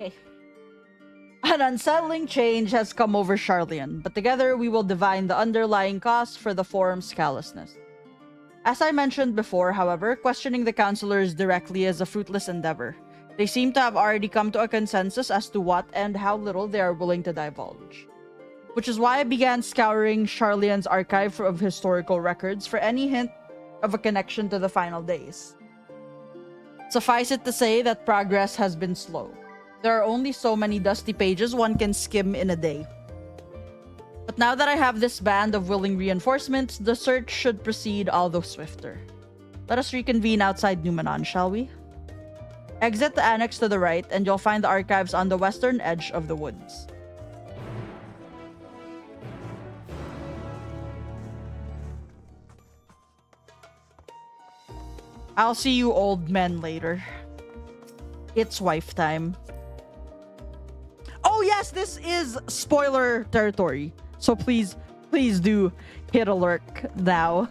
Okay. An unsettling change has come over Charlian, but together we will divine the underlying cause for the forum's callousness. As I mentioned before, however, questioning the counselors directly is a fruitless endeavor. They seem to have already come to a consensus as to what and how little they are willing to divulge. Which is why I began scouring Charlian's archive of historical records for any hint of a connection to the final days. Suffice it to say that progress has been slow. There are only so many dusty pages one can skim in a day. But now that I have this band of willing reinforcements, the search should proceed all the swifter. Let us reconvene outside Numenon, shall we? Exit the annex to the right, and you'll find the archives on the western edge of the woods. I'll see you old men later. It's wife time. Oh yes, this is spoiler territory. So please do hit alert now.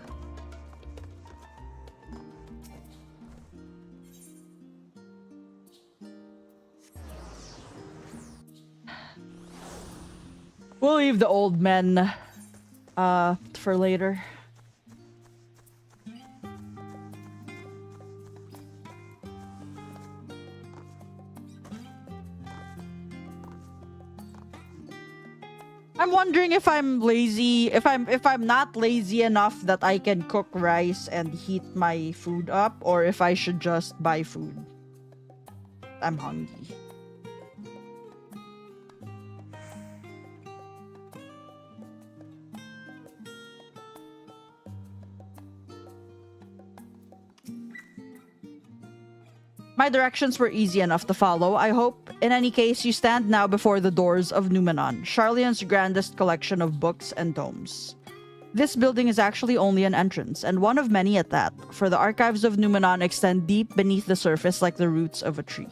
We'll leave the old men for later. I'm wondering if I'm lazy, if I'm not lazy enough that I can cook rice and heat my food up, or if I should just buy food. I'm hungry. My directions were easy enough to follow, I hope. In any case, you stand now before the doors of Numenon, Charlian's grandest collection of books and tomes. This building is actually only an entrance, and one of many at that, for the archives of Numenon extend deep beneath the surface like the roots of a tree.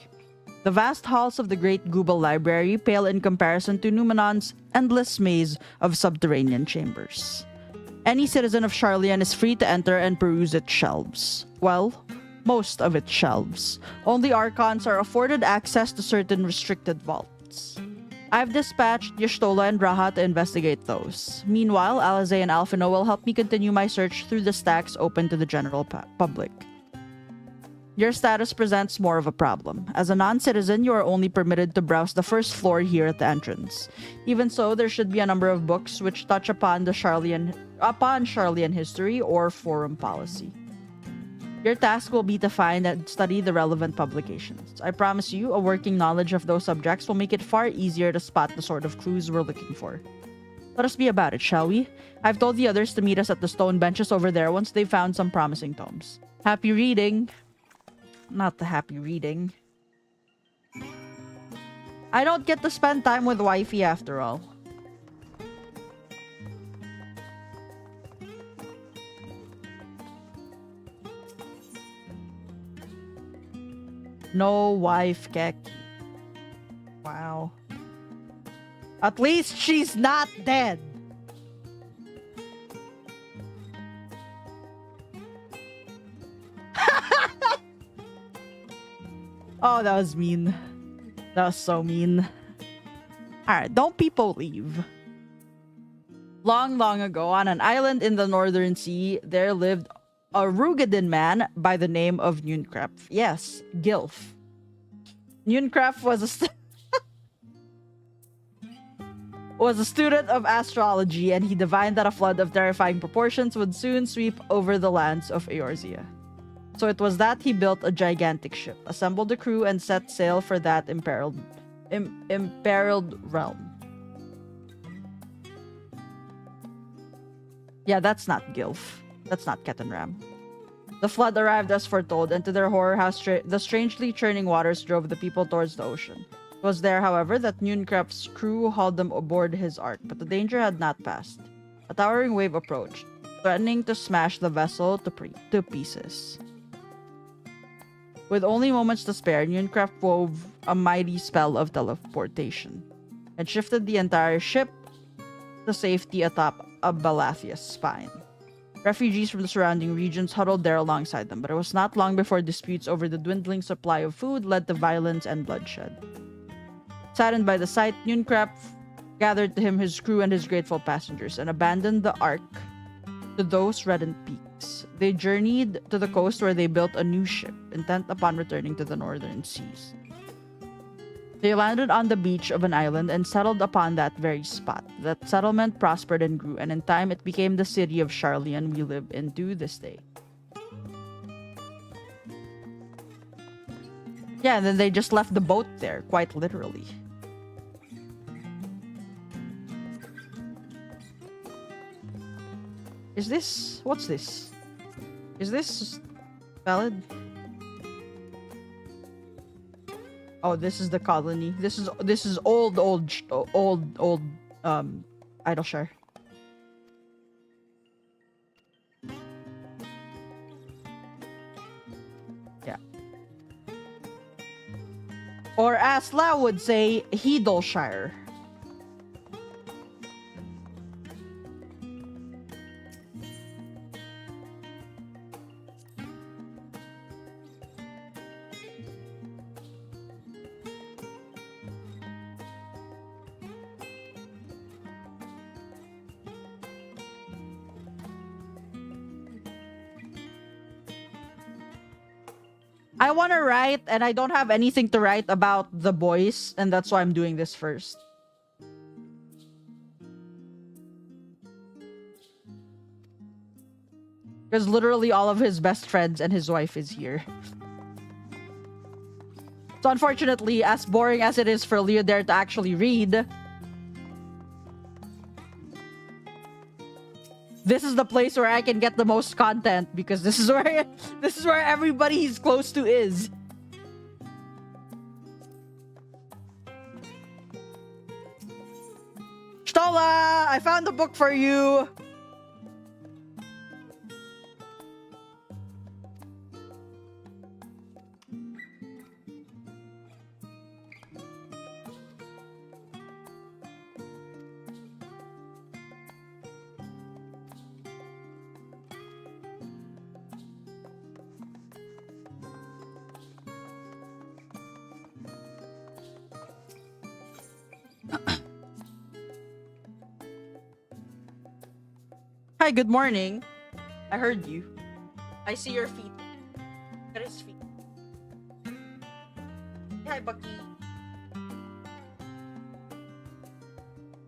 The vast halls of the Great Google Library pale in comparison to Numenon's endless maze of subterranean chambers. Any citizen of Charlian is free to enter and peruse its shelves. Well, most of its shelves. Only Archons are afforded access to certain restricted vaults. I've dispatched Y'shtola and Raha to investigate those. Meanwhile, Alize and Alphino will help me continue my search through the stacks open to the general public. Your status presents more of a problem. As a non-citizen, you are only permitted to browse the first floor here at the entrance. Even so, there should be a number of books which touch upon Charlian history or forum policy. Your task will be to find and study the relevant publications. I promise you, a working knowledge of those subjects will make it far easier to spot the sort of clues we're looking for. Let us be about it, shall we? I've told the others to meet us at the stone benches over there once they've found some promising tomes. Happy reading. Not the happy reading. I don't get to spend time with wifey after all. No wife, Keki. Wow. At least she's not dead. Oh, that was mean. That was so mean. Alright, don't people leave. Long, long ago, on an island in the Northern Sea, there lived a Rugadin man by the name of Nunkraf. Yes, Gilf. Nunkraf was a student of astrology, and he divined that a flood of terrifying proportions would soon sweep over the lands of Eorzea. So it was that he built a gigantic ship, assembled a crew, and set sail for that imperiled realm. Yeah, that's not Gilf. That's not Ketenram. The flood arrived as foretold, and to their horror, the strangely churning waters drove the people towards the ocean. It was there, however, that Nunkraf's crew hauled them aboard his ark, but the danger had not passed. A towering wave approached, threatening to smash the vessel to pieces. With only moments to spare, Nunkraf wove a mighty spell of teleportation and shifted the entire ship to safety atop a Balathia's spine. Refugees from the surrounding regions huddled there alongside them, but it was not long before disputes over the dwindling supply of food led to violence and bloodshed. Saddened by the sight, Nunkrap gathered to him his crew and his grateful passengers and abandoned the ark to those reddened peaks. They journeyed to the coast where they built a new ship, intent upon returning to the northern seas. They landed on the beach of an island and settled upon that very spot. That settlement prospered and grew, and in time it became the city of Charlian we live in to this day. Yeah, and then they just left the boat there, quite literally. Is this... what's this? Is this valid? Oh, this is the colony. This is old Idleshire. Yeah. Or as Lau would say, Heedleshire. I want to write, and I don't have anything to write about the boys, and that's why I'm doing this first. Because literally all of his best friends and his wife is here. So unfortunately, as boring as it is for Leodare to actually read, this is the place where I can get the most content because this is where everybody he's close to is. Stola, I found a book for you. Hi, good morning. I heard you. I see your feet. Look at his feet. Hi, Bucky.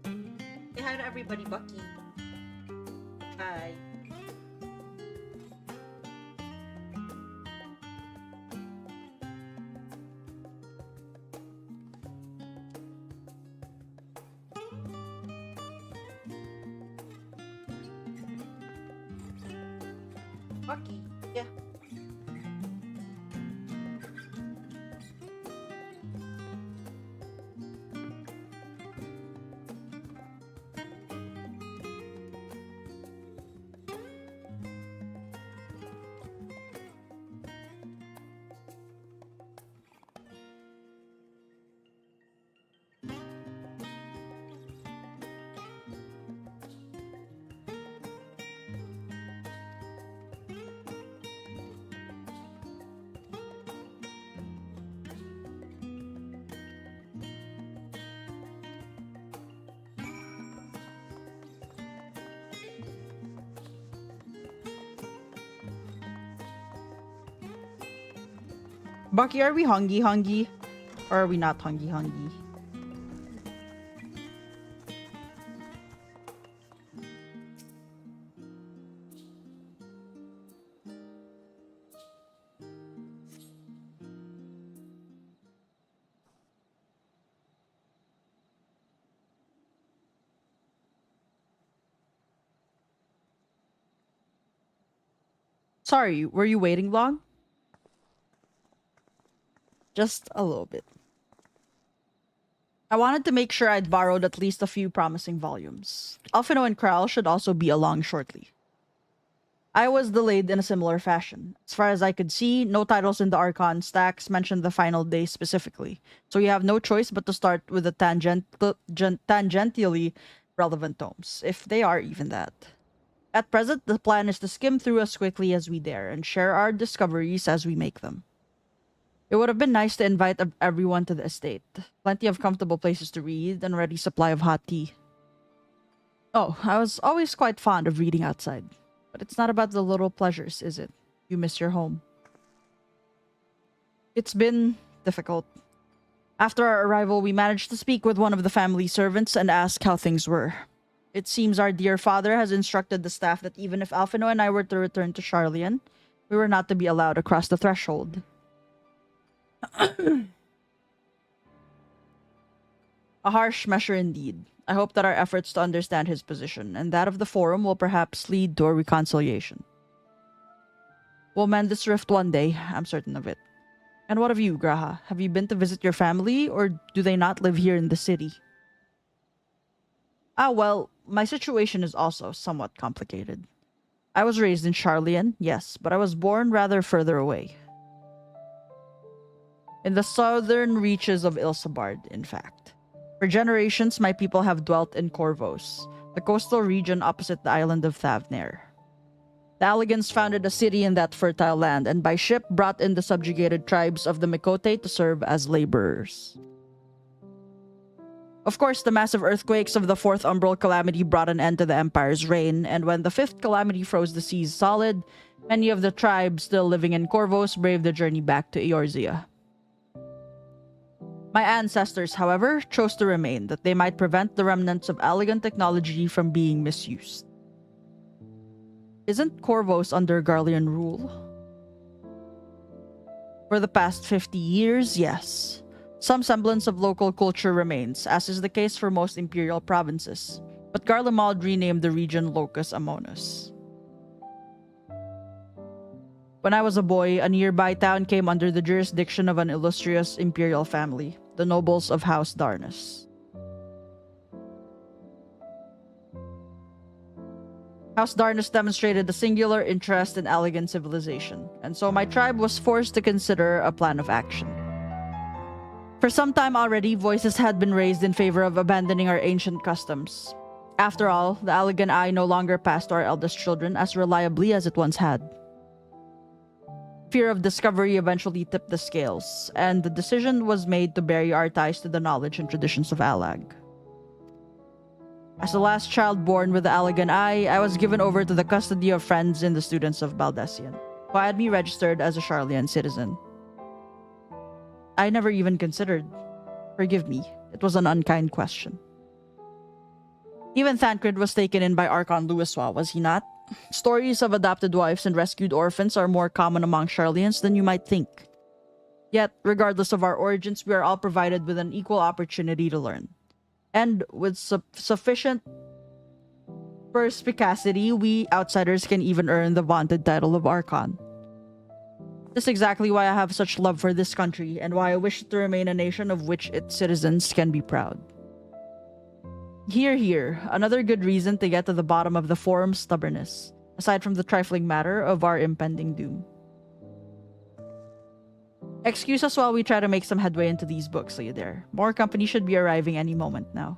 Say hi to everybody, Bucky. Hi. Bucky, yeah. Bucky, are we hungry? Or are we not hungry? Sorry, were you waiting long? Just a little bit. I wanted to make sure I'd borrowed at least a few promising volumes. Alphino and Kral should also be along shortly. I was delayed in a similar fashion. As far as I could see, no titles in the Archon stacks mentioned the final day specifically, so you have no choice but to start with the tangentially relevant tomes, if they are even that. At present, the plan is to skim through as quickly as we dare and share our discoveries as we make them. It would have been nice to invite everyone to the estate. Plenty of comfortable places to read and a ready supply of hot tea. Oh, I was always quite fond of reading outside. But it's not about the little pleasures, is it? You miss your home. It's been difficult. After our arrival, we managed to speak with one of the family servants and ask how things were. It seems our dear father has instructed the staff that even if Alphino and I were to return to Charlian, we were not to be allowed across the threshold. A harsh measure indeed. I hope that our efforts to understand his position and that of the forum will perhaps lead to a reconciliation. We'll mend this rift one day, I'm certain of it. And what of you, Graha? Have you been to visit your family, or do they not live here in the city? Ah, well, my situation is also somewhat complicated. I was raised in Charlian, yes, but I was born rather further away. In the southern reaches of Ilsabard, in fact. For generations, my people have dwelt in Corvos, the coastal region opposite the island of Thavner. The Alligans founded a city in that fertile land and by ship brought in the subjugated tribes of the Mikote to serve as laborers. Of course, the massive earthquakes of the Fourth Umbral Calamity brought an end to the Empire's reign, and when the Fifth Calamity froze the seas solid, many of the tribes still living in Corvos braved the journey back to Eorzea. My ancestors, however, chose to remain, that they might prevent the remnants of Allagan technology from being misused. Isn't Corvos under Garlean rule? For the past 50 years, yes. Some semblance of local culture remains, as is the case for most imperial provinces, but Garlemald renamed the region Locus Amonis. When I was a boy, a nearby town came under the jurisdiction of an illustrious imperial family, the nobles of House Darnus. House Darnus demonstrated a singular interest in Allagan civilization, and so my tribe was forced to consider a plan of action. For some time already, voices had been raised in favor of abandoning our ancient customs. After all, the Allagan eye no longer passed to our eldest children as reliably as it once had. Fear of discovery eventually tipped the scales, and the decision was made to bury our ties to the knowledge and traditions of Allag. As the last child born with the Allagan eye, I was given over to the custody of friends and the students of Baldessian, who had me registered as a Charlian citizen. I never even considered. Forgive me, it was an unkind question. Even Thancred was taken in by Archon Louiswa, was he not? Stories of adopted wives and rescued orphans are more common among Charlians than you might think. Yet, regardless of our origins, we are all provided with an equal opportunity to learn. And with sufficient perspicacity, we outsiders can even earn the vaunted title of Archon. This is exactly why I have such love for this country, and why I wish it to remain a nation of which its citizens can be proud. Hear, hear, another good reason to get to the bottom of the forum's stubbornness, aside from the trifling matter of our impending doom. Excuse us while we try to make some headway into these books, Leader. More company should be arriving any moment now.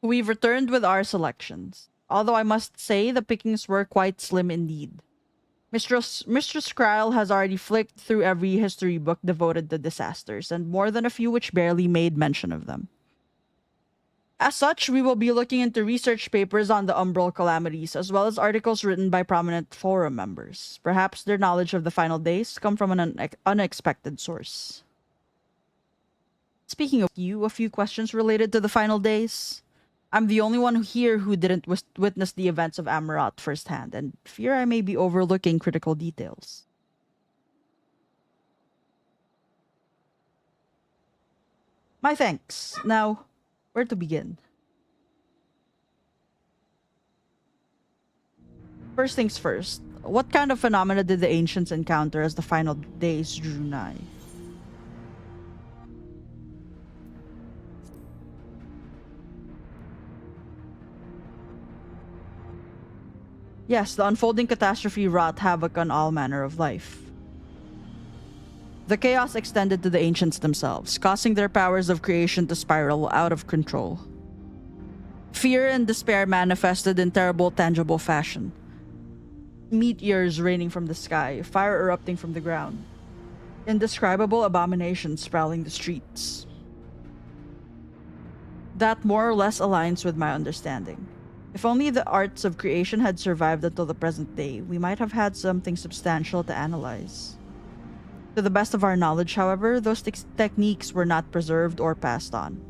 We've returned with our selections, although I must say the pickings were quite slim indeed. Mistress Kryle has already flicked through every history book devoted to disasters, and more than a few which barely made mention of them. As such, we will be looking into research papers on the umbral calamities, as well as articles written by prominent forum members. Perhaps their knowledge of the final days come from an unexpected source. Speaking of you, a few questions related to the final days. I'm the only one here who didn't witness the events of Amaroth firsthand, and fear I may be overlooking critical details. My thanks. Now, where to begin? First things first, what kind of phenomena did the ancients encounter as the final days drew nigh? Yes, the unfolding catastrophe wrought havoc on all manner of life. The chaos extended to the ancients themselves, causing their powers of creation to spiral out of control. Fear and despair manifested in terrible, tangible fashion. Meteors raining from the sky, fire erupting from the ground, indescribable abominations sprawling the streets. That more or less aligns with my understanding. If only the arts of creation had survived until the present day, we might have had something substantial to analyze. To the best of our knowledge, however, those techniques were not preserved or passed on.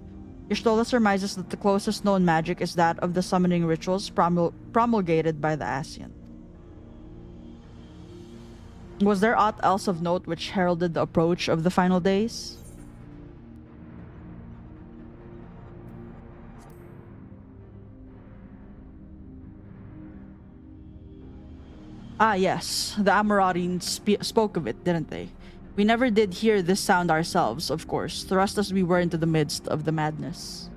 Y'shtola surmises that the closest known magic is that of the summoning rituals promulgated by the Ascian. Was there aught else of note which heralded the approach of the final days? Ah, yes, the Amoratines spoke of it, didn't they? We never did hear this sound ourselves, of course, thrust as we were into the midst of the madness.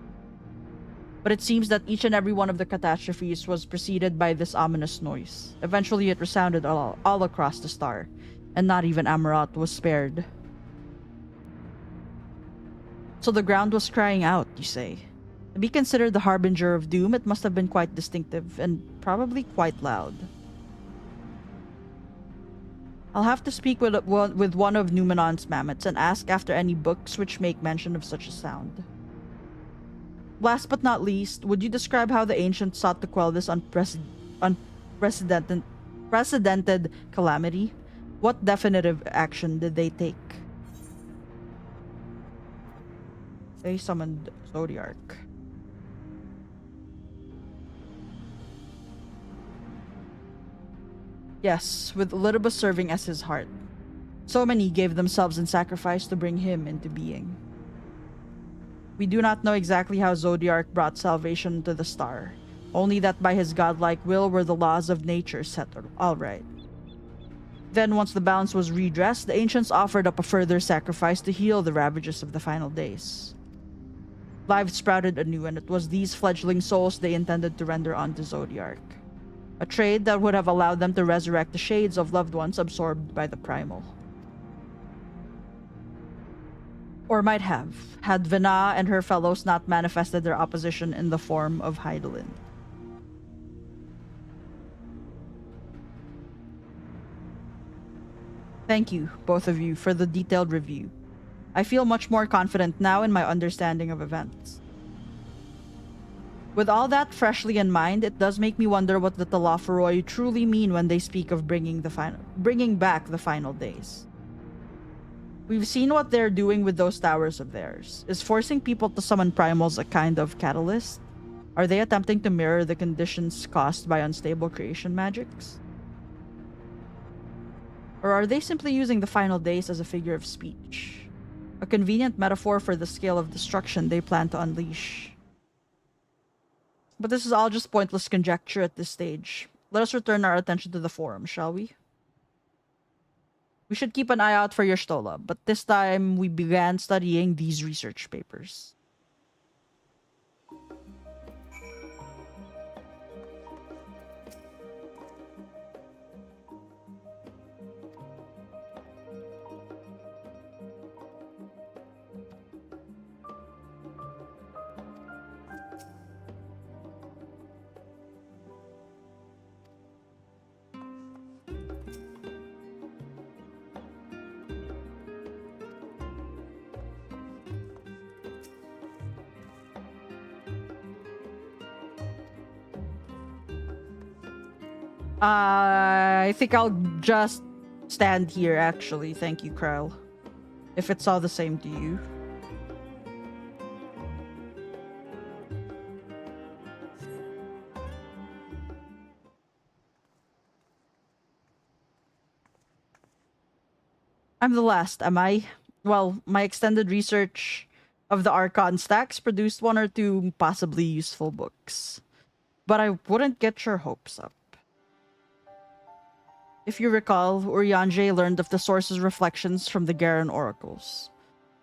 But it seems that each and every one of the catastrophes was preceded by this ominous noise. Eventually it resounded all across the star, and not even Amarat was spared. So the ground was crying out, you say? To be considered the harbinger of doom, it must have been quite distinctive, and probably quite loud. I'll have to speak with one of Numenon's mammoths and ask after any books which make mention of such a sound. Last but not least, would you describe how the ancients sought to quell this unprecedented calamity? What definitive action did they take? They summoned Zodiark. Yes, with Elidibus serving as his heart. So many gave themselves in sacrifice to bring him into being. We do not know exactly how Zodiark brought salvation to the star, only that by his godlike will were the laws of nature set all right. Then, once the balance was redressed, the ancients offered up a further sacrifice to heal the ravages of the final days. Life sprouted anew, and it was these fledgling souls they intended to render unto Zodiark. A trade that would have allowed them to resurrect the shades of loved ones absorbed by the primal. Or might have, had Vena and her fellows not manifested their opposition in the form of Hydaelyn. Thank you, both of you, for the detailed review. I feel much more confident now in my understanding of events. With all that freshly in mind, it does make me wonder what the Talaferoi truly mean when they speak of bringing back the final days. We've seen what they're doing with those towers of theirs. Is forcing people to summon primals a kind of catalyst? Are they attempting to mirror the conditions caused by unstable creation magics? Or are they simply using the final days as a figure of speech? A convenient metaphor for the scale of destruction they plan to unleash. But this is all just pointless conjecture at this stage. Let us return our attention to the forum, shall we? We should keep an eye out for Y'shtola, but this time we began studying these research papers. I think I'll just stand here, actually. Thank you, Krell. If it's all the same to you. I'm the last, am I? Well, my extended research of the Archon stacks produced one or two possibly useful books. But I wouldn't get your hopes up. If you recall, Urianger learned of the source's reflections from the Garen oracles.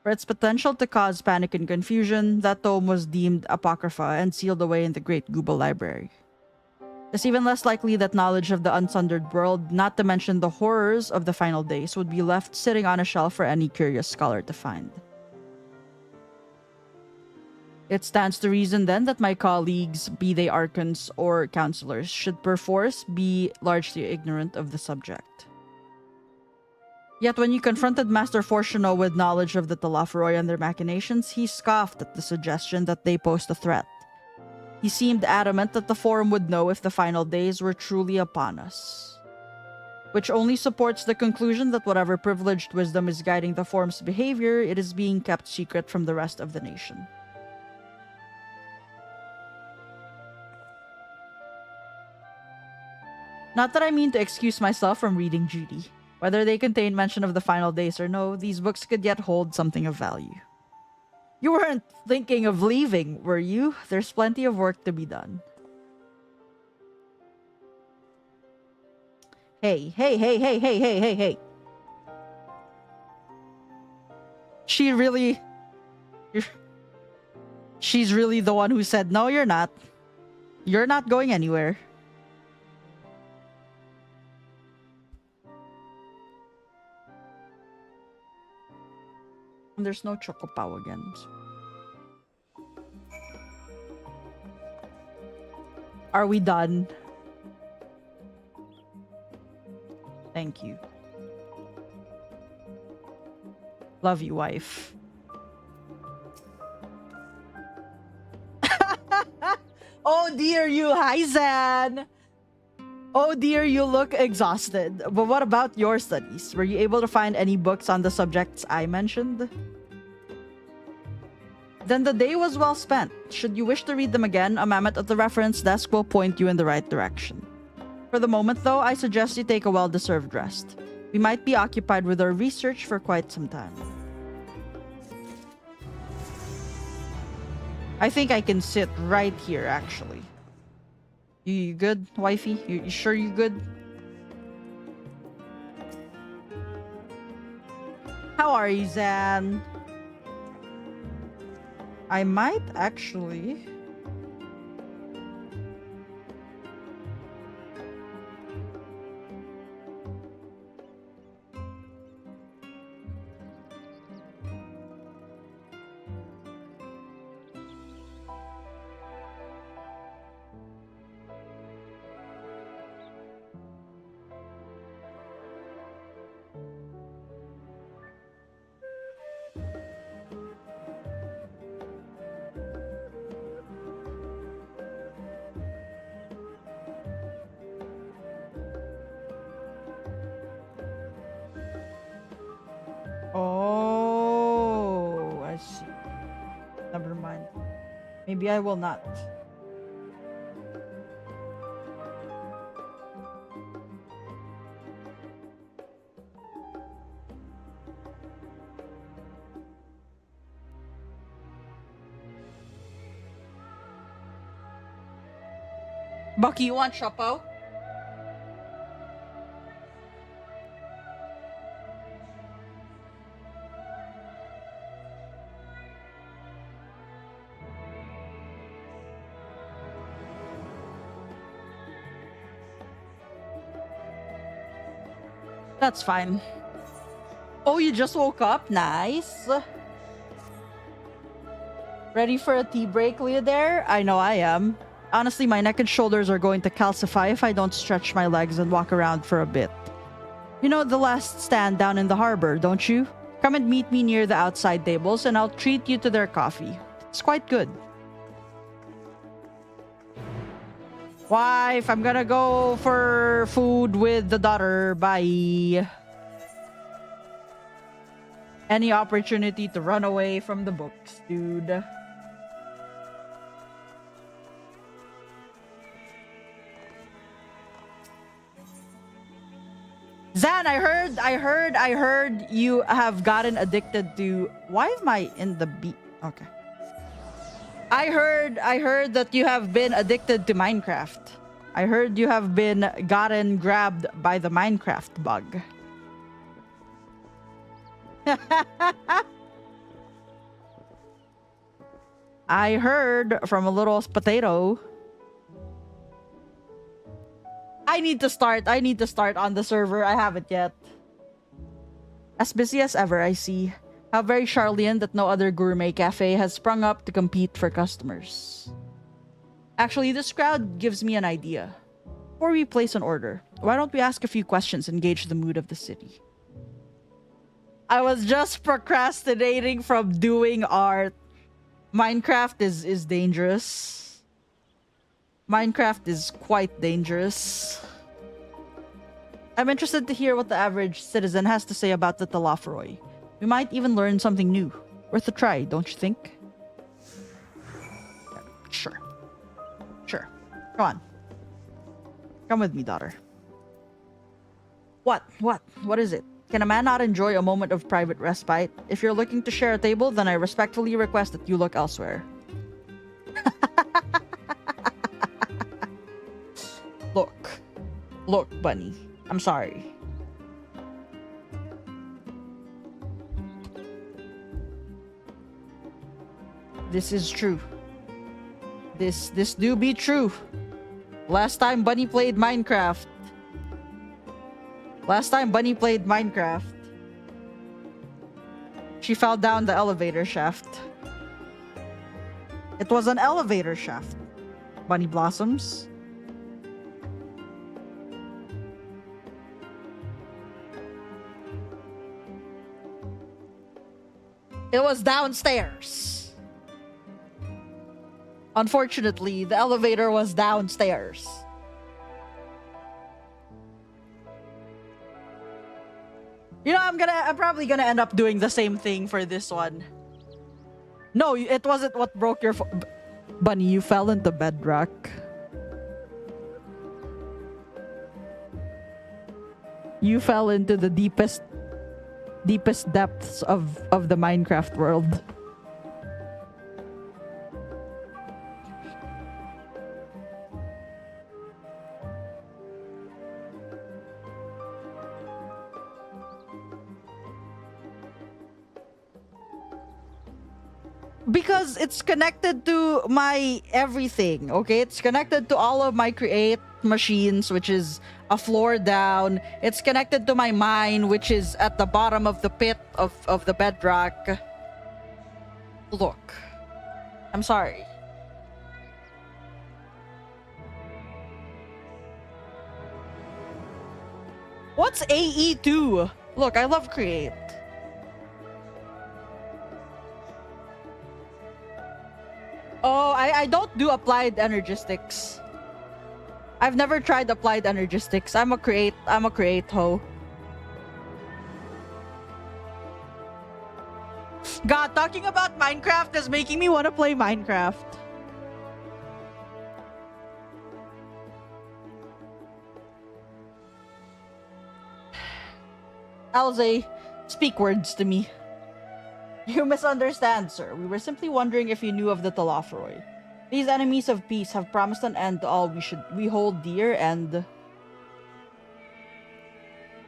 For its potential to cause panic and confusion, that tome was deemed apocrypha and sealed away in the Great Gooba Library. It's even less likely that knowledge of the unsundered world, not to mention the horrors of the final days, would be left sitting on a shelf for any curious scholar to find. It stands to reason then that my colleagues, be they archons or counselors, should perforce be largely ignorant of the subject. Yet when you confronted Master Fortuno with knowledge of the Talaferoi and their machinations, he scoffed at the suggestion that they posed a threat. He seemed adamant that the Forum would know if the final days were truly upon us. Which only supports the conclusion that whatever privileged wisdom is guiding the Forum's behavior, it is being kept secret from the rest of the nation. Not that I mean to excuse myself from reading GD. Whether they contain mention of the final days or no, these books could yet hold something of value. You weren't thinking of leaving, were you? There's plenty of work to be done. Hey. She's really the one who said, no, you're not. You're not going anywhere. There's no Chocopow again. Are we done? Thank you. Love you, wife. Oh dear, you. Hi, Zan. Oh dear, you look exhausted. But what about your studies? Were you able to find any books on the subjects I mentioned? Then the day was well spent. Should you wish to read them again, a mammoth at the reference desk will point you in the right direction. For the moment, though, I suggest you take a well-deserved rest. We might be occupied with our research for quite some time. I think I can sit right here, actually. You good, wifey? You sure you good? How are you, Zan? I might actually... Oh, I see. Never mind. Maybe I will not. Bucky, you want Chapo? That's fine. Oh, you just woke up? Nice. Ready for a tea break, Leah there? I know I am. Honestly, my neck and shoulders are going to calcify if I don't stretch my legs and walk around for a bit. You know the last stand down in the harbor, don't you? Come and meet me near the outside tables and I'll treat you to their coffee. It's quite good. Wife, I'm gonna go for food with the daughter. Bye. Any opportunity to run away from the books, dude. Zan, I heard you have gotten addicted to... Why am I in the beat? Okay. I heard that you have been addicted to Minecraft. I heard you have been grabbed by the Minecraft bug. I heard from a little potato. I need to start. I need to start on the server. I haven't yet. As busy as ever, I see. How very Charlian that no other gourmet cafe has sprung up to compete for customers. Actually, this crowd gives me an idea. Before we place an order, why don't we ask a few questions and gauge the mood of the city? I was just procrastinating from doing art. Minecraft is dangerous. Minecraft is quite dangerous. I'm interested to hear what the average citizen has to say about the Talafroy. We might even learn something new. Worth a try, don't you think? Sure. Sure. Come on. Come with me, daughter. What? What is it? Can a man not enjoy a moment of private respite? If you're looking to share a table, then I respectfully request that you look elsewhere. Look, bunny. I'm sorry. This is true. This do be true. Last time Bunny played Minecraft. She fell down the elevator shaft. It was an elevator shaft. Bunny Blossoms. It was downstairs. Unfortunately, the elevator was downstairs. You know, I'm probably gonna end up doing the same thing for this one. No, it wasn't what broke your Bunny, you fell into bedrock. You fell into the deepest depths of the Minecraft world. Because it's connected to my everything, okay? It's connected to all of my create machines, which is a floor down. It's connected to my mine, which is at the bottom of the pit of the bedrock. Look, I'm sorry. What's AE2? Look, I love create. Oh, I don't do applied energistics. I've never tried applied energistics. I'm a create ho. God, talking about Minecraft is making me want to play Minecraft. Alze, speak words to me. You misunderstand, sir. We were simply wondering if you knew of the Talafroy. These enemies of peace have promised an end to all we hold dear, and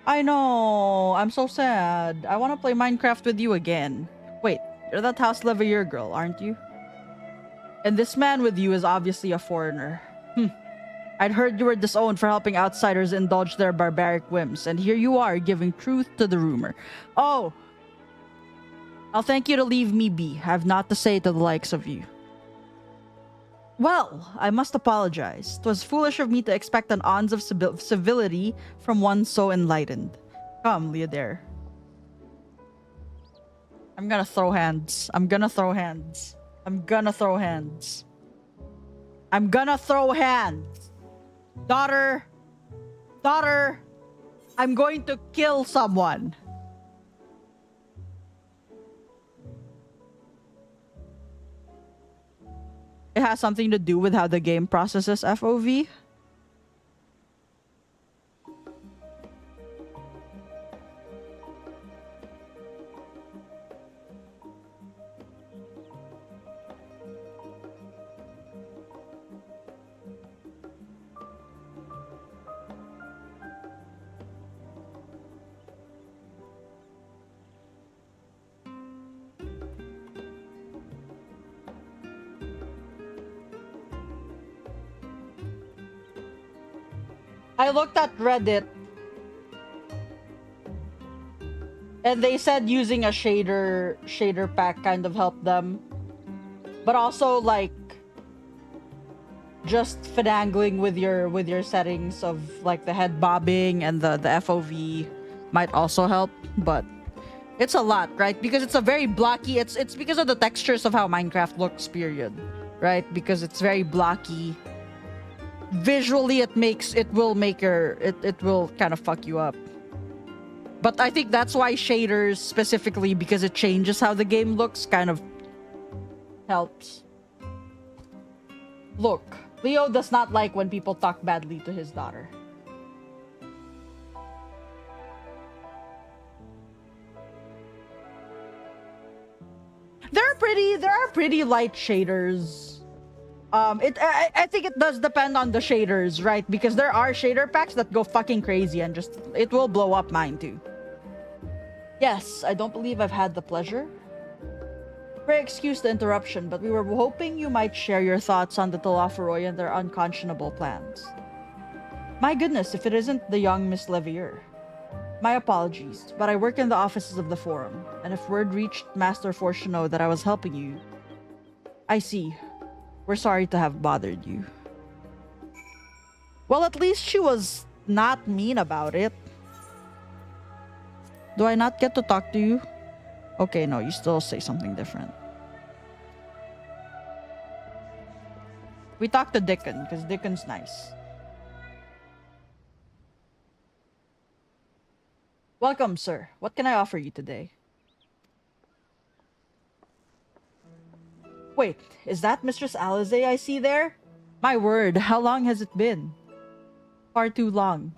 I know. I'm so sad. I want to play Minecraft with you again. Wait, you're that House Leveilleur girl, aren't you? And this man with you is obviously a foreigner. I'd heard you were disowned for helping outsiders indulge their barbaric whims, and here you are giving truth to the rumor. Oh! I'll thank you to leave me be. I have naught to say to the likes of you. Well, I must apologize. 'Twas foolish of me to expect an ounce of civility from one so enlightened. Come, Leodare. I'm gonna throw hands. I'm gonna throw hands. I'm gonna throw hands. I'm gonna throw hands. Daughter. Daughter. I'm going to kill someone. It has something to do with how the game processes FOV. I looked at Reddit and they said using a shader pack kind of helped them. But also like just finagling with your settings of like the head bobbing and the FOV might also help, but it's a lot, right? Because it's a very blocky, it's because of the textures of how Minecraft looks, period. Right? Because it's very blocky. Visually it will make it will kind of fuck you up. But I think that's why shaders specifically, because it changes how the game looks, kind of helps. Look, Leo does not like when people talk badly to his daughter. There are pretty light shaders. I think it does depend on the shaders, right? Because there are shader packs that go fucking crazy and just it will blow up mine too. Yes, I don't believe I've had the pleasure. Pray excuse the interruption, but we were hoping you might share your thoughts on the Telaferoi and their unconscionable plans. My goodness, if it isn't the young Miss Levier. My apologies, but I work in the offices of the Forum, and if word reached Master Fortuno that I was helping you... I see. We're sorry to have bothered you. Well, at least she was not mean about it. Do I not get to talk to you? Okay, no, you still say something different. We talked to Dickon, because Dickon's nice. Welcome, sir. What can I offer you today? Wait, is that Mistress Alize I see there? My word, how long has it been? Far too long.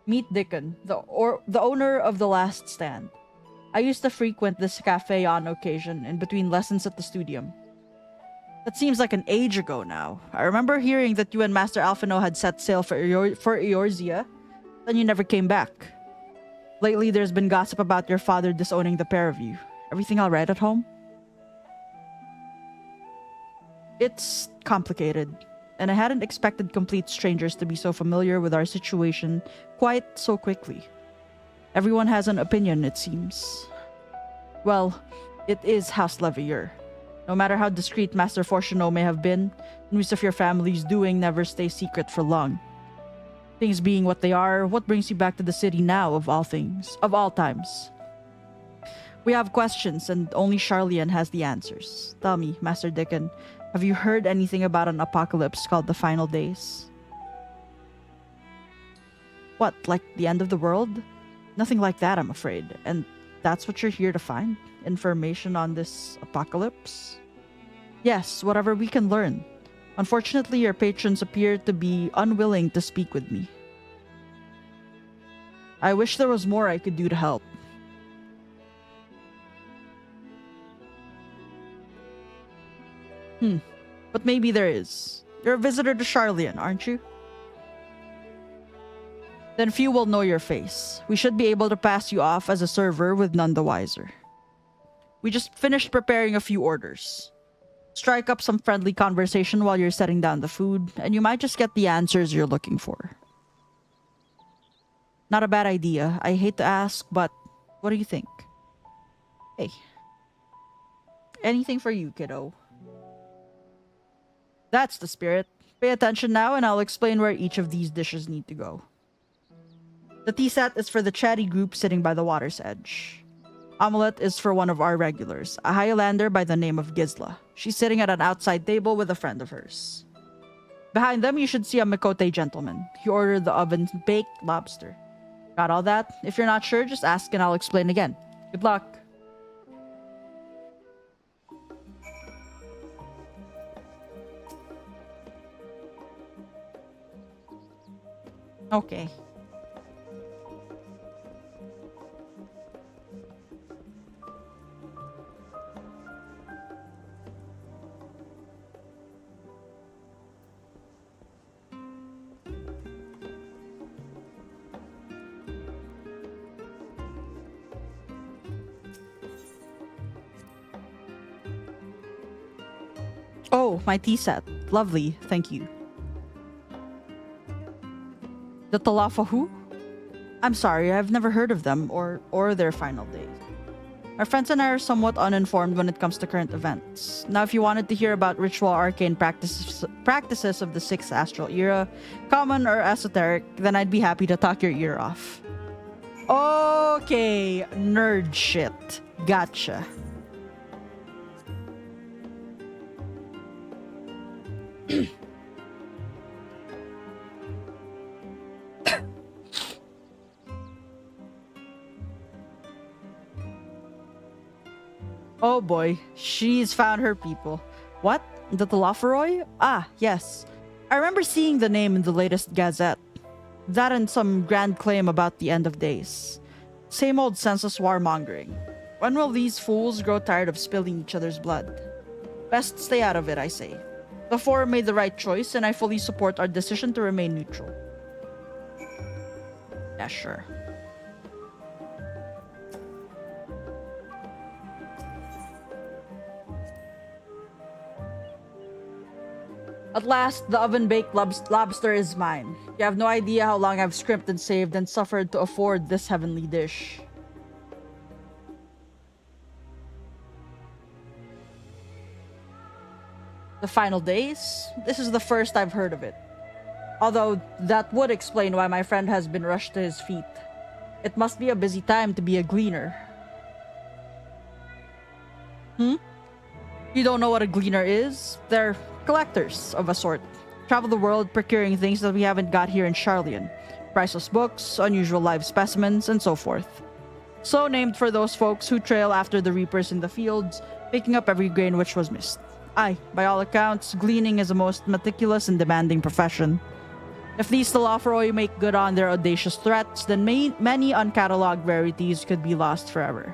Meet Dickon, the owner of the Last Stand. I used to frequent this cafe on occasion in between lessons at the studium. That seems like an age ago now. I remember hearing that you and Master Alphino had set sail for Eorzea, then you never came back. Lately, there's been gossip about your father disowning the pair of you. Everything all right at home? It's complicated, and I hadn't expected complete strangers to be so familiar with our situation quite so quickly. Everyone has an opinion, it seems. Well, it is House Levier. No matter how discreet Master Fortuno may have been, news of your family's doing never stays secret for long. Things being what they are, what brings you back to the city now of all things, of all times? We have questions, and only Charlian has the answers. Tell me, Master Dickon, have you heard anything about an apocalypse called the Final Days? What, like the end of the world? Nothing like that, I'm afraid. And that's what you're here to find? Information on this apocalypse? Yes, whatever we can learn. Unfortunately, your patrons appear to be unwilling to speak with me. I wish there was more I could do to help. But maybe there is. You're a visitor to Charlian, aren't you? Then few will know your face. We should be able to pass you off as a server with none the wiser. We just finished preparing a few orders. Strike up some friendly conversation while you're setting down the food, and you might just get the answers you're looking for. Not a bad idea. I hate to ask, but what do you think? Hey. Anything for you, kiddo. That's the spirit. Pay attention now, and I'll explain where each of these dishes need to go. The tea set is for the chatty group sitting by the water's edge. Omelette is for one of our regulars, a Highlander by the name of Gizla. She's sitting at an outside table with a friend of hers. Behind them, you should see a Mikote gentleman. He ordered the oven-baked lobster. Got all that? If you're not sure, just ask and I'll explain again. Good luck. Okay. Oh, my tea set. Lovely, thank you. The Talafahu? I'm sorry, I've never heard of them or their final days. My friends and I are somewhat uninformed when it comes to current events. Now, if you wanted to hear about ritual arcane practices of the 6th astral era, common or esoteric, then I'd be happy to talk your ear off. Okay, nerd shit. Gotcha. Oh boy, she's found her people. What? The Talaferoy? Ah, yes. I remember seeing the name in the latest Gazette. That and some grand claim about the end of days. Same old senseless warmongering. When will these fools grow tired of spilling each other's blood? Best stay out of it, I say. The Forum made the right choice, and I fully support our decision to remain neutral. Yeah, sure. At last, the oven-baked lobster is mine. You have no idea how long I've scrimped and saved and suffered to afford this heavenly dish. The final days? This is the first I've heard of it. Although, that would explain why my friend has been rushed to his feet. It must be a busy time to be a gleaner. You don't know what a gleaner is? They're collectors of a sort. Travel the world procuring things that we haven't got here in Charlian. Priceless books, unusual live specimens, and so forth. So named for those folks who trail after the reapers in the fields, picking up every grain which was missed. Aye, by all accounts, gleaning is a most meticulous and demanding profession. If these Talaferoy make good on their audacious threats, then many uncatalogued rarities could be lost forever.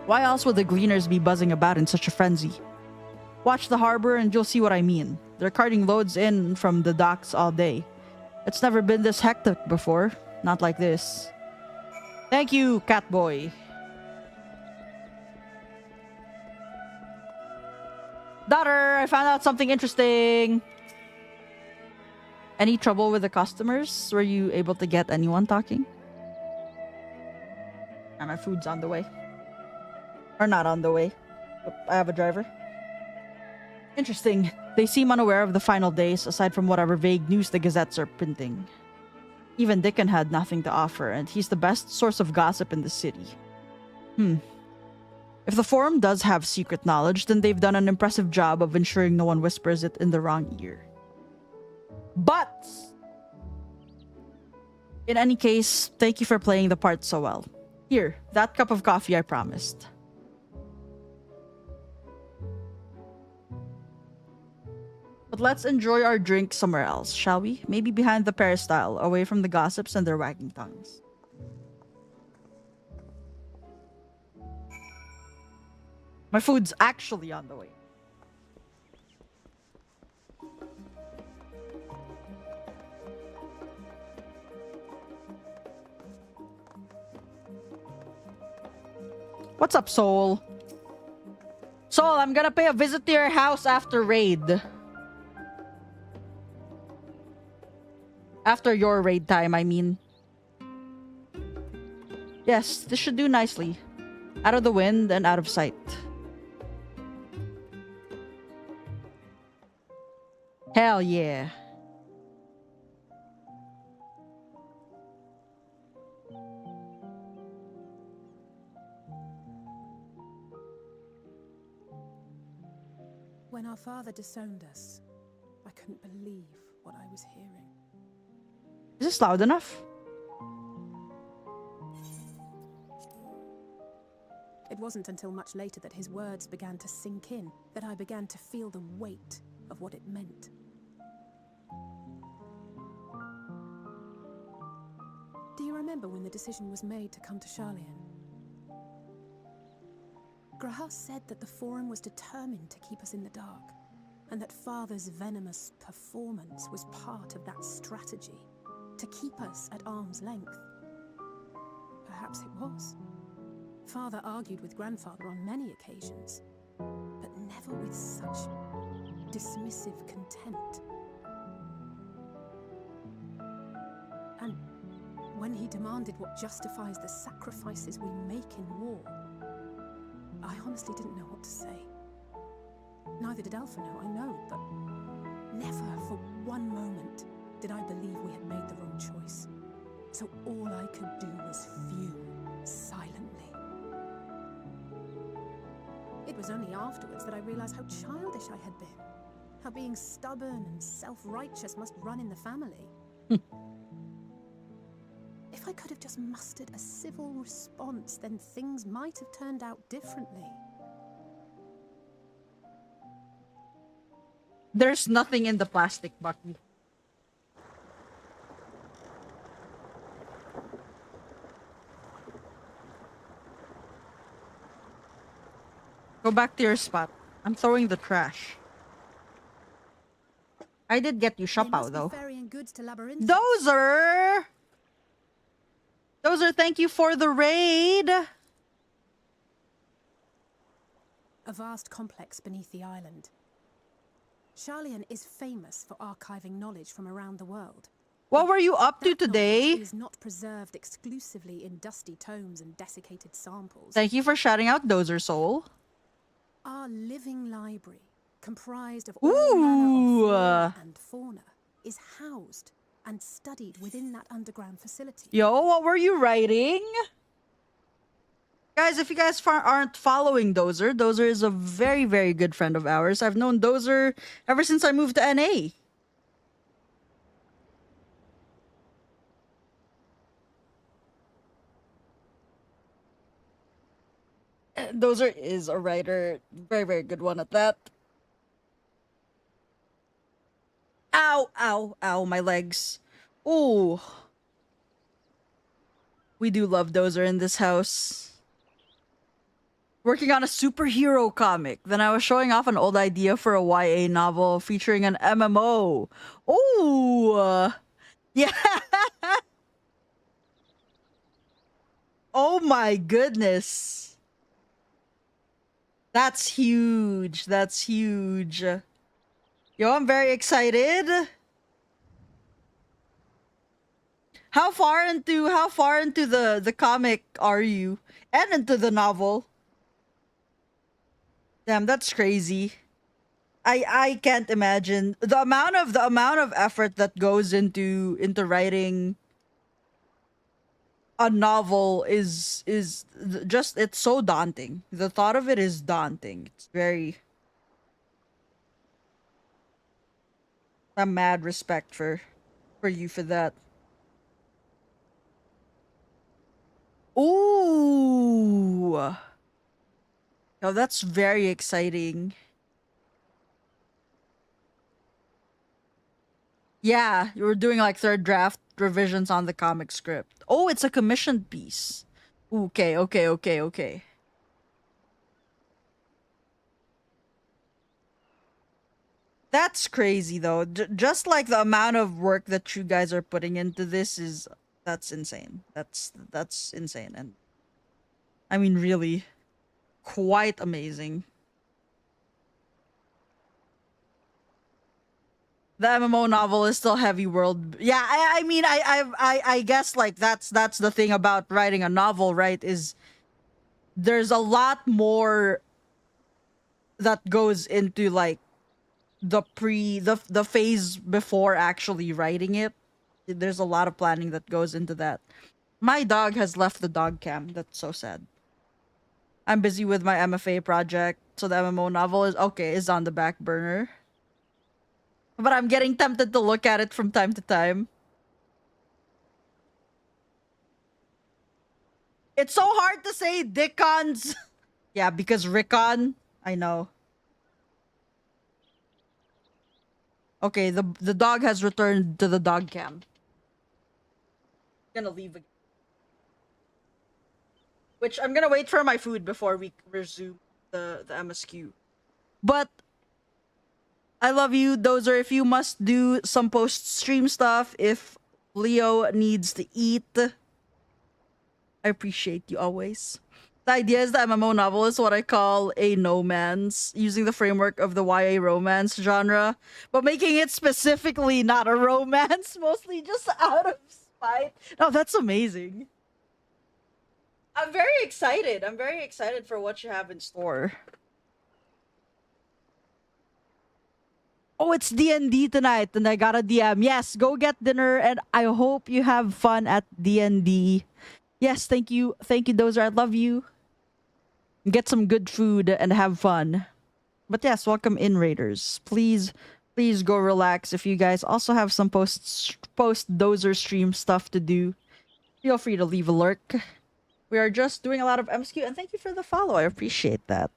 Why else would the gleaners be buzzing about in such a frenzy? Watch the harbor and you'll see what I mean. They're carting loads in from the docks all day. It's never been this hectic before. Not like this. Thank you, Catboy. Daughter, I found out something interesting. Any trouble with the customers? Were you able to get anyone talking? And my food's on the way. Or not on the way. I have a driver. Interesting. They seem unaware of the final days, aside from whatever vague news the gazettes are printing. Even Dickon had nothing to offer, and he's the best source of gossip in the city. If the Forum does have secret knowledge, then they've done an impressive job of ensuring no one whispers it in the wrong ear. But in any case, thank you for playing the part so well. Here, that cup of coffee I promised. But let's enjoy our drink somewhere else, shall we? Maybe behind the peristyle, away from the gossips and their wagging tongues. My food's actually on the way. What's up, Soul? Soul, I'm gonna pay a visit to your house after raid. After your raid time, I mean. Yes, this should do nicely. Out of the wind and out of sight. Hell yeah. When our father disowned us, I couldn't believe what I was hearing. Is this loud enough? It wasn't until much later that his words began to sink in, that I began to feel the weight of what it meant. Do you remember when the decision was made to come to Charlian? Graham said that the Forum was determined to keep us in the dark, and that Father's venomous performance was part of that strategy, to keep us at arm's length. Perhaps it was. Father argued with Grandfather on many occasions, but never with such dismissive contempt. And when he demanded what justifies the sacrifices we make in war, I honestly didn't know what to say. Neither did Alpha know, I know, but never for one moment did I believe we had made the wrong choice. So all I could do was fume silently. It was only afterwards that I realized how childish I had been. How being stubborn and self-righteous must run in the family. If I could have just mustered a civil response, then things might have turned out differently. There's nothing in the plastic bucket. Go back to your spot. I'm throwing the trash. I did get you Shopao though. Ferrying goods to Labyrinth. Dozer! Dozer, thank you for the raid! A vast complex beneath the island. Charlian is famous for archiving knowledge from around the world. What were you up to That today? knowledge is not preserved exclusively in dusty tomes and desiccated samples. Thank you for shouting out Dozer Soul. Our living library, comprised of all manner of flora and fauna, is housed and studied within that underground facility. Yo, what were you writing? Guys, if you guys aren't following Dozer, Dozer is a very, very good friend of ours. I've known Dozer ever since I moved to NA. Dozer is a writer. Very, very good one at that. Ow, ow, ow, my legs. Ooh. We do love Dozer in this house. Working on a superhero comic. Then I was showing off an old idea for a YA novel featuring an MMO. Ooh. Yeah. Oh my goodness. That's huge. That's huge. Yo, I'm very excited. How far into the comic are you? And into the novel? Damn, that's crazy. I can't imagine the amount of effort that goes into writing a novel is just, it's so daunting. The thought of it is daunting. It's very, a mad respect for you for that. Ooh. Oh, that's very exciting. Yeah, you were doing like third draft revisions on the comic script. Oh, it's a commissioned piece. Okay, okay, okay, okay. That's crazy though. Just like the amount of work that you guys are putting into this is, that's insane. That's insane. And I mean, really quite amazing. The MMO novel is still heavy world. Yeah, I mean, I guess like that's the thing about writing a novel, right? Is there's a lot more that goes into like the phase before actually writing it. There's a lot of planning that goes into that. My dog has left the dog cam. That's so sad. I'm busy with my MFA project, so the MMO novel is on the back burner. But I'm getting tempted to look at it from time to time. It's so hard to say Dickons. Yeah, because Rickon, I know. Okay, the dog has returned to the dog cam. Gonna leave again. Which I'm gonna wait for my food before we resume the MSQ. But I love you, Dozer. If you must do some post-stream stuff, if Leo needs to eat, I appreciate you always. The idea is the MMO novel is what I call a no-man's, using the framework of the YA romance genre, but making it specifically not a romance, mostly just out of fight. No, that's amazing. I'm very excited. I'm very excited for what you have in store. Oh, it's D&D tonight, and I got a DM. Yes, go get dinner, and I hope you have fun at D&D. Yes, thank you, Dozer. I love you. Get some good food and have fun. But yes, welcome in, Raiders. Please go relax. If you guys also have some post Dozer stream stuff to do, feel free to leave a lurk. We are just doing a lot of MSQ, and thank you for the follow. I appreciate that.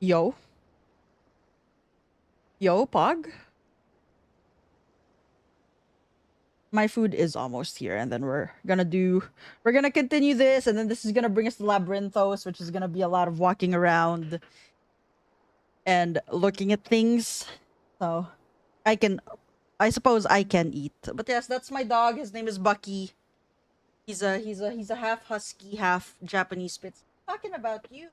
Yo, Pog. My food is almost here, and then we're gonna continue this, and then this is gonna bring us to Labyrinthos, which is gonna be a lot of walking around and looking at things. So I can, I suppose I can eat. But yes, that's my dog. His name is Bucky. He's a half husky, half Japanese Spitz. Talking about you.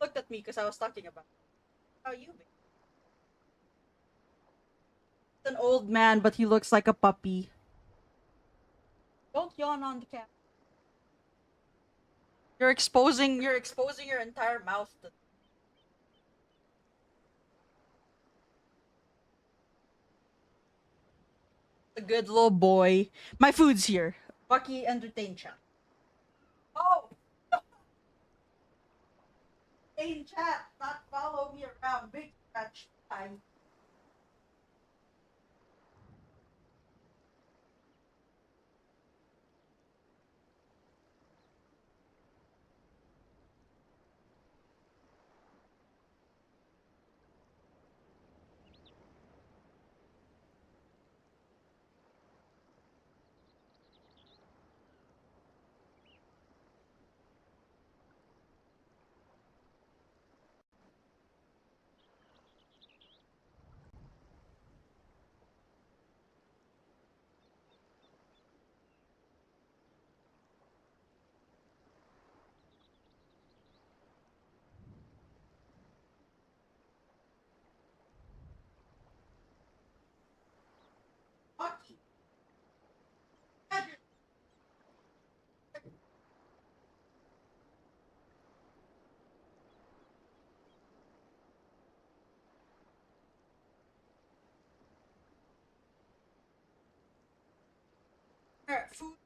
Looked at me because I was talking about how you. Be. He's an old man, but he looks like a puppy. Don't yawn on the camera. You're exposing your entire mouth to a good little boy. My food's here. Bucky, entertain chat. Oh, entertain chat, not follow me around. Big scratch time. Bucky, food.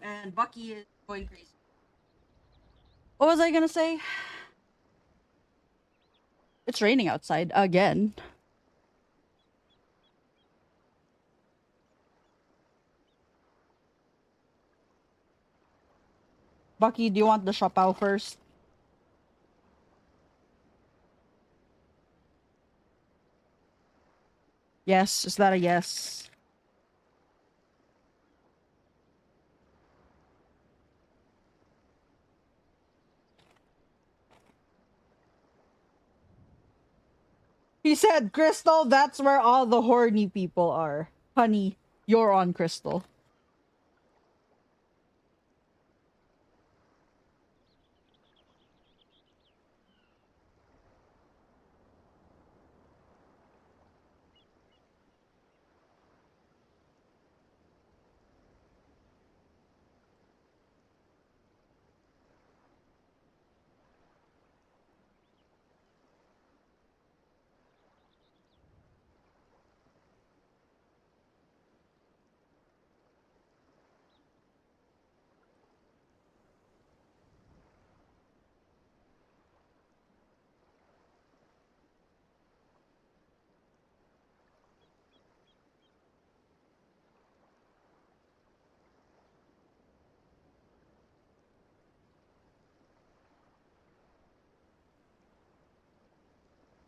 And Bucky is going crazy. What was I gonna say? It's raining outside again. Bucky, do you want the shopao first? Yes, is that a yes? He said, Crystal, that's where all the horny people are. Honey, you're on Crystal.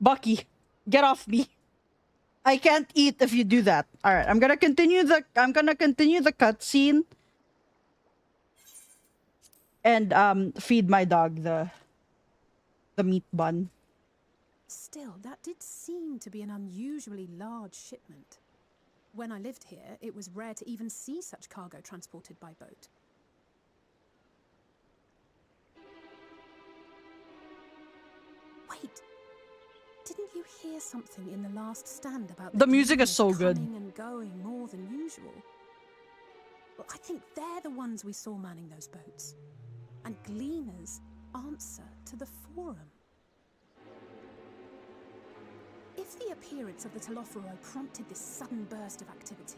Bucky, get off me. I can't eat if you do that. All right, I'm gonna continue the cutscene and feed my dog the meat bun. Still, that did seem to be an unusually large shipment. When I lived here, it was rare to even see such cargo transported by boat. Wait, didn't you hear something in the last stand about The music is demons so good. coming and going more than I think they're the ones we saw manning those boats. And Gleaner's answer to the Forum. If the appearance of the Telophoroi prompted this sudden burst of activity,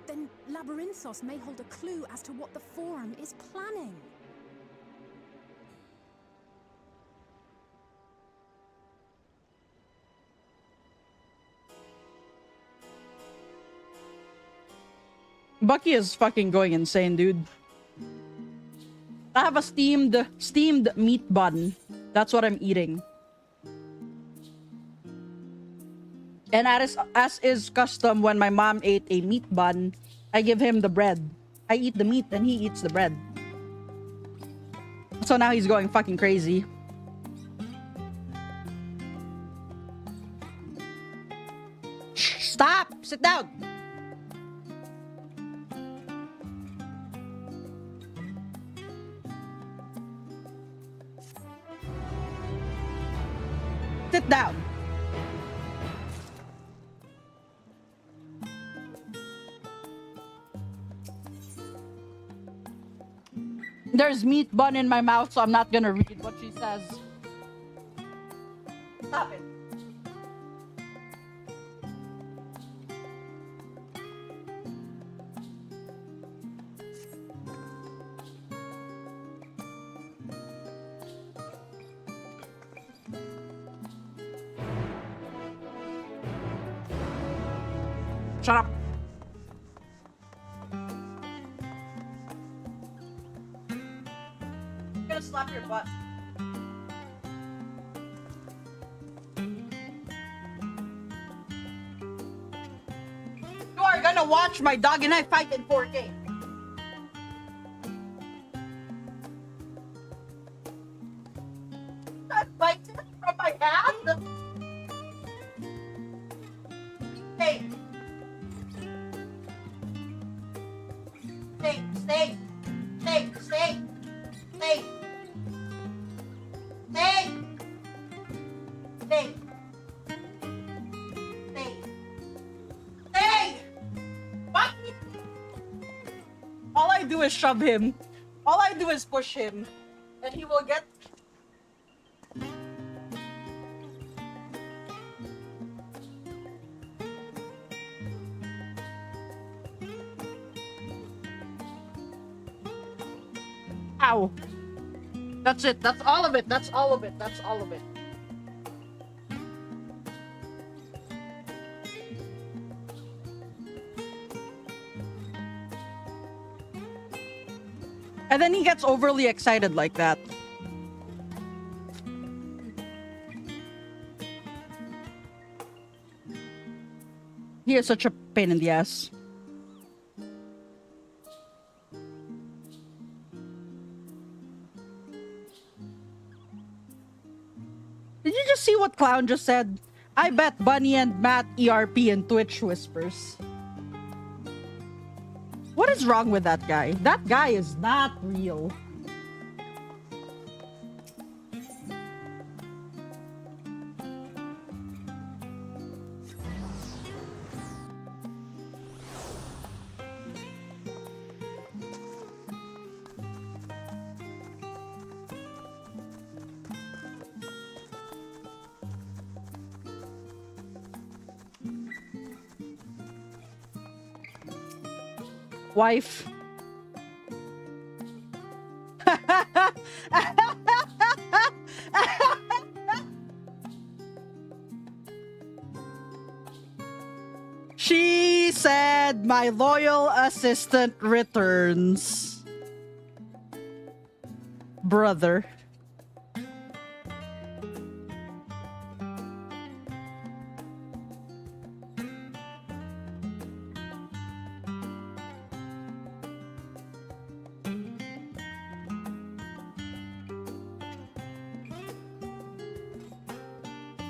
then Labyrinthos may hold a clue as to what the Forum is planning. Bucky is fucking going insane, dude. I have a steamed meat bun. That's what I'm eating. And as is custom, when my mom ate a meat bun, I give him the bread. I eat the meat and he eats the bread. So now he's going fucking crazy. Shh, stop! Sit down! Sit down. There's meat bun in my mouth, so I'm not gonna read what she says. Stop it. Shut up. I'm gonna slap your butt. You are gonna watch my dog and I fight in 4K. That bites it from my hand. Hey. Stay. Stay. Stay. Stay. Stay. Stay. Stay. Stay. Stay. What? All I do is shove him. All I do is push him. And he will get... Ow. That's it. That's all of it. That's all of it. That's all of it. And then he gets overly excited like that. He is such a pain in the ass. Did you just see what Clown just said? I bet Bunny and Matt ERP and Twitch whispers. What is wrong with that guy? That guy is not real. Wife. She said my loyal assistant returns. Brother.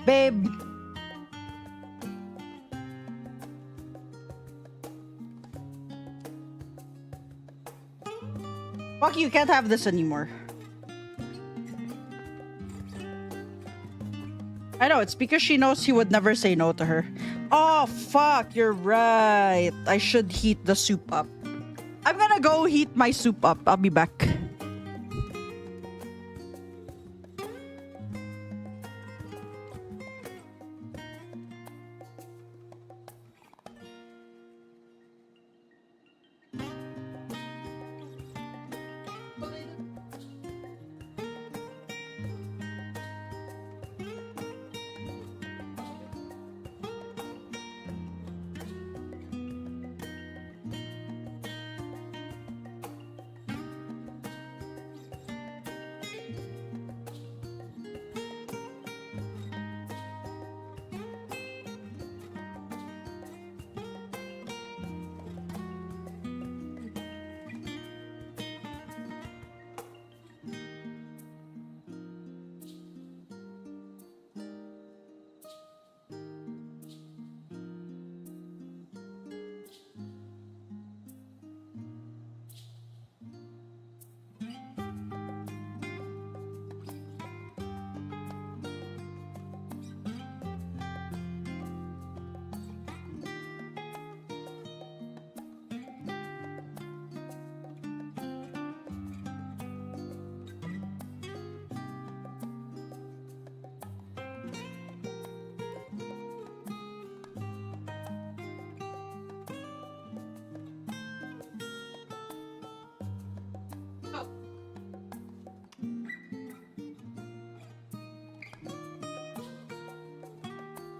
Babe. Fuck, you can't have this anymore. I know, it's because she knows he would never say no to her. Oh, fuck, you're right. I should heat the soup up. I'm gonna go heat my soup up. I'll be back.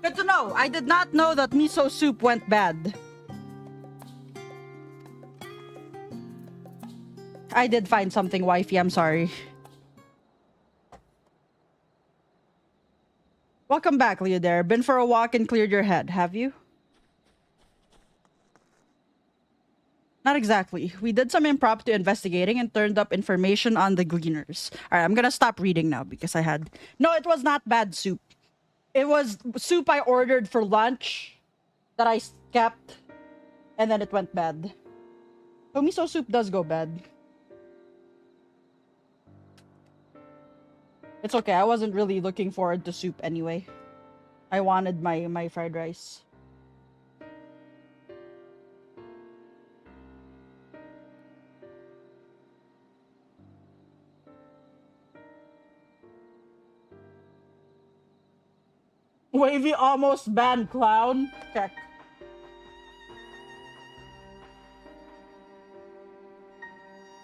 Good to know. I did not know that miso soup went bad. I did find something, wifey. I'm sorry. Welcome back, Leodare. Been for a walk and cleared your head, have you? Not exactly. We did some impromptu investigating and turned up information on the Gleaners. Alright, I'm gonna stop reading now because I had... No, it was not bad soup. It was soup I ordered for lunch that I kept, and then it went bad. So miso soup does go bad. It's okay, I wasn't really looking forward to soup anyway. I wanted my fried rice. Wavy almost banned clown. Check.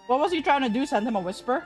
What was he trying to do? Send him a whisper?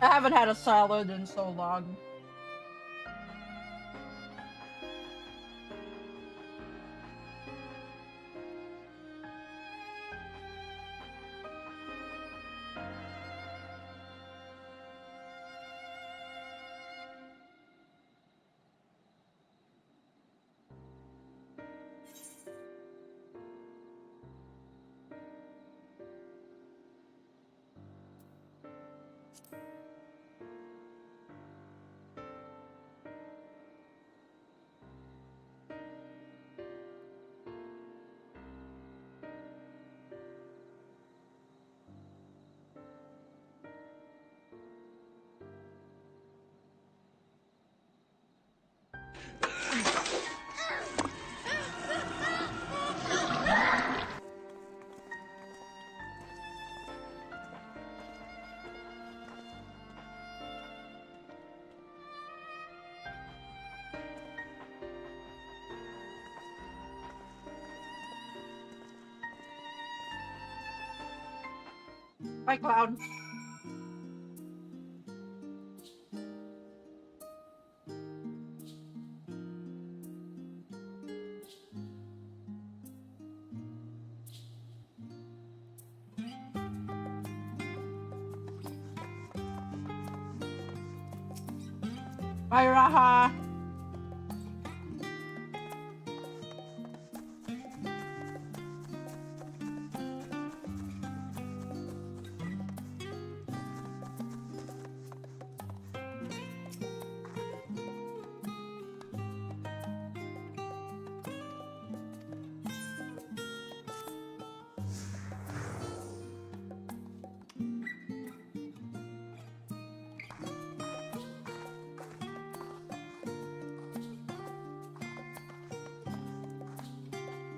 I haven't had a salad in so long. Bye, clown. Bye, Raha.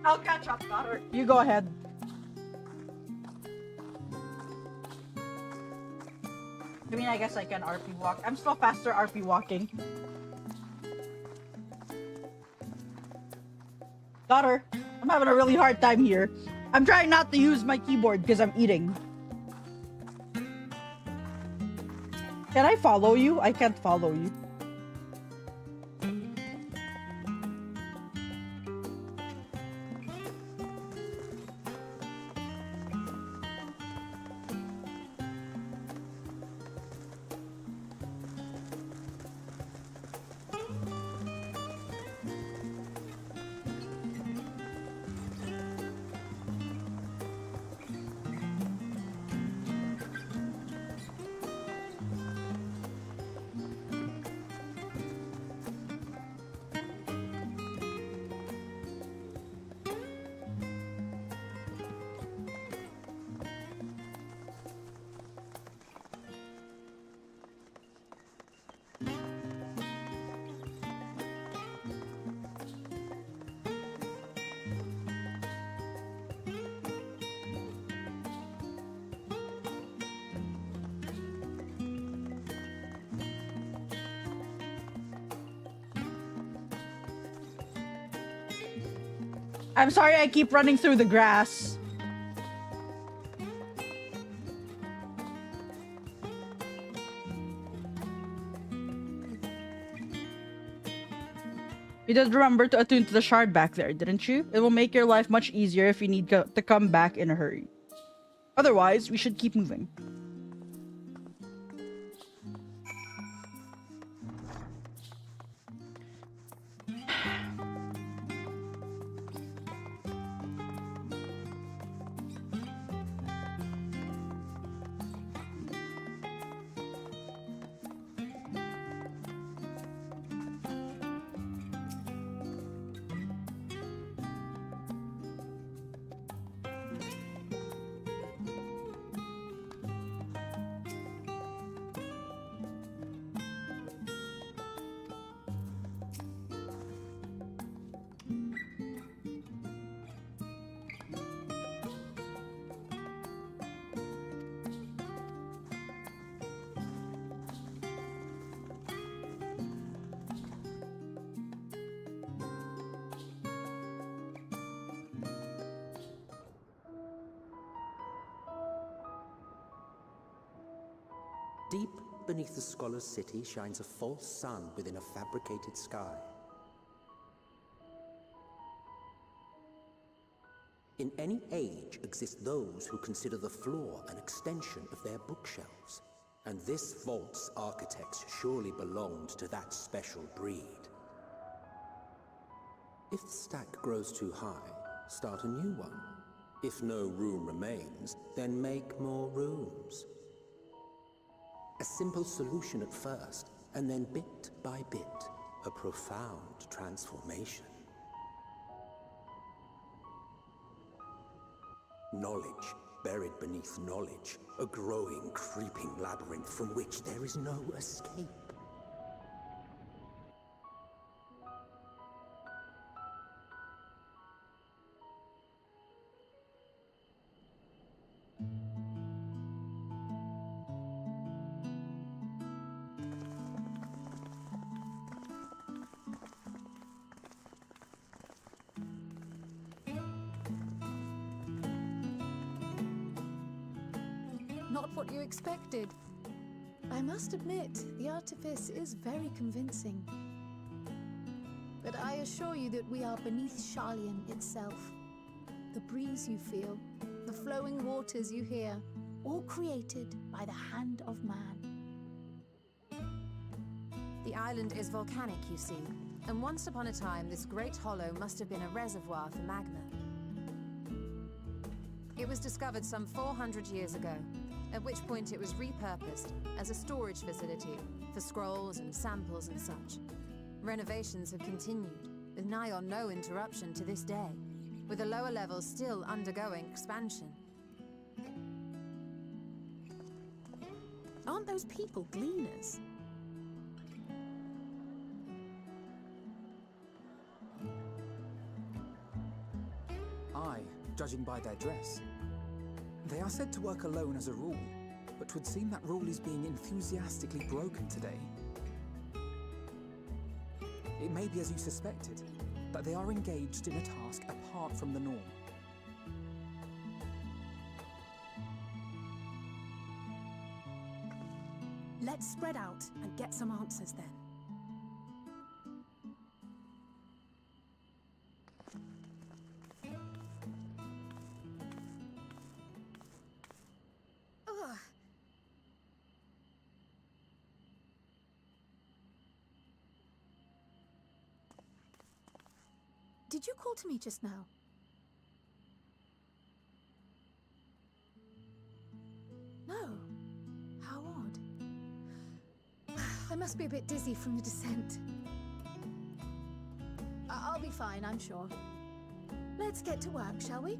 I'll catch up, daughter. You go ahead. I mean, I guess I can RP walk. I'm still faster RP walking. Daughter, I'm having a really hard time here. I'm trying not to use my keyboard because I'm eating. Can I follow you? I can't follow you. I'm sorry I keep running through the grass. You did remember to attune to the shard back there, didn't you? It will make your life much easier if you need to come back in a hurry. Otherwise, we should keep moving. Deep beneath the scholar's city shines a false sun within a fabricated sky. In any age exist those who consider the floor an extension of their bookshelves, and this vault's architects surely belonged to that special breed. If the stack grows too high, start a new one. If no room remains, then make more rooms. A simple solution at first, and then bit by bit, a profound transformation. Knowledge buried beneath knowledge, a growing, creeping labyrinth from which there is no escape. Not what you expected. I must admit, the artifice is very convincing. But I assure you that we are beneath Sharlayan itself. The breeze you feel, the flowing waters you hear, all created by the hand of man. The island is volcanic, you see, and once upon a time this great hollow must have been a reservoir for magma. It was discovered some 400 years ago, at which point it was repurposed as a storage facility for scrolls and samples and such. Renovations have continued, with nigh on no interruption to this day, with the lower levels still undergoing expansion. Aren't those people gleaners? judging by their dress. They are said to work alone as a rule, but 'twould seem that rule is being enthusiastically broken today. It may be as you suspected, that they are engaged in a task apart from the norm. Let's spread out and get some answers then. Ugh. Did you call to me just now? No. How odd. I must be a bit dizzy from the descent. I'll be fine, I'm sure. Let's get to work, shall we?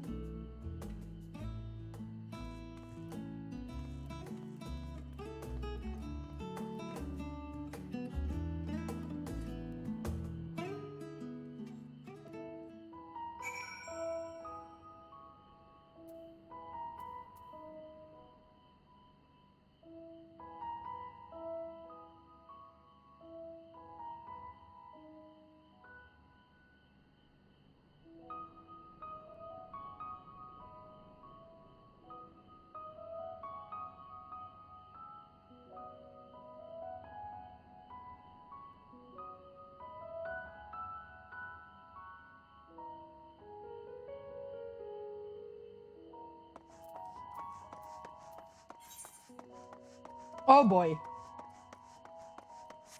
Oh boy.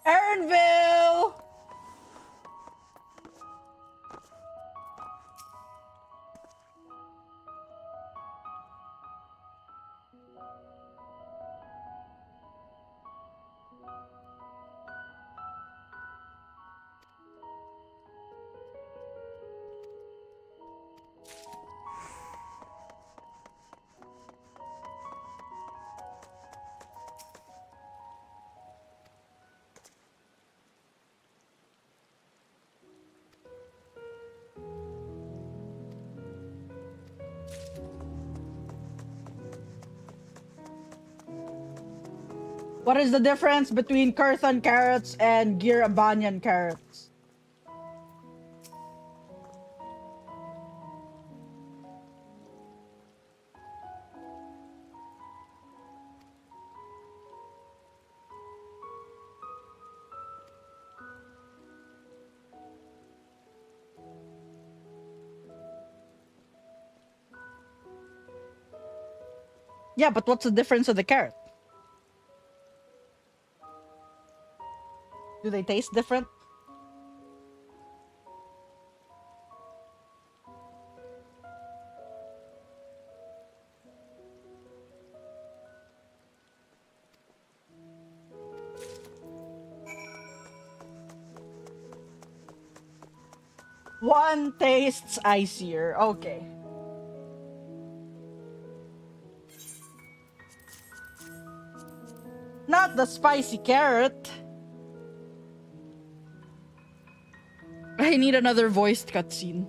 Aaronville! What is the difference between Kurthan carrots and Girabanyan carrots? Yeah, but what's the difference of the carrot? Do they taste different? One tastes icier. Okay. Not the spicy carrot. I need another voiced cutscene.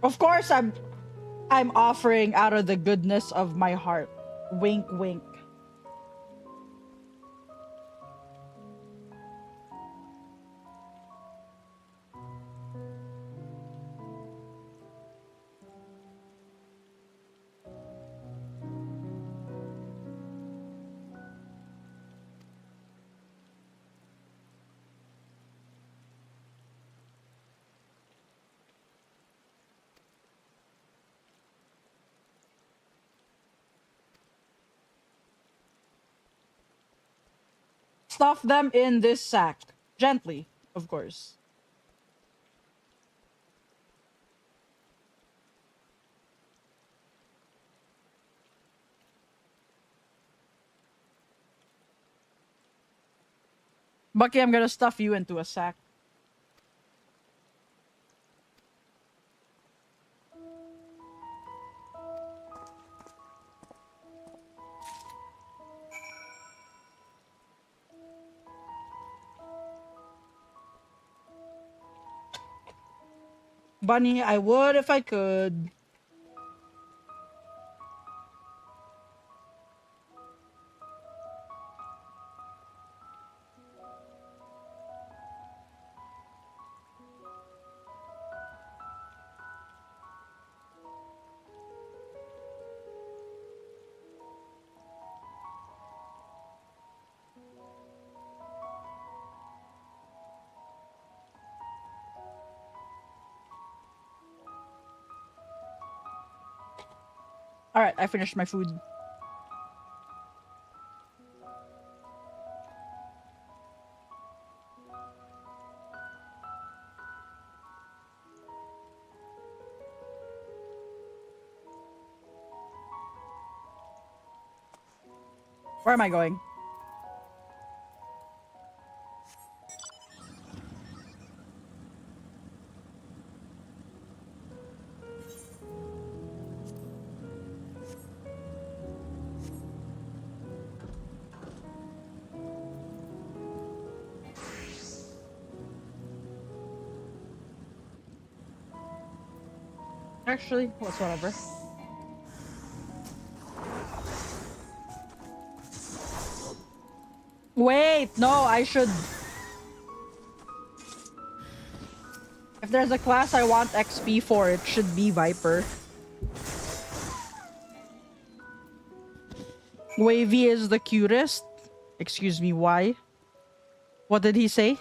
Of course, I'm offering out of the goodness of my heart. Wink, wink. Stuff them in this sack. Gently, of course. Bucky, I'm gonna stuff you into a sack. Bunny, I would if I could. Alright, I finished my food. Where am I going? Actually, whatsoever. Wait, no, I should... If there's a class I want XP for, it should be Viper. Wavy is the cutest. Excuse me, why? What did he say?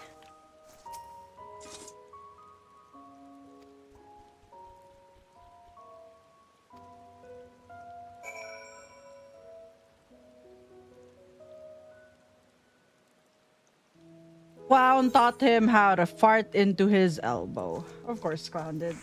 Clown taught him how to fart into his elbow. Of course, Clown did.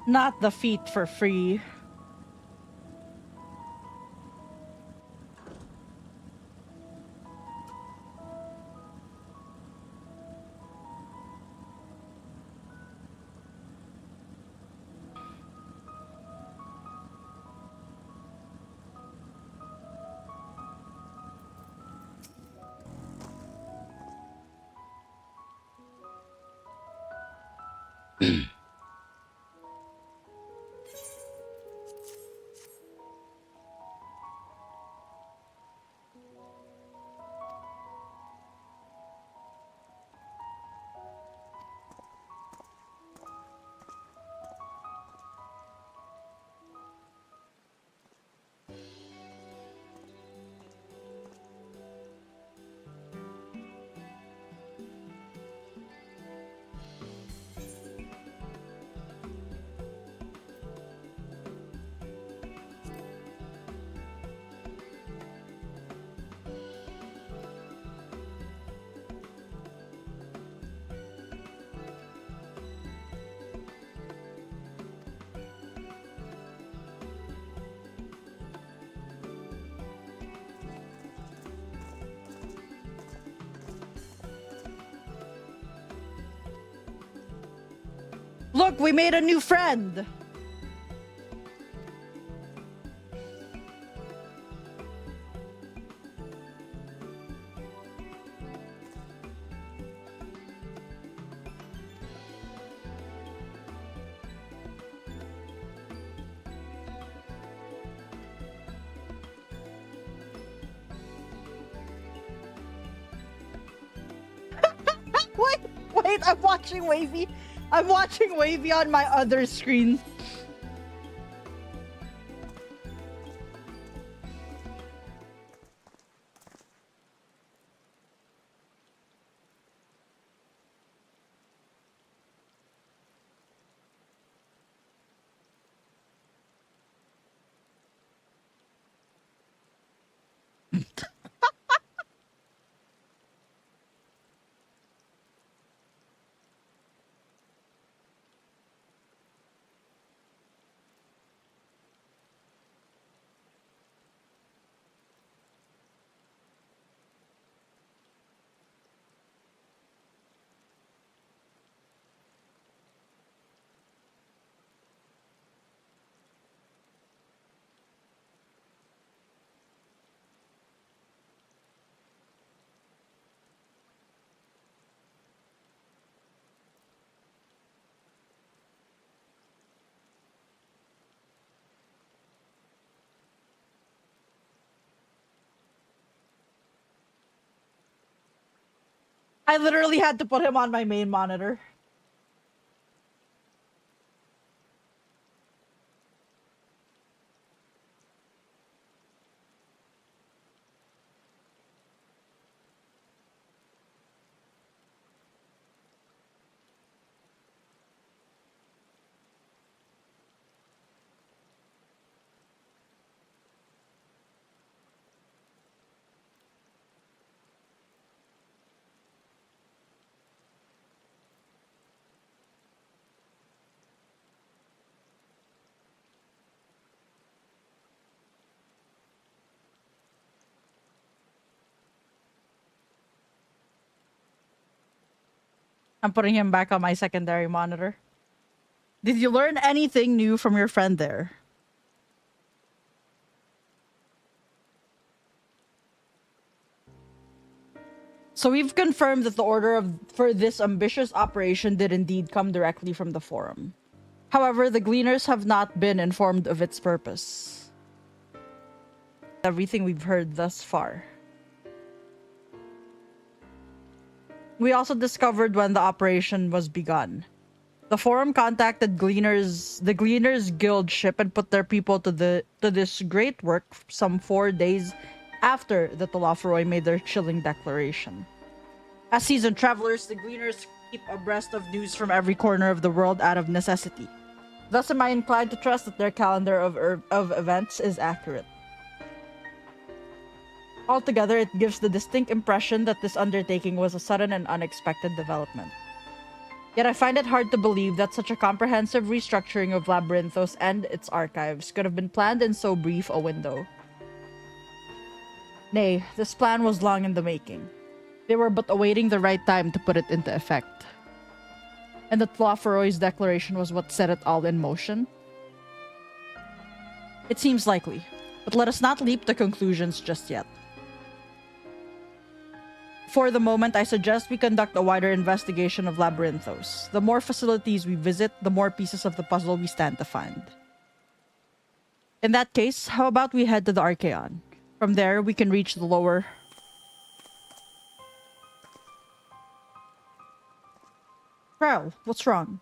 Not the feet for free. Look, we made a new friend. Wait, I'm watching Wavy. I'm watching Wavy on my other screen. I literally had to put him on my main monitor. I'm putting him back on my secondary monitor. Did you learn anything new from your friend there? So we've confirmed that the for this ambitious operation did indeed come directly from the forum. However, the Gleaners have not been informed of its purpose. Everything we've heard thus far. We also discovered when the operation was begun. The forum contacted the Gleaners Guild ship and put their people to this great work some 4 days after the Tolaferoi made their chilling declaration. As seasoned travelers, the Gleaners keep abreast of news from every corner of the world out of necessity. Thus am I inclined to trust that their calendar of events is accurate. Altogether, it gives the distinct impression that this undertaking was a sudden and unexpected development. Yet I find it hard to believe that such a comprehensive restructuring of Labyrinthos and its archives could have been planned in so brief a window. Nay, this plan was long in the making. They were but awaiting the right time to put it into effect. And the Tlaferoi's declaration was what set it all in motion? It seems likely, but let us not leap to conclusions just yet. For the moment, I suggest we conduct a wider investigation of Labyrinthos. The more facilities we visit, the more pieces of the puzzle we stand to find. In that case, how about we head to the Archaeon? From there, we can reach the lower... Krell, what's wrong?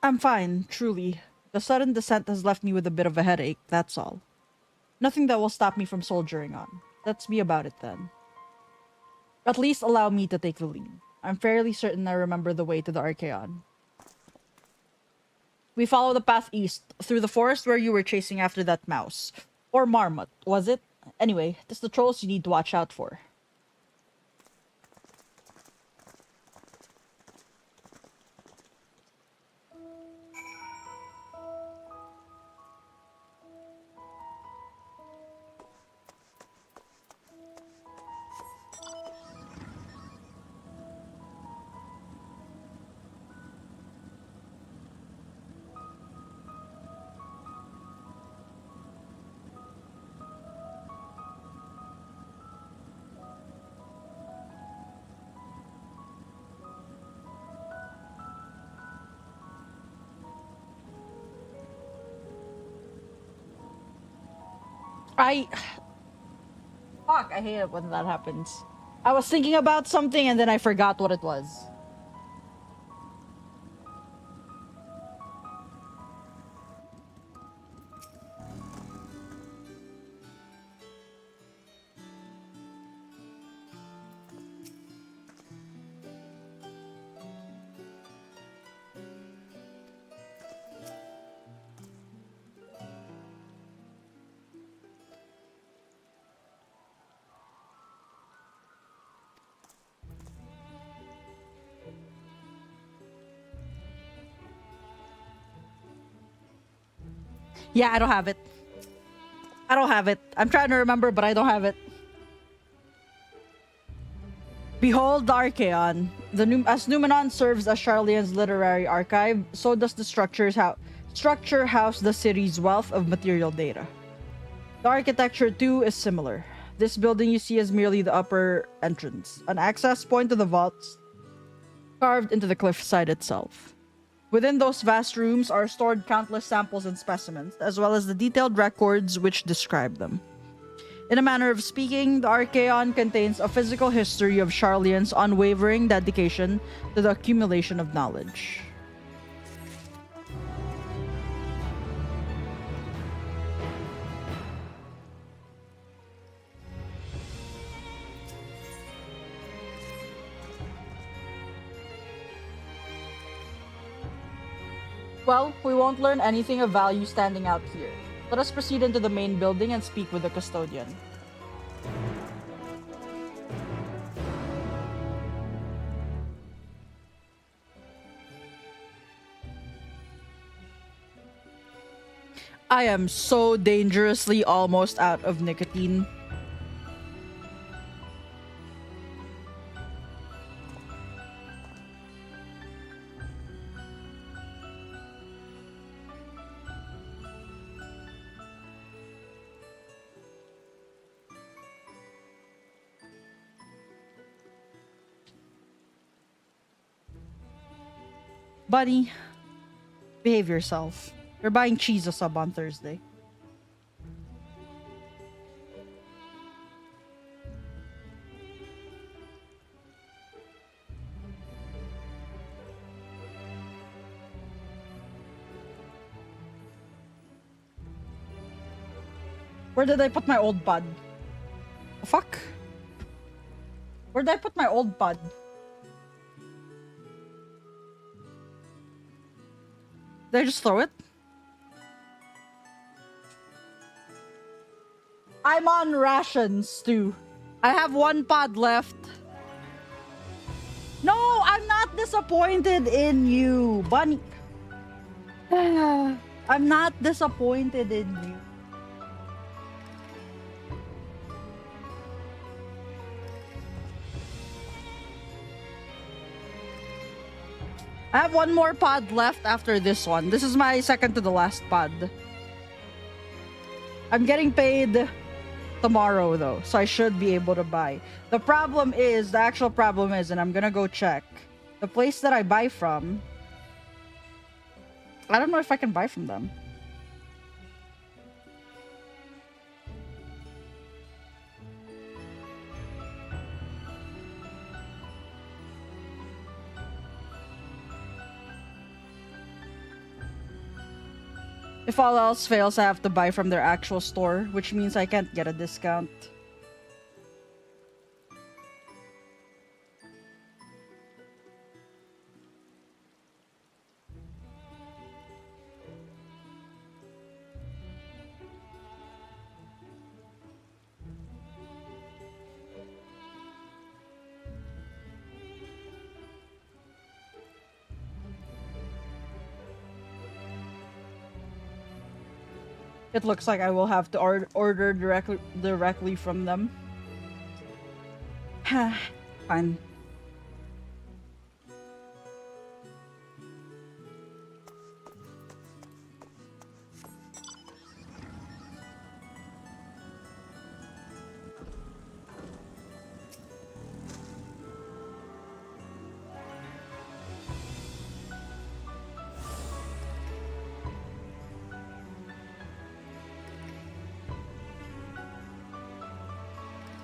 I'm fine, truly. The sudden descent has left me with a bit of a headache, that's all. Nothing that will stop me from soldiering on. Let's be about it then. At least allow me to take the lead. I'm fairly certain I remember the way to the Archaeon. We follow the path east, through the forest where you were chasing after that mouse. Or marmot, was it? Anyway, it's the trolls you need to watch out for. Fuck, I hate it when that happens. I was thinking about something and then I forgot what it was. Yeah, I don't have it. I don't have it. I'm trying to remember, but I don't have it. Behold the Archaeon. As Numenon serves as Charlene's literary archive, so does the structure house the city's wealth of material data. The architecture, too, is similar. This building you see is merely the upper entrance, an access point to the vaults carved into the cliffside itself. Within those vast rooms are stored countless samples and specimens, as well as the detailed records which describe them. In a manner of speaking, the Archaeon contains a physical history of Charlene's unwavering dedication to the accumulation of knowledge. Well, we won't learn anything of value standing out here. Let us proceed into the main building and speak with the custodian. I am so dangerously almost out of nicotine. Buddy, behave yourself. We're buying cheese a sub on Thursday. Where did I put my old pod? Oh, fuck. Where did I put my old pod? Did I just throw it? I'm on rations too. I have one pod left. No, I'm not disappointed in you, Bunny. I'm not disappointed in you. I have one more pod left after this one. This is my second to the last pod. I'm getting paid tomorrow though, so I should be able to buy. The actual problem is, and I'm gonna go check, the place that I buy from, I don't know if I can buy from them. If all else fails, I have to buy from their actual store, which means I can't get a discount. It looks like I will have to order directly from them. Fine.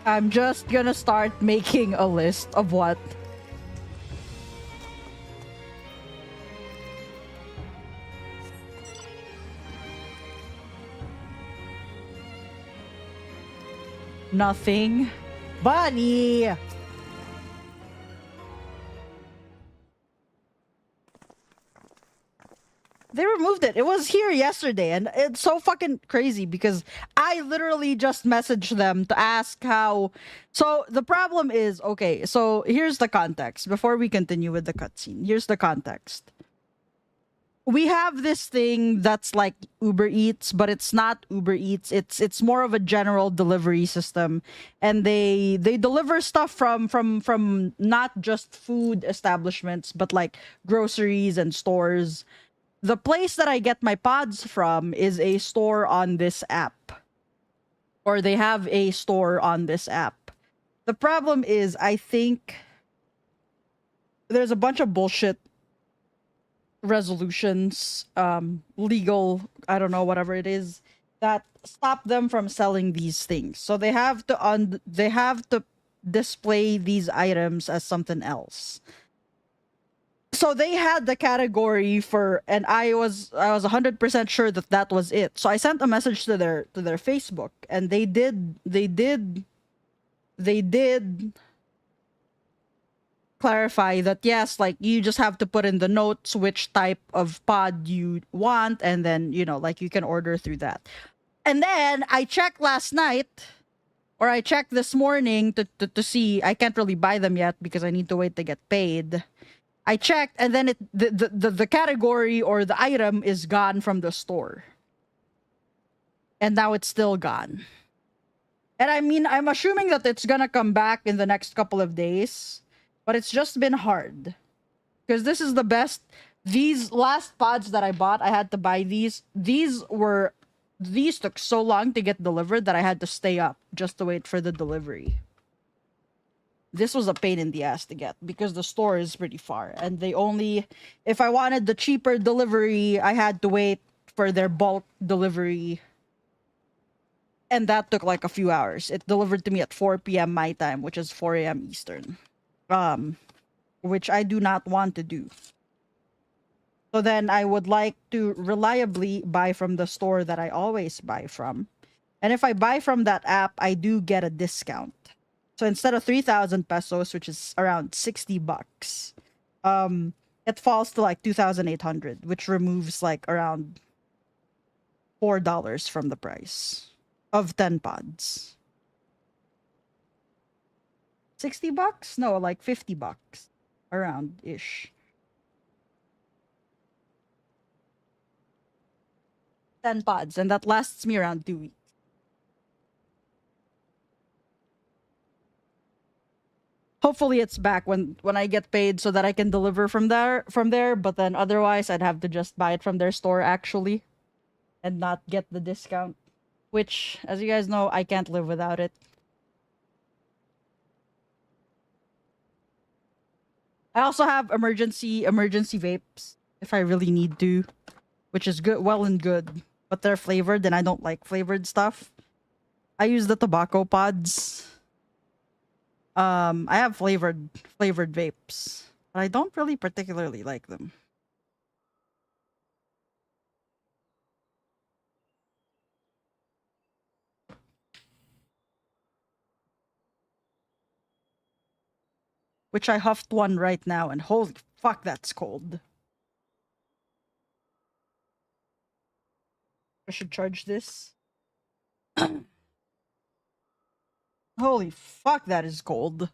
I'm just gonna start making a list of what. Nothing. Bunny! They removed it. It was here yesterday, and it's so fucking crazy because I literally just messaged them to ask how. So the problem is, okay, so here's the context. Before we continue with the cutscene, here's the context. We have this thing that's like Uber Eats, but it's not Uber Eats. It's more of a general delivery system, and they deliver stuff from not just food establishments, but like groceries and stores. The place that I get my pods from is a store on this app. Or they have a store on this app. The problem is, I think there's a bunch of bullshit resolutions, legal, I don't know, whatever it is, that stop them from selling these things. So they have to display these items as something else. So they had the category for, and I was 100% sure that was it. So I sent a message to their Facebook, and they did clarify that yes, like you just have to put in the notes which type of pod you want, and then like you can order through that. And then I checked last night, or I checked this morning to see. I can't really buy them yet because I need to wait to get paid. I checked, and then the category or the item is gone from the store. And now it's still gone. And I mean, I'm assuming that it's gonna come back in the next couple of days. But it's just been hard. Because this is the best. These last pods that I bought, I had to buy these. These took so long to get delivered that I had to stay up just to wait for the delivery. This was a pain in the ass to get because the store is pretty far, and if I wanted the cheaper delivery, I had to wait for their bulk delivery, and that took like a few hours. It delivered to me at 4 p.m. my time, which is 4 a.m. Eastern, which I do not want to do. So then I would like to reliably buy from the store that I always buy from, and if I buy from that app, I do get a discount. So instead of 3,000 pesos, which is around $60, it falls to like 2,800, which removes like around $4 from the price of 10 pods. $60? No, like $50, around ish. 10 pods, and that lasts me around 2 weeks. Hopefully it's back when I get paid so that I can deliver from there, but then otherwise I'd have to just buy it from their store actually and not get the discount, which, as you guys know, I can't live without it. I also have emergency vapes if I really need to, which is good, well and good. But they're flavored, and I don't like flavored stuff. I use the tobacco pods. I have flavored vapes, but I don't really particularly like them. Which I huffed one right now, and holy fuck, that's cold. I should charge this. Holy fuck, that is cold.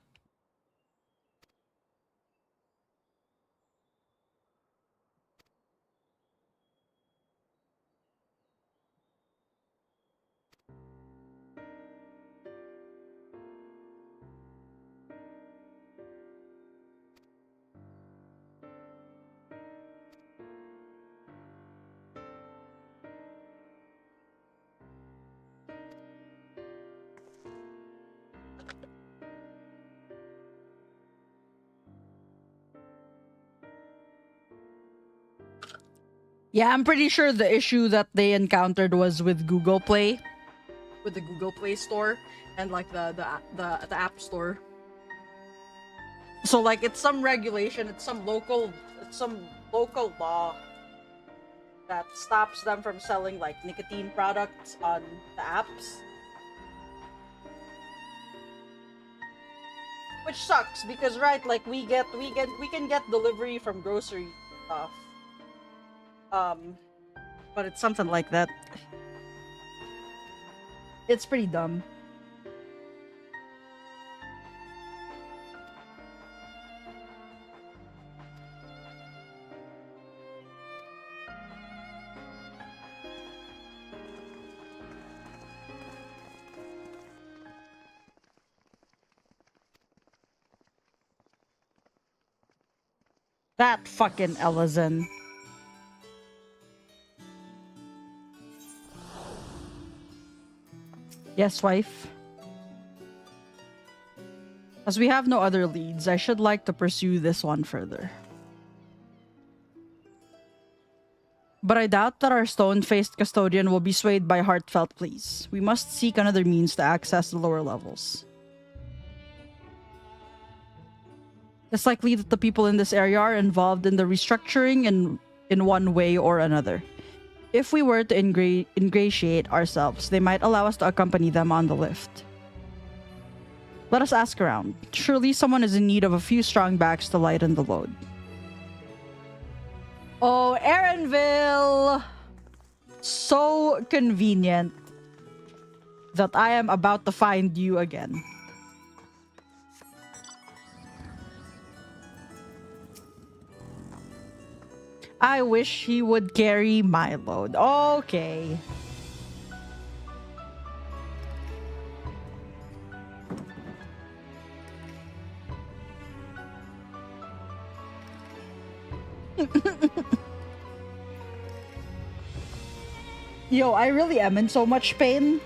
Yeah, I'm pretty sure the issue that they encountered was with Google Play, with the Google Play Store, and like the App Store. So like it's some regulation, it's some local law that stops them from selling like nicotine products on the apps. Which sucks because right, like we can get delivery from grocery stuff. But it's something like that. It's pretty dumb. That fucking Ellison. Yes, wife. As we have no other leads, I should like to pursue this one further. But I doubt that our stone-faced custodian will be swayed by heartfelt pleas. We must seek another means to access the lower levels. It's likely that the people in this area are involved in the restructuring in one way or another. If we were to ingratiate ourselves, they might allow us to accompany them on the lift. Let us ask around. Surely someone is in need of a few strong backs to lighten the load. Oh, Erinville! So convenient that I am about to find you again. I wish he would carry my load. Okay. Yo, I really am in so much pain.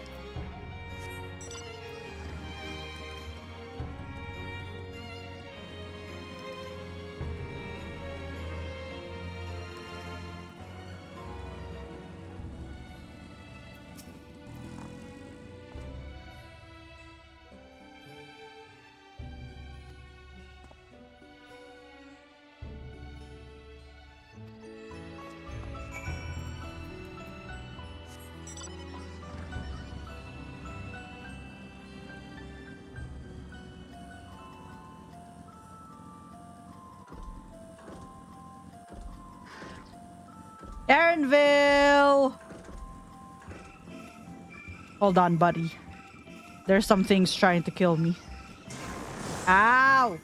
Erinville! Hold on, buddy. There's some things trying to kill me. Ow!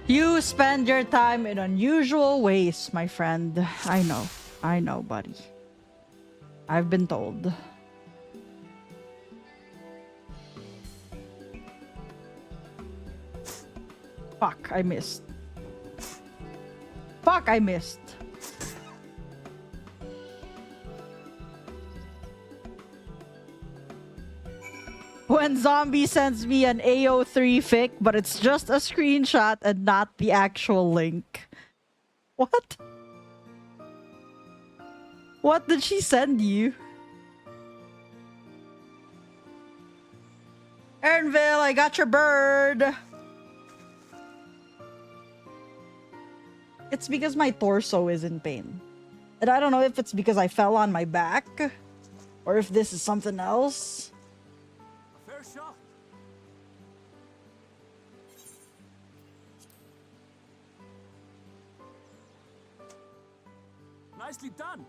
You spend your time in unusual ways, my friend. I know. I know, buddy. I've been told. Fuck, I missed. Fuck, I missed. When Zombie sends me an AO3 fic, but it's just a screenshot and not the actual link. What? What did she send you? Ernville, I got your bird. It's because my torso is in pain. And I don't know if it's because I fell on my back or if this is something else. A fair shot. Nicely done.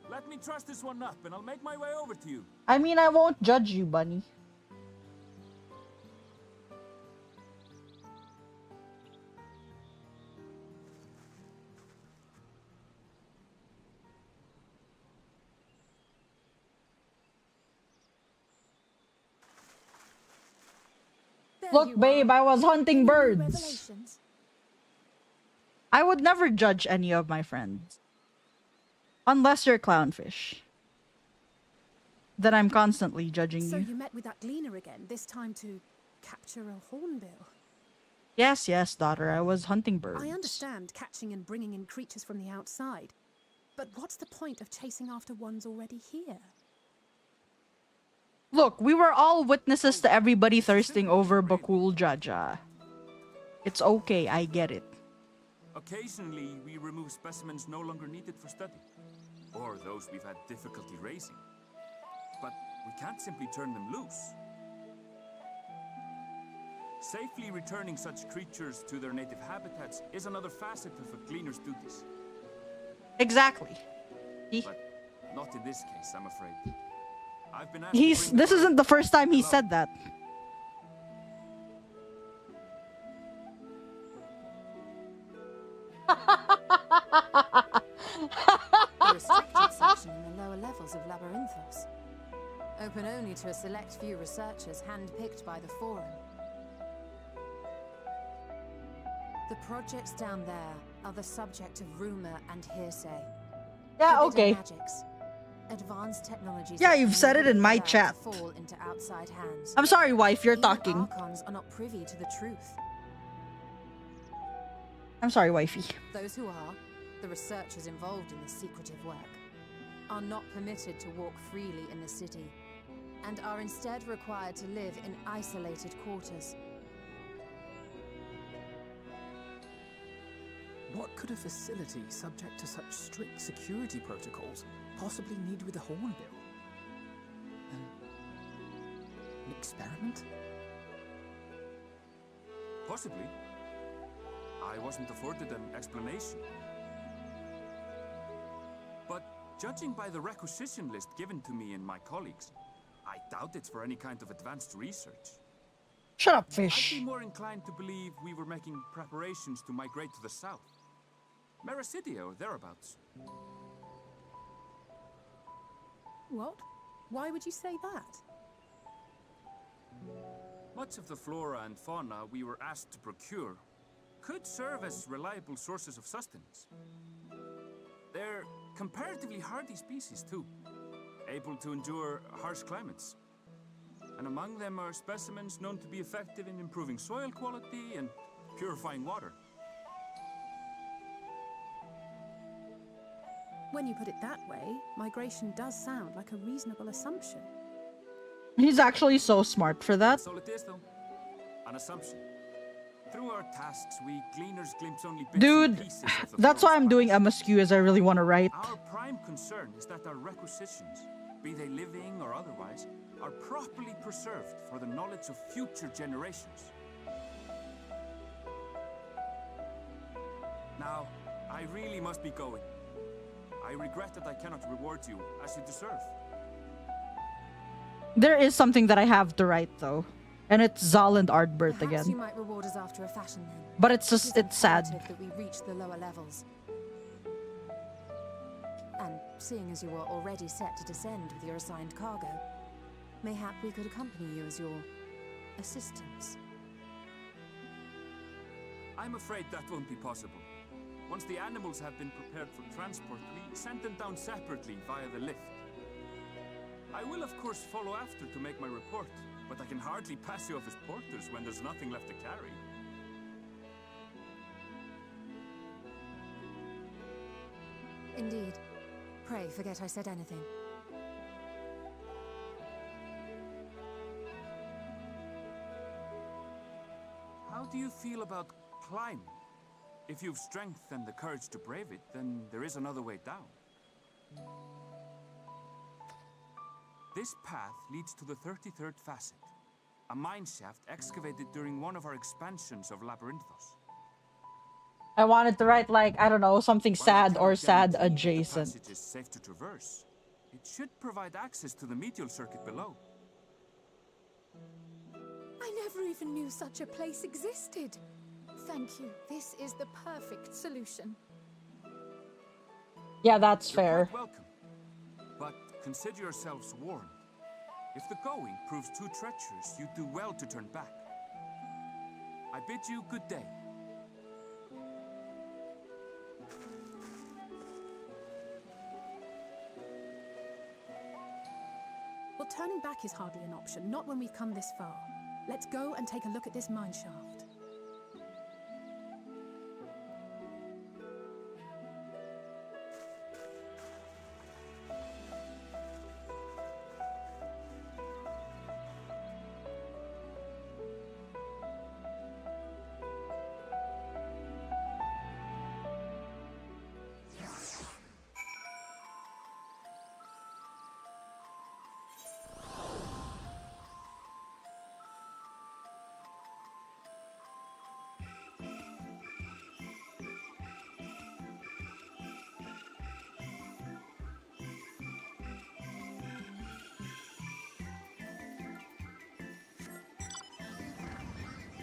Let me truss this one up and I'll make my way over to you. I mean, I won't judge you, bunny. There Look, you babe, are. I was hunting Any new birds. revelations? I would never judge any of my friends. Unless you're clownfish. Then I'm constantly judging So you. you met with that gleaner again, this time to capture a hornbill. Yes, yes, daughter, I was hunting birds. I understand catching and bringing in creatures from the outside, but what's the point of chasing after ones already here? Look, we were all witnesses to everybody thirsting over Bakul Jaja. It's okay, I get it. Occasionally, we remove specimens no longer needed for study, or those we've had difficulty raising. But we can't simply turn them loose. Safely returning such creatures to their native habitats is another facet of a cleaner's duties. Exactly. But not in this case, I'm afraid. I've been asked to bring This isn't the first time he Hello. said that. The restricted section in the lower levels of Labyrinthos. Open only to a select few researchers handpicked by the Forum. The projects down there are the subject of rumor and hearsay. Yeah, Forbidden okay. magics, advanced technologies. Yeah, that you've said it in my allowed to chat. Fall into outside hands. I'm sorry, wife, you're Even talking. Archons are not privy to the truth. I'm sorry, wifey. Those who are, the researchers involved in this secretive work, are not permitted to walk freely in the city, and are instead required to live in isolated quarters. What could a facility subject to such strict security protocols possibly need with a hornbill? An experiment? Possibly. I wasn't afforded an explanation. But judging by the requisition list given to me and my colleagues, I doubt it's for any kind of advanced research. Shut up, I'd fish. be more inclined to believe we were making preparations to migrate to the south. Mericidia or thereabouts. What? Why would you say that? Much of the flora and fauna we were asked to procure could serve as reliable sources of sustenance. They're comparatively hardy species too, able to endure harsh climates. And among them are specimens known to be effective in improving soil quality and purifying water. When you put it that way, migration does sound like a reasonable assumption. He's actually so smart for that. That's all it is though. An assumption. Through our tasks, we gleaners glimpse only bits and Dude, pieces of the that's why forest I'm doing past. MSQ, as I really want to write. Our prime concern is that our requisitions, be they living or otherwise, are properly preserved for the knowledge of future generations. Now, I really must be going. I regret that I cannot reward you as you deserve. There is something that I have to write, though. And it's Zal and Ardbert Perhaps you again. might reward us after a fashion then. But it's It just, is it's sad. imperative that we reach the lower levels. And seeing as you are already set to descend with your assigned cargo, mayhap we could accompany you as your assistants. I'm afraid that won't be possible. Once the animals have been prepared for transport, we send them down separately via the lift. I will of course follow after to make my report, but I can hardly pass you off as porters when there's nothing left to carry. Indeed. Pray forget I said anything. How do you feel about climbing? If you've strength and the courage to brave it, then there is another way down. This path leads to the 33rd facet, a mine shaft excavated during one of our expansions of Labyrinthos. I wanted to write like, I don't know, something While I sad or cannot sad guarantee adjacent. The passage is safe to traverse, it should provide access to the medial circuit below. I never even knew such a place existed. Thank you. This is the perfect solution. Yeah, that's You're fair. quite welcome. But consider yourselves warned. If the going proves too treacherous, you do well to turn back. I bid you good day. Well, turning back is hardly an option, not when we've come this far. Let's go and take a look at this mine shaft.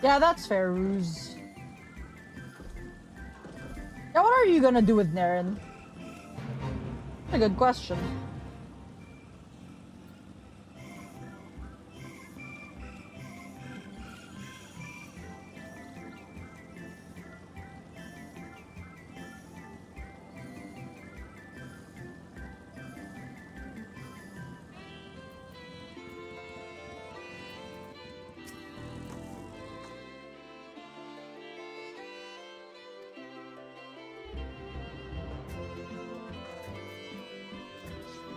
Yeah, that's fair, Ruse. Yeah, what are you gonna do with Naren? A good question.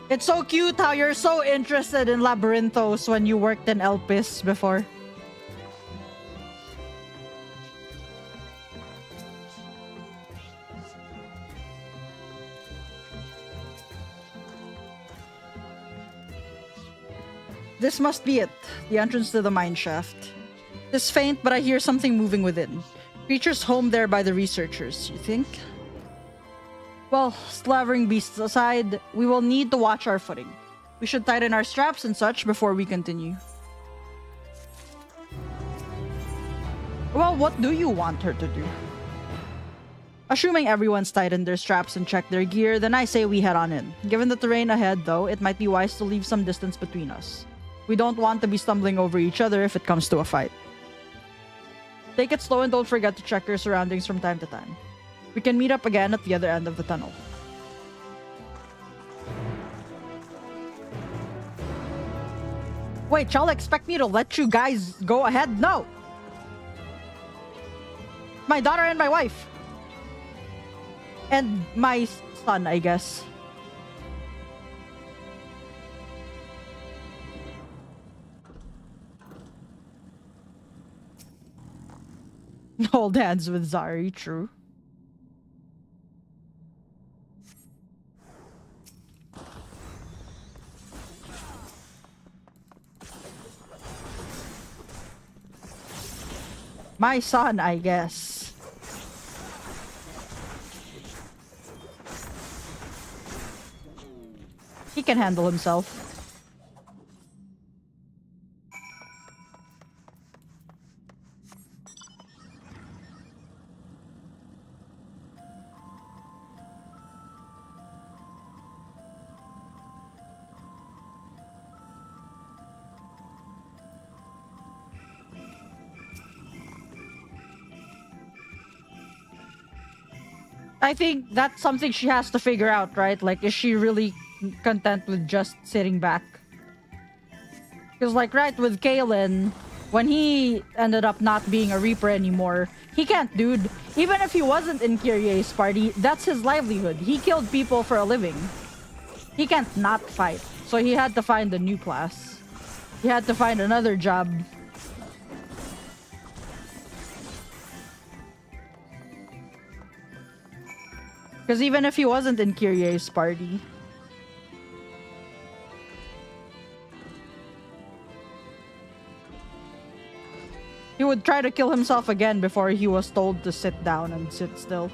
It's so cute how you're so interested in Labyrinthos when you worked in Elpis before. This must be it, the entrance to the mine shaft. It's faint, but I hear something moving within. Creatures homed there by the researchers, you think? Well, slavering beasts aside, we will need to watch our footing. We should tighten our straps and such before we continue. Well, what do you want her to do? Assuming everyone's tightened their straps and checked their gear, then I say we head on in. Given the terrain ahead, though, it might be wise to leave some distance between us. We don't want to be stumbling over each other if it comes to a fight. Take it slow and don't forget to check your surroundings from time to time. We can meet up again at the other end of the tunnel. Wait, y'all expect me to let you guys go ahead? No! My daughter and my wife. And my son, I guess. Hold hands with Zari, true. My son, I guess. He can handle himself. I think that's something she has to figure out, right? Like, is she really content with just sitting back? Because, like, right, with Kalen, when he ended up not being a Reaper anymore, he can't, dude. Even if he wasn't in Kyrie's party, that's his livelihood. He killed people for a living. He can't not fight. So he had to find a new class. He had to find another job. Because even if he wasn't in Kyrie's party, he would try to kill himself again before he was told to sit down and sit still.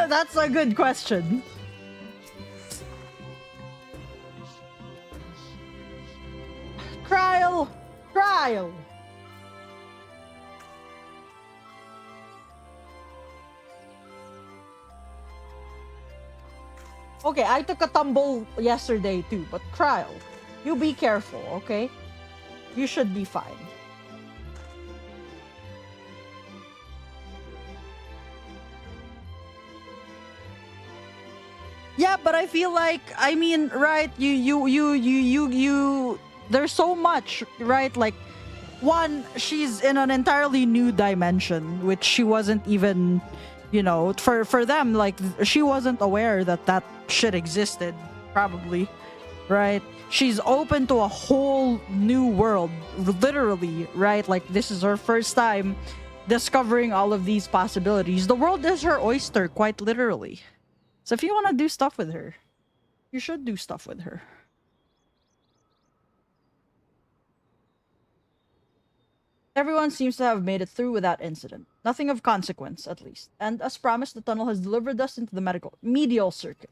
That's a good question. Trial. Okay, I took a tumble yesterday too, but Trial, you be careful, okay? You should be fine. Yeah, but I feel like, I mean, right, you there's so much, right? Like, one, she's in an entirely new dimension, which she wasn't even, you know, for them, like, she wasn't aware that that shit existed, probably, right? She's open to a whole new world, literally, right? Like, this is her first time discovering all of these possibilities. The world is her oyster, quite literally. So if you want to do stuff with her, you should do stuff with her. Everyone seems to have made it through without incident. Nothing of consequence, at least. And as promised, the tunnel has delivered us into the medial circuit.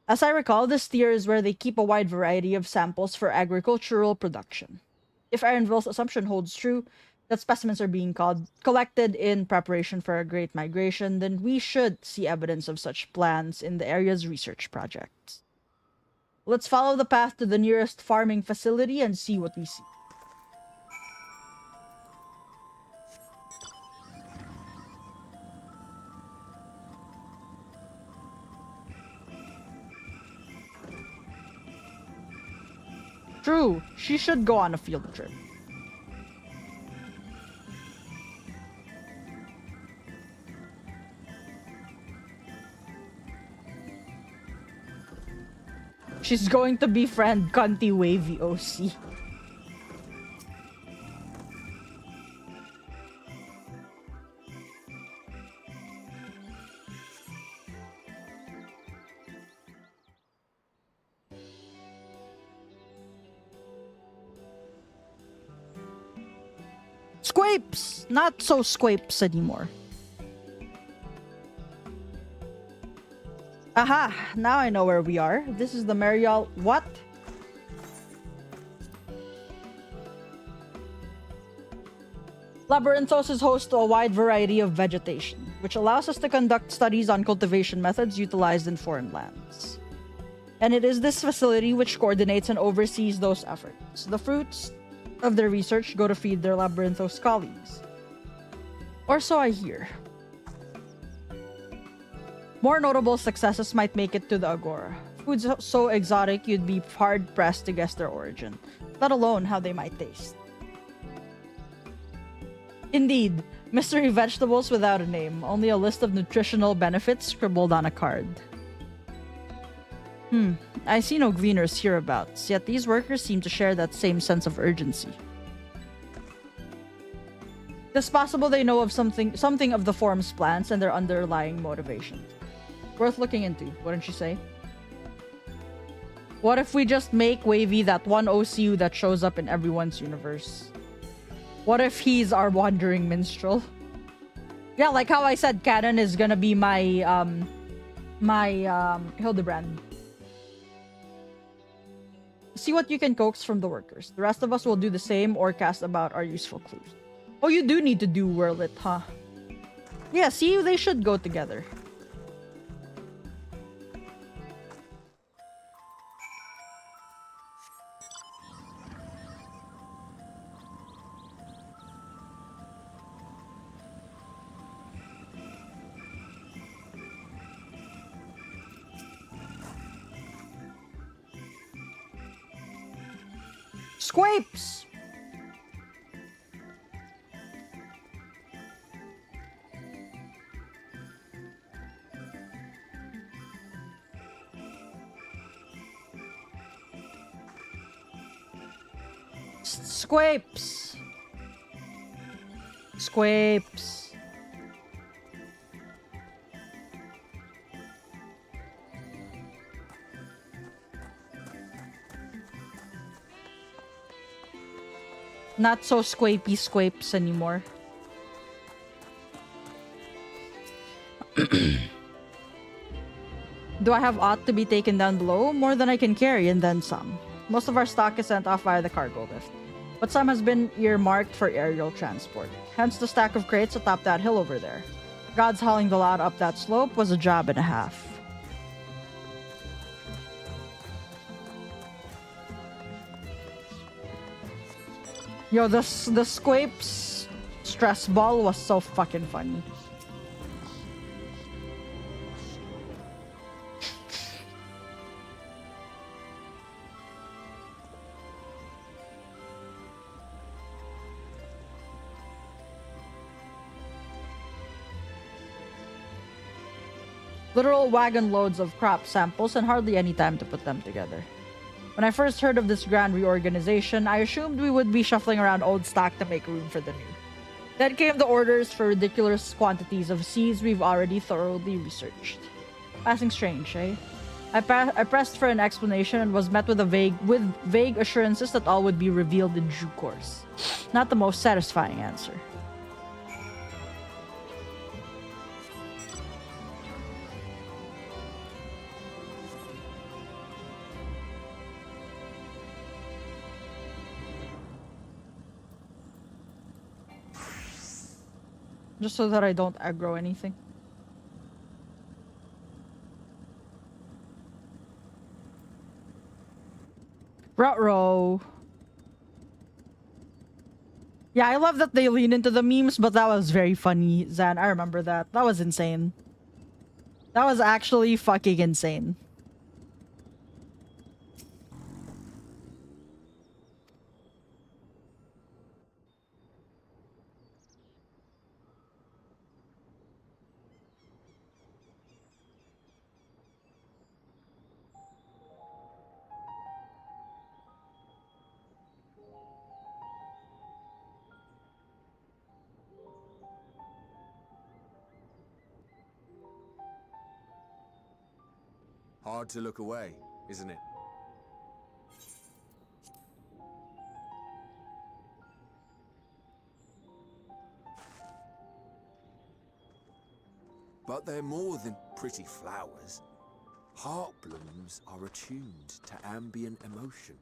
As I recall, this tier is where they keep a wide variety of samples for agricultural production. If Aaronville's assumption holds true, that specimens are being collected in preparation for a great migration, then we should see evidence of such plans in the area's research projects. Let's follow the path to the nearest farming facility and see what we see. True, she should go on a field trip. She's going to befriend Cunty Wavy OC. Squapes! Not so squapes anymore. Aha! Now I know where we are. This is the Marial... What? Labyrinthos is host to a wide variety of vegetation, which allows us to conduct studies on cultivation methods utilized in foreign lands. And it is this facility which coordinates and oversees those efforts. The fruits of their research go to feed their Labyrinthos colleagues. Or so I hear. More notable successes might make it to the Agora. Foods so exotic you'd be hard-pressed to guess their origin, let alone how they might taste. Indeed, mystery vegetables without a name, only a list of nutritional benefits scribbled on a card. I see no gleaners hereabouts, yet these workers seem to share that same sense of urgency. It's possible they know of something of the form's plans and their underlying motivation. Worth looking into, wouldn't you say? What if we just make Wavy that one OCU that shows up in everyone's universe? What if he's our wandering minstrel? Yeah, like how I said, Canon is gonna be my Hildebrand. See what you can coax from the workers. The rest of us will do the same or cast about our useful clues. Oh, you do need to do whirl it, huh? Yeah, see, they should go together. Squapes! Squapes! Squapes. Not so squapey squapes anymore. Do I have aught to be taken down below? More than I can carry and then some. Most of our stock is sent off via the cargo lift, but some has been earmarked for aerial transport. Hence the stack of crates atop that hill over there. God's hauling the lot up that slope was a job and a half. Yo, the Squapes stress ball was so fucking funny. Literal wagon loads of crop samples and hardly any time to put them together. When I first heard of this grand reorganization, I assumed we would be shuffling around old stock to make room for the new. Then came the orders for ridiculous quantities of seeds we've already thoroughly researched. Passing strange, eh? I pressed for an explanation and was met with vague assurances that all would be revealed in due course. Not the most satisfying answer. Just so that I don't aggro anything. Ruh-roh. Yeah, I love that they lean into the memes, but that was very funny, Zan. I remember that. That was insane. That was actually fucking insane. Hard to look away, isn't it? But they're more than pretty flowers. Heart blooms are attuned to ambient emotion.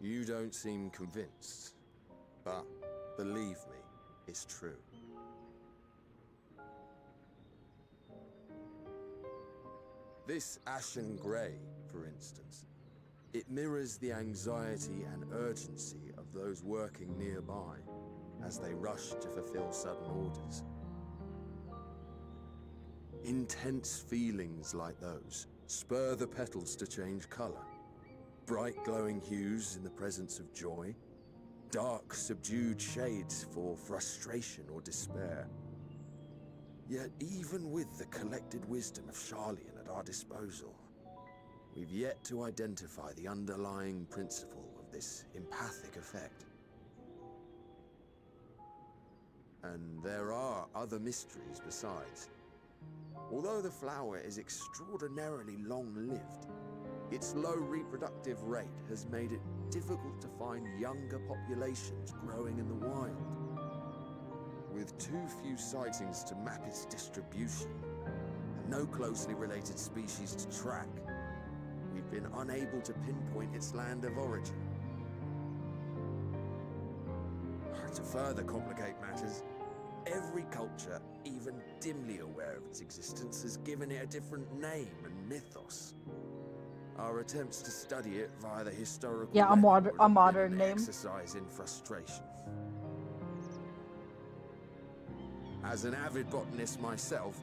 You don't seem convinced, but believe me, it's true. This ashen grey, for instance, it mirrors the anxiety and urgency of those working nearby as they rush to fulfill sudden orders. Intense feelings like those spur the petals to change colour. Bright glowing hues in the presence of joy, dark subdued shades for frustration or despair. Yet even with the collected wisdom of Charlian at our disposal, we've yet to identify the underlying principle of this empathic effect. And there are other mysteries besides. Although the flower is extraordinarily long-lived, its low reproductive rate has made it difficult to find younger populations growing in the wild. with too few sightings to map its distribution, and no closely related species to track, we've been unable to pinpoint its land of origin. To further complicate matters, every culture, even dimly aware of its existence, has given it a different name and mythos. Our attempts to study it via the historical Yeah, record have a been modern an name. exercise in frustration. As an avid botanist myself,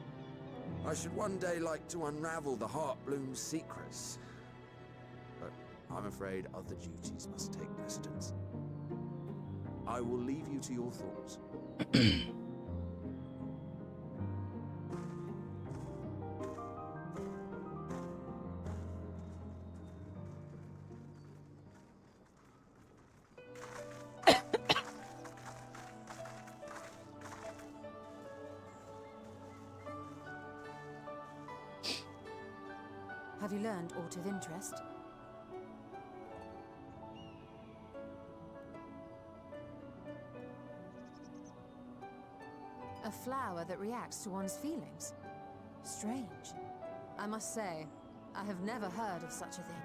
I should one day like to unravel the Heartbloom's secrets. But I'm afraid other duties must take precedence. I will leave you to your thoughts. Have you learned aught of interest? A flower that reacts to one's feelings? Strange. I must say, I have never heard of such a thing.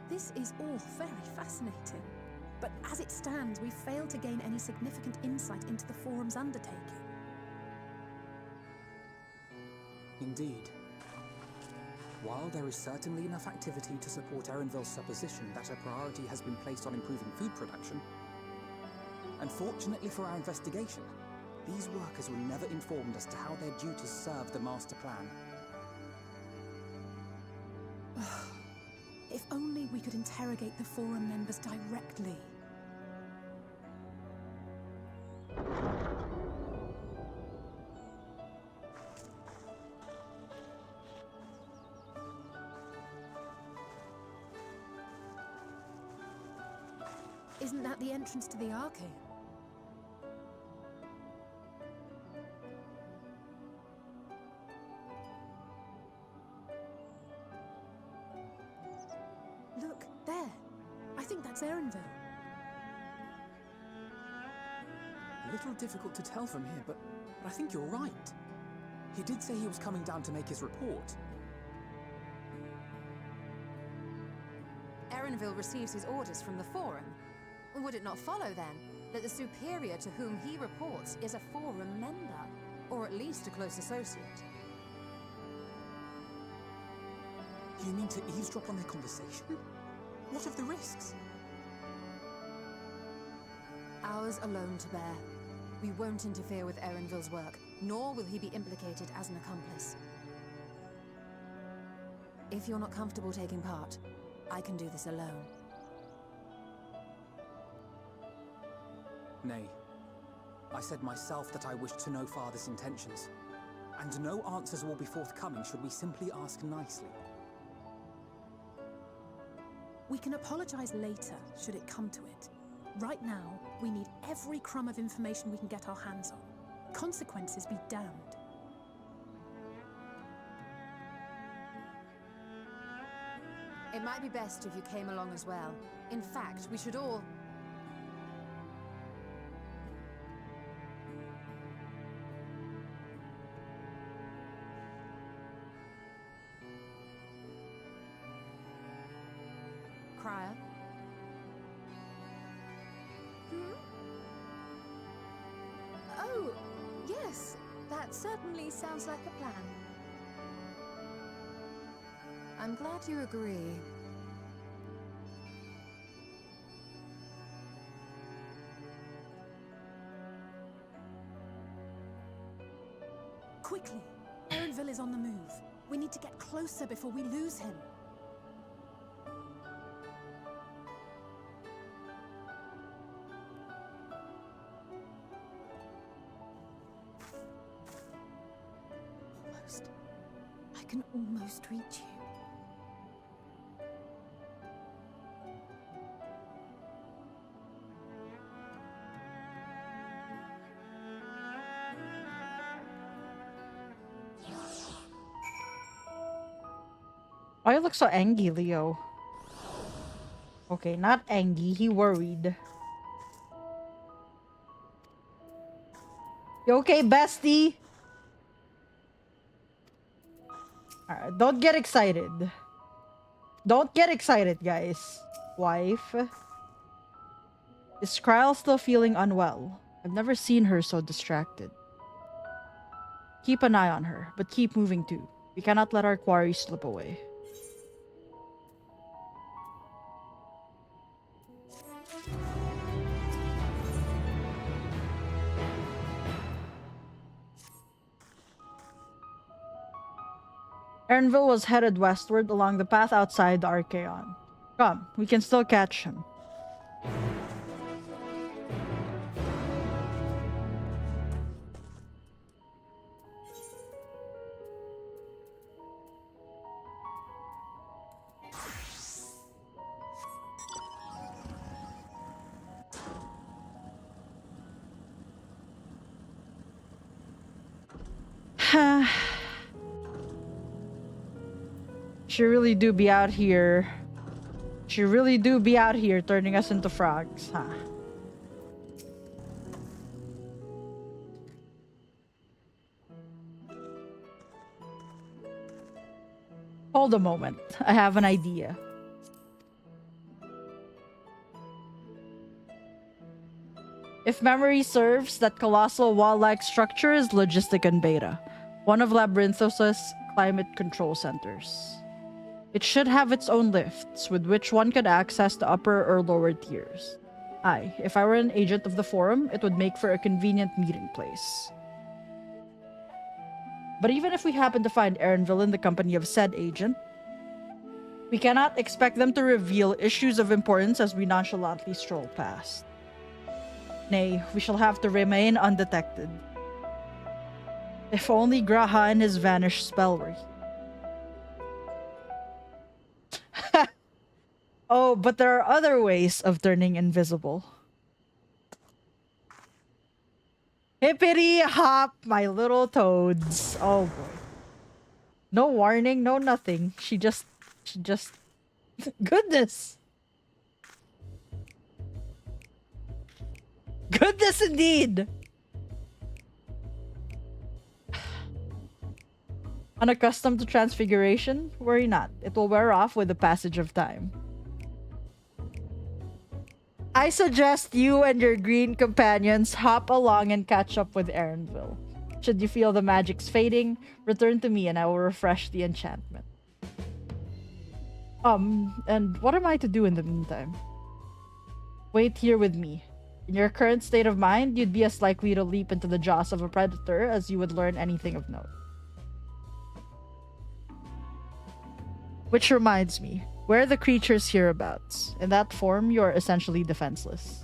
This is all very fascinating. But as it stands, we fail to gain any significant insight into the Forum's undertaking. Indeed. While there is certainly enough activity to support Erenville's supposition that a priority has been placed on improving food production, unfortunately for our investigation, these workers were never informed as to how their duties serve the master plan. If only we could interrogate the Forum members directly. Isn't that the entrance to the arcade? Look, there. I think that's Erenville. A little difficult to tell from here, but I think you're right. He did say he was coming down to make his report. Erenville receives his orders from the Forum. Would it not follow, then, that the superior to whom he reports is a Forum member, or at least a close associate? You mean to eavesdrop on their conversation? What of the risks? Ours alone to bear. We won't interfere with Erenville's work, nor will he be implicated as an accomplice. If you're not comfortable taking part, I can do this alone. Nay. I said myself that I wished to know Father's intentions, and no answers will be forthcoming should we simply ask nicely. We can apologize later, should it come to it. Right now, we need every crumb of information we can get our hands on. Consequences be damned. It might be best if you came along as well. In fact, we should all... Crier? Oh, yes. That certainly sounds like a plan. I'm glad you agree. Quickly! Erenville is on the move. We need to get closer before we lose him. Almost. I can almost reach you. Why you look so angry, Leo? Okay, not angry. He worried. You okay, bestie? Alright, don't get excited. Don't get excited, guys. Wife. Is Kryl still feeling unwell? I've never seen her so distracted. Keep an eye on her, but keep moving too. We cannot let our quarry slip away. Ernville was headed westward along the path outside the Archaeon. Come, we can still catch him. She really do be out here. She really do be out here turning us into frogs, huh? Hold a moment. I have an idea. If memory serves, that colossal wall-like structure is Logisticon Beta, one of Labyrinthos' climate control centers. It should have its own lifts, with which one could access the upper or lower tiers. Aye, if I were an agent of the Forum, it would make for a convenient meeting place. But even if we happen to find Erenville in the company of said agent, we cannot expect them to reveal issues of importance as we nonchalantly stroll past. Nay, we shall have to remain undetected. If only Graha and his vanished spell were here. Oh, but there are other ways of turning invisible. Hippity hop, my little toads. Oh boy. No warning, no nothing. She just... Goodness! Goodness indeed! Unaccustomed to transfiguration? Worry not. It will wear off with the passage of time. I suggest you and your green companions hop along and catch up with Erenville. Should you feel the magic's fading, return to me and I will refresh the enchantment. And what am I to do in the meantime? Wait here with me. In your current state of mind, you'd be as likely to leap into the jaws of a predator as you would learn anything of note. Which reminds me, where are the creatures hereabouts? In that form, you are essentially defenseless.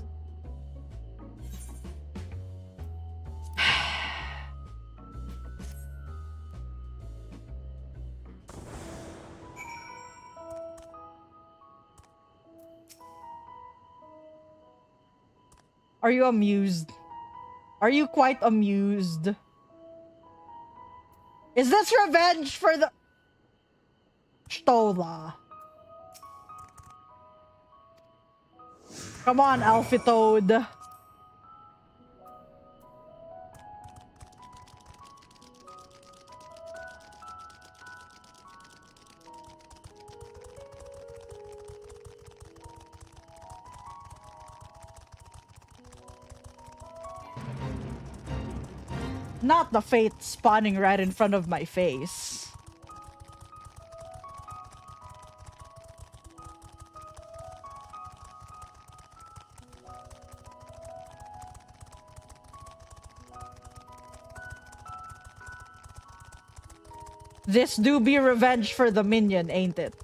Are you amused? Are you quite amused? Is this revenge for the... Stola? Come on, Alfie Toad. Not the fate spawning right in front of my face. This do be revenge for the minion, ain't it?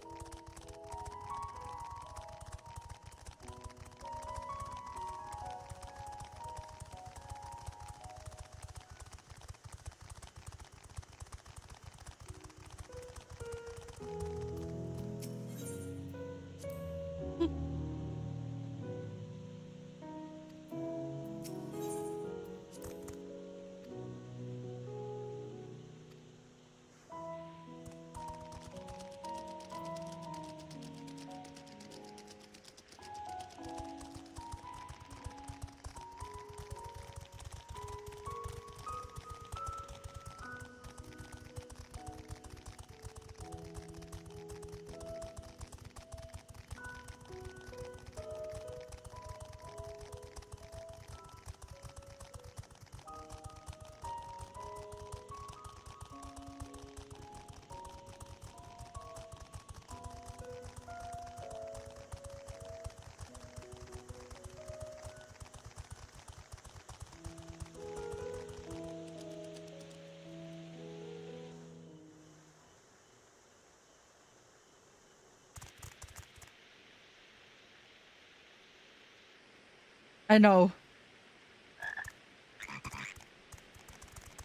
I know.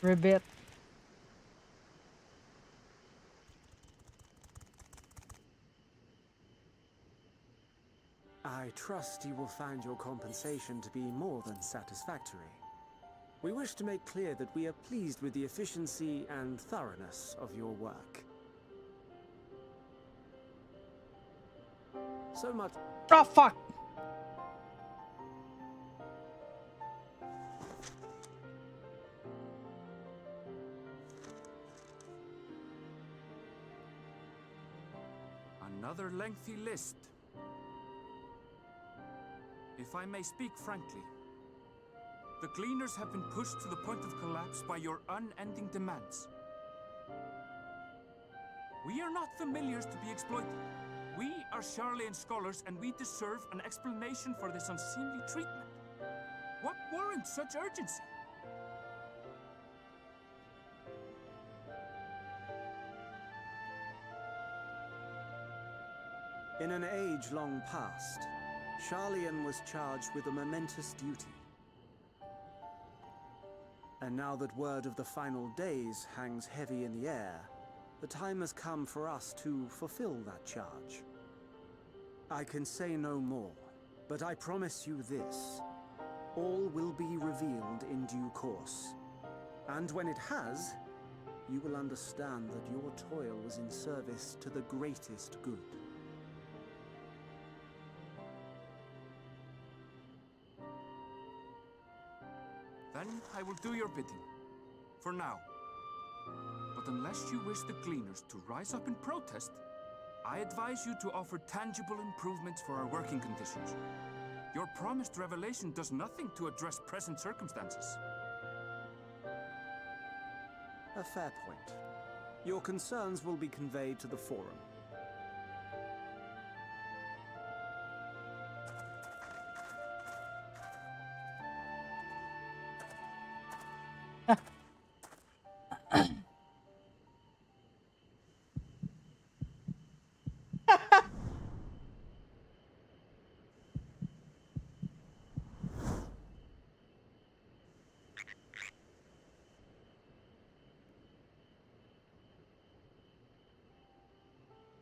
Ribbit. I trust you will find your compensation to be more than satisfactory. We wish to make clear that we are pleased with the efficiency and thoroughness of your work. So much. Oh, fuck. Another lengthy list. If I may speak frankly, the Gleaners have been pushed to the point of collapse by your unending demands. We are not familiars to be exploited. We are Charlian scholars, and we deserve an explanation for this unseemly treatment. What warrants such urgency? In an age long past, Charlian was charged with a momentous duty. And now that word of the final days hangs heavy in the air, the time has come for us to fulfill that charge. I can say no more, but I promise you this. All will be revealed in due course. And when it has, you will understand that your toil was in service to the greatest good. Then I will do your bidding. For now. But unless you wish the Gleaners to rise up in protest, I advise you to offer tangible improvements for our working conditions. Your promised revelation does nothing to address present circumstances. A fair point. Your concerns will be conveyed to the Forum.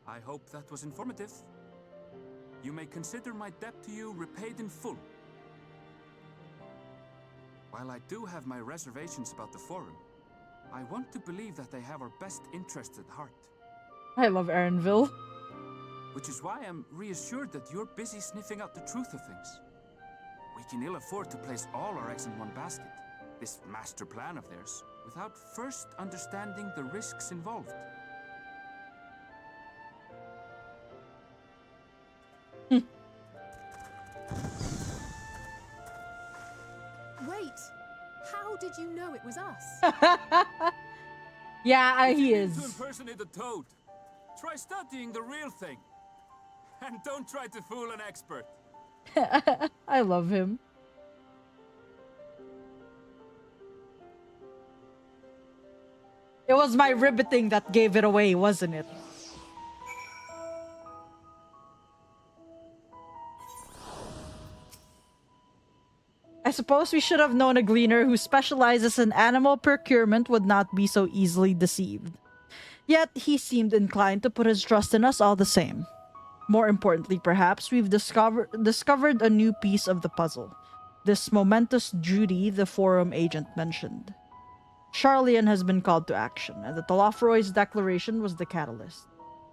I hope that was informative. You may consider my debt to you repaid in full. While I do have my reservations about the Forum, I want to believe that they have our best interests at heart. I love Erenville. Which is why I'm reassured that you're busy sniffing out the truth of things. We can ill afford to place all our eggs in one basket, this master plan of theirs, without first understanding the risks involved. Wait! How did you know it was us? Yeah, If he you need to is. impersonate a toad, try studying the real thing. And don't try to fool an expert. I love him. It was my ribbiting that gave it away, wasn't it? I suppose we should have known a gleaner who specializes in animal procurement would not be so easily deceived. Yet he seemed inclined to put his trust in us all the same. More importantly, perhaps, we've discovered a new piece of the puzzle. This momentous duty the Forum agent mentioned. Charlian has been called to action, and the Talafroy's declaration was the catalyst.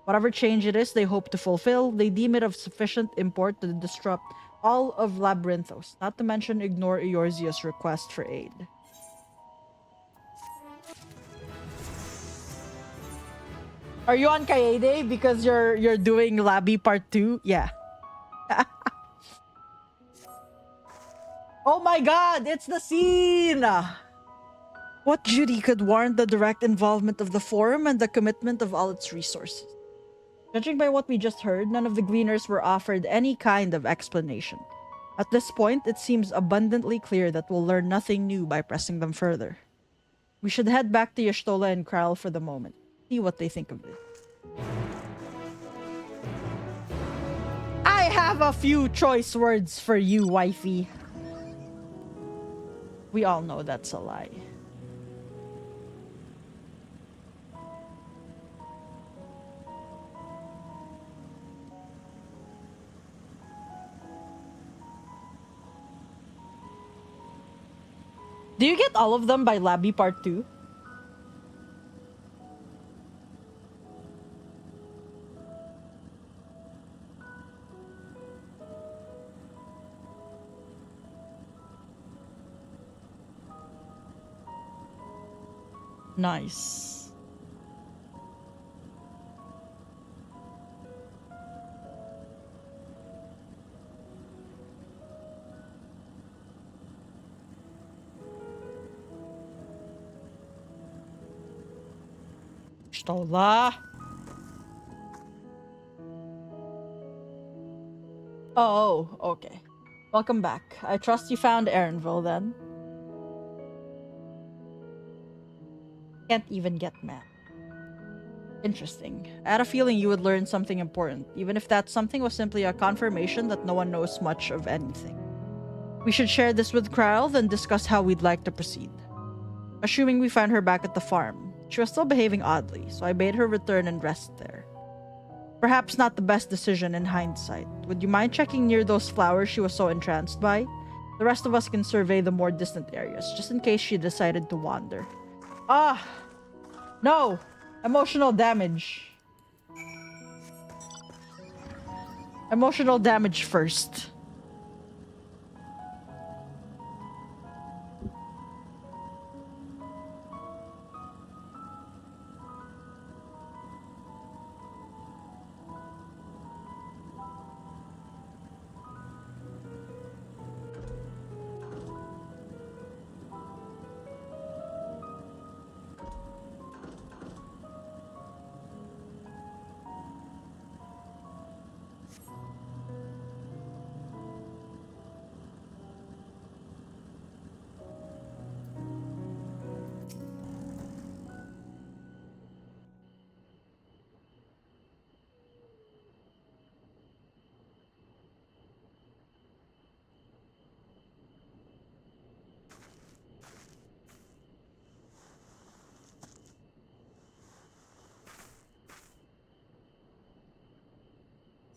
Whatever change it is they hope to fulfill, they deem it of sufficient import to disrupt all of Labyrinthos, not to mention ignore Eorzea's request for aid. Are you on Kaede because you're doing Labby Part 2? Yeah. Oh my god, it's the scene! What duty could warrant the direct involvement of the Forum and the commitment of all its resources? Judging by what we just heard, none of the Gleaners were offered any kind of explanation. At this point, it seems abundantly clear that we'll learn nothing new by pressing them further. We should head back to Y'shtola and Kral for the moment. See what they think of this. I have a few choice words for you, wifey. We all know that's a lie. Do you get all of them by Labby Part 2? Nice. Stola. Oh, okay. Welcome back. I trust you found Erenville then. Can't even get mad. Interesting. I had a feeling you would learn something important, even if that something was simply a confirmation that no one knows much of anything. We should share this with Kryle, then discuss how we'd like to proceed. Assuming we find her back at the farm. She was still behaving oddly, so I bade her return and rest there. Perhaps not the best decision in hindsight. Would you mind checking near those flowers she was so entranced by? The rest of us can survey the more distant areas, just in case she decided to wander. Ah! No! Emotional damage. Emotional damage first.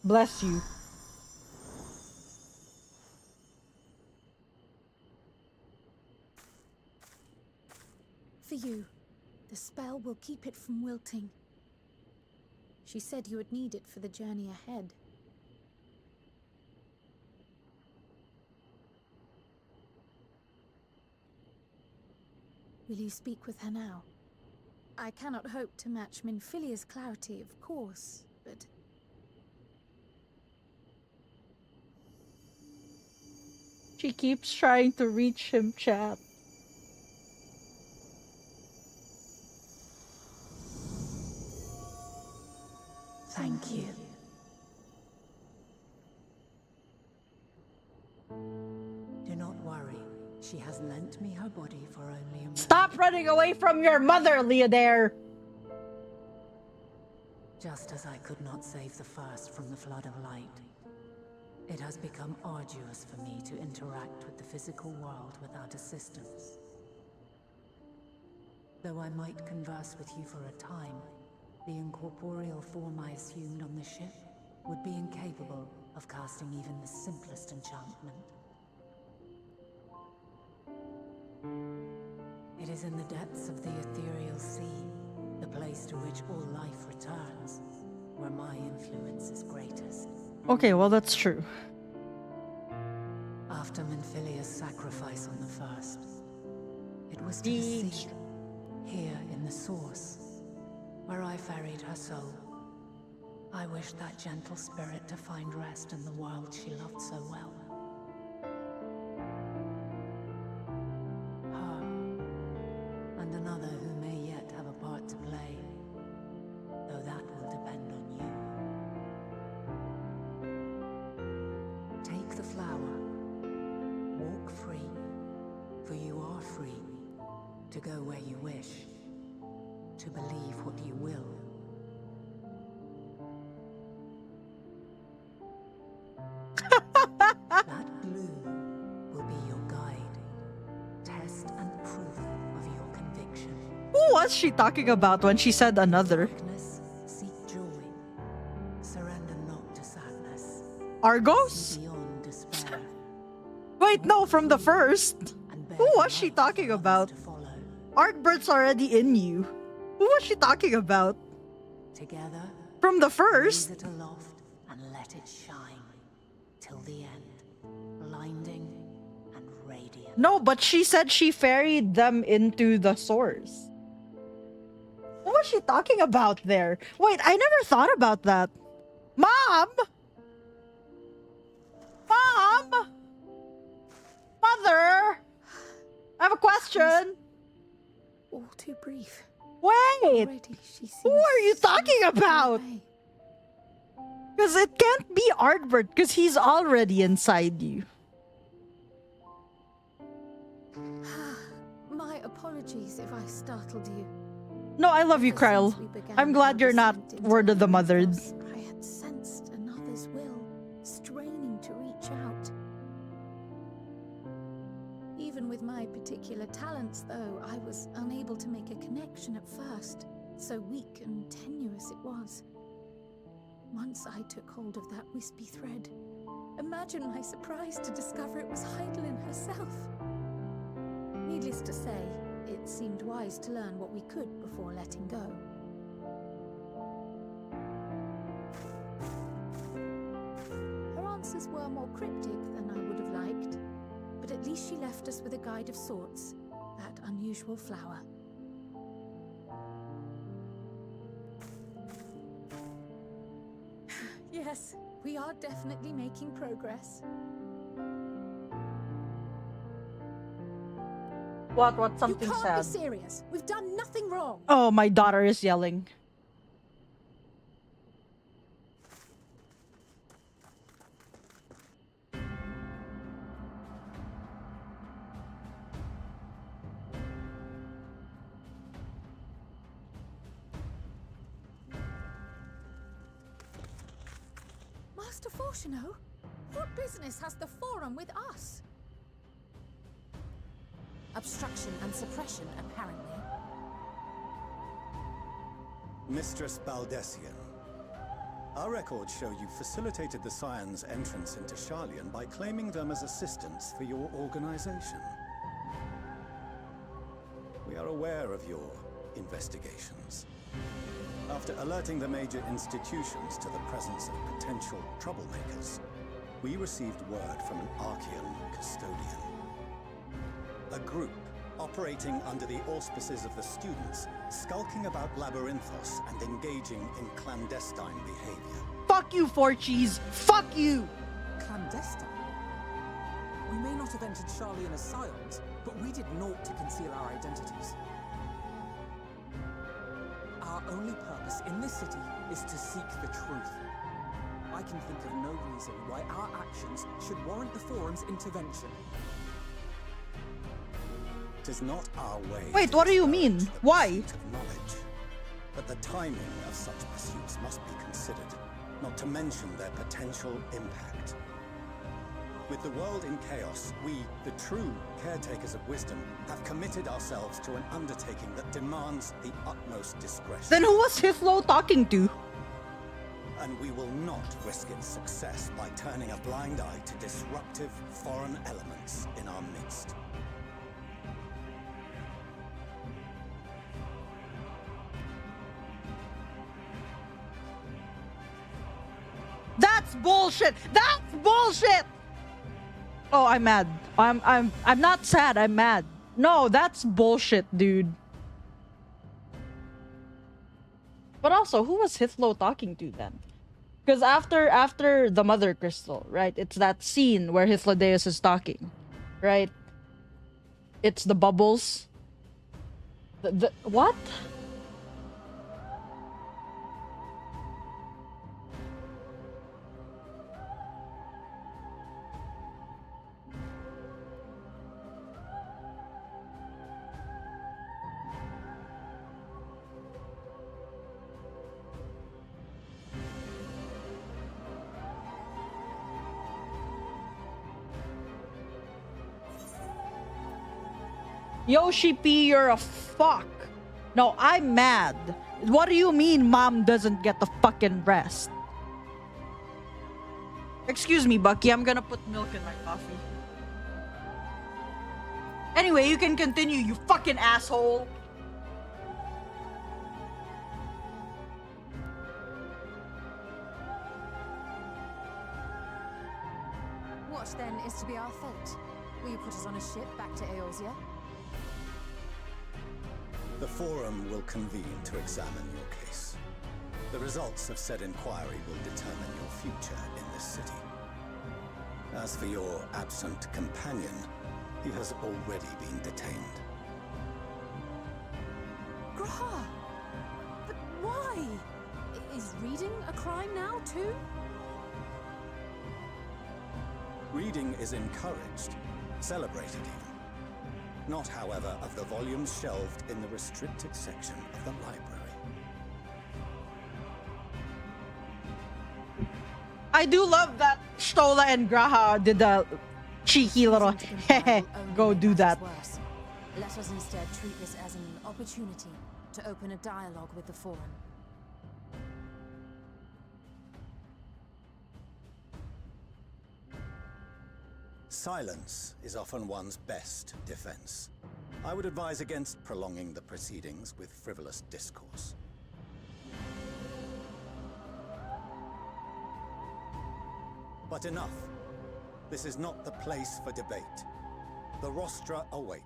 Bless you. For you. The spell will keep it from wilting. She said you would need it for the journey ahead. Will you speak with her now? I cannot hope to match Minfilia's clarity, of course, but... She keeps trying to reach him, chat. Thank you. Do not worry. She has lent me her body for only a moment. Stop running away from your mother, Leodare! Just as I could not save the first from the flood of light, it has become arduous for me to interact with the physical world without assistance. Though I might converse with you for a time, the incorporeal form I assumed on the ship would be incapable of casting even the simplest enchantment. It is in the depths of the ethereal sea, the place to which all life returns, where my influence is greatest. Okay, well, that's true. After Minfilia's sacrifice on the first, it was to the sea, here in the source, where I ferried her soul. I wished that gentle spirit to find rest in the world she loved so well. Her, and another who may yet have a part to play, though that will depend on you. Take the flower, walk free, for you are free, to go where you wish, to believe what you will. That blue will be your guide. Test was she talking about when she said another? Darkness, seek joy. Surrender not to sadness. Argos? See beyond despair. Wait, no, from the first. And bear Who the was she light talking for others about? to follow. Artbird's already in you. Who was she talking about? Together, From the raise first? it aloft and let it shine till the end, blinding and radiant. No, but she said she ferried them into the source. What was she talking about there? Wait, I never thought about that. Mom! Mom! Mother! I have a question. All too brief. Wait! Already she Who seems are you so talking far about? away. Because it can't be Artbird because he's already inside you. My apologies if I startled you. No, I love you, Ever Kryle. since we began I'm glad our you're not descent into word of the Earth, mothered. I had sensed another's will, straining to reach out. Even with my particular talents, though, I was unable to make a connection at first. So weak and tenuous it was. Once I took hold of that wispy thread, imagine my surprise to discover it was Heidelin herself. Needless to say, it seemed wise to learn what we could before letting go. Her answers were more cryptic than I would have liked, but at least she left us with a guide of sorts, that unusual flower. Yes, we are definitely making progress. What? Something you can't sad. be serious. We've done nothing wrong. Oh, my daughter is yelling. Master Fortuno, what business has the Forum with us? Obstruction and suppression, apparently. Mistress Baldessian, our records show you facilitated the Scions' entrance into Sharlayan by claiming them as assistants for your organization. We are aware of your investigations. After alerting the major institutions to the presence of potential troublemakers, we received word from an Archean custodian. A group operating under the auspices of the students, skulking about Labyrinthos and engaging in clandestine behavior. Fuck you, Forcheese. Fuck you. Clandestine? We may not have entered Sharlayan as Scions, but we did naught to conceal our identities. Our only purpose in this city is to seek the truth. I can think of no reason why our actions should warrant the Forum's intervention. It is not our way. Wait, to what do you discourage mean? the Why? pursuit of knowledge. But the timing of such pursuits must be considered, not to mention their potential impact. With the world in chaos, we, the true caretakers of wisdom, have committed ourselves to an undertaking that demands the utmost discretion. Then who was Hithlo talking to? And we will not risk its success by turning a blind eye to disruptive foreign elements in our midst. That's bullshit. That's bullshit. Oh, I'm mad. I'm not sad. I'm mad. No, that's bullshit, dude. But also, who was Hithlo talking to then? Because after the Mother Crystal, right? It's that scene where Hythlodaeus is talking, right? It's the bubbles. The what? Yoshi P, you're a fuck. No, I'm mad. What do you mean mom doesn't get the fucking rest? Excuse me, Bucky. I'm gonna put milk in my coffee. Anyway, you can continue, you fucking asshole. What then is to be our fate? Will you put us on a ship back to Eorzea? The Forum will convene to examine your case. The results of said inquiry will determine your future in this city. As for your absent companion, he has already been detained. Graha! But why? Is reading a crime now, too? Reading is encouraged, celebrated even. Not, however, of the volumes shelved in the restricted section of the library. I do love that Stola and Graha did the cheeky little go do that. Worse. Let us instead treat this as an opportunity to open a dialogue with the Forum. Silence is often one's best defense. I would advise against prolonging the proceedings with frivolous discourse. But enough. This is not the place for debate. The rostra await.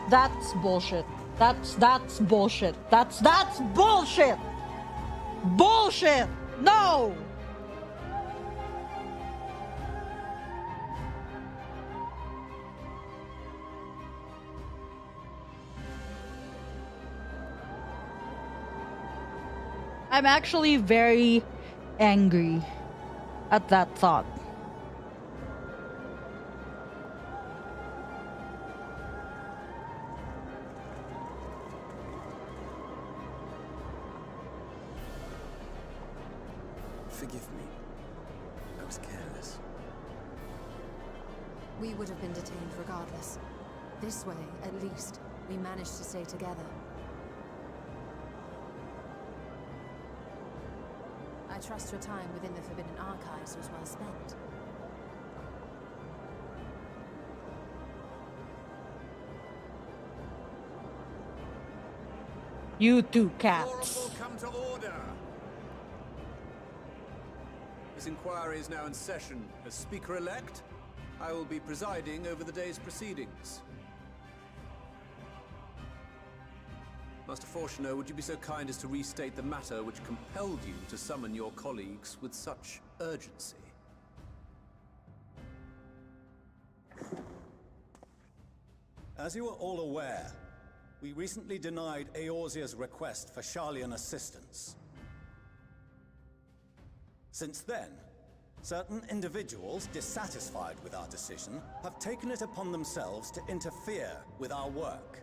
That's bullshit. That's bullshit. That's bullshit. Bullshit. No. I'm actually very angry at that thought. Forgive me. I was careless. We would have been detained regardless. This way, at least, we managed to stay together. I trust your time within the Forbidden Archives was well spent. You two Forum cats. will come to order. This inquiry is now in session. As Speaker-elect, I will be presiding over the day's proceedings. Master Fortuner, would you be so kind as to restate the matter which compelled you to summon your colleagues with such urgency? As you are all aware, we recently denied Eorzea's request for Sharlayan assistance. Since then, certain individuals dissatisfied with our decision have taken it upon themselves to interfere with our work.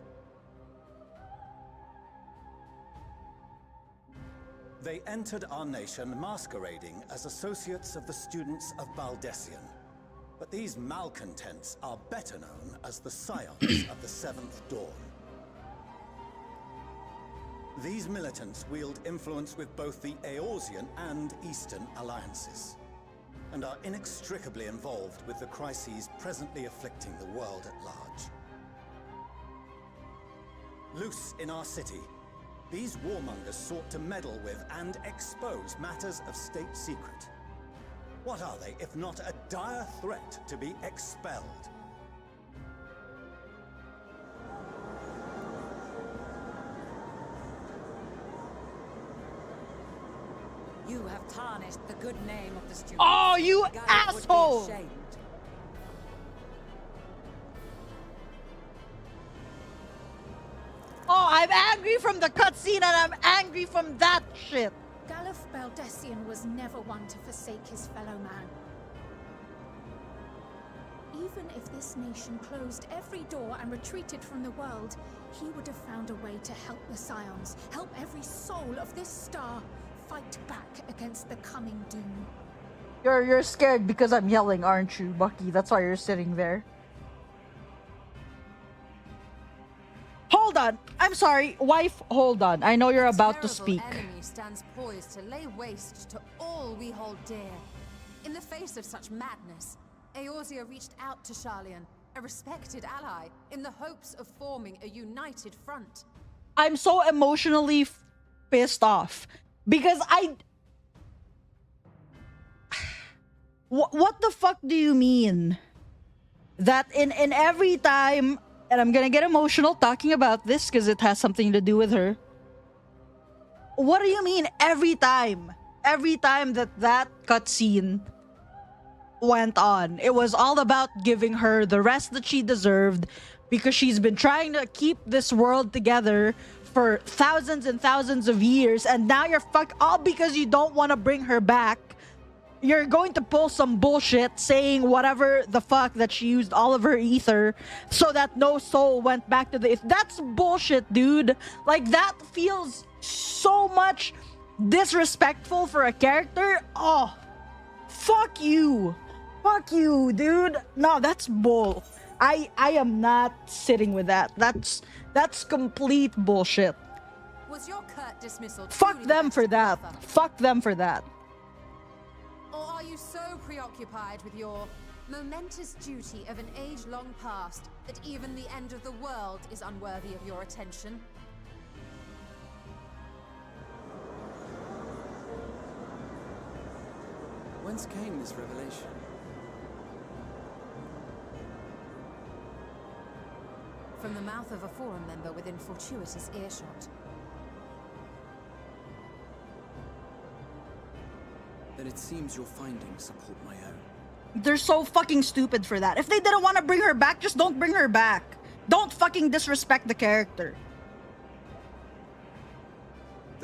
They entered our nation masquerading as associates of the students of Baldessian. But these malcontents are better known as the Scions of the Seventh Dawn. These militants wield influence with both the Eorzean and Eastern alliances, and are inextricably involved with the crises presently afflicting the world at large. Loose in our city, these warmongers sought to meddle with and expose matters of state secret. What are they, if not a dire threat to be expelled? You have tarnished the good name of the students. Oh, you Gareth would be asshole! ashamed. Oh, I'm angry from the cutscene and I'm angry from that shit. Galuf Baldessian was never one to forsake his fellow man. Even if this nation closed every door and retreated from the world, he would have found a way to help the Scions, help every soul of this star fight back against the coming doom. You're scared because I'm yelling, aren't you, Bucky? That's why you're sitting there. Hold on. I'm sorry, wife. Hold on. I know you're about to speak. A terrible enemy stands poised to lay waste to all we hold dear. In the face of such madness, Eorzea reached out to Sharlayan, a respected ally, in the hopes of forming a united front. I'm so emotionally pissed off because what the fuck do you mean that in every time, and I'm gonna get emotional talking about this because it has something to do with her. What do you mean every time that cutscene went on, it was all about giving her the rest that she deserved because she's been trying to keep this world together for thousands and thousands of years, and now you're all because you don't want to bring her back. You're going to pull some bullshit saying whatever the fuck that she used all of her ether so that no soul went back to the... That's bullshit, dude. Like, that feels so much disrespectful for a character. Oh, fuck you. Fuck you, dude. No, that's bull. I am not sitting with that. That's complete bullshit. Was your curt dismissal Fuck them for that. Fuck them for that. Or are you so preoccupied with your momentous duty of an age-long past that even the end of the world is unworthy of your attention? Whence came this revelation? From the mouth of a forum member within fortuitous earshot. Then it seems your findings support my own. They're so fucking stupid for that. If they didn't want to bring her back, just don't bring her back. Don't fucking disrespect the character.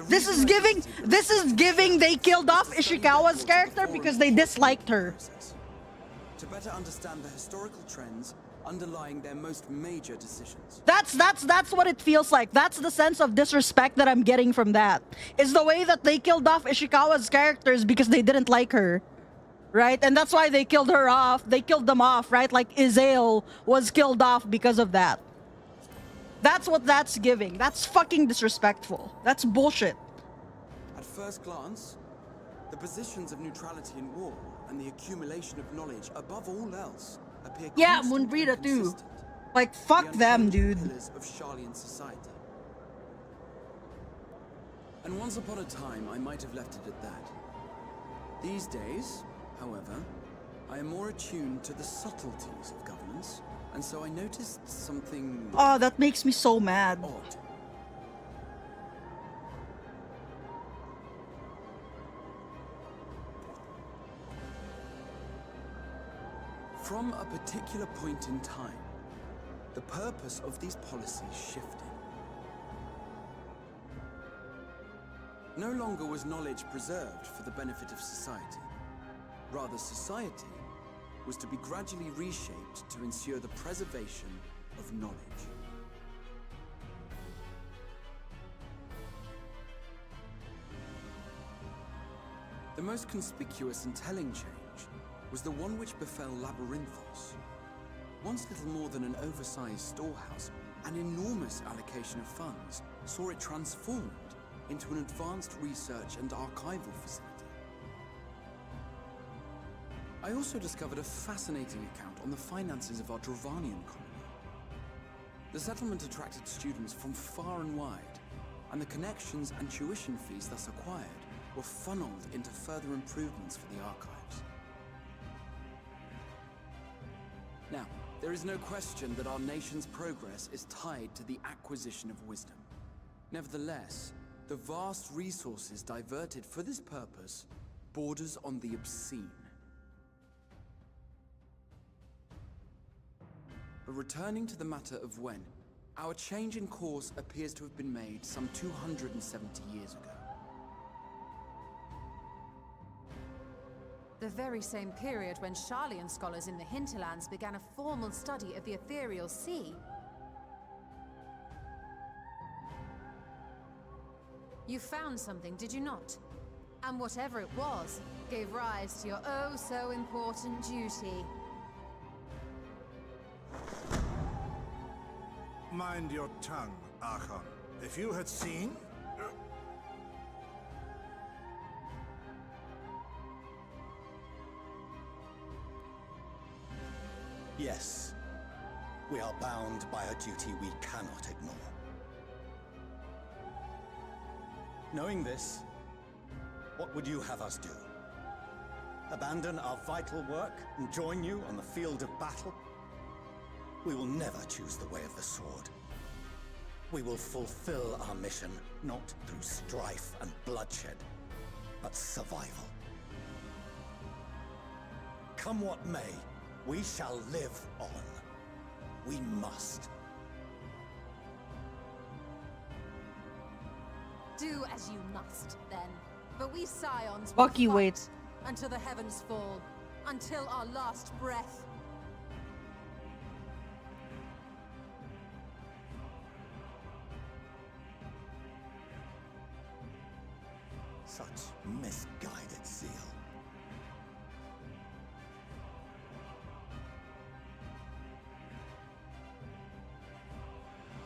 This is giving they killed off Ishikawa's character because they disliked her. To better understand the historical trends underlying their most major decisions. That's what it feels like. That's the sense of disrespect that I'm getting from that. Is the way that they killed off Ishikawa's characters because they didn't like her. Right? And that's why they killed her off. They killed them off, right? Like Izael was killed off because of that. That's what that's giving. That's fucking disrespectful. That's bullshit. At first glance, the positions of neutrality in war and the accumulation of knowledge above all else appear Moonbreeder too. Like, fuck them, dude. Pillars of Sharlayan society. And once upon a time, I might have left it at that. These days, however, I am more attuned to the subtleties of governance, and so I noticed something... Oh, that makes me so mad. Odd. From a particular point in time, the purpose of these policies shifted. No longer was knowledge preserved for the benefit of society. Rather, society was to be gradually reshaped to ensure the preservation of knowledge. The most conspicuous and telling change was the one which befell Labyrinthos. Once little more than an oversized storehouse, an enormous allocation of funds saw it transformed into an advanced research and archival facility. I also discovered a fascinating account on the finances of our Dravanian colony. The settlement attracted students from far and wide, and the connections and tuition fees thus acquired were funneled into further improvements for the archives. Now, there is no question that our nation's progress is tied to the acquisition of wisdom. Nevertheless, the vast resources diverted for this purpose borders on the obscene. But returning to the matter of when, our change in course appears to have been made some 270 years ago. The very same period when Sharlayan scholars in the hinterlands began a formal study of the ethereal sea. You found something, did you not? And whatever it was, gave rise to your oh-so-important duty. Mind your tongue, Archon. If you had seen... Yes, we are bound by a duty we cannot ignore. Knowing this, what would you have us do? Abandon our vital work and join you on the field of battle? We will never choose the way of the sword. We will fulfill our mission, not through strife and bloodshed, but survival. Come what may, we shall live on. We must. Do as you must, then. But we Scions will Bucky, fight wait. until the heavens fall, until our last breath. Such misguided zeal.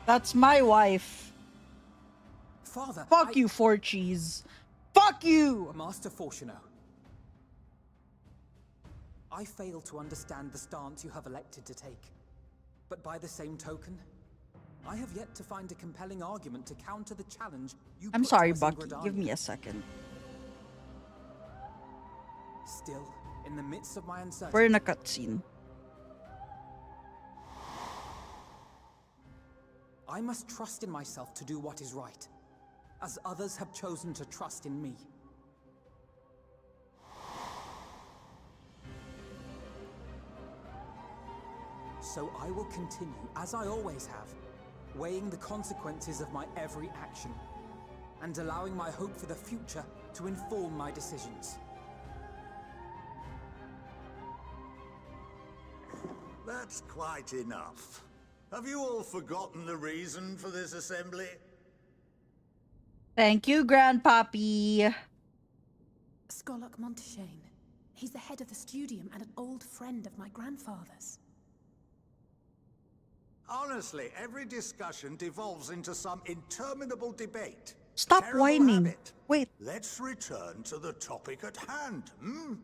That's my wife. Father, Fuck you, Forcheese. Fuck you! Master Fortuno. I fail to understand the stance you have elected to take. But by the same token, I have yet to find a compelling argument to counter the challenge you I'm put sorry, to us in Bucky. Gridania. Give me a second. Still, in the midst of my uncertainty, We're in a cutscene. I must trust in myself to do what is right, as others have chosen to trust in me. So I will continue, as I always have, weighing the consequences of my every action, and allowing my hope for the future to inform my decisions. That's quite enough. Have you all forgotten the reason for this assembly? Thank you, Grandpappy. Skolok Monteshane. He's the head of the Studium and an old friend of my grandfather's. Honestly, every discussion devolves into some interminable debate. Stop Terrible whining. habit. Wait. Let's return to the topic at hand, hmm?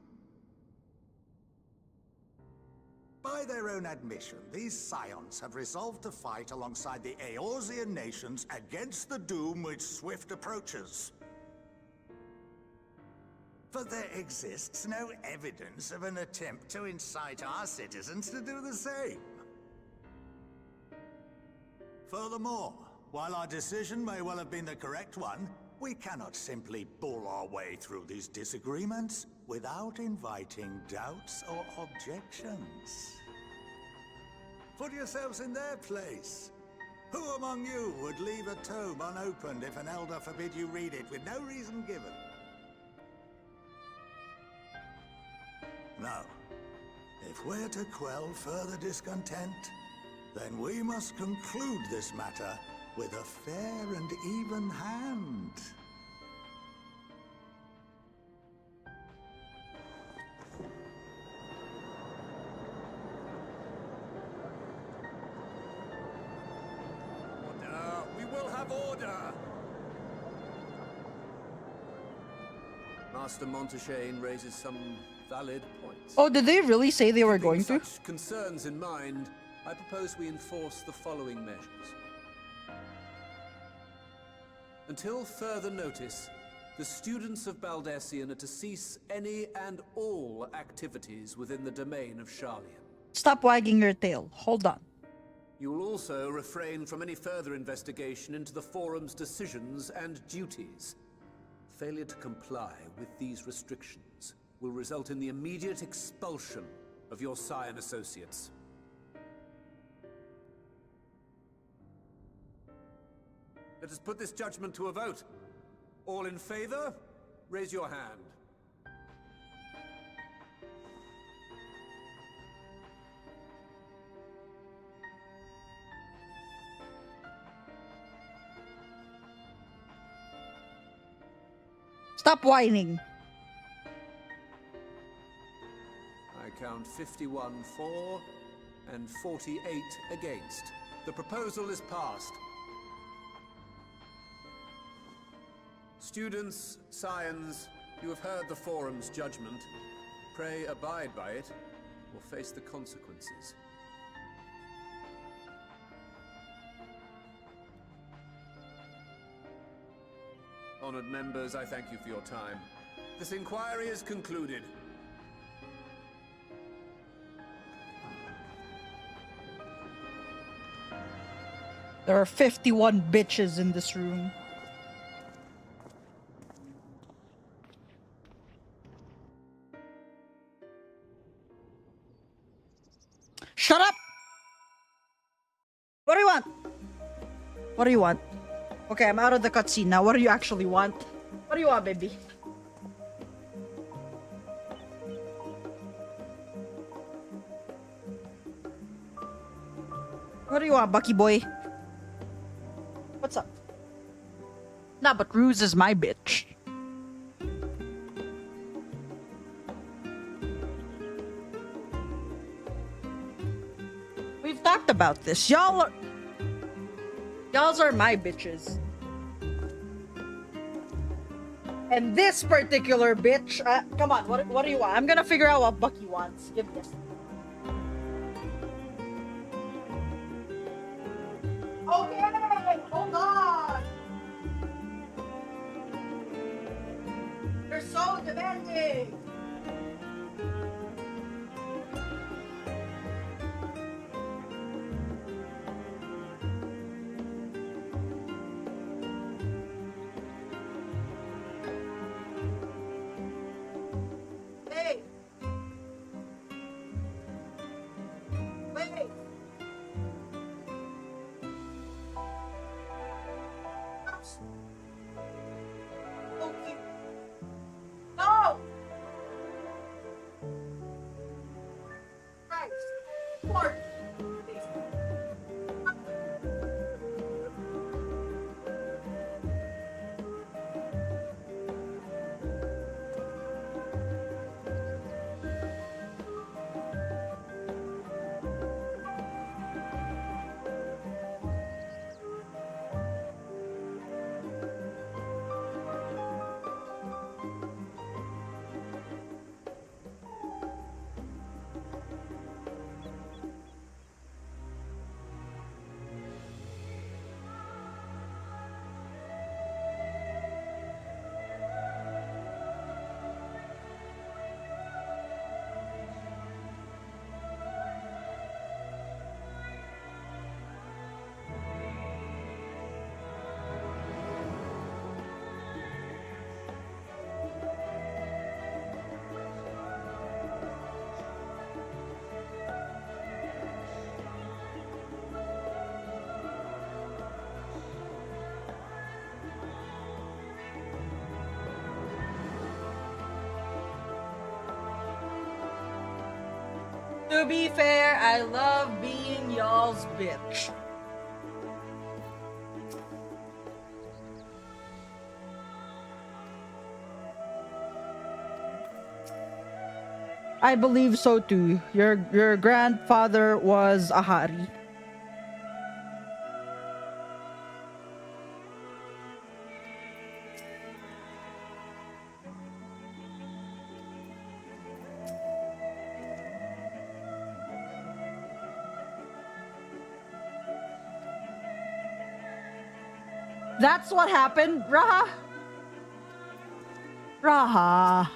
By their own admission, these Scions have resolved to fight alongside the Eorzean nations against the doom which swift approaches. But there exists no evidence of an attempt to incite our citizens to do the same. Furthermore, while our decision may well have been the correct one, we cannot simply bull our way through these disagreements without inviting doubts or objections. Put yourselves in their place. Who among you would leave a tome unopened if an elder forbid you read it with no reason given? Now, if we're to quell further discontent, then we must conclude this matter with a fair and even hand. Order! We will have order! Master Monteshane raises some valid points. Oh, did they really say they were going to? Keeping such concerns in mind, I propose we enforce the following measures. Until further notice, the students of Baldesion are to cease any and all activities within the domain of Sharlayan. Stop wagging your tail. Hold on. You will also refrain from any further investigation into the Forum's decisions and duties. Failure to comply with these restrictions will result in the immediate expulsion of your Scion associates. Let us put this judgment to a vote. All in favor, raise your hand. Stop whining. I count 51 for and 48 against. The proposal is passed. Students, scions, you have heard the Forum's judgment. Pray abide by it, or face the consequences. Honored members, I thank you for your time. This inquiry is concluded. There are 51 bitches in this room. Shut up! What do you want? What do you want? Okay, I'm out of the cutscene now. What do you actually want? What do you want, baby? What do you want, Bucky boy? What's up? Nah, but Ruse is my bitch. We've talked about this. Y'all's are my bitches. And this particular bitch, come on, what do you want? I'm gonna figure out what Bucky wants. Give me a second. Okay, hold on. You're so demanding. Hey. Wait. Okay. No! Christ. Lord. To be fair, I love being y'all's bitch. I believe so too. Your grandfather was a hari. That's what happened, Raha. Raha.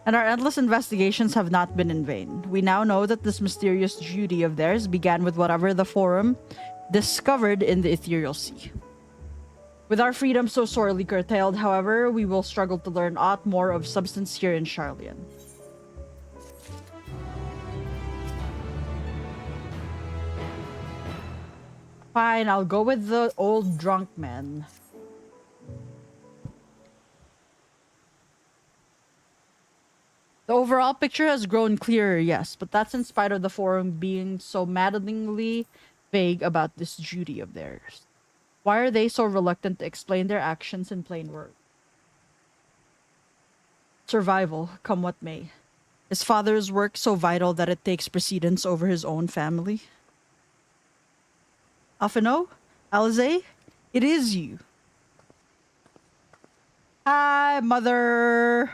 And our endless investigations have not been in vain. We now know that this mysterious duty of theirs began with whatever the Forum discovered in the Ethereal Sea. With our freedom so sorely curtailed, however, we will struggle to learn aught more of substance here in Charlian. Fine, I'll go with the old drunk man. The overall picture has grown clearer, yes, but that's in spite of the Forum being so maddeningly vague about this duty of theirs? Why are they so reluctant to explain their actions in plain words? Survival, come what may. His father's work so vital that it takes precedence over his own family? Afino? Alize? It is you. Hi, mother.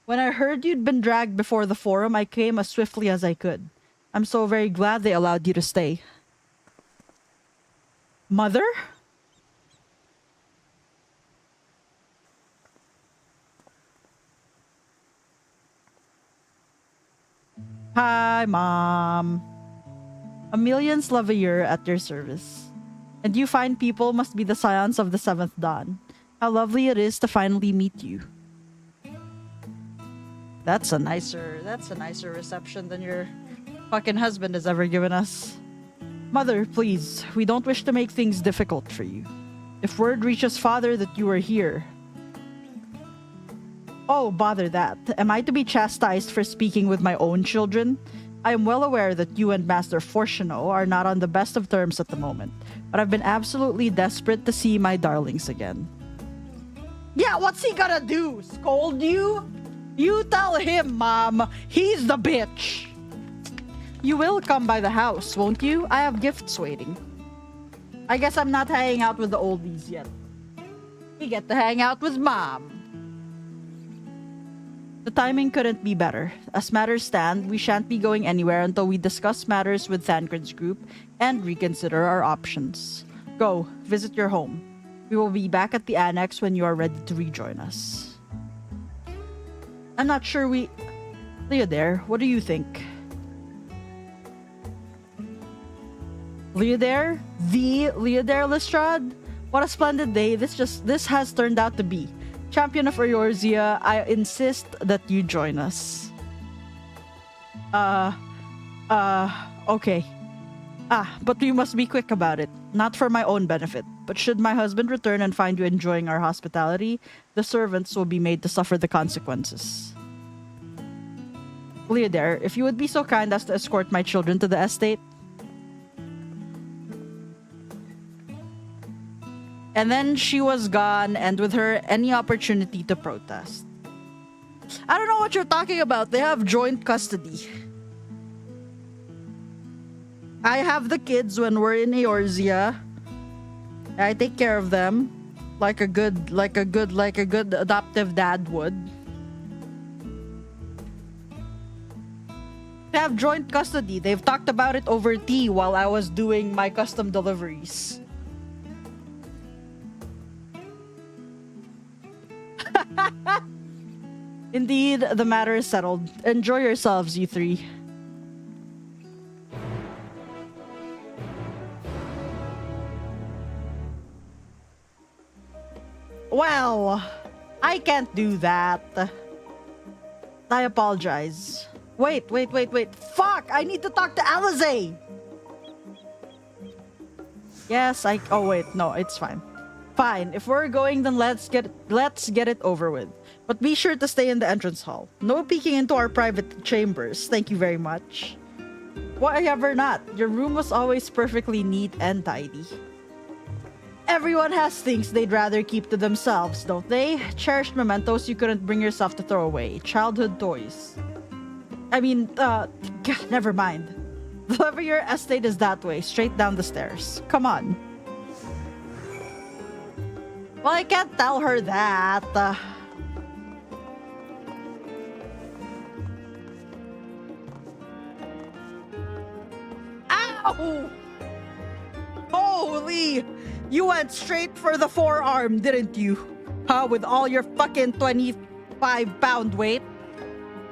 When I heard you'd been dragged before the forum, I came as swiftly as I could. I'm so very glad they allowed you to stay. Mother? Hi, Mom. A million's love a year at your service. And you fine people must be the scions of the seventh dawn. How lovely it is to finally meet you. That's a nicer reception than your fucking husband has ever given us. Mother, please, we don't wish to make things difficult for you. If word reaches father that you are here... Oh, bother that. Am I to be chastised for speaking with my own children? I am well aware that you and Master Fortuno are not on the best of terms at the moment, but I've been absolutely desperate to see my darlings again. Yeah, what's he gonna do? Scold you? You tell him, Mom. He's the bitch. You will come by the house, won't you? I have gifts waiting. I guess I'm not hanging out with the oldies yet. We get to hang out with Mom. The timing couldn't be better. As matters stand, we shan't be going anywhere until we discuss matters with Thancred's group and reconsider our options. Go, visit your home. We will be back at the annex when you are ready to rejoin us. I'm not sure we... Leodare, what do you think? Leodare? The Leodare Lestrade? What a splendid day this has turned out to be. Champion of Eorzea, I insist that you join us. Okay. But we must be quick about it. Not for my own benefit, but should my husband return and find you enjoying our hospitality, the servants will be made to suffer the consequences. Leodare, if you would be so kind as to escort my children to the estate. And then she was gone, and with her, any opportunity to protest. I don't know what you're talking about. They have joint custody. I have the kids when we're in Eorzea. I take care of them like a good adoptive dad would. They have joint custody. They've talked about it over tea while I was doing my custom deliveries. Indeed, the matter is settled. Enjoy yourselves, you three. Well, I can't do that. I apologize. Wait. Fuck! I need to talk to Alize! Yes, oh wait, no, it's fine. Fine, if we're going, then let's get it over with. But be sure to stay in the entrance hall. No peeking into our private chambers. Thank you very much. Whatever not, your room was always perfectly neat and tidy. Everyone has things they'd rather keep to themselves, don't they? Cherished mementos you couldn't bring yourself to throw away. Childhood toys. I mean, never mind. The Levier estate is that way, straight down the stairs. Come on. Well, I can't tell her that. Ow! Holy! You went straight for the forearm, didn't you? Huh? With all your fucking 25-pound weight?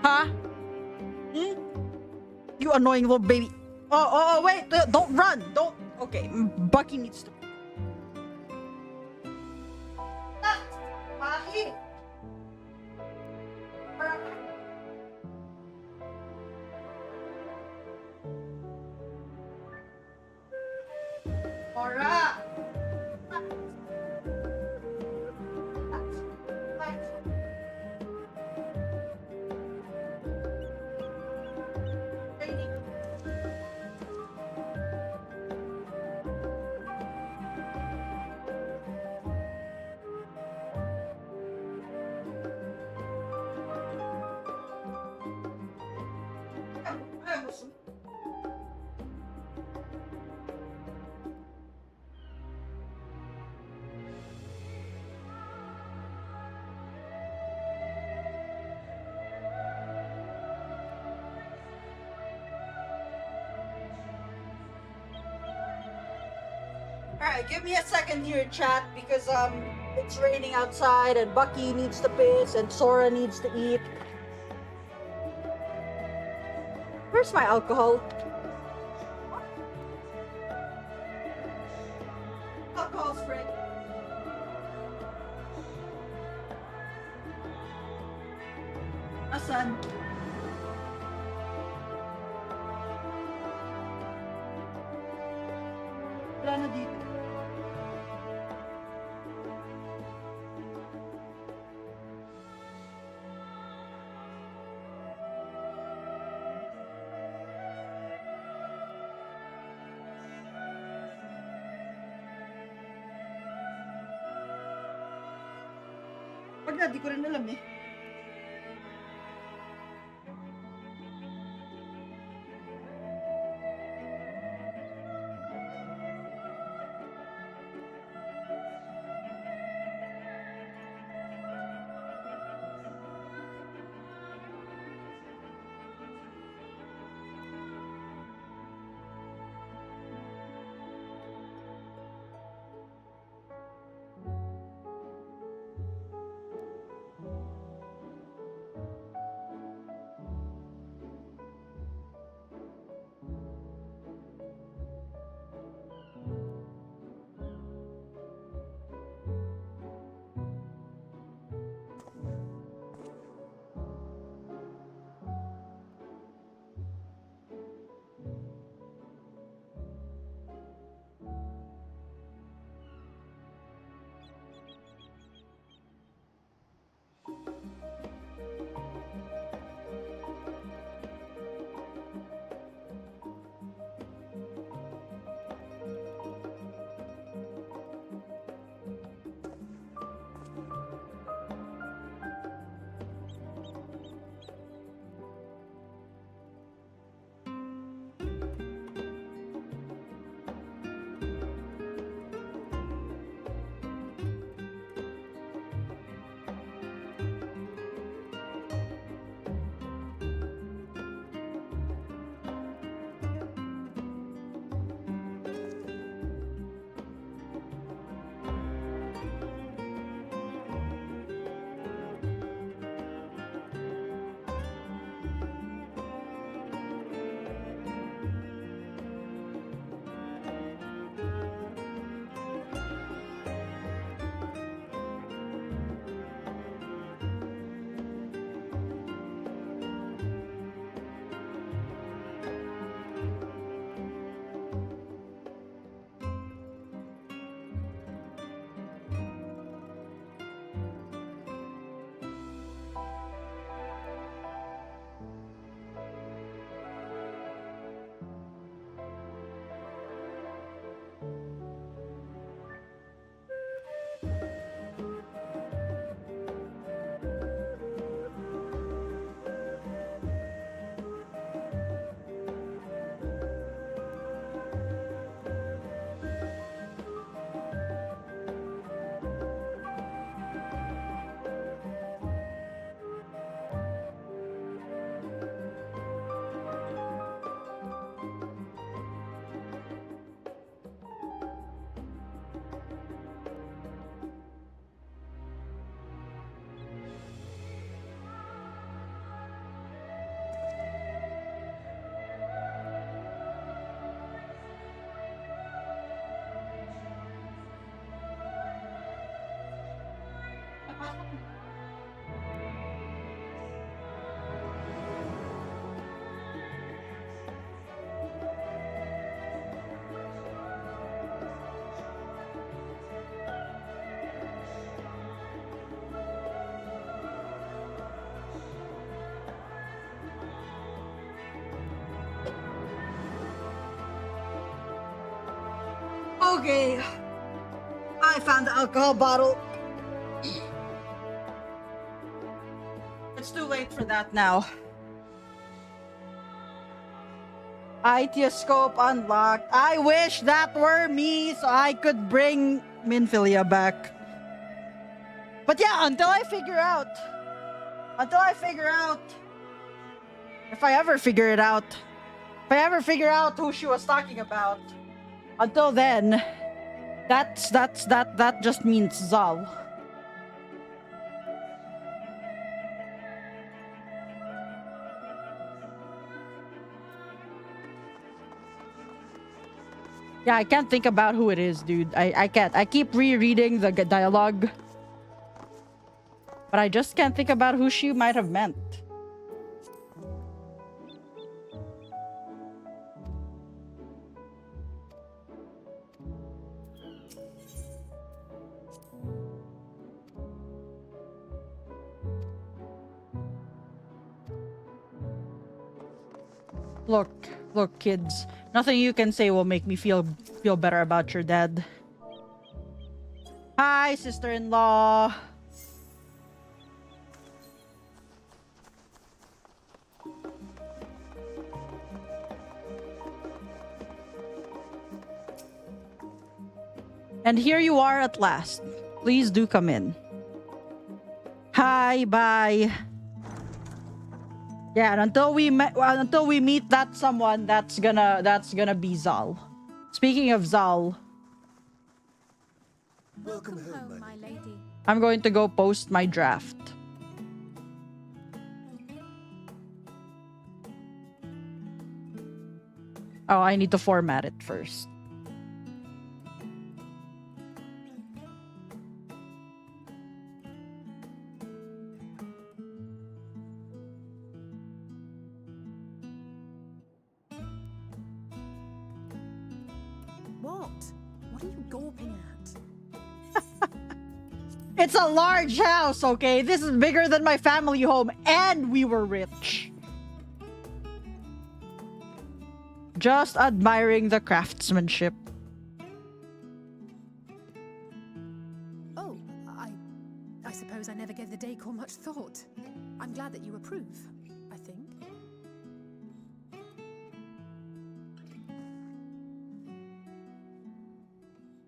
Huh? You annoying little baby. Oh, wait. Don't run. Don't. Okay, Bucky needs to... Bucky! Mora! Alright, give me a second here, chat, because it's raining outside and Bucky needs to piss and Sora needs to eat. Where's my alcohol? Alcohol spray. Asan? Wala na dito. Wag na, di ko rin alam eh. Okay. I found the alcohol bottle. It's too late for that now. Itioscope unlocked. I wish that were me so I could bring Minfilia back. But yeah, until I figure out. If I ever figure it out. If I ever figure out who she was talking about. Until then, That just means Zal. Yeah, I can't think about who it is, dude. I can't. I keep rereading the dialogue, but I just can't think about who she might have meant. Look, kids. Nothing you can say will make me feel better about your dad. Hi, sister-in-law. And here you are at last. Please do come in. Hi, bye. Yeah, and until we meet that someone, that's gonna be Zal. Speaking of Zal, Welcome home, my lady. I'm going to go post my draft. Oh, I need to format it first. What are you gawping at? It's a large house, okay? This is bigger than my family home, and we were rich. Just admiring the craftsmanship. Oh, I suppose I never gave the decor much thought. I'm glad that you approve, I think.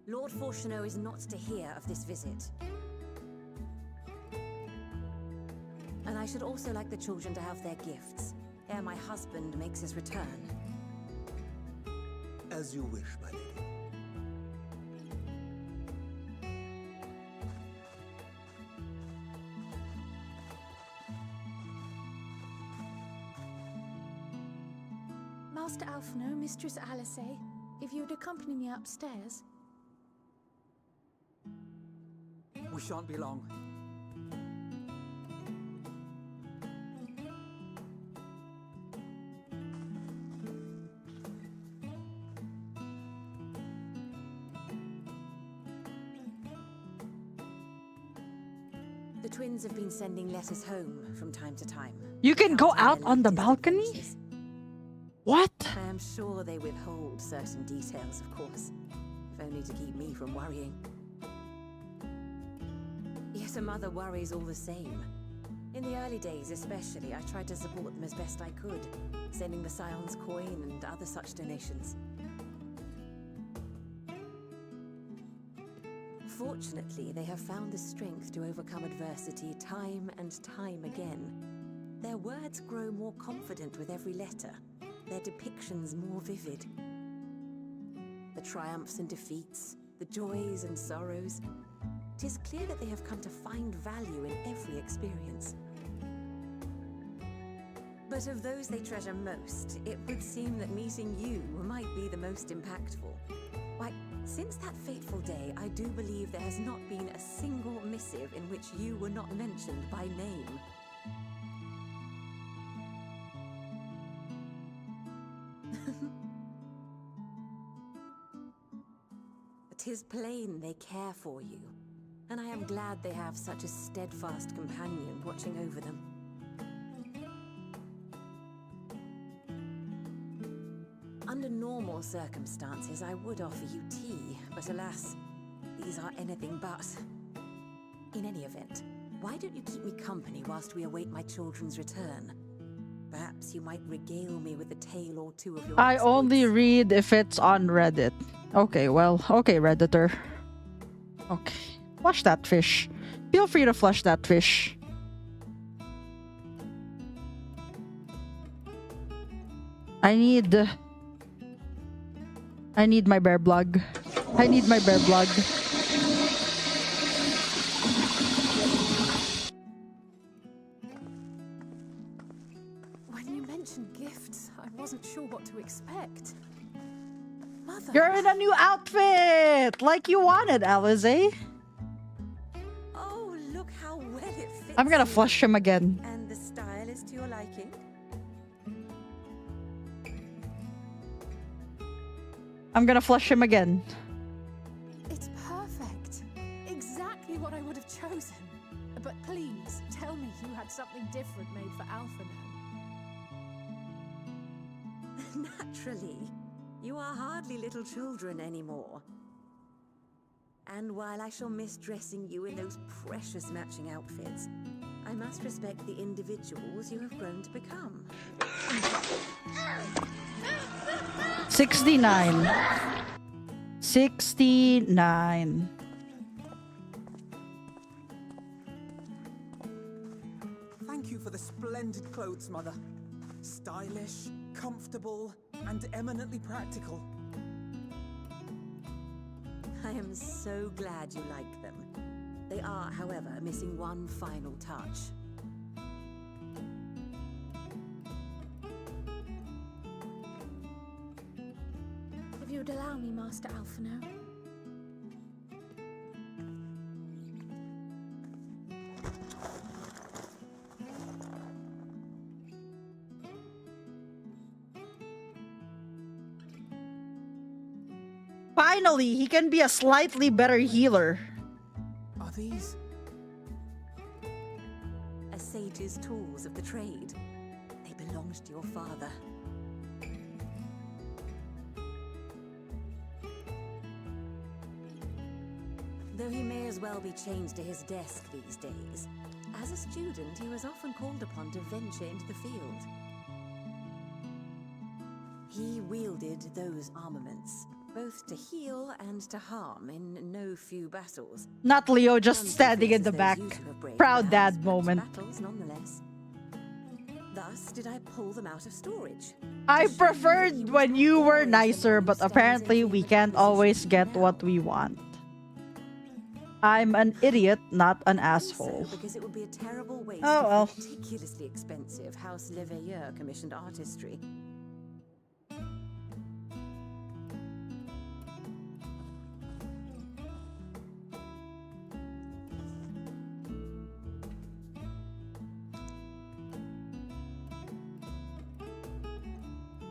Lord Fortuneau is not to hear of this visit. And I should also like the children to have their gifts, ere my husband makes his return. As you wish, my lady. Master Alphino, Mistress Alice, if you would accompany me upstairs. We shan't be long. The twins have been sending letters home from time to time. You can go out on the balcony? What? I am sure they withhold certain details, of course, if only to keep me from worrying. Yet a mother worries all the same. In the early days especially, I tried to support them as best I could, sending the Scion's coin and other such donations. Fortunately, they have found the strength to overcome adversity time and time again. Their words grow more confident with every letter, their depictions more vivid. The triumphs and defeats, the joys and sorrows. 'Tis clear that they have come to find value in every experience. But of those they treasure most, it would seem that meeting you might be the most impactful. Why, since that fateful day, I do believe there has not been a single missive in which you were not mentioned by name. 'Tis plain they care for you, and I am glad they have such a steadfast companion watching over them. Under normal circumstances, I would offer you tea, but alas, these are anything but. In any event, why don't you keep me company whilst we await my children's return? Perhaps you might regale me with a tale or two of your I exploits. only read if it's on Reddit. Okay, well, okay, Redditor. Okay. Flush that fish. Feel free to flush that fish. I need my bear blog. I need my bear blood. When you mentioned gifts, I wasn't sure what to expect. Mother! You're in a new outfit! Like you wanted, Alize. Oh, look how well it fits. I'm gonna you. flush him again. And the style is to your liking? I'm gonna flush him again. It's perfect. Exactly what I would have chosen. But please, tell me you had something different made for Alpha now. Naturally. You are hardly little children anymore. And while I shall miss dressing you in those precious matching outfits, I must respect the individuals you have grown to become. 69. 69. Thank you for the splendid clothes, Mother. Stylish, comfortable, and eminently practical. I am so glad you like them. They are, however, missing one final touch. If you'd allow me, Master Alphino. Finally, he can be a slightly better healer. Are these? A sage's tools of the trade. They belonged to your father. Though he may as well be chained to his desk these days, as a student he was often called upon to venture into the field. He wielded those armaments, both to heal and to harm in no few battles. Not Leo just standing in the back. Proud dad moment. Battles nonetheless. Thus did I pull them out of storage. I preferred when you were nicer, but apparently we can't always get what we want. I'm an idiot, not an asshole. Because it would be a terrible waste Oh well. of ridiculously expensive House Leveilleur commissioned artistry.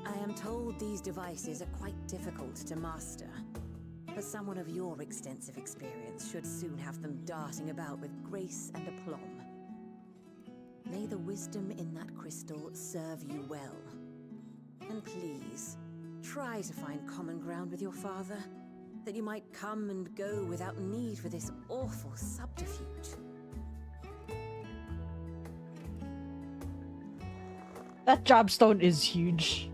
I am told these devices are quite difficult to master, but someone of your extensive experience should soon have them darting about with grace and aplomb. May the wisdom in that crystal serve you well. And please, try to find common ground with your father, that you might come and go without need for this awful subterfuge. That jobstone is huge.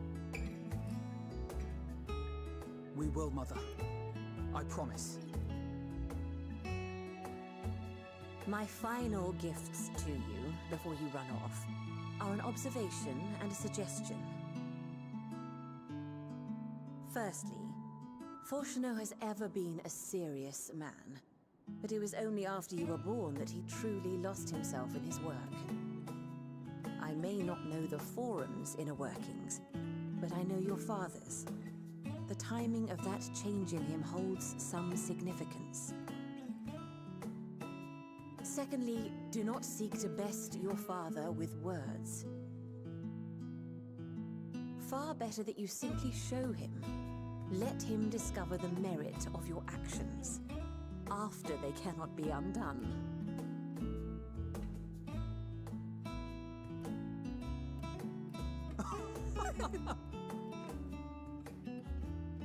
We will, Mother. I promise. My final gifts to you, before you run off, are an observation and a suggestion. Firstly, Fortuno has ever been a serious man, but it was only after you were born that he truly lost himself in his work. I may not know the Forum's inner workings, but I know your father's. The timing of that change in him holds some significance. Secondly, do not seek to best your father with words. Far better that you simply show him. Let him discover the merit of your actions, after they cannot be undone.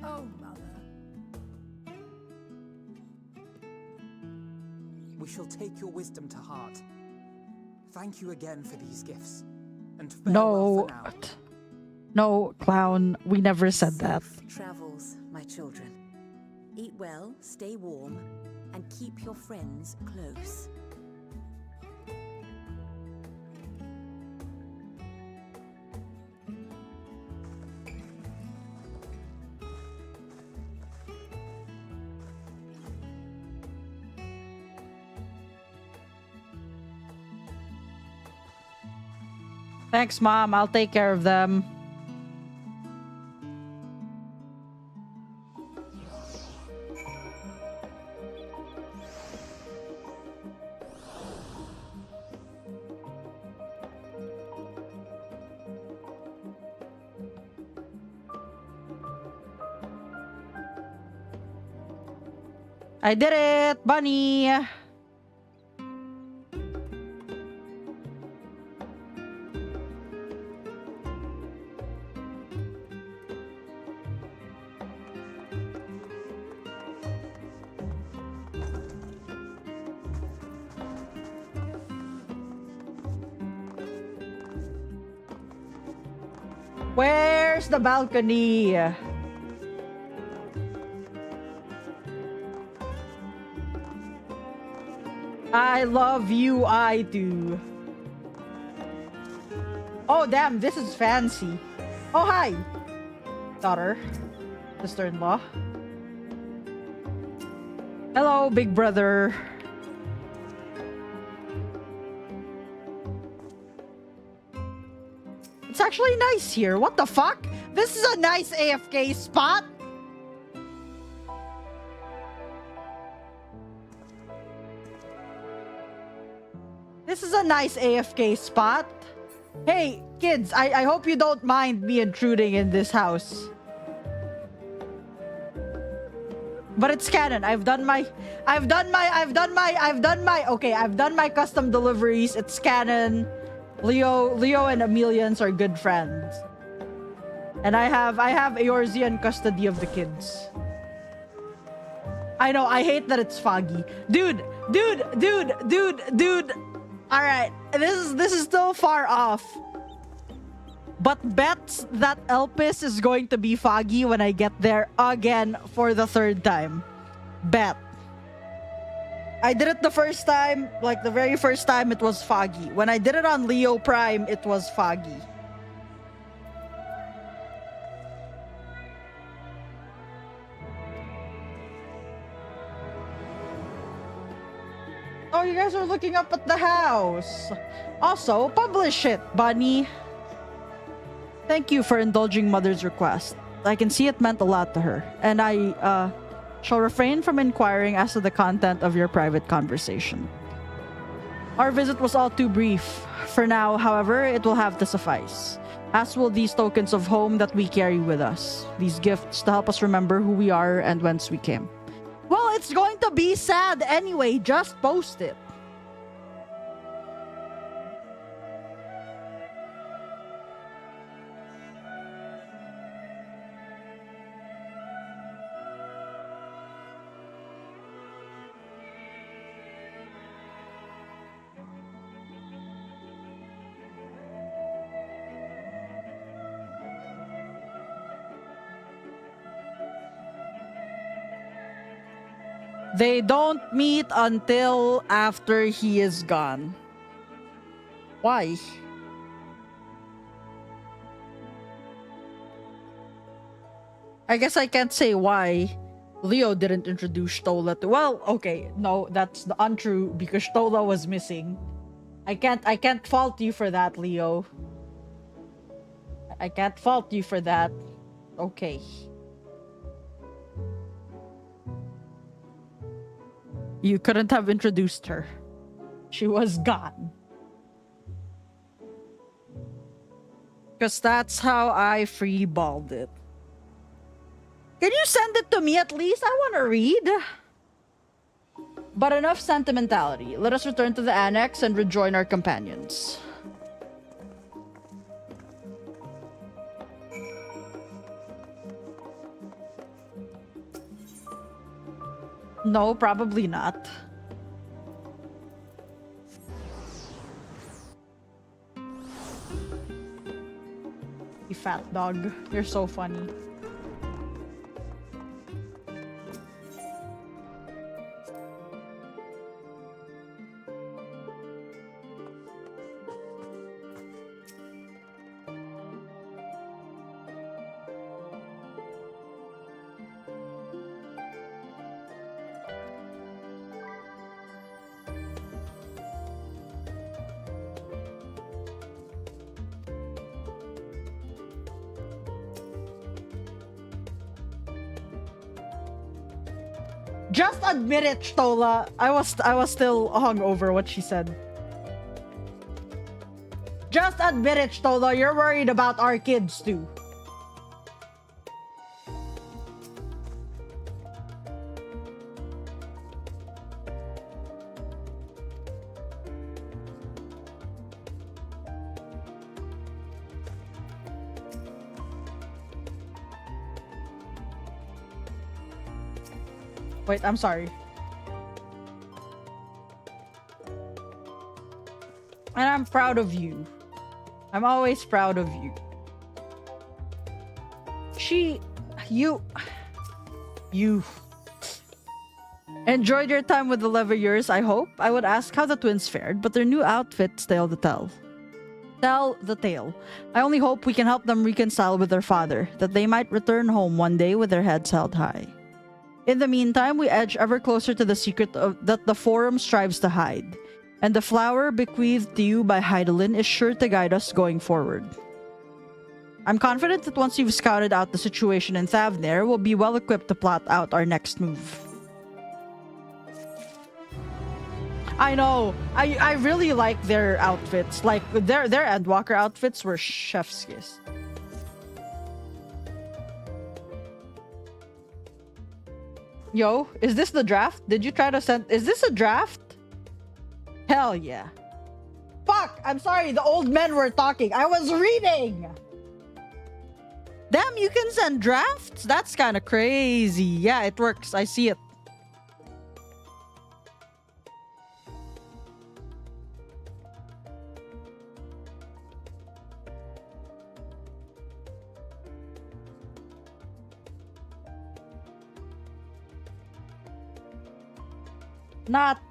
Oh, Mother. We shall take your wisdom to heart. Thank you again for these gifts. And farewell No. for now. No, clown. We never said that. Safe travels, my children. Eat well, stay warm, and keep your friends close. Thanks, Mom. I'll take care of them. I did it, Bunny. Where's the balcony? I love you, I do. Oh, damn, this is fancy. Oh, hi. Daughter. Sister-in-law. Hello, big brother. It's actually nice here. What the fuck? This is a nice AFK spot. This is a nice AFK spot. Hey, kids, I hope you don't mind me intruding in this house. But it's canon. I've done my custom deliveries. It's canon. Leo and Emilians are good friends. And I have Eorzean custody of the kids. I know, I hate that it's foggy. Dude. Alright, this is still far off. But bets that Elpis is going to be foggy when I get there again for the third time. Bet. I did it the first time, like the very first time it was foggy. When I did it on Leo Prime, it was foggy. Oh, you guys are looking up at the house. Also, publish it, Bunny. Thank you for indulging Mother's request. I can see it meant a lot to her. And I shall refrain from inquiring as to the content of your private conversation. Our visit was all too brief. For now, however, it will have to suffice. As will these tokens of home that we carry with us. These gifts to help us remember who we are and whence we came. Well, it's going to be sad anyway. Just post it. They don't meet until after he is gone. Why? I guess I can't say why Leo didn't introduce Stola to... Well, okay, no, that's untrue because Stola was missing. I can't fault you for that, Leo. I can't fault you for that. Okay. You couldn't have introduced her. She was gone. Because that's how I freeballed it. Can you send it to me at least? I want to read. But enough sentimentality. Let us return to the annex and rejoin our companions. No, probably not. You fat dog. You're so funny. Just admit it, Stola. I was still hung over what she said. Just admit it, Stola. You're worried about our kids too. Wait, I'm sorry. And I'm proud of you. I'm always proud of you. You enjoyed your time with the Leverriers, I hope. I would ask how the twins fared, but their new outfits tell the tale. Tell the tale. I only hope we can help them reconcile with their father, that they might return home one day with their heads held high. In the meantime, we edge ever closer to the secret that the Forum strives to hide, and the flower bequeathed to you by Hydaelyn is sure to guide us going forward. I'm confident that once you've scouted out the situation in Thavnair, we'll be well equipped to plot out our next move. I know. I really like their outfits. Like their Endwalker outfits were chef's kiss. Yo, is this the draft? Did you try to send... Is this a draft? Hell yeah. Fuck! I'm sorry, the old men were talking. I was reading! Damn, you can send drafts? That's kind of crazy. Yeah, it works. I see it.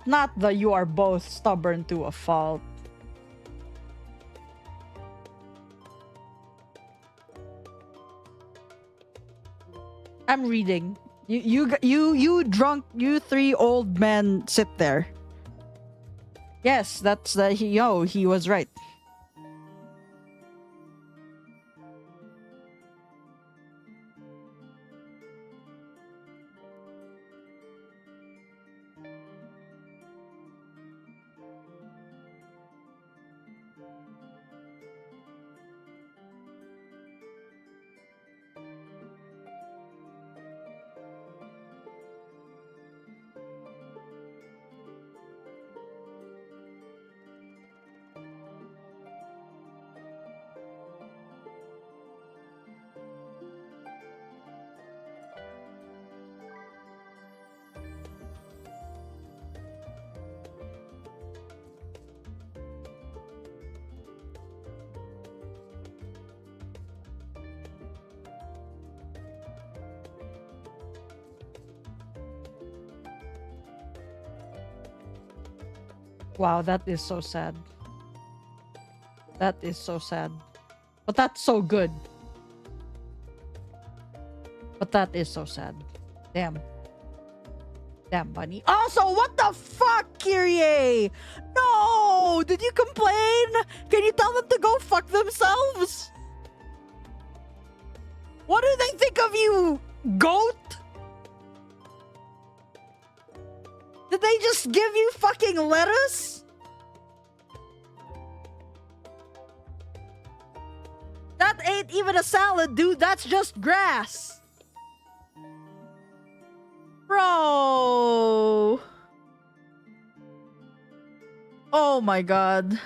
Not the you are both stubborn to a fault. I'm reading. You drunk, you three old men sit there. Yes, that's the he was right. Wow, that is so sad. That is so sad. But that's so good. But that is so sad. Damn. Damn, bunny. Also, what the fuck, Kyrie? No! Did you complain? Can you tell them to go fuck themselves? What do they think of you, goat? Did they just give you fucking lettuce? That ain't even a salad, dude. That's just grass. Bro. Oh my god.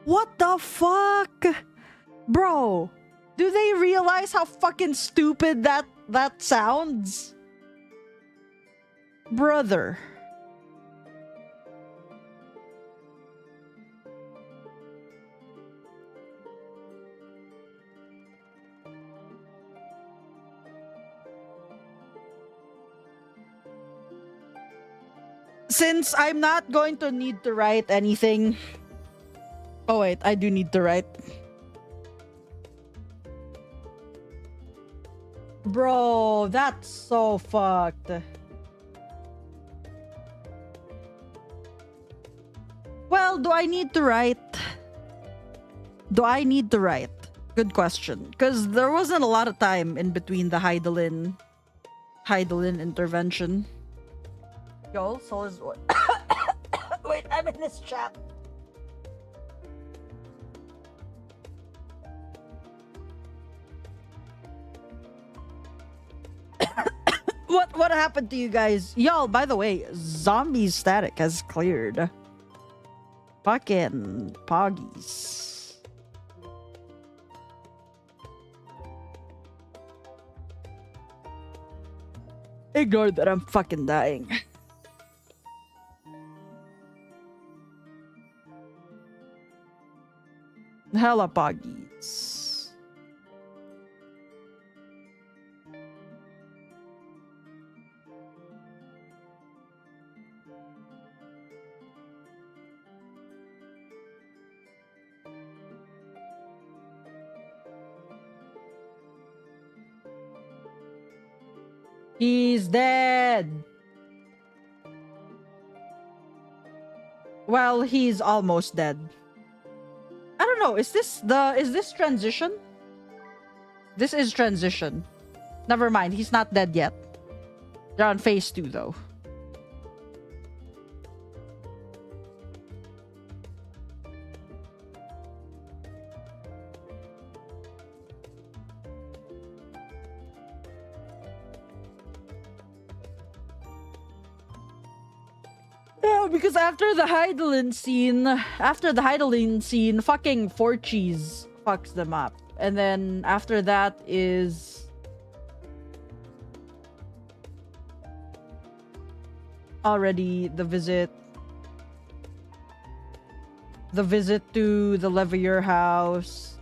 What the fuck? Bro, do they realize how fucking stupid that sounds? Brother. Since I'm not going to need to write anything... Oh wait, I do need to write. Bro, that's so fucked. Well, do I need to write? Do I need to write? Good question. Because there wasn't a lot of time in between the Hydaelyn Hydaelyn intervention. Yo, Soul is what? Wait, I'm in this chat. What happened to you guys? Y'all, by the way, zombie static has cleared. Fucking poggies. Ignore that I'm fucking dying. Hella poggies. He's dead. Well, he's almost dead. I don't know. Is this transition? This is transition. Never mind. He's not dead yet. They're on phase 2 though. Yeah, because after the Hydaelyn scene, fucking Forchies fucks them up. And then after that is already the visit to the Levier house.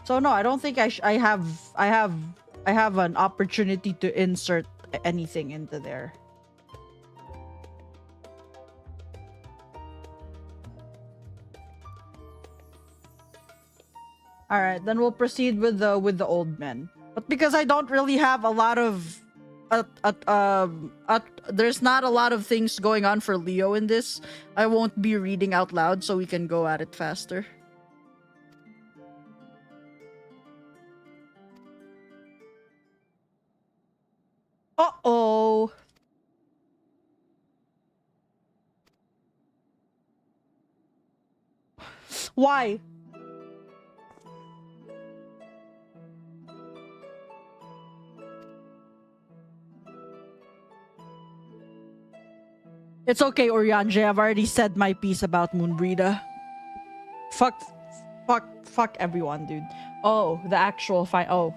So no, I don't think I have an opportunity to insert anything into there. All right, then we'll proceed with the old men. But because I don't really have a lot of there's not a lot of things going on for Leo in this, I won't be reading out loud so we can go at it faster. Uh-oh. Why? It's okay, Orianje. I've already said my piece about Moonbreeda. Fuck everyone, dude. Oh, the actual fight. Oh.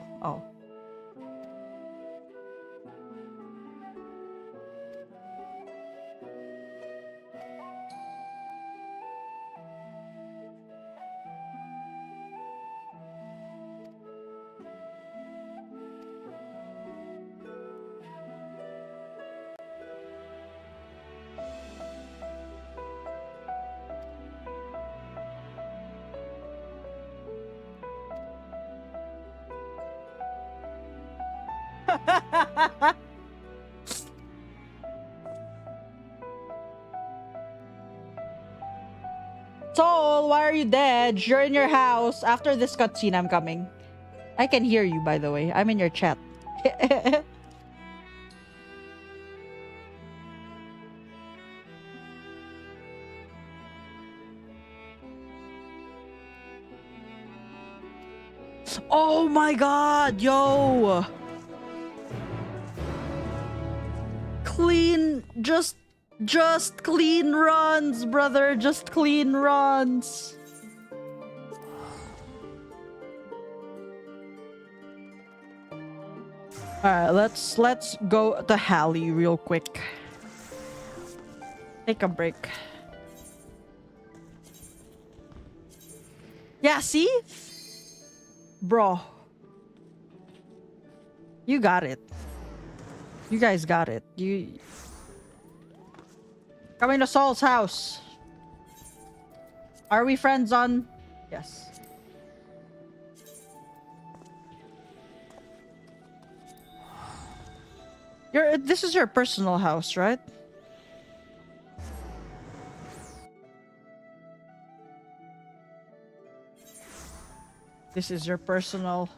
Soul, why are you dead? You're in your house. After this cutscene, I'm coming. I can hear you, by the way. I'm in your chat. Oh my god, yo! Clean, just clean runs, brother. Just clean runs. Alright, let's go to Hallie real quick. Take a break. Yeah, see? Bro. You got it. You guys got it. You... Coming to Saul's house. Are we friends on... Yes. This is your personal house, right? This is your personal...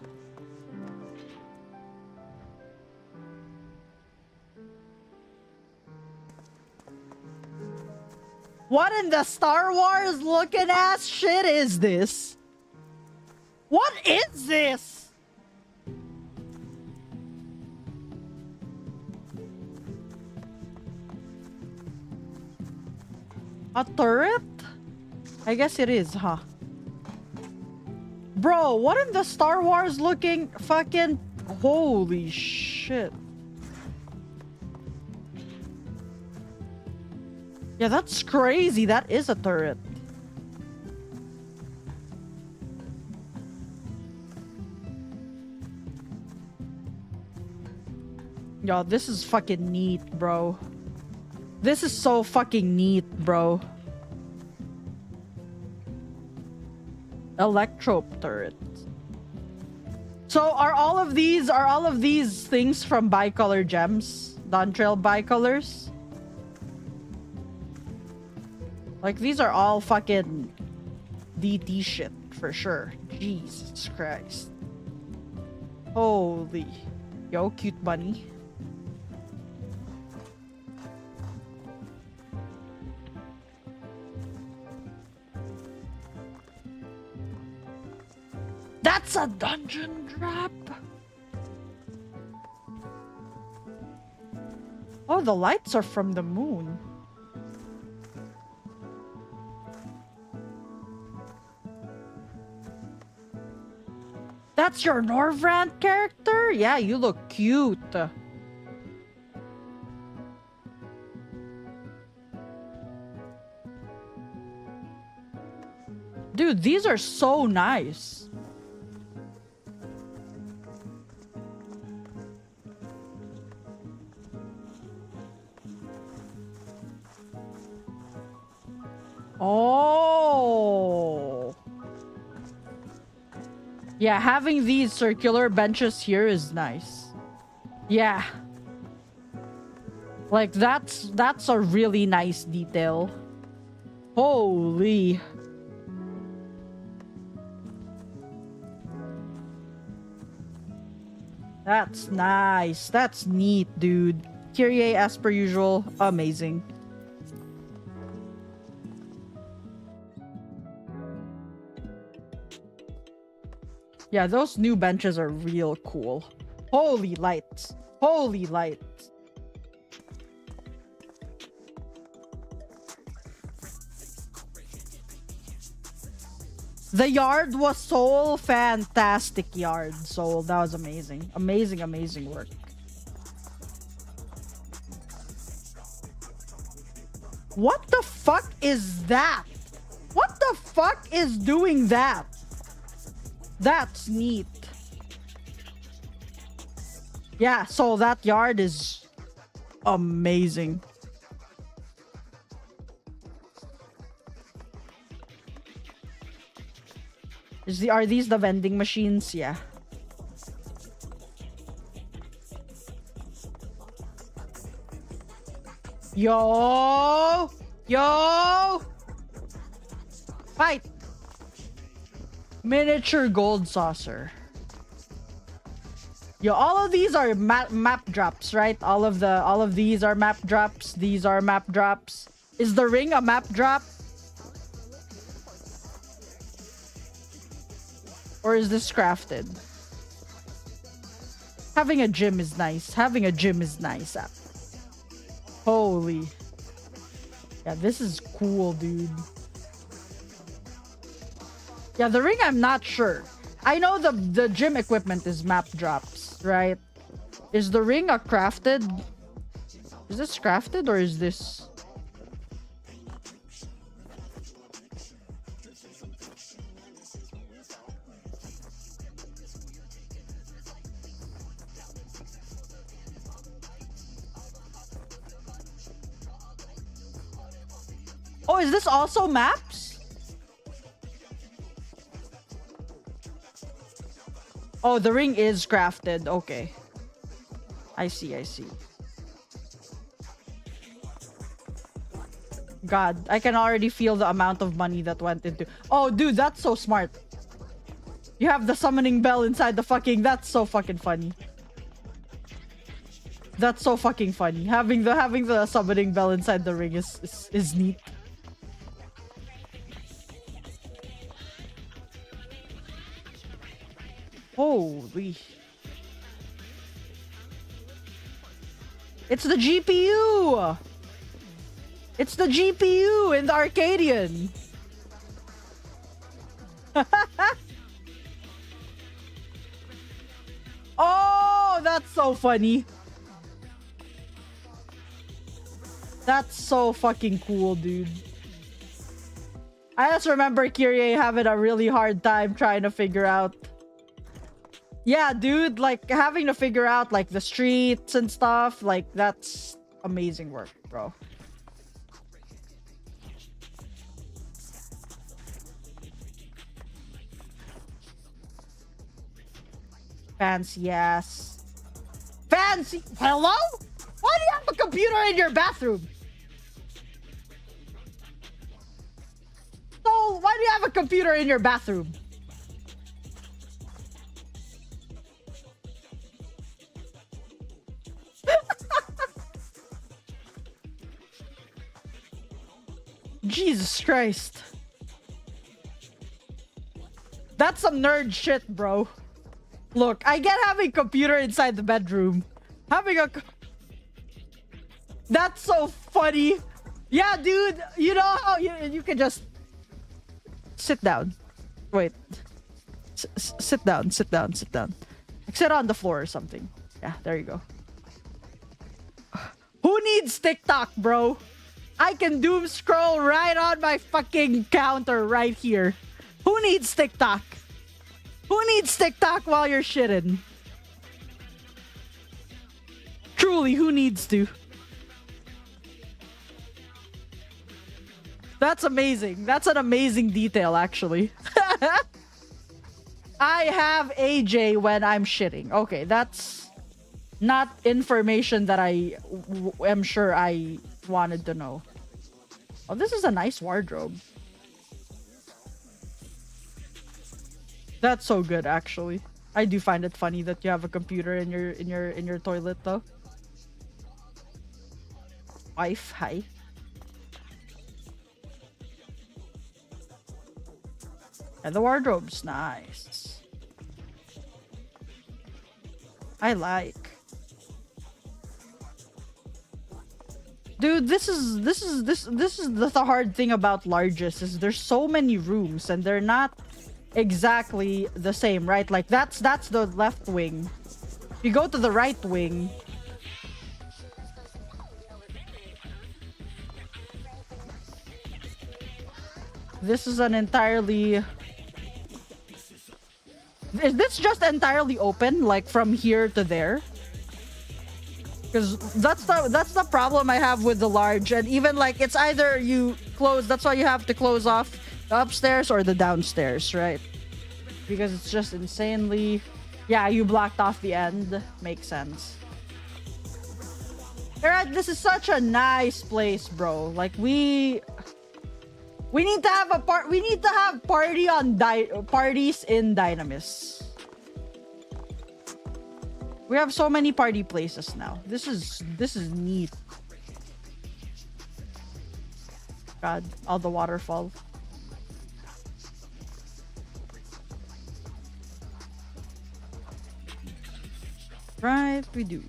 What in the Star Wars looking ass shit is this? What is this? A turret? I guess it is, huh? Bro, what in the Star Wars looking fucking... Holy shit. Yeah, that's crazy. That is a turret. Yo, this is fucking neat, bro. This is so fucking neat, bro. Electrope turret. So are all of these things from bicolor gems? Dawntrail bicolors? Like these are all fucking DT shit for sure. Jesus Christ. Holy. Yo, cute bunny. That's a dungeon drop. Oh, the lights are from the moon. That's your Norvrant character? Yeah, you look cute. Dude, these are so nice. Oh. Yeah, having these circular benches here is nice. Yeah. Like that's a really nice detail. Holy. That's nice. That's neat, dude. Kyrie, as per usual, amazing. Yeah, those new benches are real cool. Holy lights. Holy lights. The yard was so fantastic, yard. So that was amazing. Amazing, amazing work. What the fuck is that? What the fuck is doing that? That's neat. Yeah, so that yard is amazing. Are these the vending machines? Yeah. Yo! Yo! Fight! Miniature gold saucer. Yo, all of these are map drops, right? All of these are map drops. These are map drops. Is the ring a map drop? Or is this crafted? Having a gym is nice. Having a gym is nice. Holy. Yeah, this is cool, dude. Yeah, the ring, I'm not sure. I know the gym equipment is map drops, right? Is the ring a crafted? Is this crafted or is this... Oh, is this also maps? Oh, the ring is crafted. Okay. I see, I see. God, I can already feel the amount of money that went into... Oh, dude, that's so smart. You have the summoning bell inside the fucking... That's so fucking funny. That's so fucking funny. Having the summoning bell inside the ring is neat. Holy. It's the GPU! It's the GPU in the Arcadian! Oh, that's so funny. That's so fucking cool, dude. I just remember Kyrie having a really hard time trying to figure out. Yeah, dude, like having to figure out like the streets and stuff. Like that's amazing work, bro. Fancy ass. Fancy. Hello? Why do you have a computer in your bathroom? So, why do you have a computer in your bathroom? Jesus Christ. That's some nerd shit, bro. Look, I get having a computer inside the bedroom. Having a... That's so funny. Yeah, dude. You know how you can just... Sit down. Wait. Sit down, sit down, sit down. Like, sit on the floor or something. Yeah, there you go. Who needs TikTok, bro? I can doom scroll right on my fucking counter right here. Who needs TikTok? Who needs TikTok while you're shitting? Truly, who needs to? That's amazing. That's an amazing detail, actually. I have AJ when I'm shitting. Okay, that's not information that I am sure I wanted to know. Oh, this is a nice wardrobe. That's so good, actually. I do find it funny that you have a computer in your toilet, though. Wife, hi. And the wardrobe's nice. I like. Dude, this is the hard thing about largest is there's so many rooms and they're not exactly the same, right? Like that's the left wing. You go to the right wing. This is an entirely... Is this just entirely open, like from here to there? Because that's the problem I have with the large, and even like it's either you close. That's why you have to close off the upstairs or the downstairs, right? Because it's just insanely... Yeah, you blocked off the end. Makes sense. Alright, this is such a nice place, bro. Like we need to have we need to have parties in Dynamis. We have so many party places now. This is neat. God, all the waterfall. Right, we do.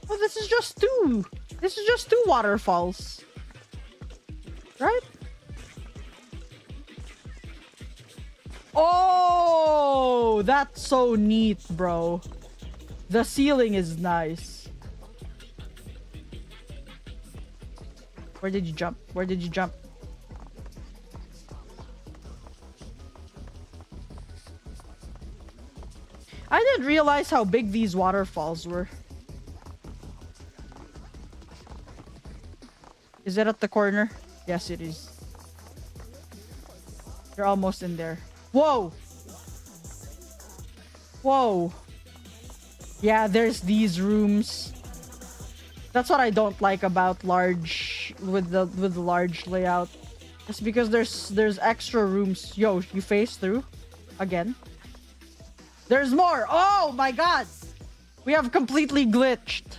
Oh, this is just two. This is just two waterfalls. Right? Oh, that's so neat, bro. The ceiling is nice. Where did you jump? Where did you jump? I didn't realize how big these waterfalls were. Is it at the corner? Yes, it is. You're almost in there. Whoa! Whoa! Yeah, there's these rooms. That's what I don't like about large with the large layout. It's because there's extra rooms. Yo, you face through again. There's more. Oh my god! We have completely glitched.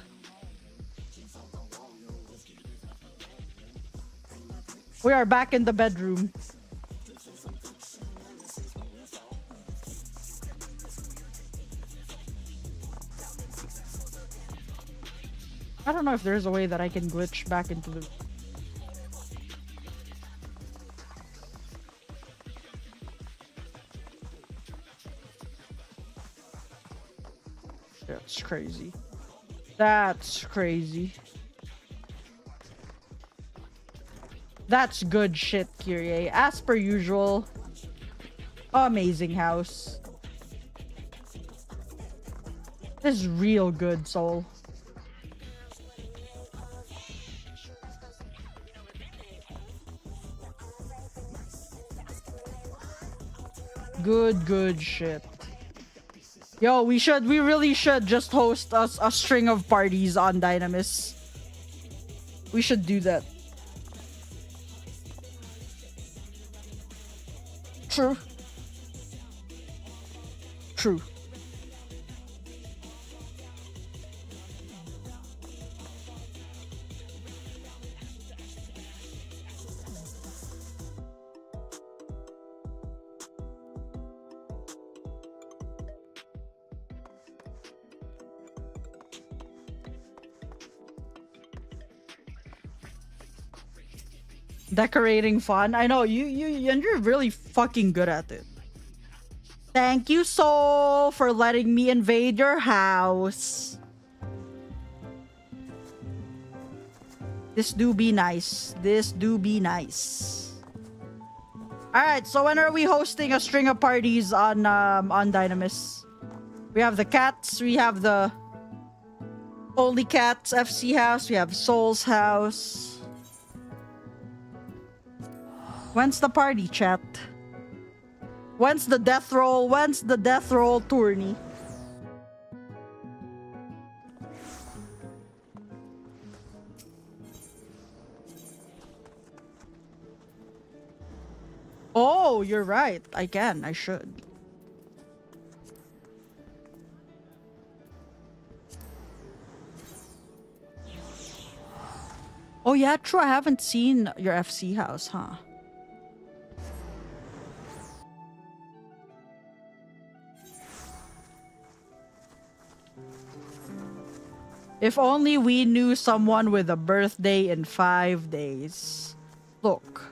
We are back in the bedroom. I don't know if there's a way that I can glitch back into the... That's crazy. That's crazy. That's good shit, Kyrie. As per usual. Amazing house. This is real good, Soul. Good shit. Yo, we really should just host a string of parties on Dynamis. We should do that. True. True. Decorating fun. I know you're really fucking good at it. Thank you, Soul, for letting me invade your house. This do be nice. This do be nice. Alright, so when are we hosting a string of parties on Dynamis? We have the cats, we have the Only Cats FC house, we have Soul's house. When's the party, chat? When's the death roll? When's the death roll tourney? Oh, you're right. I can. I should. Oh yeah, true. I haven't seen your FC house, huh? If only we knew someone with a birthday in 5 days. Look.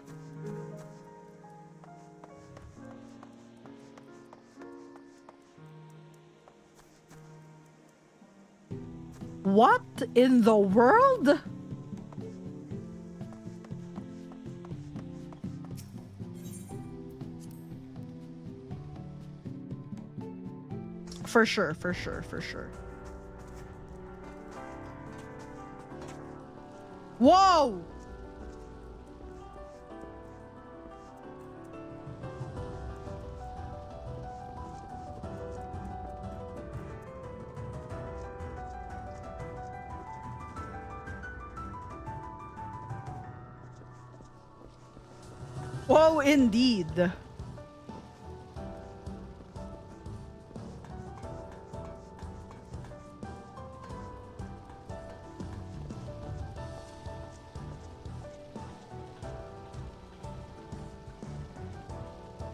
What in the world? For sure, for sure, for sure. Whoa! Whoa, indeed.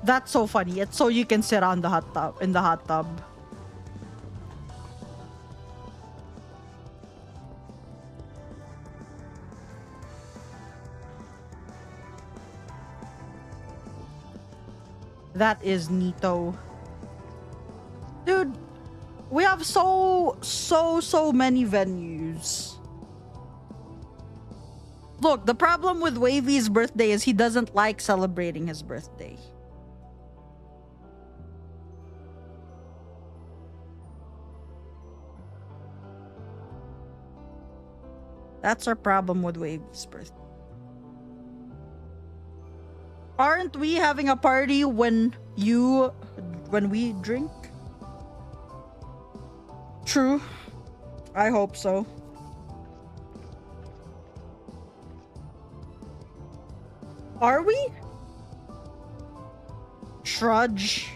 That's so funny. It's so you can sit on the hot tub, in the hot tub. That is neato. Dude, we have so many venues. Look, the problem with Wavy's birthday is he doesn't like celebrating his birthday. That's our problem with Wavy's birthday. Aren't we having a party when we drink? True. I hope so. Are we? Trudge.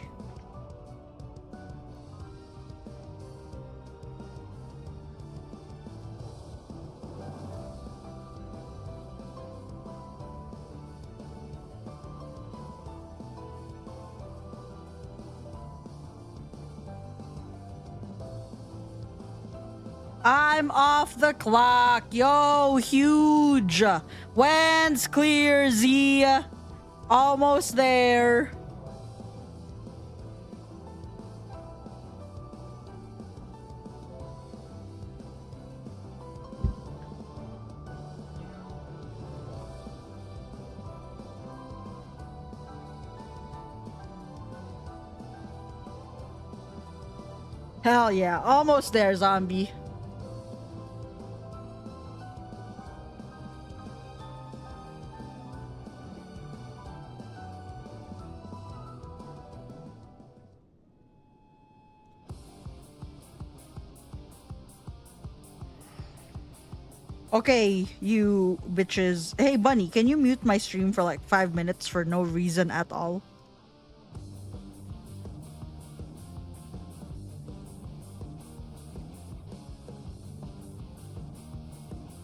I'm off the clock. Yo, huge. When's clear, Z? Almost there. Hell yeah, almost there, zombie. Okay, you bitches. Hey, Bunny, can you mute my stream for like 5 minutes for no reason at all?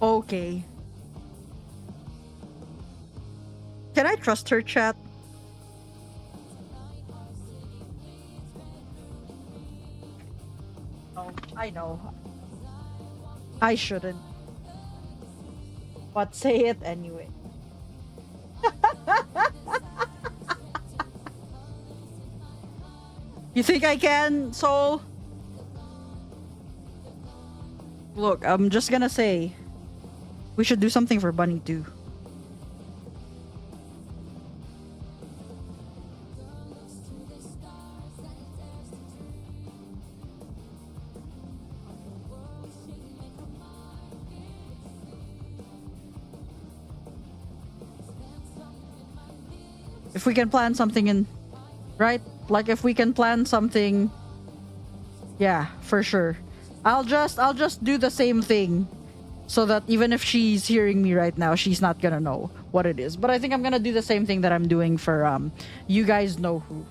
Okay. Can I trust her, chat? Oh, I know. I shouldn't. But say it anyway. You think I can, Soul? Look, I'm just gonna say, we should do something for Bunny too. If we can plan something in, right? Like if we can plan something, yeah, for sure. I'll just do the same thing so that even if she's hearing me right now, she's not gonna know what it is. But I think I'm gonna do the same thing that I'm doing for you guys know who.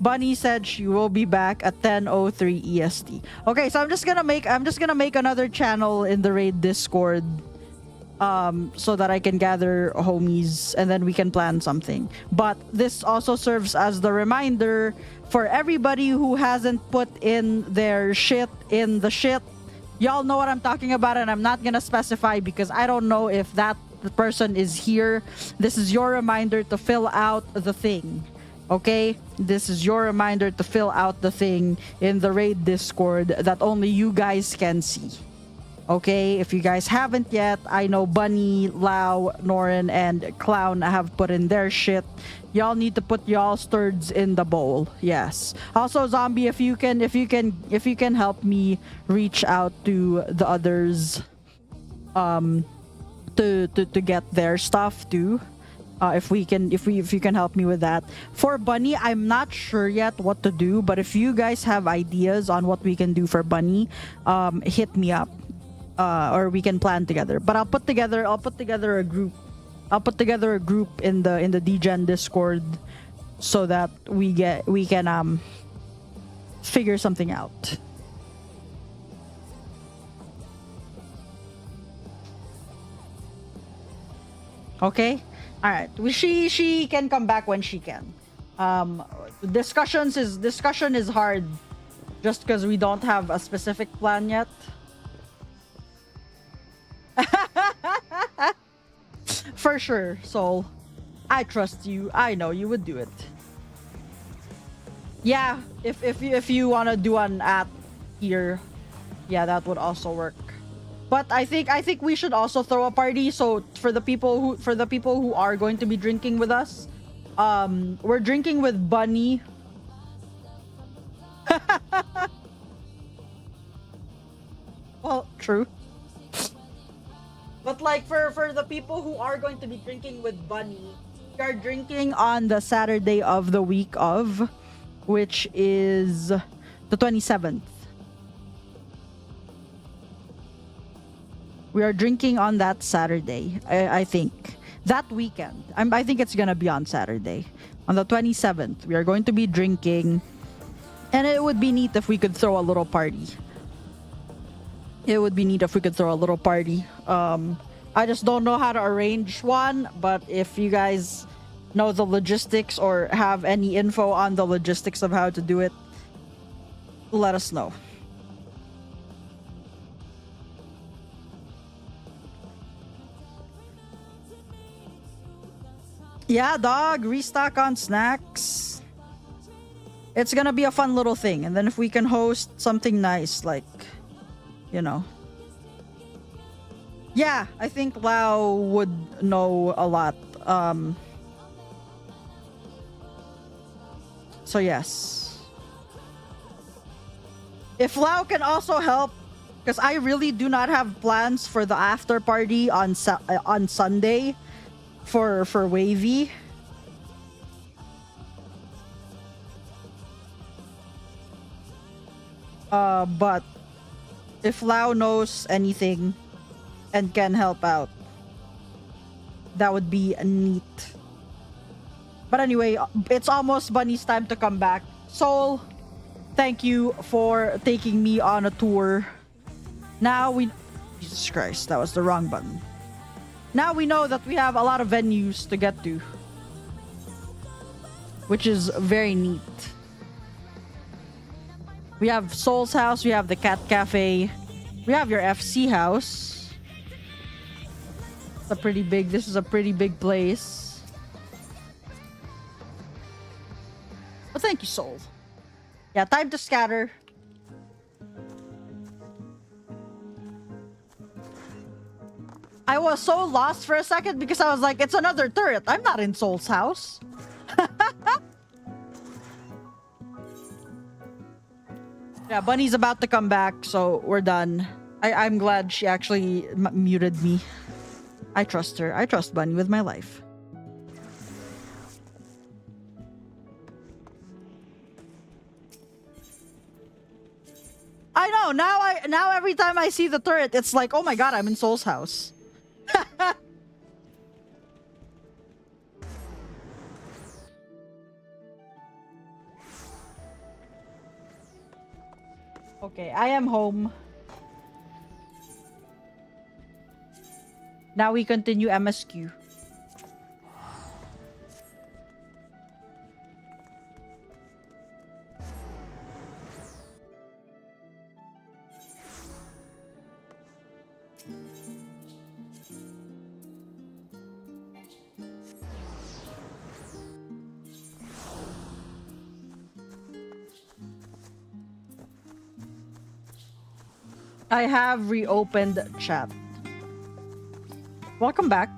Bunny said she will be back at 10:03 EST. Okay, so I'm just gonna make another channel in the raid Discord so that I can gather homies and then we can plan something. But this also serves as the reminder for everybody who hasn't put in their shit in the shit. Y'all know what I'm talking about, and I'm not gonna specify because I don't know if that person is here. This is your reminder to fill out the thing. Okay? This is your reminder to fill out the thing in the raid Discord that only you guys can see. Okay, if you guys haven't yet, I know Bunny, Lau, Norin, and Clown have put in their shit. Y'all need to put y'all's turds in the bowl. Yes. Also, Zombie, if you can help me reach out to the others, to get their stuff too. If you can help me with that. For Bunny, I'm not sure yet what to do, but if you guys have ideas on what we can do for Bunny, hit me up. Or we can plan together. But I'll put together a group. I'll put together a group in the DGen Discord so that we can figure something out. Okay? Alright. She can come back when she can. Discussion is hard just because we don't have a specific plan yet. For sure, Soul. I trust you. I know you would do it. Yeah, if you wanna do an at here, yeah, that would also work. But I think we should also throw a party. So for the people who are going to be drinking with us, we're drinking with Bunny. Well, true. But like for the people who are going to be drinking with Bunny, we are drinking on the Saturday of the week of, which is the 27th. We are drinking on that Saturday, I think. That weekend. I think it's gonna be on Saturday. On the 27th, we are going to be drinking. And it would be neat if we could throw a little party. It would be neat if we could throw a little party. I just don't know how to arrange one, but if you guys know the logistics or have any info on the logistics of how to do it, let us know. Yeah, dog, restock on snacks. It's gonna be a fun little thing. And then if we can host something nice, like, you know. Yeah, I think Lau would know a lot. So yes. If Lau can also help, because I really do not have plans for the after party on Sunday for Wavy. But if Lau knows anything and can help out, that would be neat. But anyway, it's almost Bunny's time to come back. Soul, thank you for taking me on a tour. Now we... Jesus Christ, that was the wrong button. Now we know that we have a lot of venues to get to, which is very neat. We have Soul's house, we have the Cat Cafe, we have your FC house. It's a pretty big, this is a pretty big place. But thank you, Soul. Yeah, time to scatter. I was so lost for a second because I was like, it's another turret. I'm not in Soul's house. Yeah, Bunny's about to come back, so we're done. I'm glad she actually muted me. I trust her. I trust Bunny with my life. I know. Now every time I see the turret, it's like, oh my god, I'm in Soul's house. Okay, I am home. Now we continue MSQ. I have reopened chat. Welcome back.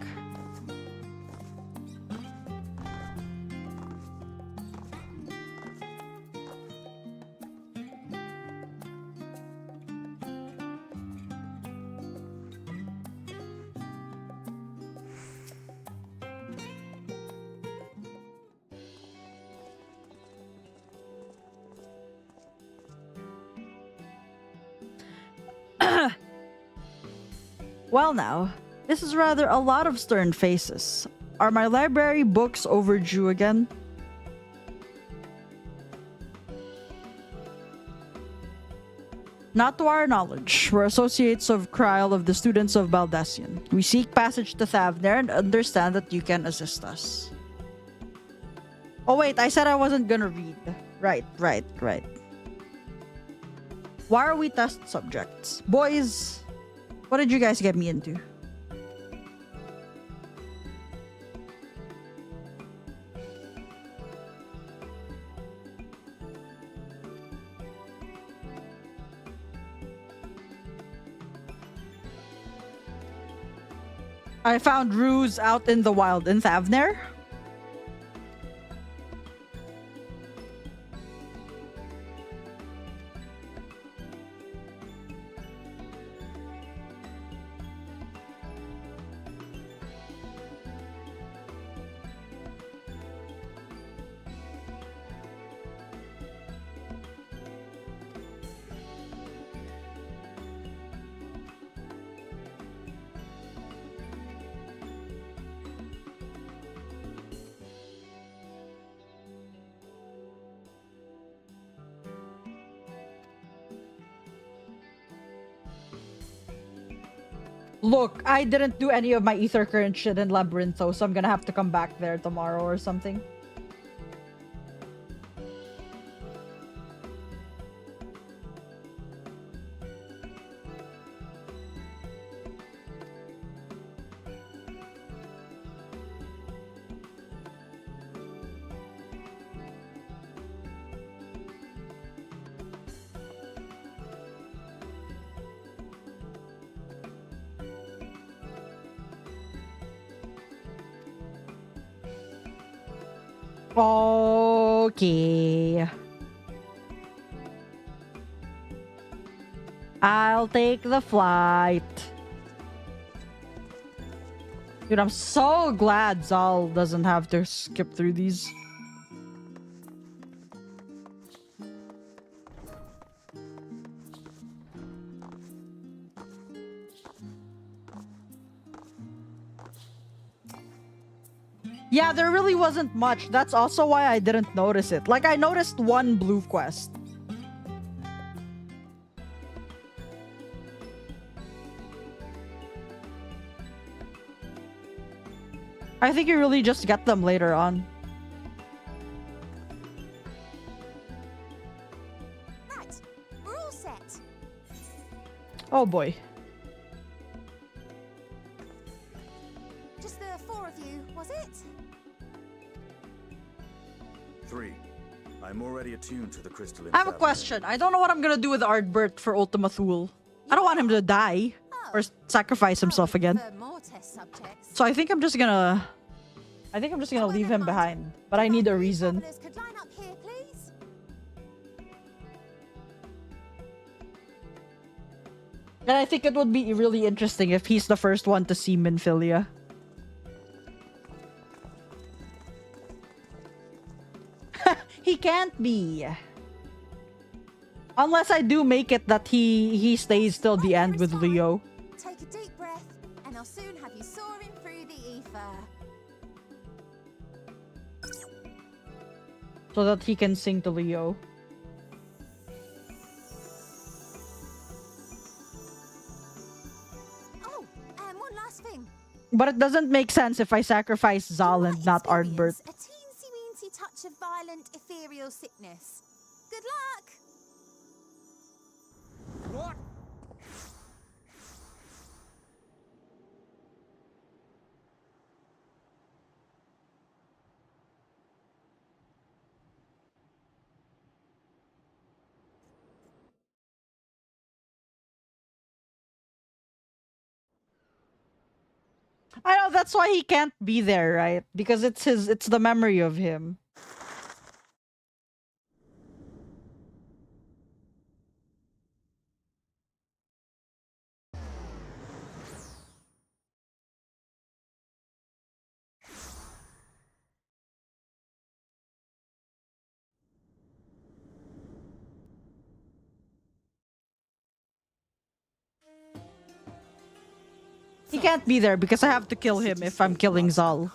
Well now, this is rather a lot of stern faces. Are my library books overdue again? Not to our knowledge. We're associates of Kryl of the students of Baldassian. We seek passage to Thavner and understand that you can assist us. Oh wait, I said I wasn't gonna read. Right. Why are we test subjects? Boys, what did you guys get me into? I found Ruse out in the wild in Thavner. Look, I didn't do any of my ether current shit in Labyrintho, so I'm gonna have to come back there tomorrow or something. Okay. I'll take the flight. Dude, I'm so glad Zal doesn't have to skip through these. Yeah, there really wasn't much. That's also why I didn't notice it. Like, I noticed one blue quest. I think you really just get them later on. Right, we're all set. Oh boy. Just the 4 of you, was it? 3. I'm already attuned to the crystalline. I have a question. I don't know what I'm gonna do with Ardbert for Ultima Thule. I don't want him to die or sacrifice himself again. More test subjects. So I think I'm just gonna leave him behind. But I need a reason. Could line up here, please. And I think it would be really interesting if he's the first one to see Minfilia. He can't be. Unless I do make it that he stays till the end with Leo. Take a deep breath, and I'll soon have you soaring through the ether. So that he can sing to Leo. Oh, and one last thing. But it doesn't make sense if I sacrifice Zal and not Ardbert. A teensy-weensy touch of violent ethereal sickness. Good luck! What? I know, that's why he can't be there, right? Because it's the memory of him. He can't be there because I have to kill him if I'm killing Zal.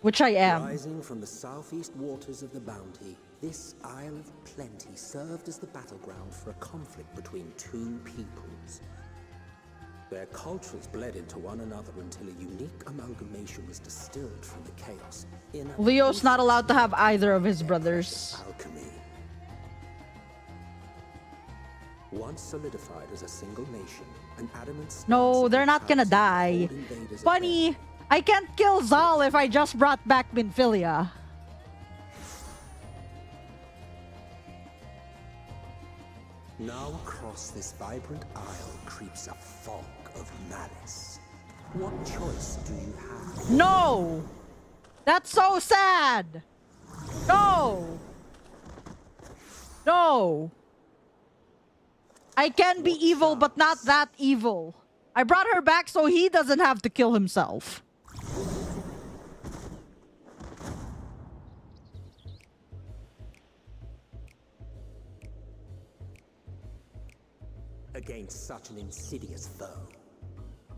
Which I am. Rising from the southeast waters of the Bounty, this Isle of Plenty served as the battleground for a conflict between two peoples. Their cultures bled into one another until a unique amalgamation was distilled from the chaos. Leo's not allowed to have either of his brothers. Alchemy. Once solidified as a single nation, an adamant No, they're not gonna die. Bunny, I can't kill Zal if I just brought back Minfilia. Now across this vibrant isle creeps a fog of malice. What choice do you have? No! That's so sad! No! No! I can be evil, but not that evil. I brought her back so he doesn't have to kill himself. Against such an insidious foe.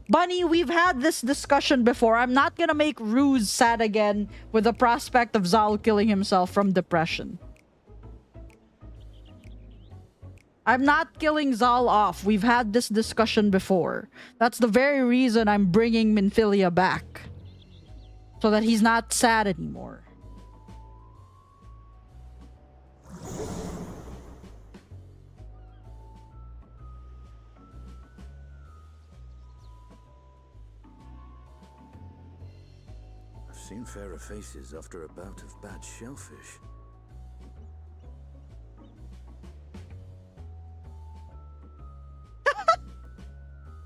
Bunny, we've had this discussion before. I'm not gonna make Ruse sad again with the prospect of Zal killing himself from depression. I'm not killing Zal off. We've had this discussion before. That's the very reason I'm bringing Minfilia back. So that he's not sad anymore. I've seen fairer faces after a bout of bad shellfish.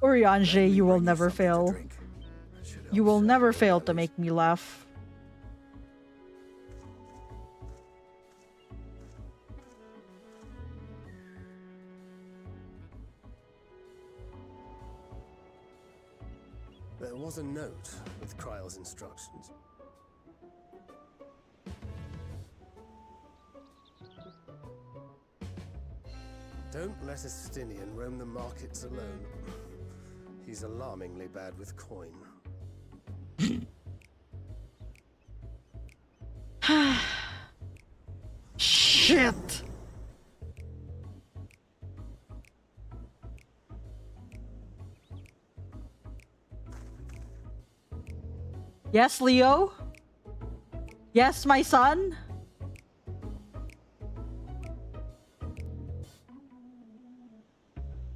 Urianger, you will never fail. You will never fail to make me laugh. There was a note with Kryle's instructions. Don't let Estinian roam the markets alone. He's alarmingly bad with coin. Shit! Yes, Leo? Yes, my son?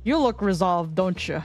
You look resolved, don't you?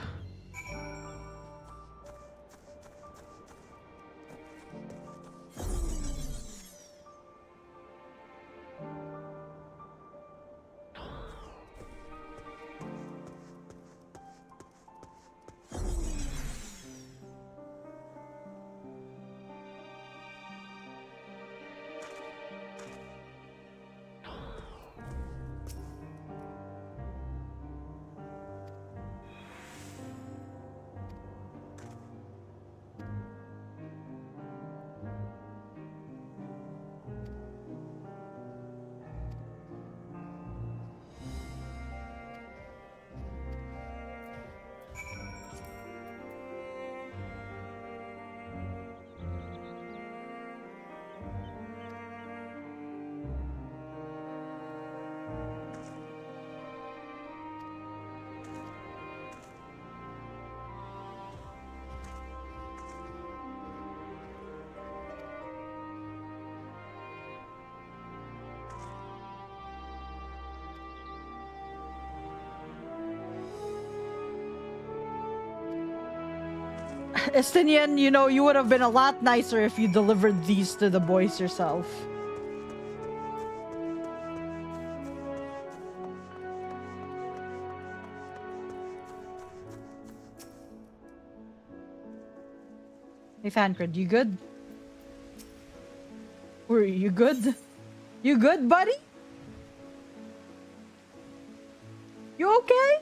Estinian, you know, you would have been a lot nicer if you delivered these to the boys yourself. Hey, Fancred, you good? Were you good? You good, buddy? You okay?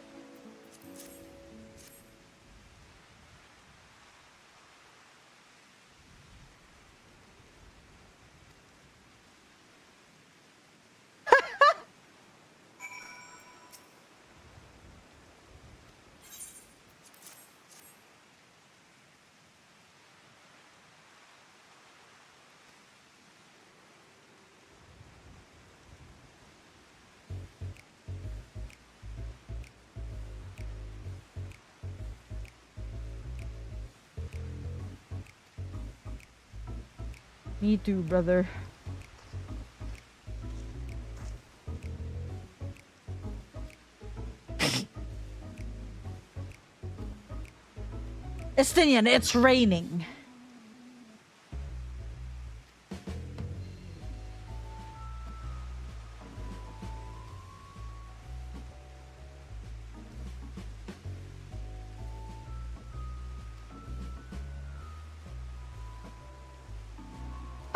Me too, brother. Estinian, it's raining.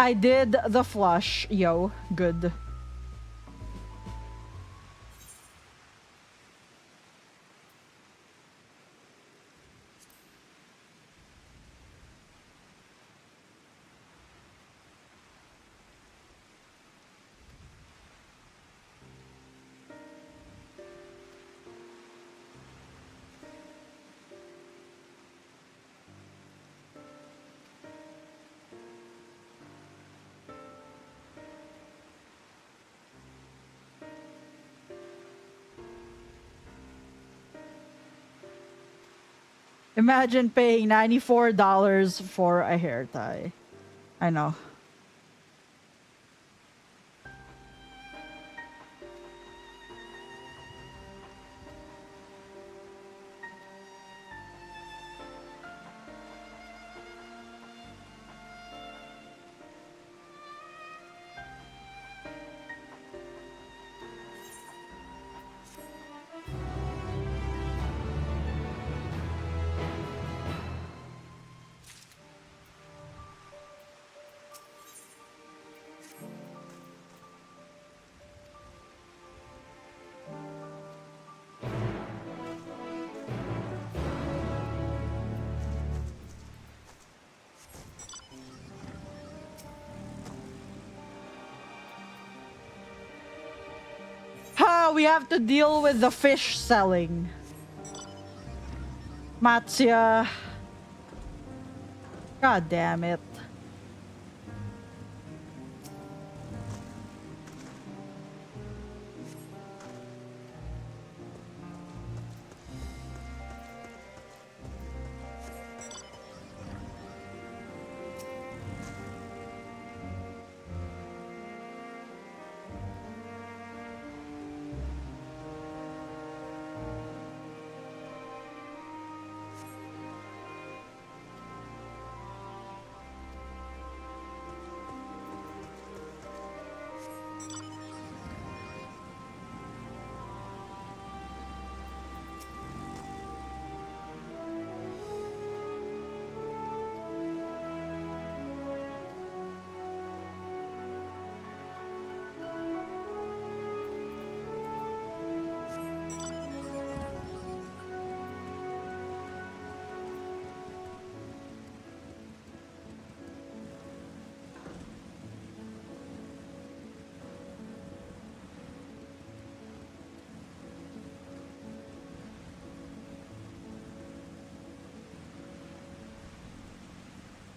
I did the flush, yo. Good. Imagine paying $94 for a hair tie. I know. now we have to deal with the fish selling. Matsya. God damn it.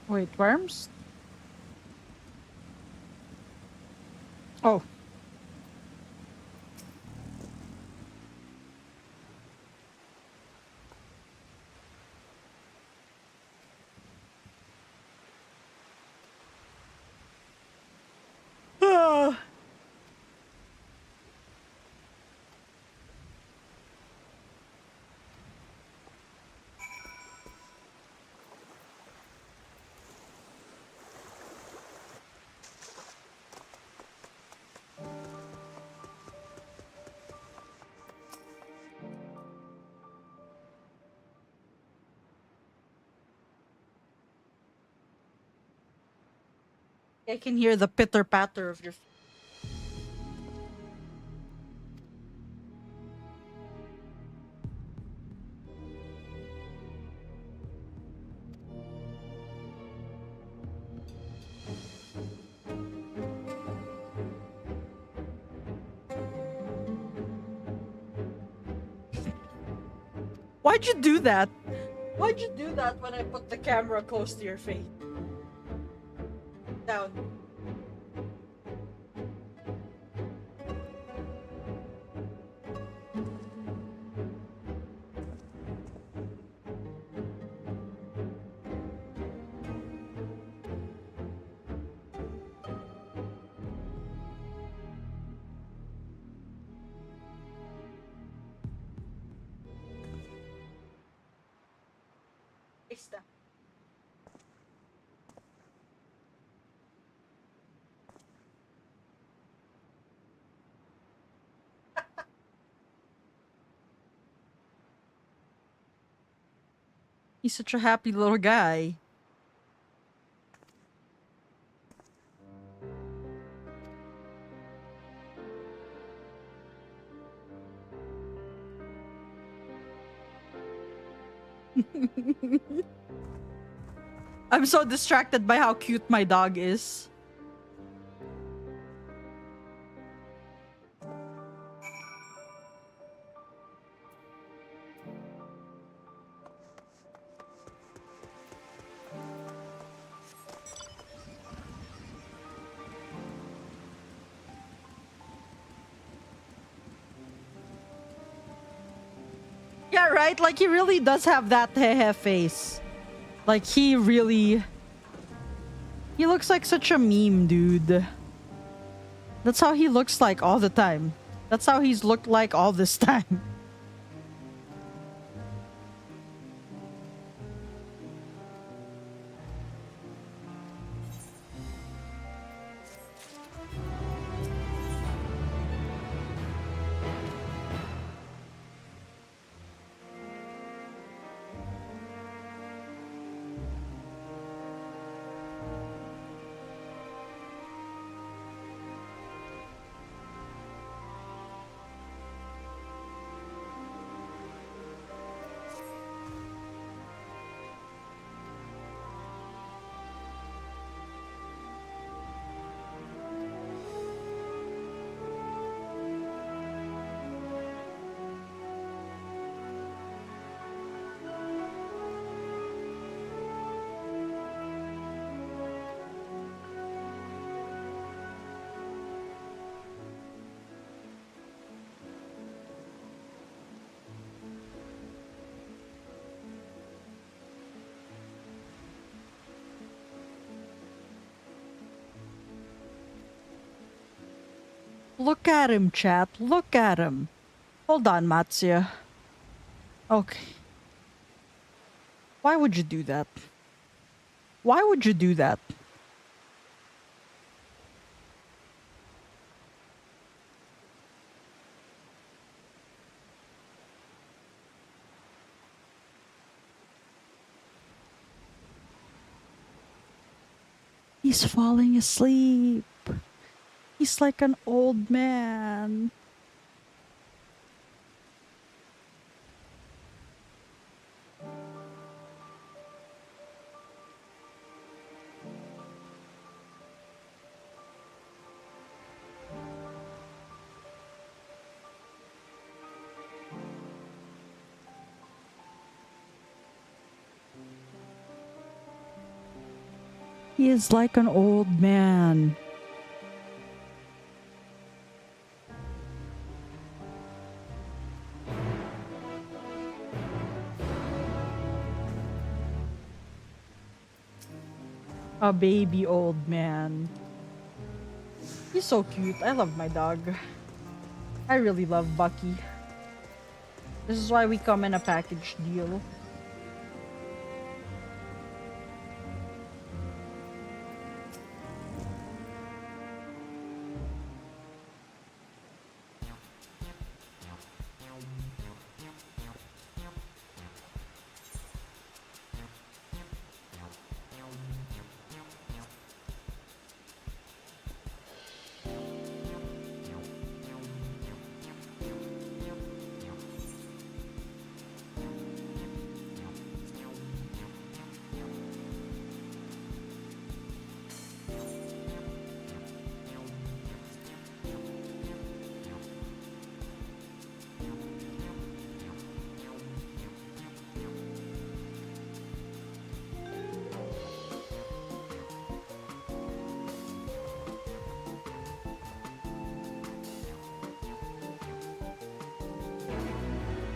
Wait, worms? Oh. Ah. I can hear the pitter patter of your. Why'd you do that? Why'd you do that when I put the camera close to your face? Down. Está. He's such a happy little guy. I'm so distracted by how cute my dog is. Yeah, right? Like, he really does have that heh face. Like, he really... He looks like such a meme, dude. That's how he looks like all the time. That's how he's looked like all this time. Look at him, chat. Look at him. Hold on, Matsuya. Okay. Why would you do that? Why would you do that? He's falling asleep. He's like an old man. He is like an old man. A baby old man. He's so cute. I love my dog. I really love Bucky. This is why we come in a package deal.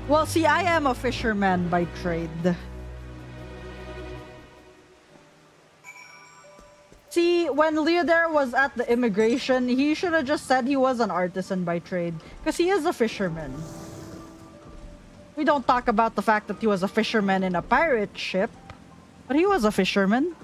Well, see, I am a fisherman by trade. See, when Leodare was at the immigration, he should have just said he was an artisan by trade. Because he is a fisherman. We don't talk about the fact that he was a fisherman in a pirate ship. But he was a fisherman.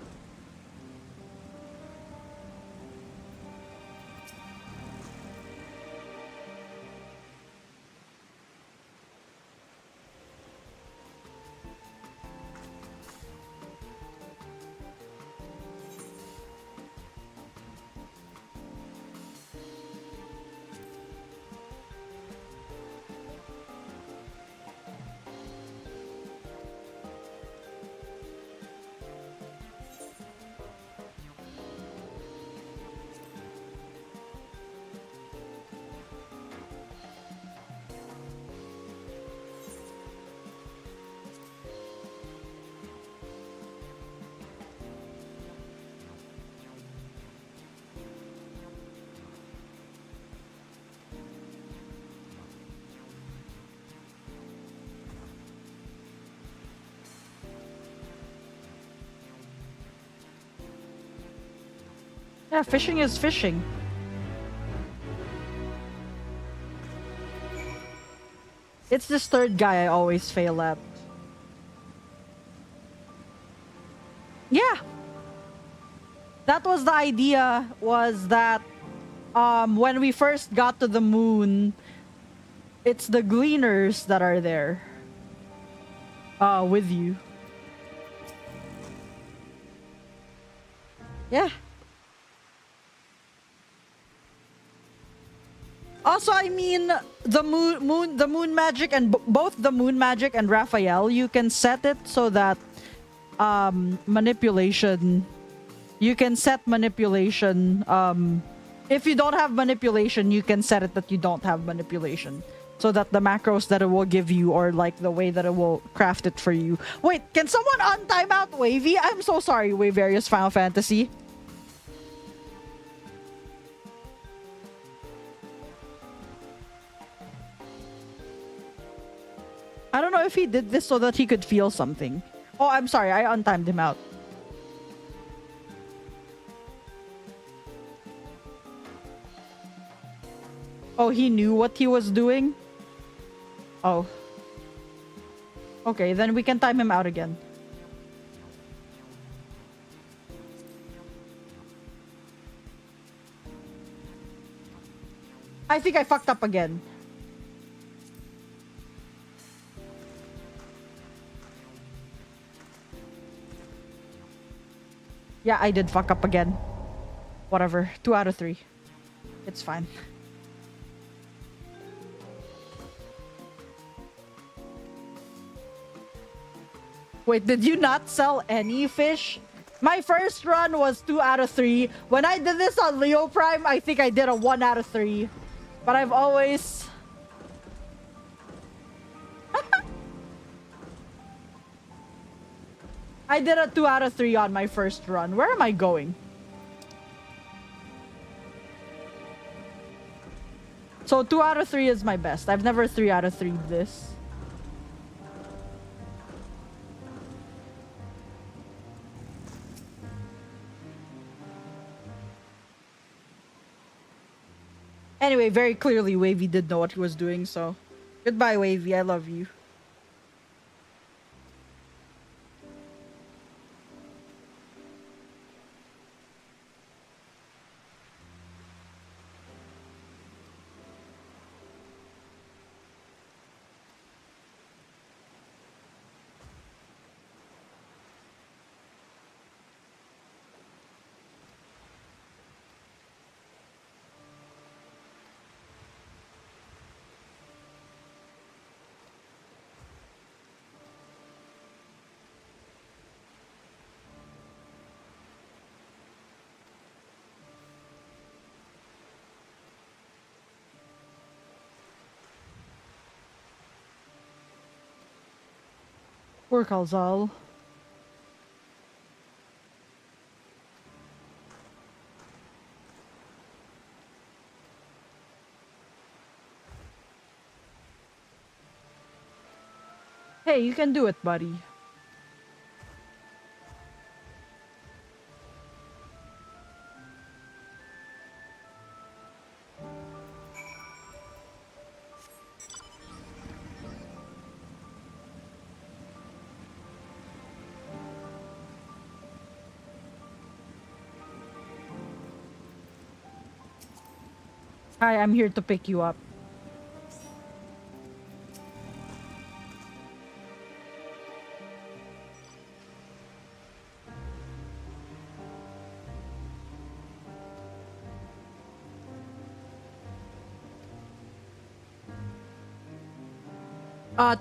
Yeah, fishing is fishing. It's this third guy I always fail at. Yeah. That was the idea, was that when we first got to the moon, it's the gleaners that are there with you. Yeah. Also, I mean, the moon magic, and both the moon magic and Raphael, you can set it so that manipulation, you can set manipulation. If you don't have manipulation, you can set it that you don't have manipulation, so that the macros that it will give you, or like the way that it will craft it for you. Wait, can someone untime out Wavy? I'm so sorry, Waverius Final Fantasy. I don't know if he did this so that he could feel something. Oh, I'm sorry. I untimed him out. he knew what he was doing? Oh. Okay, then we can time him out again. I think I fucked up again. Yeah, I did fuck up again. Whatever. 2 out of 3. It's fine. Wait, did you not sell any fish? My first run was 2 out of 3. When I did this on Leo Prime, I think I did a 1 out of 3. But I've always... I did a 2 out of 3 on my first run. Where am I going? So 2 out of 3 is my best. I've never 3 out of 3 this. Anyway, very clearly Wavy did know what he was doing, so... Goodbye, Wavy. I love you. Poor Kalzal. Hey, you can do it, buddy. Hi, I'm here to pick you up.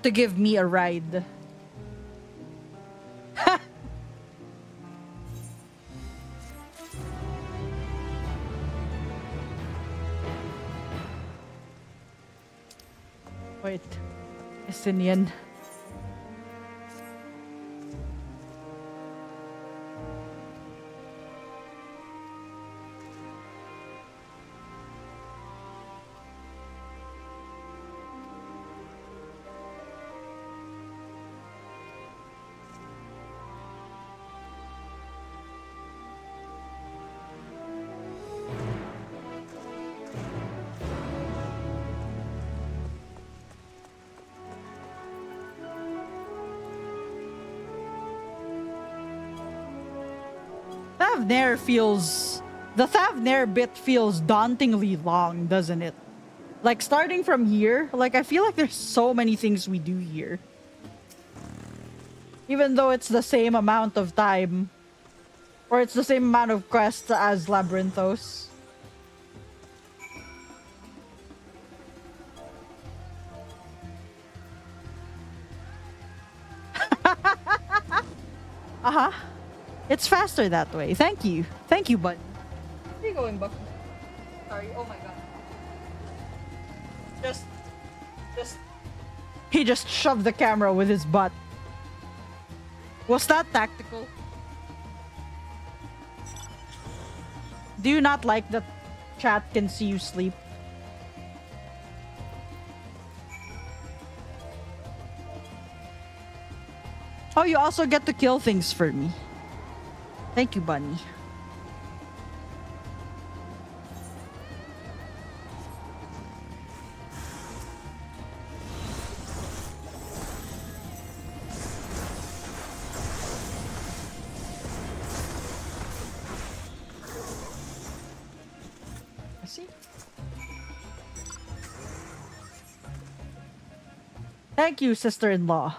To give me a ride. Wait. Estinian. Thavnair feels... The Thavnair bit feels dauntingly long, doesn't it? Like, starting from here, like, I feel like there's so many things we do here. Even though it's the same amount of time. Or it's the same amount of quests as Labyrinthos. Uh-huh. It's faster that way. Thank you. Thank you, bud. Where are you going, Bucky? Sorry. Oh my god. Just... He just shoved the camera with his butt. Was that tactical? Do you not like that chat can see you sleep? Oh, you also get to kill things for me. Thank you, Bunny. Thank you, sister-in-law.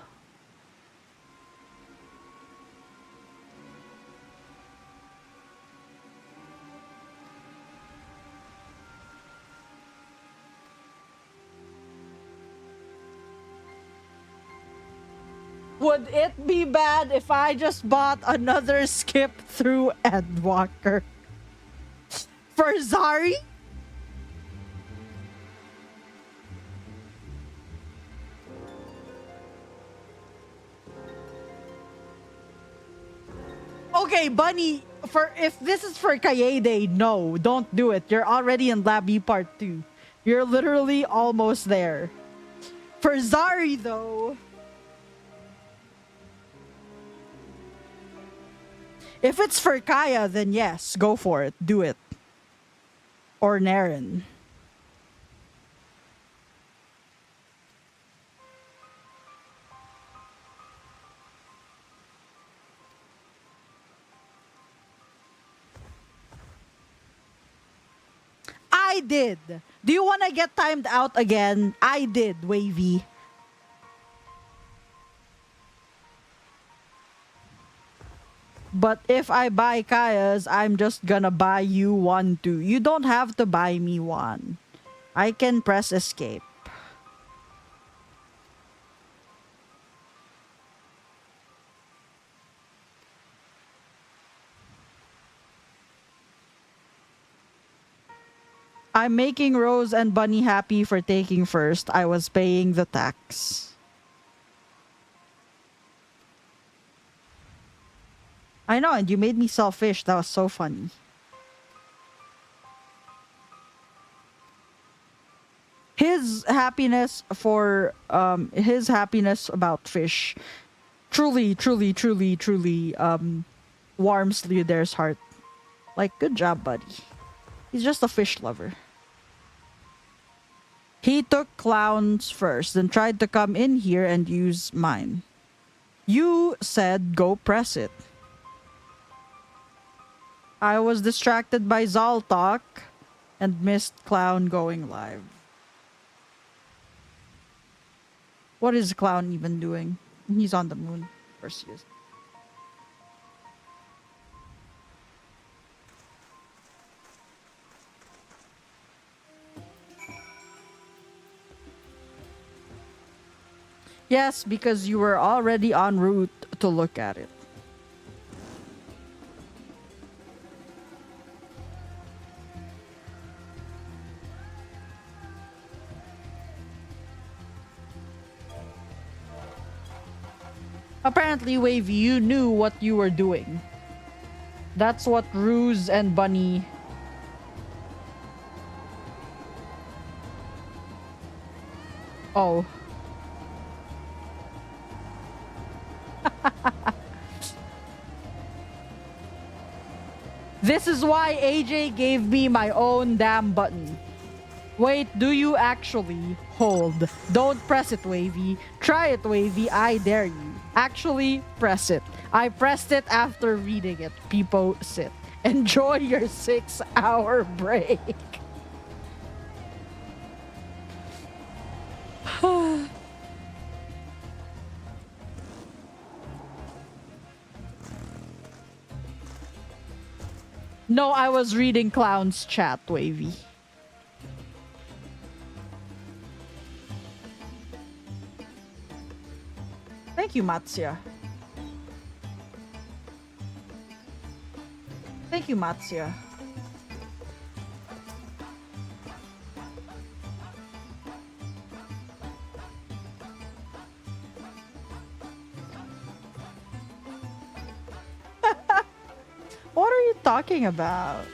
Would it be bad if I just bought another skip through Endwalker? For Zari? Okay, Bunny, if this is for Kaede, no, don't do it. You're already in Labby Part 2. You're literally almost there. For Zari, though, if it's for Kaya, then yes, go for it. Do it. Or Naren. I did. Do you want to get timed out again? I did, Wavy. But if I buy Kaya's, I'm just gonna buy you one too. You don't have to buy me one. I can press escape. I'm making Rose and Bunny happy for taking first. I was paying the tax. I know, and you made me sell fish. That was so funny. His happiness about fish truly warms Theodore's heart. Like, good job, buddy. He's just a fish lover. He took clowns first, then tried to come in here and use mine. You said go press it. I was distracted by Zal talk and missed Clown going live. What is Clown even doing? He's on the moon. Of course he is. Yes, because you were already en route to look at it. Apparently, Wavy, you knew what you were doing. That's what Ruse and Bunny... Oh. This is why AJ gave me my own damn button. Wait, do you actually? Hold. Don't press it, Wavy. Try it, Wavy. I dare you. Actually, press it. I pressed it after reading it. People, sit. Enjoy your 6-hour break. No, I was reading Clown's chat, Wavy. Thank you, Matsuya. Thank you, Matsuya. What are you talking about?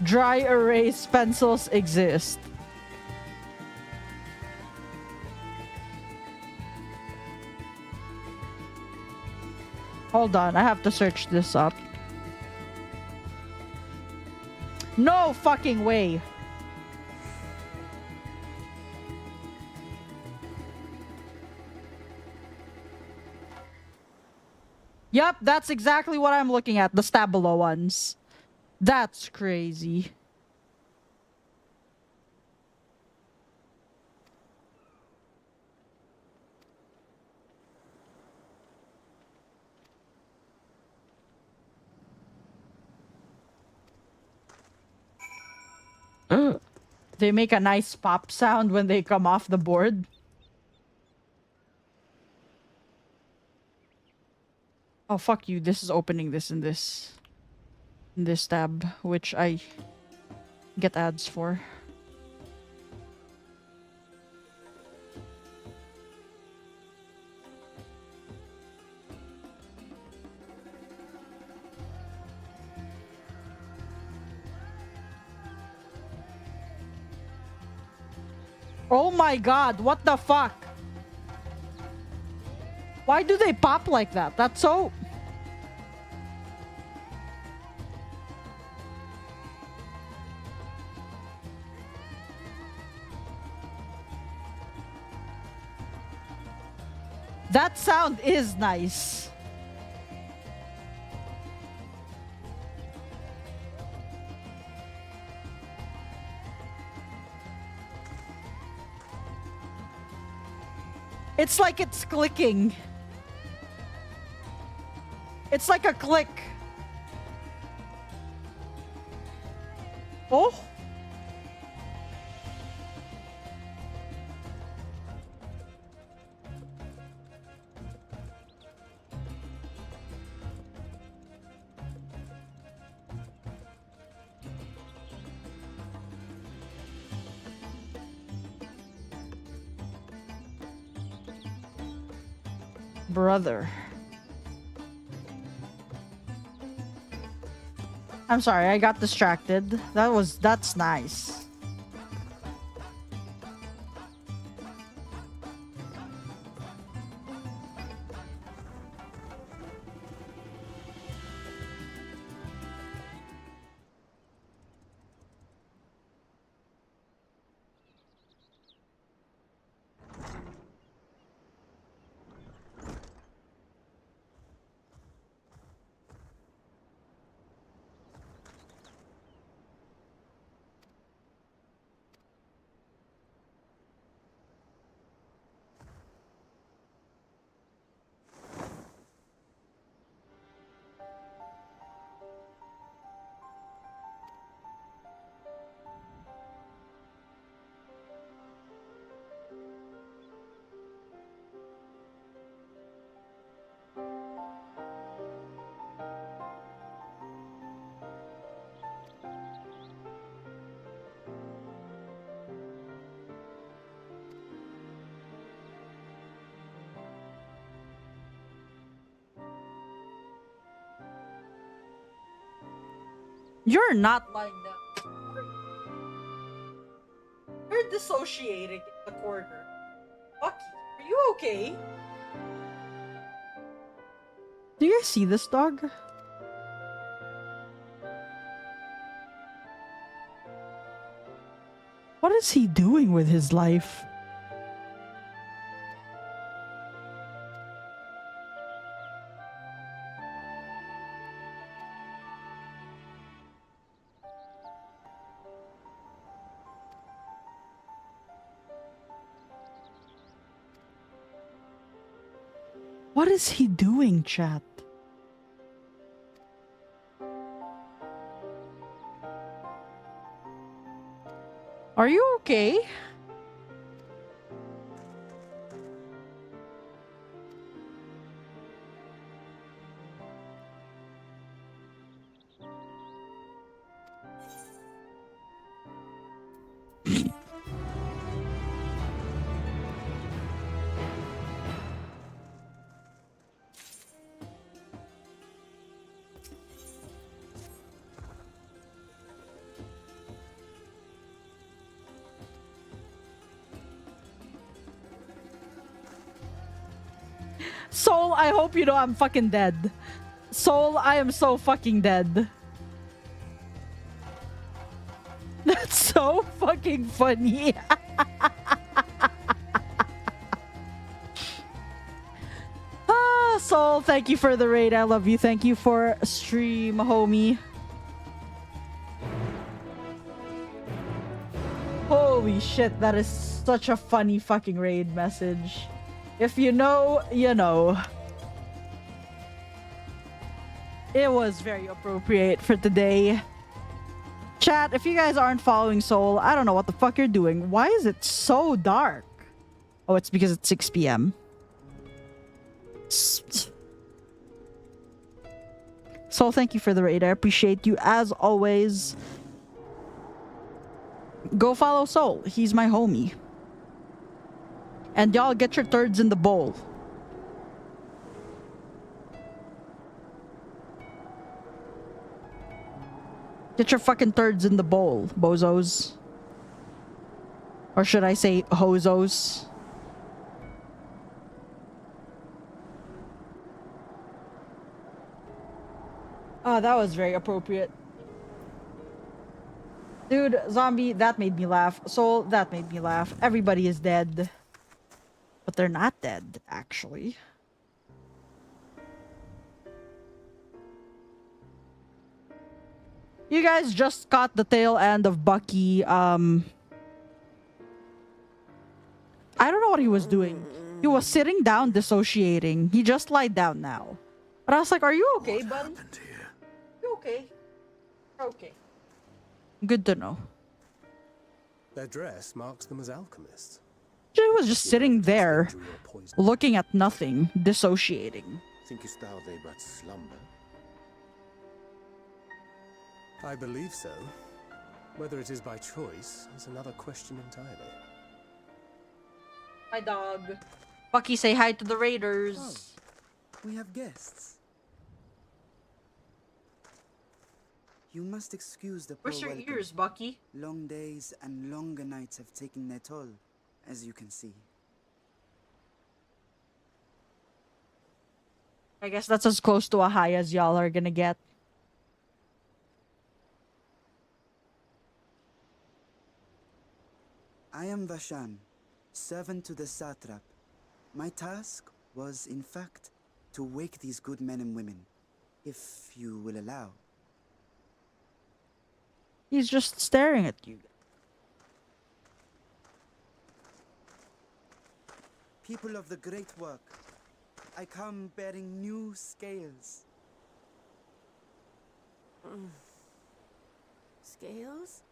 Dry erase pencils exist. Hold on, I have to search this up. No fucking way. Yup, that's exactly what I'm looking at. The Stabilo ones. That's crazy. They make a nice pop sound when they come off the board. Oh, fuck you. This is opening this in this tab, which I get ads for. Oh my god, what the fuck? Why do they pop like that? That's so... That sound is nice. It's like it's clicking. It's like a click. Oh. Brother. I'm sorry, I got distracted. That's nice. You're not lying down. You're dissociating in the corner. Bucky, are you okay? Do you guys see this dog? What is he doing with his life? What is he doing, chat? Are you okay? Soul, I hope you know I'm fucking dead. Soul, I am so fucking dead. That's so fucking funny. Ah, Soul, thank you for the raid. I love you. Thank you for stream, homie. Holy shit, that is such a funny fucking raid message. If you know, you know. It was very appropriate for today. Chat, if you guys aren't following Soul, I don't know what the fuck you're doing. Why is it so dark? Oh, it's because it's 6 p.m. Soul, thank you for the raid. I appreciate you as always. Go follow Soul. He's my homie. And y'all get your turds in the bowl. Get your fucking turds in the bowl, bozos. Or should I say hozos? Oh, that was very appropriate. Dude, zombie, that made me laugh. Soul, that made me laugh. Everybody is dead. But they're not dead, actually. You guys just caught the tail end of Bucky. I don't know what he was doing. He was sitting down, dissociating. He just lied down now. But I was like, are you okay, buddy? You okay? Okay. Good to know. Their dress marks them as alchemists. He was just sitting there, looking at nothing, dissociating. Thinkest thou they but slumber? I believe so. Whether it is by choice is another question entirely. Hi, dog. Bucky, say hi to the Raiders. Oh, we have guests. You must excuse the poor Where's your welcome. ears, Bucky? Long days and longer nights have taken their toll, as you can see. I guess that's as close to a hi as y'all are gonna get. I am Vashan, servant to the satrap. My task was, in fact, to wake these good men and women, if you will allow. He's just staring at you. People of the great work, I come bearing new scales. Scales?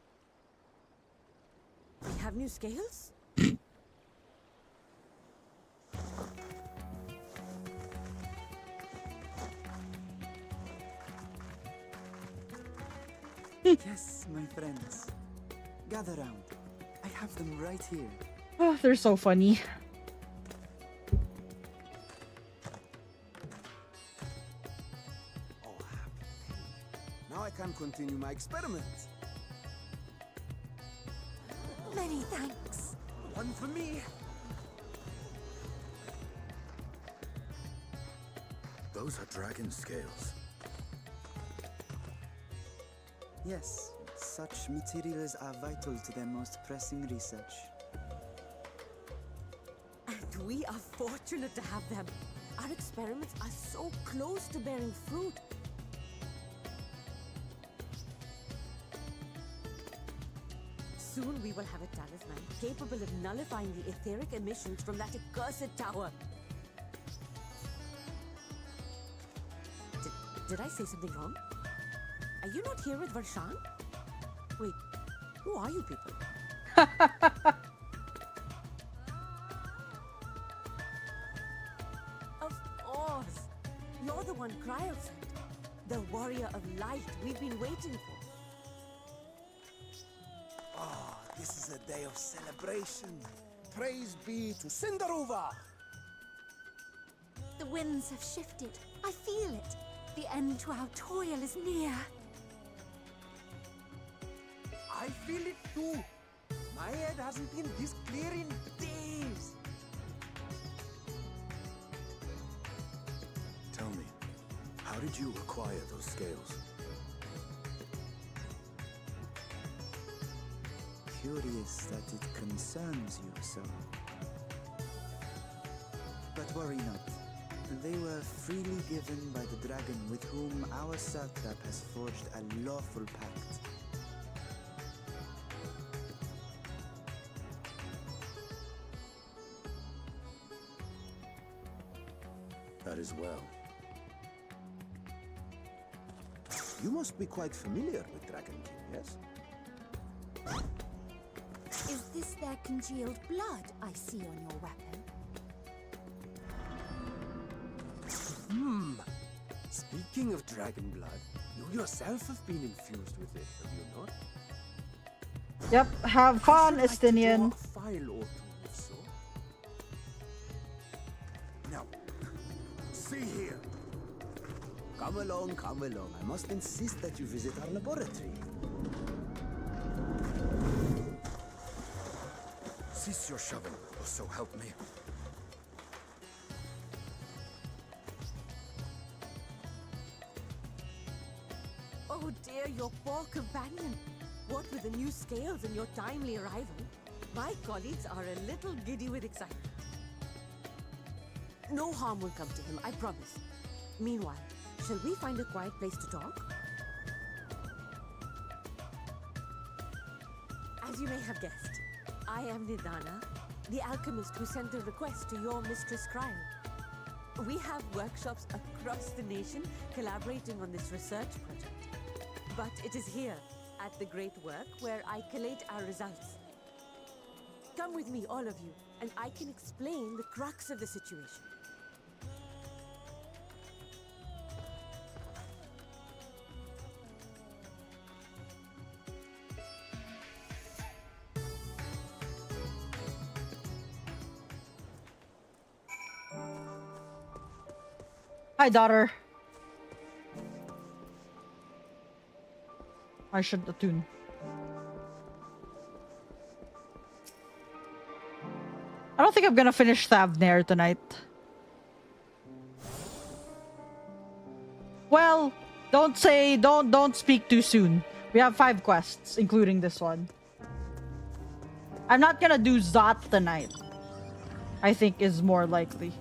We have new scales? Yes, my friends. Gather round. I have them right here. Oh, they're so funny. Now I can continue my experiments. Many thanks. One for me. Those are dragon scales. Yes, such materials are vital to their most pressing research. And we are fortunate to have them. Our experiments are so close to bearing fruit. Soon we will have a talisman capable of nullifying the etheric emissions from that accursed tower. Did I say something wrong? Are you not here with Varshan? Wait, who are you people? Of course! You're the one Cryo sent. The warrior of light we've been waiting for. Ah, this is a day of celebration. Praise be to Cinderova. The winds have shifted. I feel it. The end to our toil is near. I feel it too. My head hasn't been this clear in days. Tell me, how did you acquire those scales? Curious that it concerns you so. But worry not. They were freely given by the dragon with whom our satrap has forged a lawful pact. That is well. You must be quite familiar with Dragon King, yes? Is this their congealed blood I see on your weapon? Speaking of dragon blood, you yourself have been infused with it, have you not? Yep, have fun, I should like to draw Estinian. a file or two, if so. Now, see here. Come along, come along. I must insist that you visit our laboratory. Cease your shoving, or so help me. Oh dear, your poor companion. What with the new scales and your timely arrival, my colleagues are a little giddy with excitement. No harm will come to him, I promise. Meanwhile, shall we find a quiet place to talk? As you may have guessed, I am Nidana, the alchemist who sent a request to your Mistress Cryle. We have workshops across the nation collaborating on this research project. But it is here, at the Great Work, where I collate our results. Come with me, all of you, and I can explain the crux of the situation. Hi, daughter. I should attune. I don't think I'm gonna finish Thavnair tonight. Well, don't speak too soon. We have 5 quests, including this one. I'm not gonna do Zot tonight. I think is more likely.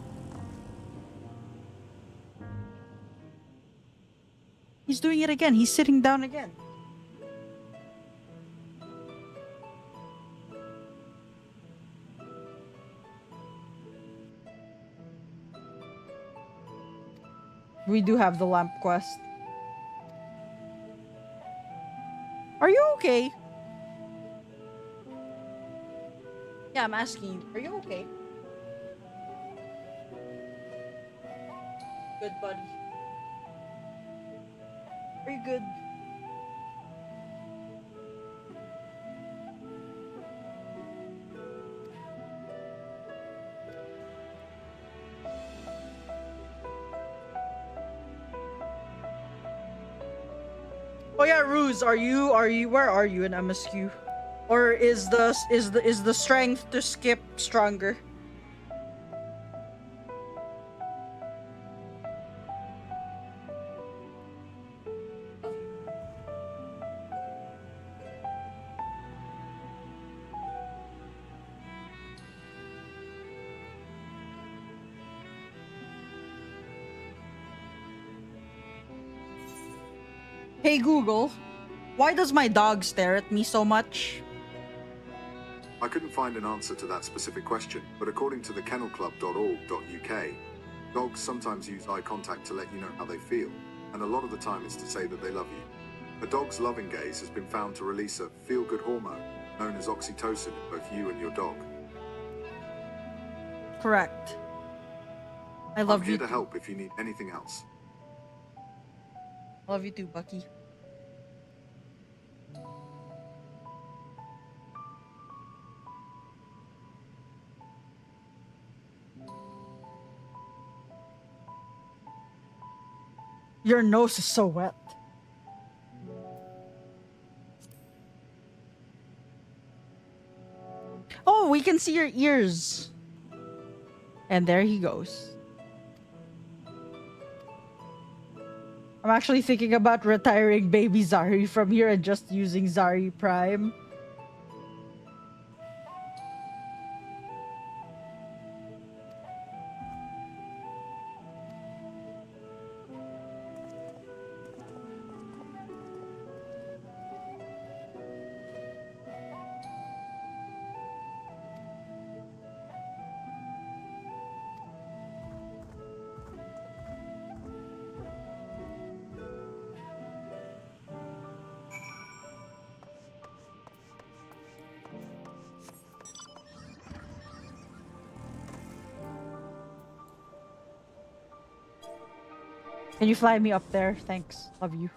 He's doing it again. He's sitting down again. We do have the lamp quest. Are you okay? Yeah, I'm asking you. Are you okay? Good, buddy. Are you good? Oh yeah, Ruse, are you where are you in MSQ? Or is the strength to skip stronger? Hey Google, why does my dog stare at me so much? I couldn't find an answer to that specific question, but according to the kennelclub.org.uk, dogs sometimes use eye contact to let you know how they feel, and a lot of the time it's to say that they love you. A dog's loving gaze has been found to release a feel-good hormone known as oxytocin in both you and your dog. Correct. I love I'm you here to too. help if you need anything else. Love you too, Bucky. Your nose is so wet. Oh, we can see your ears. And there he goes. I'm actually thinking about retiring baby Zari from here and just using Zari Prime. Can you fly me up there? Thanks. Love you.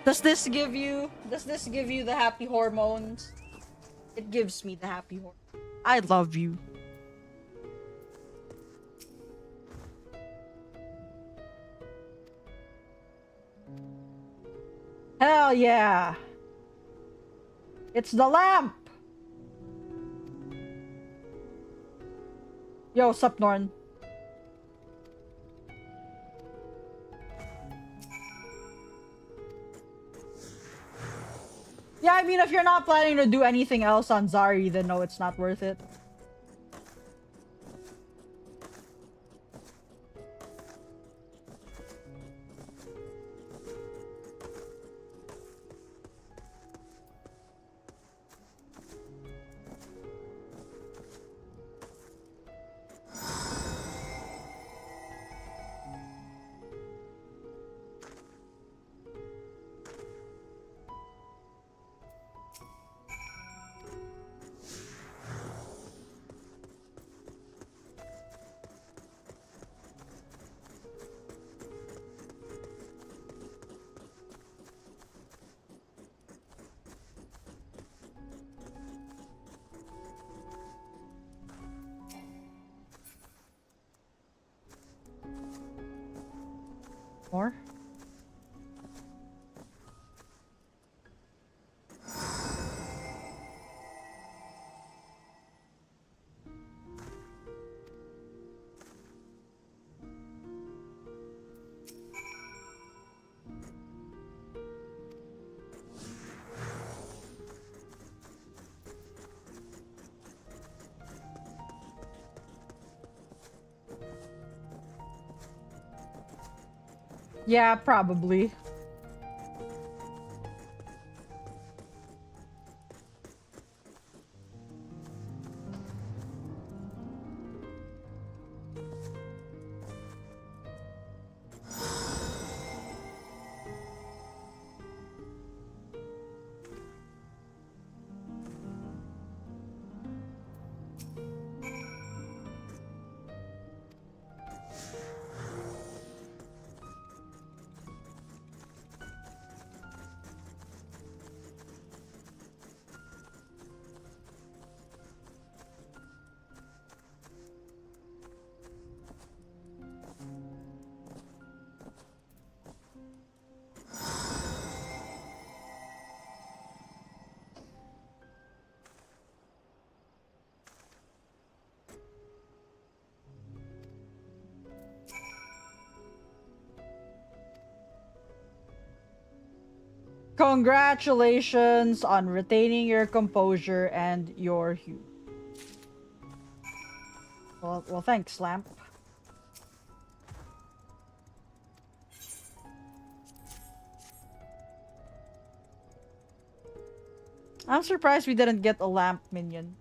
Does this give you the happy hormones? It gives me the happy hormones. I love you. Hell yeah. It's the lamp. Yo, sup, Norn? Yeah, I mean, if you're not planning to do anything else on Zari, then no, it's not worth it. More? Yeah, probably. Congratulations on retaining your composure and your hue. Well, thanks, Lamp. I'm surprised we didn't get a lamp minion.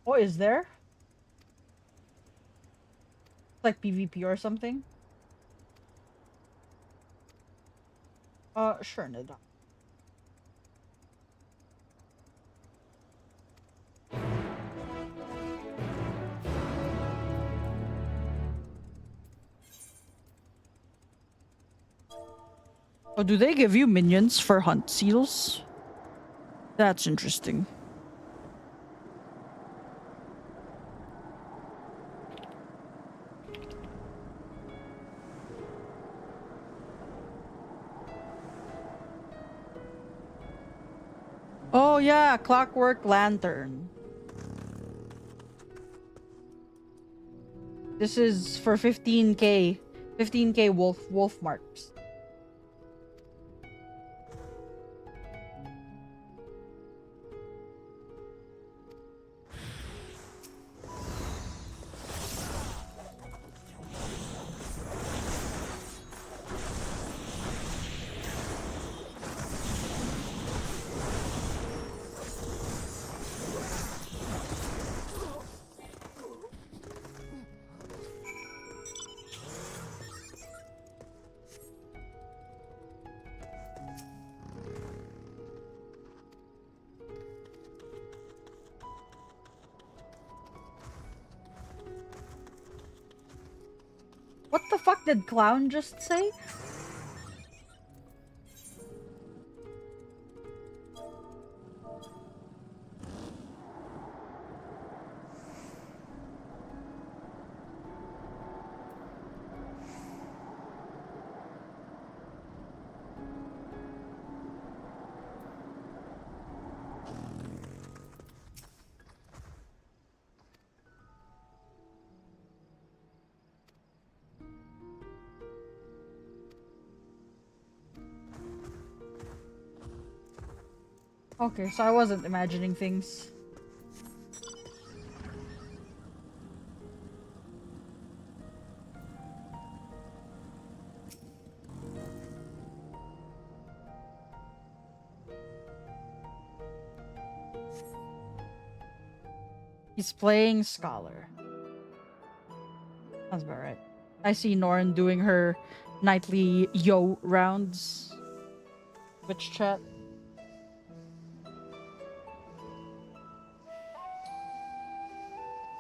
Oh, is there? Like PvP or something? Sure, Nida. Oh, do they give you minions for hunt seals? That's interesting. Oh yeah, Clockwork Lantern. This is for 15k. 15k wolf marks. fuck did Clown just say? Okay, so I wasn't imagining things. He's playing Scholar. That's about right. I see Norn doing her nightly yo rounds. Twitch chat.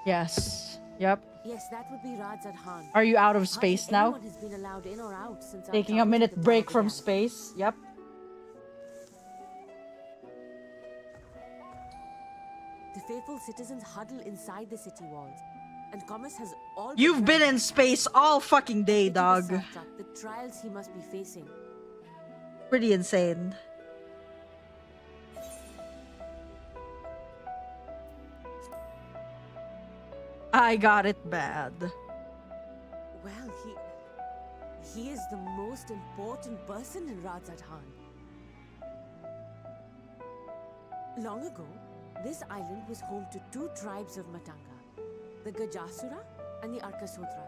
Yes. Yep. Yes, that would be Radzad Khan. Are you out of space now? Anyone has been allowed in or out since our Taking a troubles with minute the break Dog from began. space. Yep. The faithful citizens huddle inside the city walls, and Commerce has all. You've been in space all fucking day, dog. The trials he must be facing. Pretty insane. I got it bad. Well, he is the most important person in Radzad Khan. Long ago, this island was home to two tribes of Matanga, the Gajasura and the Arkasodra.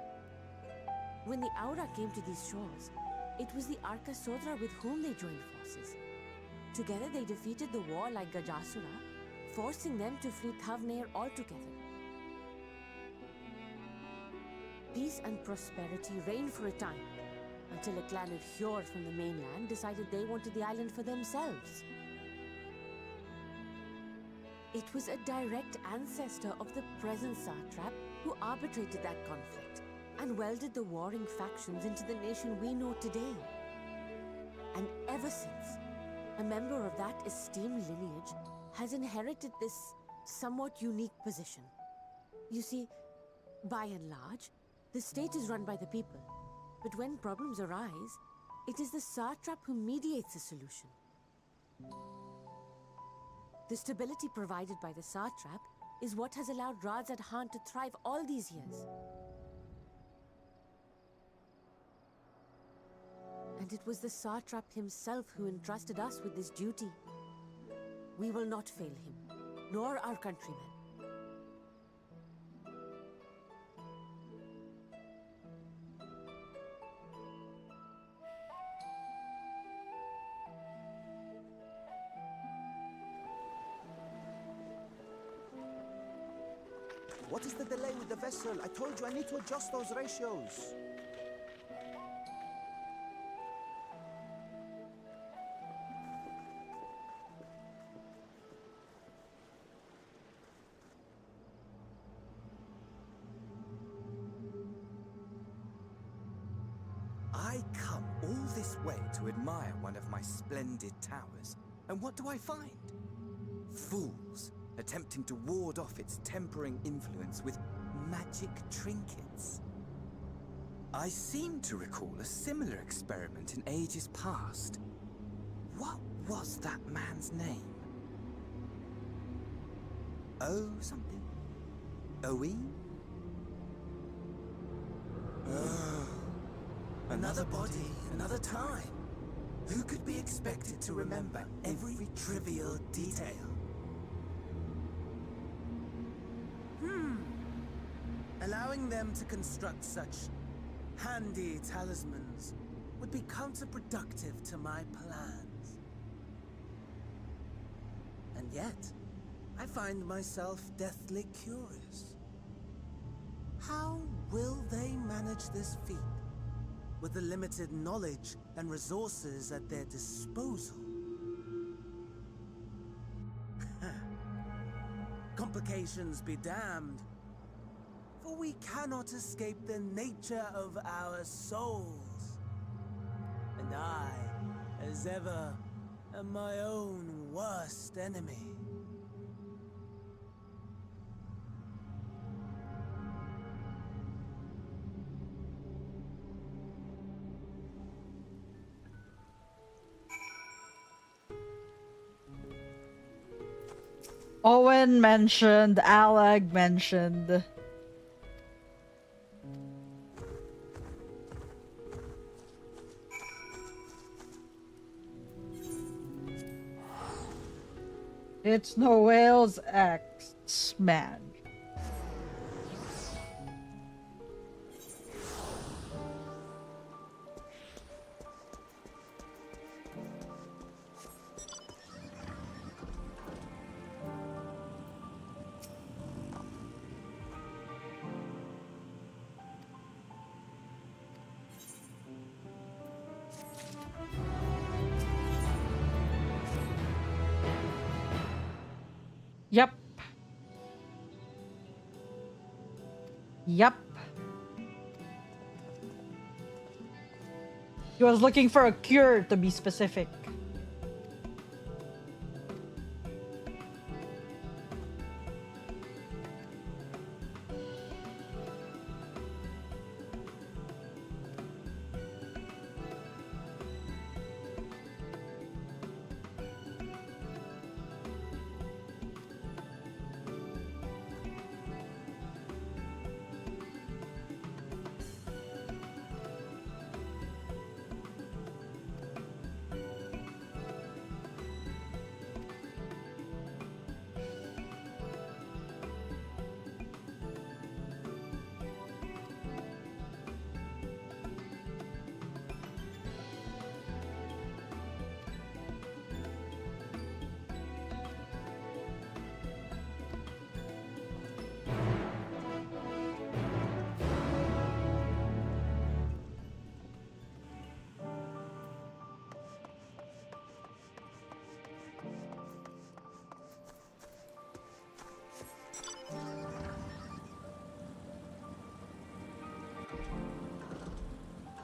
When the Aura came to these shores, it was the Arkasodra with whom they joined forces. Together they defeated the warlike Gajasura, forcing them to flee Thavnair altogether. Peace and prosperity reigned for a time, until a clan of Hjord from the mainland decided they wanted the island for themselves. It was a direct ancestor of the present satrap who arbitrated that conflict and welded the warring factions into the nation we know today. And ever since, a member of that esteemed lineage has inherited this somewhat unique position. You see, by and large, the state is run by the people, but when problems arise, it is the satrap who mediates a solution. The stability provided by the satrap is what has allowed Radzad Khan to thrive all these years. And it was the satrap himself who entrusted us with this duty. We will not fail him, nor our countrymen. What is the delay with the vessel? I told you I need to adjust those ratios. I come all this way to admire one of my splendid towers, and what do I find? Fools attempting to ward off its tempering influence with magic trinkets. I seem to recall a similar experiment in ages past. What was that man's name? Oh, something. Owen? Another body, another time. Who could be expected to remember every trivial detail? Allowing them to construct such handy talismans would be counterproductive to my plans. And yet, I find myself deathly curious. How will they manage this feat with the limited knowledge and resources at their disposal? Complications be damned. for we cannot escape the nature of our souls. And I, as ever, am my own worst enemy. Owen mentioned, Alag mentioned. It's Noel's X-Man. Yep. Yep. He was looking for a cure, to be specific.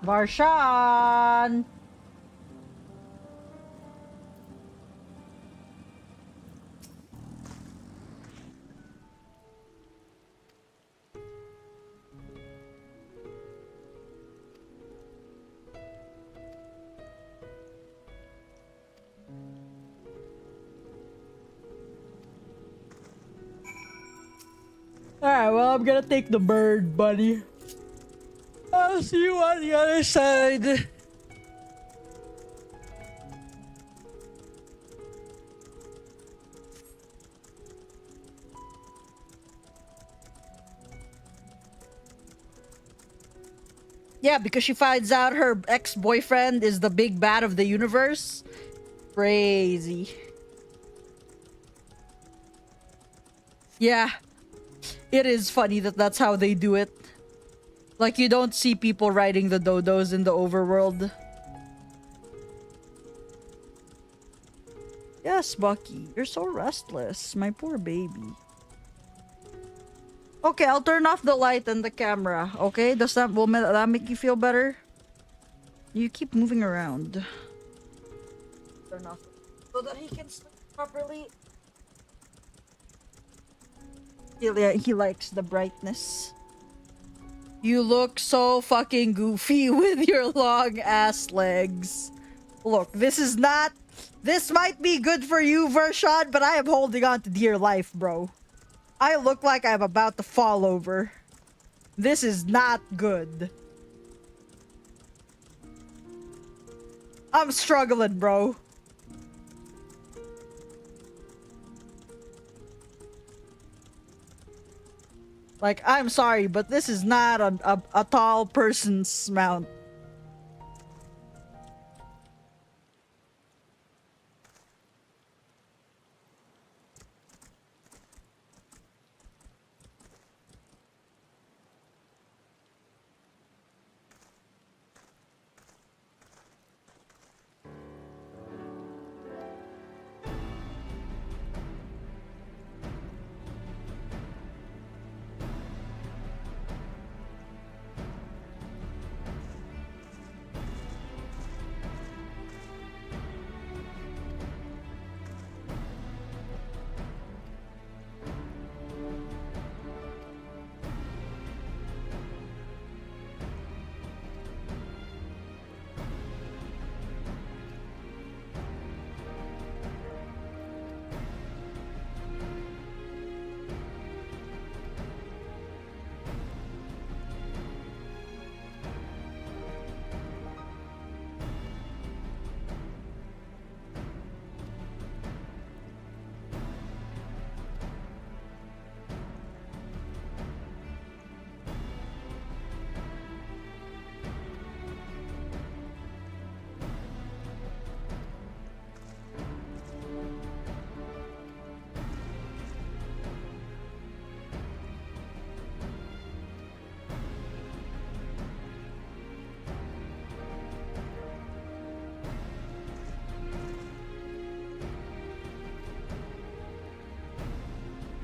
Varshan! Alright, well, I'm gonna take the bird, buddy. I'll see you on the other side. Yeah, because she finds out her ex-boyfriend is the big bad of the universe. Crazy. Yeah. It is funny that that's how they do it. Like, you don't see people riding the dodos in the overworld. Yes, Bucky. You're so restless. My poor baby. Okay, I'll turn off the light and the camera. Okay? Will that make you feel better? You keep moving around. Turn off so that he can sleep properly. Yeah, he likes the brightness. You look so fucking goofy with your long ass legs. Look, this might be good for you, Vershad, but I am holding on to dear life, bro. I look like I'm about to fall over. This is not good. I'm struggling, bro. Like, I'm sorry, but this is not a tall person's mount.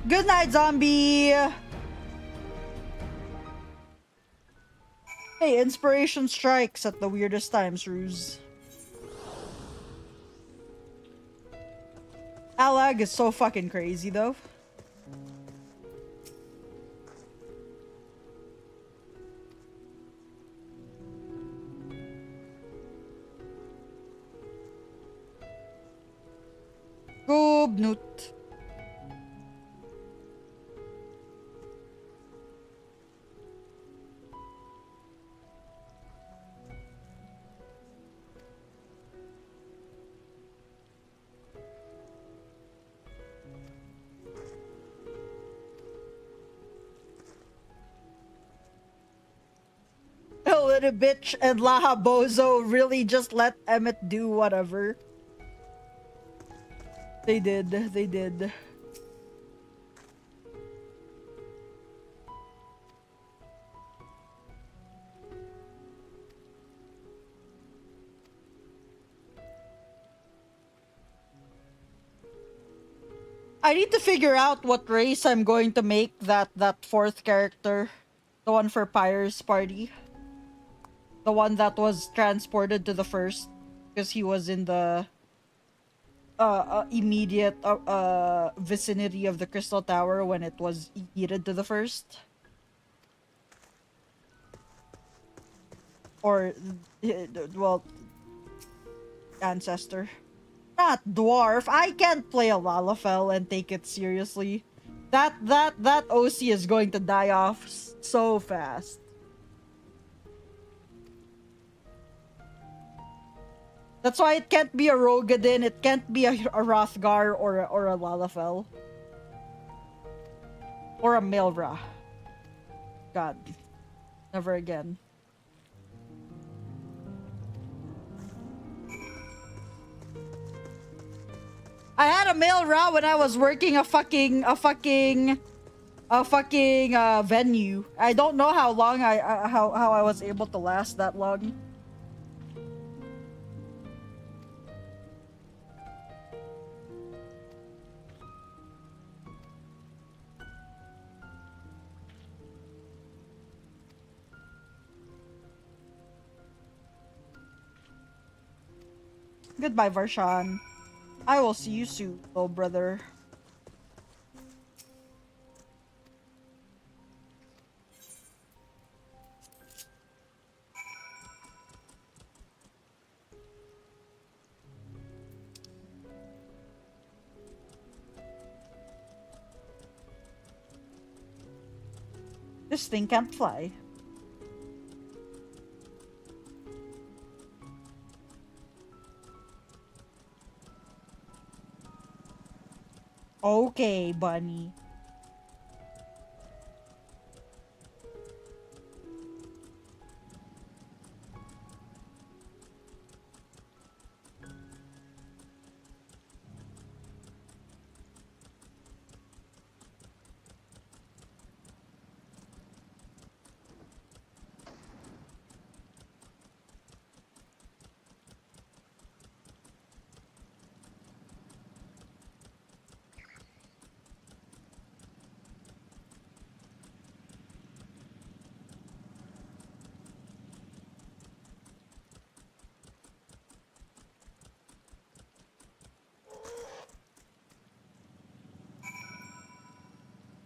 Good night, zombie! Hey, inspiration strikes at the weirdest times, Ruse. Alag is so fucking crazy, though. Gobnut. Little bitch and Laha Bozo really just let Emmett do whatever. They did. They did. I need to figure out what race I'm going to make that fourth character. The one for Pyre's party. The one that was transported to the first. Because he was in the immediate vicinity of the Crystal Tower when it was heated to the first. Or, well, ancestor. Not dwarf. I can't play a Lalafell and take it seriously. That OC is going to die off so fast. That's why it can't be a Rogadin, it can't be a Hrothgar or a Lalafell. Or a Milra. God. Never again. I had a Milra when I was working a fucking venue. I don't know how long how I was able to last that long. Goodbye, Varshan. I will see you soon, little brother. This thing can't fly. Okay, bunny.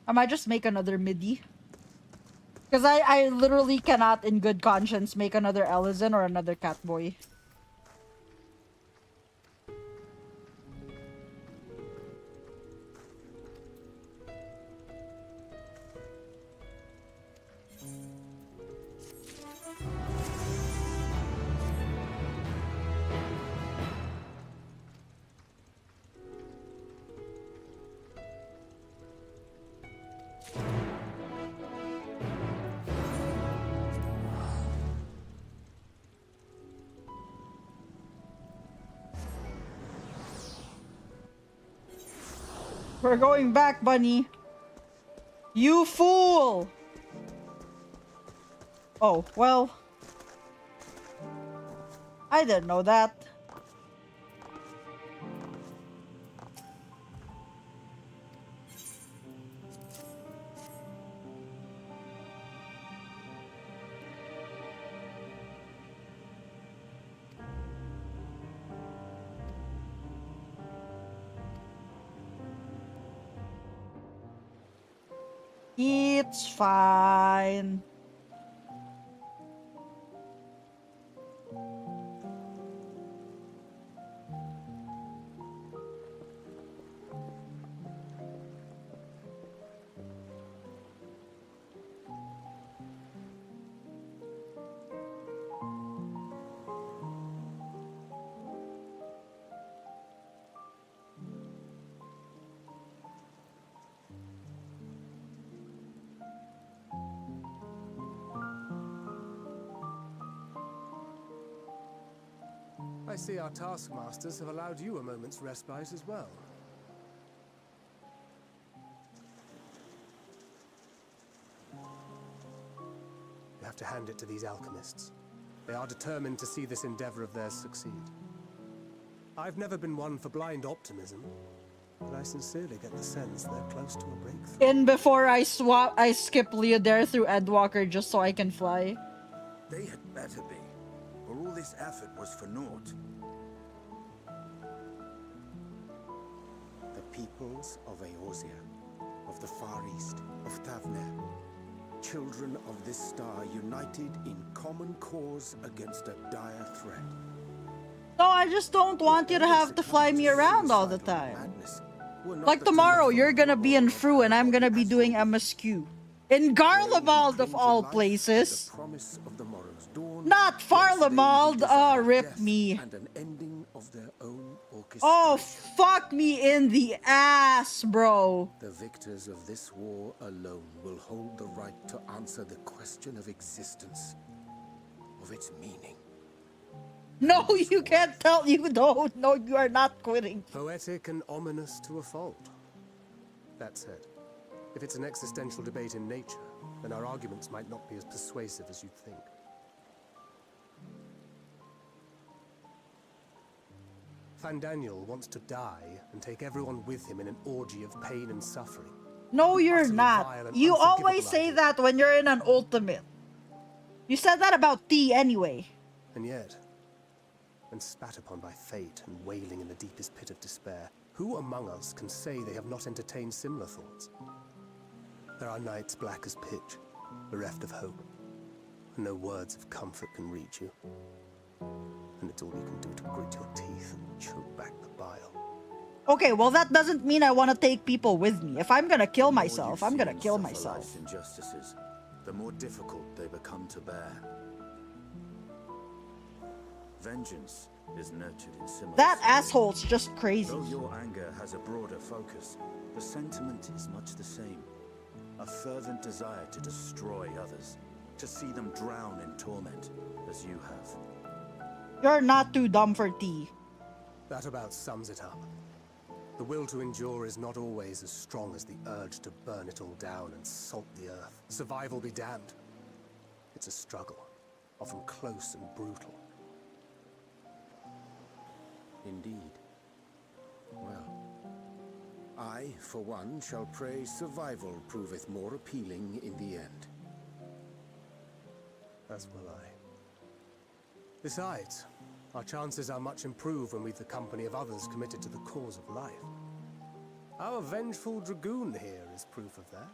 I might just make another MIDI. Because I literally cannot in good conscience make another Ellison or another Catboy. We're going back, bunny. You fool! Oh, well. I didn't know that. It's fine. I see our taskmasters have allowed you a moment's respite as well. You have to hand it to these alchemists. They are determined to see this endeavor of theirs succeed. I've never been one for blind optimism, but I sincerely get the sense they're close to a breakthrough. In before I skip Leodare through Endwalker just so I can fly. They had better be, or all this effort was for naught. The peoples of Eorzea, of the Far East, of Thavner, children of this star united in common cause against a dire threat. No, I just don't want you to have to fly me around all the time. Like tomorrow, you're gonna be in Fru and I'm gonna be doing MSQ. In Garlemald of all places. Not Farlemald. Oh, rip me. And an ending of their own Oh, fuck me in the ass, bro. The victors of this war alone will hold the right to answer the question of existence, of its meaning. No, you can't tell. You don't. No, you are not quitting. Poetic and ominous to a fault. That said, if it's an existential debate in nature, then our arguments might not be as persuasive as you'd think. Fandaniel wants to die and take everyone with him in an orgy of pain and suffering. No, you're not. You always say that when you're in an ultimate. You said that about T anyway. And yet, when spat upon by fate and wailing in the deepest pit of despair, who among us can say they have not entertained similar thoughts? There are nights black as pitch, bereft of hope, and no words of comfort can reach you. And it's all you can do to grit your teeth and choke back the bile. Okay, well that doesn't mean I want to take people with me. If I'm gonna kill myself, I'm gonna kill myself. Injustices, the more difficult they become to bear. Vengeance is nurtured in similar. That asshole's just crazy. Though your anger has a broader focus, the sentiment is much the same. A fervent desire to destroy others, to see them drown in torment, as you have. You're not too dumb for T. That about sums it up. The will to endure is not always as strong as the urge to burn it all down and salt the earth. Survival be damned. It's a struggle, often close and brutal. Indeed. Well, I, for one, shall pray survival proveth more appealing in the end. As will I. Besides, our chances are much improved when we've the company of others committed to the cause of life. Our vengeful dragoon here is proof of that.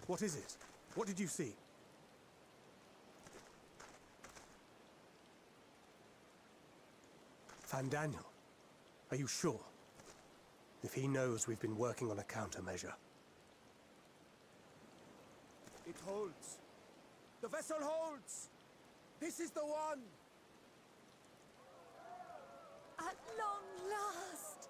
What is it? What did you see? Fandaniel, are you sure? If he knows we've been working on a countermeasure. It holds. The vessel holds. This is the one. At long last.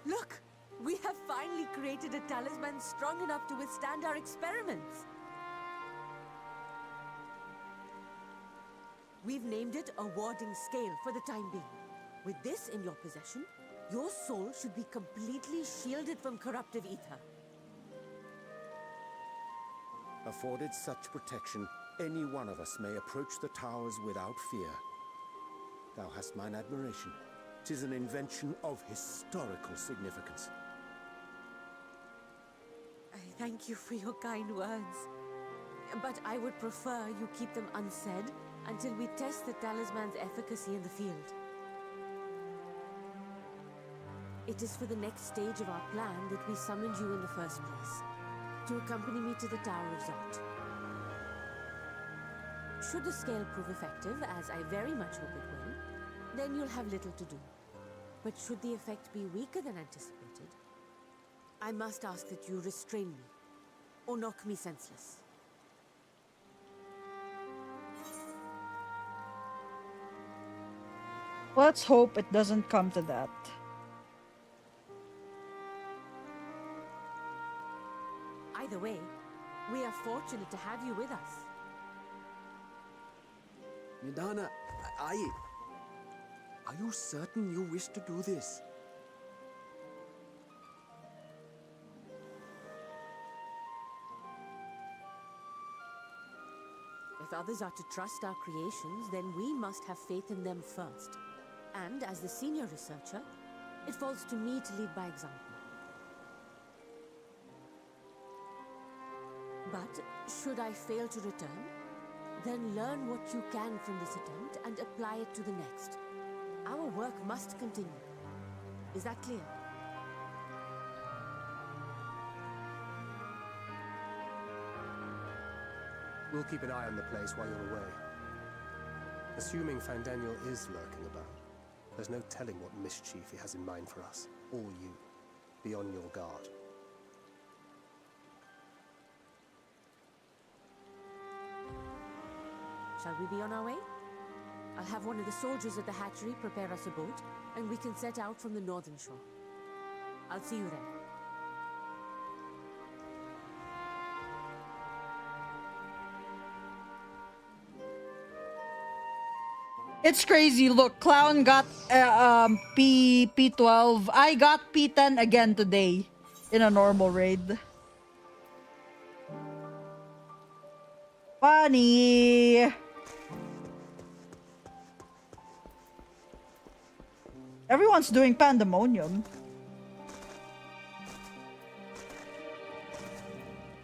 Look! We have finally created a talisman strong enough to withstand our experiments. We've named it a warding scale for the time being. With this in your possession, Your soul should be completely shielded from corruptive ether. Afforded such protection, any one of us may approach the towers without fear. Thou hast mine admiration. 'Tis an invention of historical significance. I thank you for your kind words. But I would prefer you keep them unsaid until we test the talisman's efficacy in the field. It is for the next stage of our plan that we summoned you in the first place, to accompany me to the Tower of Zot. Should the scale prove effective, as I very much hope it will, then you'll have little to do. But should the effect be weaker than anticipated, I must ask that you restrain me, or knock me senseless. Let's hope it doesn't come to that. Either way, we are fortunate to have you with us. Nidana, are you certain you wish to do this? If others are to trust our creations, then we must have faith in them first. And as the senior researcher, it falls to me to lead by example. But should I fail to return, then learn what you can from this attempt and apply it to the next. Our work must continue. Is that clear? We'll keep an eye on the place while you're away. Assuming Fandaniel is lurking about, there's no telling what mischief he has in mind for us, or you. Be on your guard. Shall we be on our way? I'll have one of the soldiers at the hatchery prepare us a boat, and we can set out from the northern shore. I'll see you there. It's crazy. Look, Clown got P12. I got P10 again today in a normal raid. Funny. Everyone's doing pandemonium.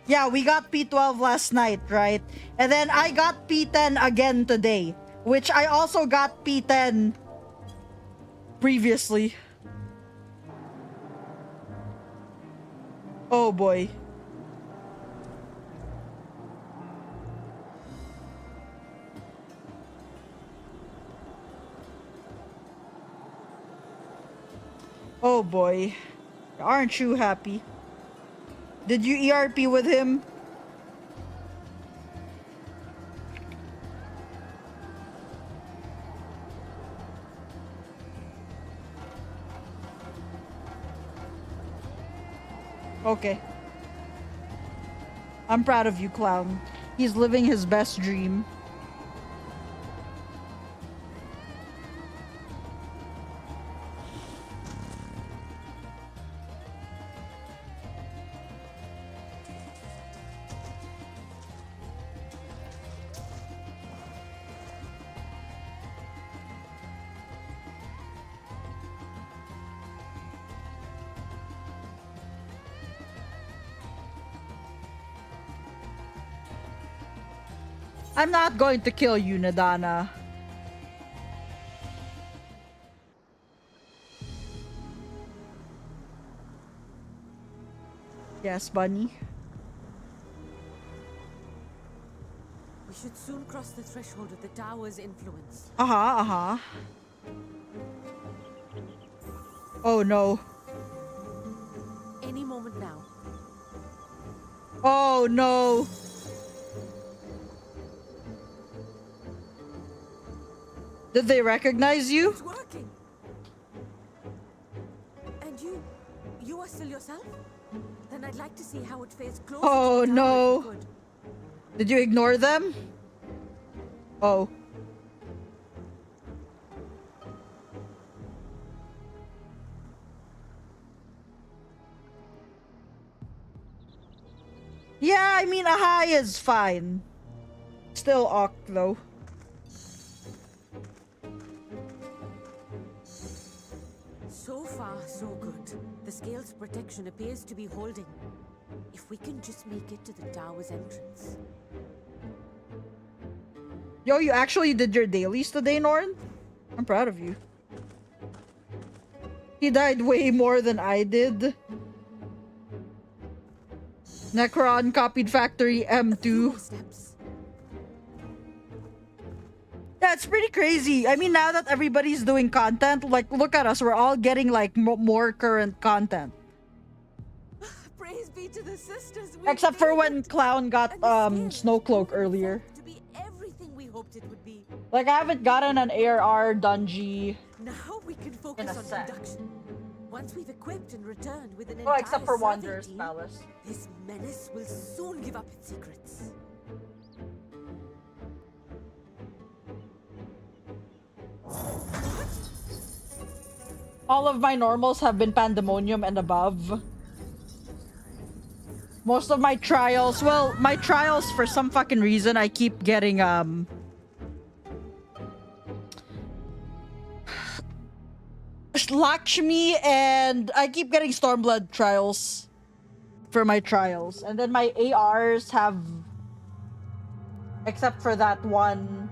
Yeah, we got P12 last night, right? And then I got P10 again today, which I also got P10 previously. Oh boy. Oh boy. Aren't you happy? Did you ERP with him? Okay. I'm proud of you, Clown. He's living his best dream. I'm not going to kill you, Nadana. Yes, Bunny. We should soon cross the threshold of the tower's influence. Uh-huh. Oh no. Any moment now. Oh no. Did they recognize you? It's working. And you are still yourself? Then I'd like to see how it fares closer Oh to the tower no. if you could. Did you ignore them? Oh. Yeah, I mean, a high is fine. Still awk, though. So far, so good. The scale's protection appears to be holding. If we can just make it to the tower's entrance. Yo, you actually did your dailies today, Norn? I'm proud of you. He died way more than I did. Necron copied Factory M2. Yeah, it's pretty crazy. I mean, now that everybody's doing content, like, look at us. We're all getting, like, more current content. Praise be to the sisters. Except for when Clown got, Snowcloak earlier. To be everything we hoped it would be. Like, I haven't gotten an ARR Dungy. Now we can focus on production. Once we've equipped and returned with an except for Wanderer's team, Palace. This menace will soon give up its secrets. All of my normals have been Pandemonium and above. Most of my trials, well, my trials, for some fucking reason, I keep getting, Lakshmi, and I keep getting Stormblood trials for my trials. And then my ARs have, except for that one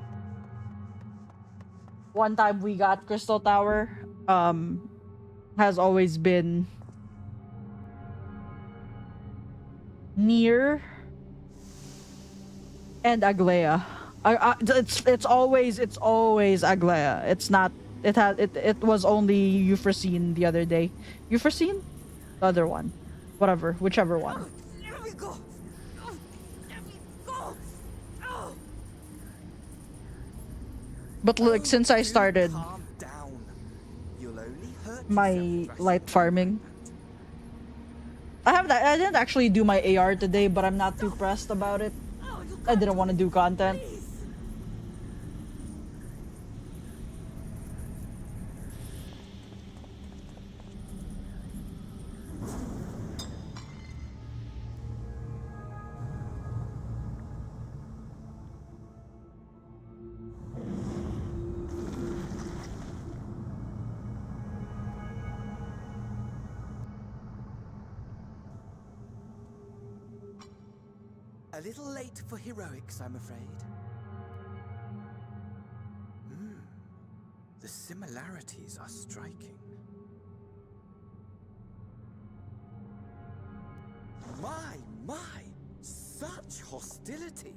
time we got Crystal Tower, has always been Nier and Aglaya. It's always Aglaya. It's not. It was only Euphrosyne the other day. Euphrosyne? The other one. Whatever. Whichever one. There we go. There we go. But look, since I started my light farming, I didn't actually do my AR today, but I'm not too pressed about it. I didn't want to do content. A little late for heroics, I'm afraid. The similarities are striking. My! Such hostility!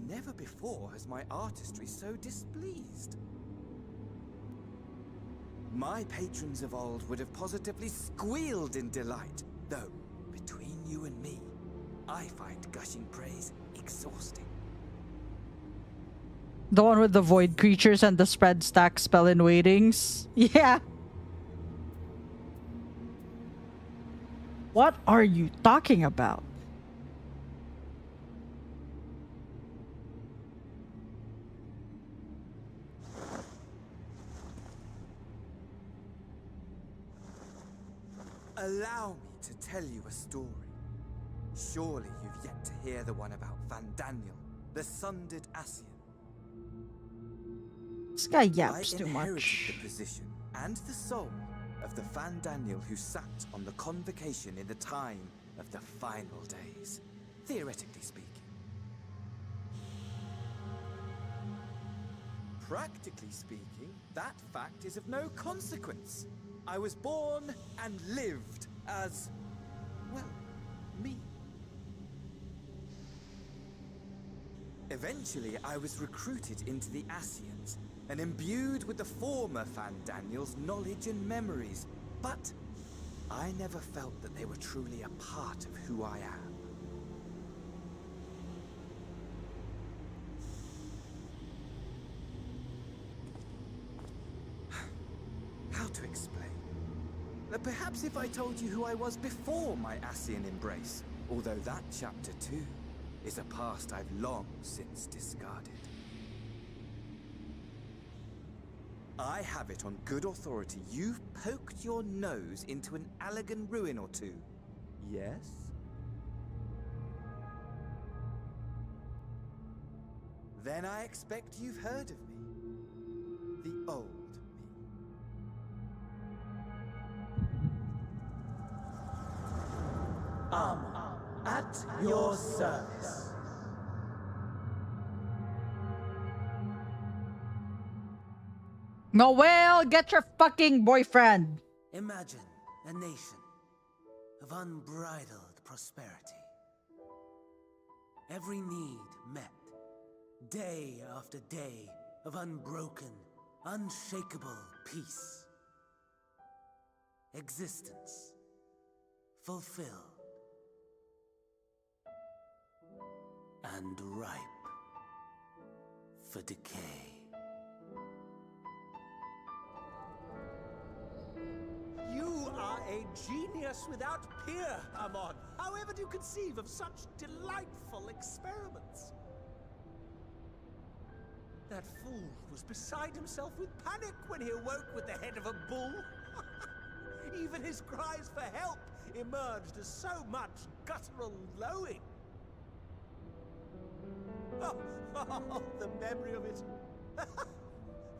Never before has my artistry so displeased. My patrons of old would have positively squealed in delight, though, between you and me, I find gushing praise exhausting. The one with the void creatures and the spread stack spell in waitings. Yeah. What are you talking about? Allow me to tell you a story. Surely you've yet to hear the one about Van Daniel, the sundered Ascian. This guy yaps I too inherited much. the position and the soul of the Van Daniel who sat on the convocation in the time of the final days, theoretically speaking. Practically speaking, that fact is of no consequence. I was born and lived as, well, me. Eventually, I was recruited into the Ascians and imbued with the former Van Daniel's knowledge and memories, but I never felt that they were truly a part of who I am. How to explain? Perhaps if I told you who I was before my Ascian embrace, although that chapter too is a past I've long since discarded. I have it on good authority you've poked your nose into an Allegan ruin or two. Yes? Then I expect you've heard of me. The old me. At your service. Noel, get your fucking boyfriend. Imagine a nation of unbridled prosperity. Every need met, day after day of unbroken, unshakable peace. Existence fulfilled and ripe for decay. You are a genius without peer, Amon. How ever do you conceive of such delightful experiments? That fool was beside himself with panic when he awoke with the head of a bull. Even his cries for help emerged as so much guttural lowing. Oh, the memory of it.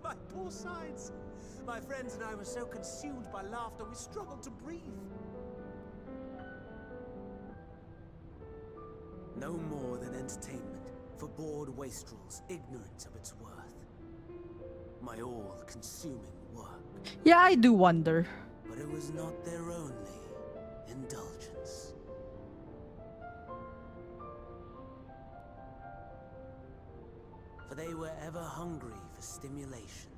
My poor sides. My friends and I were so consumed by laughter we struggled to breathe. No more than entertainment for bored wastrels ignorant of its worth. My all-consuming work. Yeah, I do wonder. But it was not their only indulgence. For they were ever hungry for stimulation.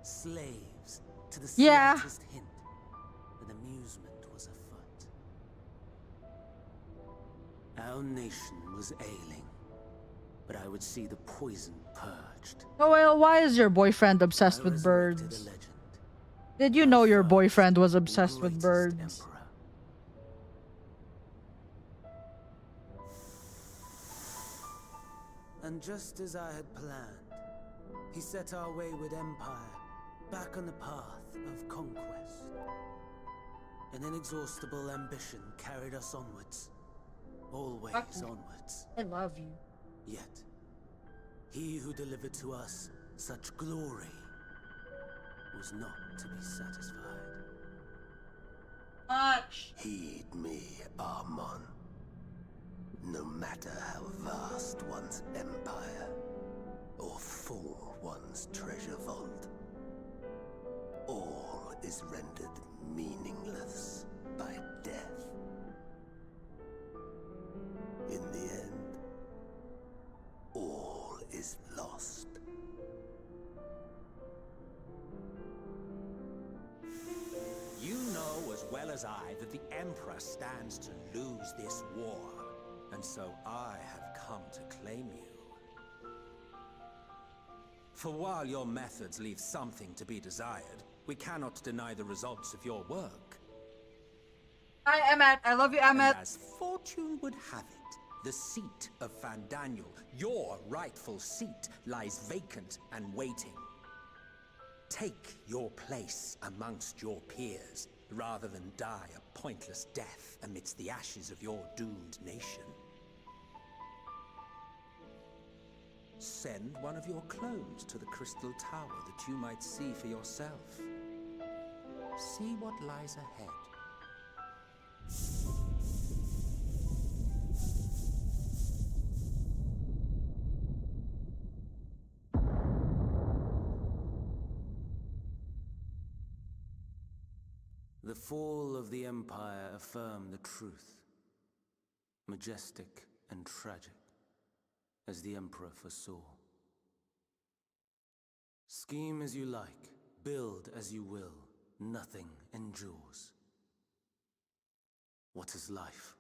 Slaves to the slightest hint that amusement was afoot. Our nation was ailing, but I would see the poison purged. Noel, why is your boyfriend obsessed with birds? Did you know your boyfriend was obsessed with birds? And just as I had planned, he set our wayward empire back on the path of conquest. An inexhaustible ambition carried us onwards. Always onwards. I love you. Yet, he who delivered to us such glory was not to be satisfied. Much. Heed me, Amon. No matter how vast one's empire, or full one's treasure vault, all is rendered meaningless by death. In the end, all is lost. You know as well as I that the Emperor stands to lose this war. And so I have come to claim you. For while your methods leave something to be desired, we cannot deny the results of your work. Hi, Emmet. I love you, Emmet. And as fortune would have it, the seat of Fandaniel, your rightful seat, lies vacant and waiting. Take your place amongst your peers, rather than die a pointless death amidst the ashes of your doomed nation. Send one of your clones to the Crystal Tower that you might see for yourself. See what lies ahead. The fall of the Empire affirmed the truth. Majestic and tragic, as the Emperor foresaw. Scheme as you like, build as you will, nothing endures. What is life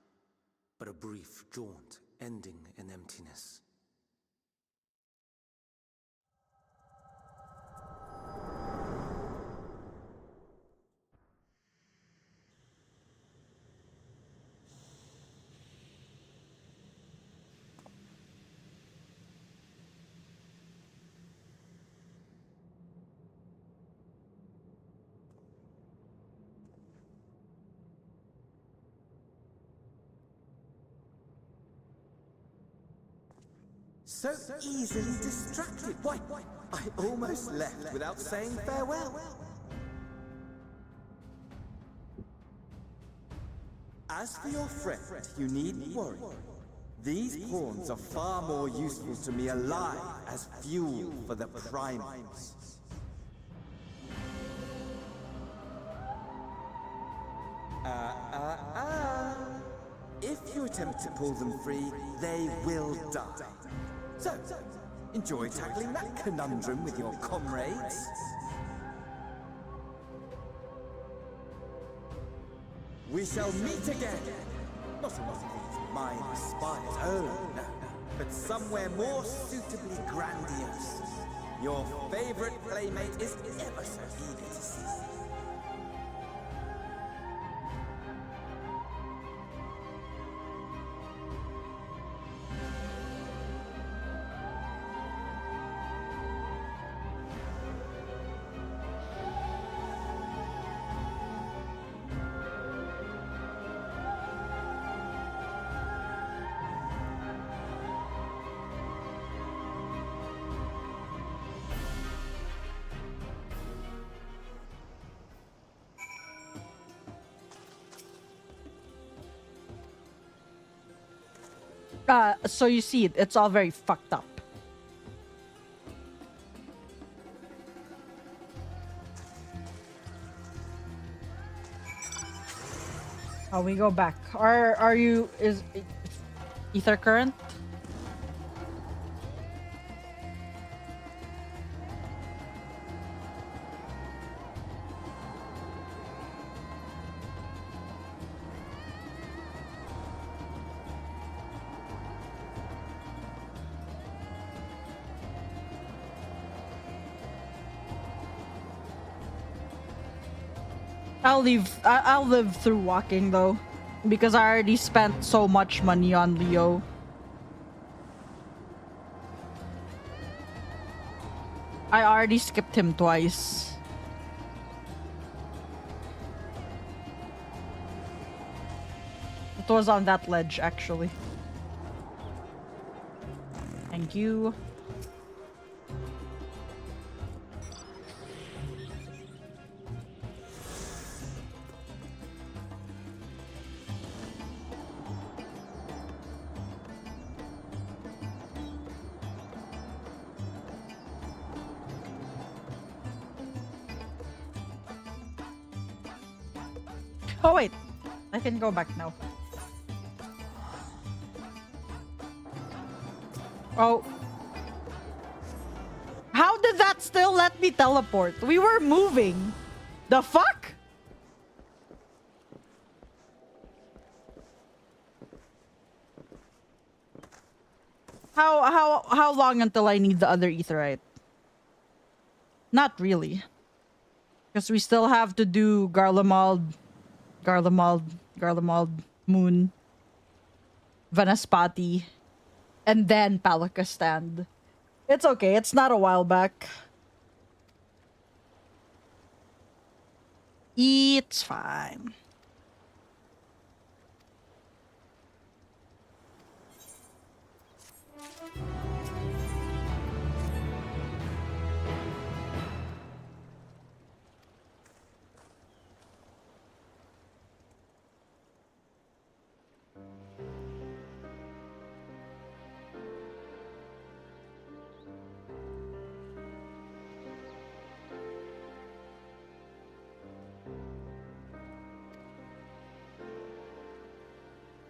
but a brief jaunt ending in emptiness? So easily distracted. Why, I almost left without saying farewell. As for your friend, you needn't worry. These pawns are far more useful to me alive as fuel for the primals. If you attempt to pull them free, they will die. So, enjoy tackling that conundrum with your comrades. We shall meet again! Not among these mine spires, oh no, but somewhere more suitably grandiose. Your favorite playmate is ever so eager to see you. So you see, it's all very fucked up. Oh, we go back. Are you is ether current? I'll live through walking though, because I already spent so much money on Leo. I already skipped him twice. It was on that ledge actually. Thank you. Oh wait, I can go back now. Oh. How did that still let me teleport? We were moving. The fuck? How long until I need the other etherite? Not really. Because we still have to do Garlemald, Moon, Vanaspati, and then Palakastan. It's okay, it's not a while back. It's fine.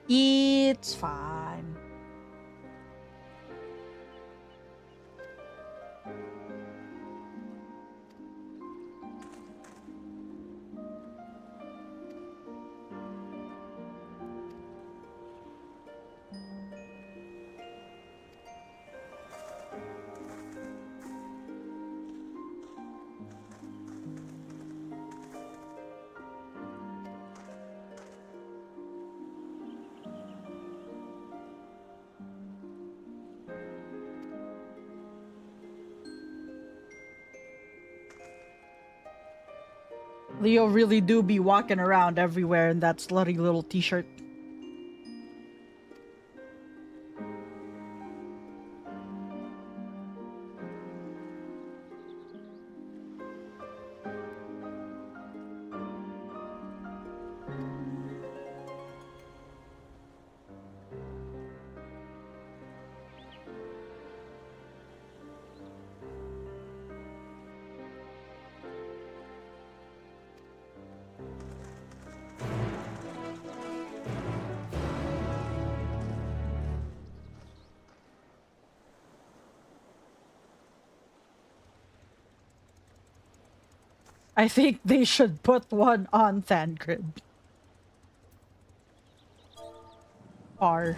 It's fine. Leo really do be walking around everywhere in that slutty little t-shirt. I think they should put one on Thancred. R.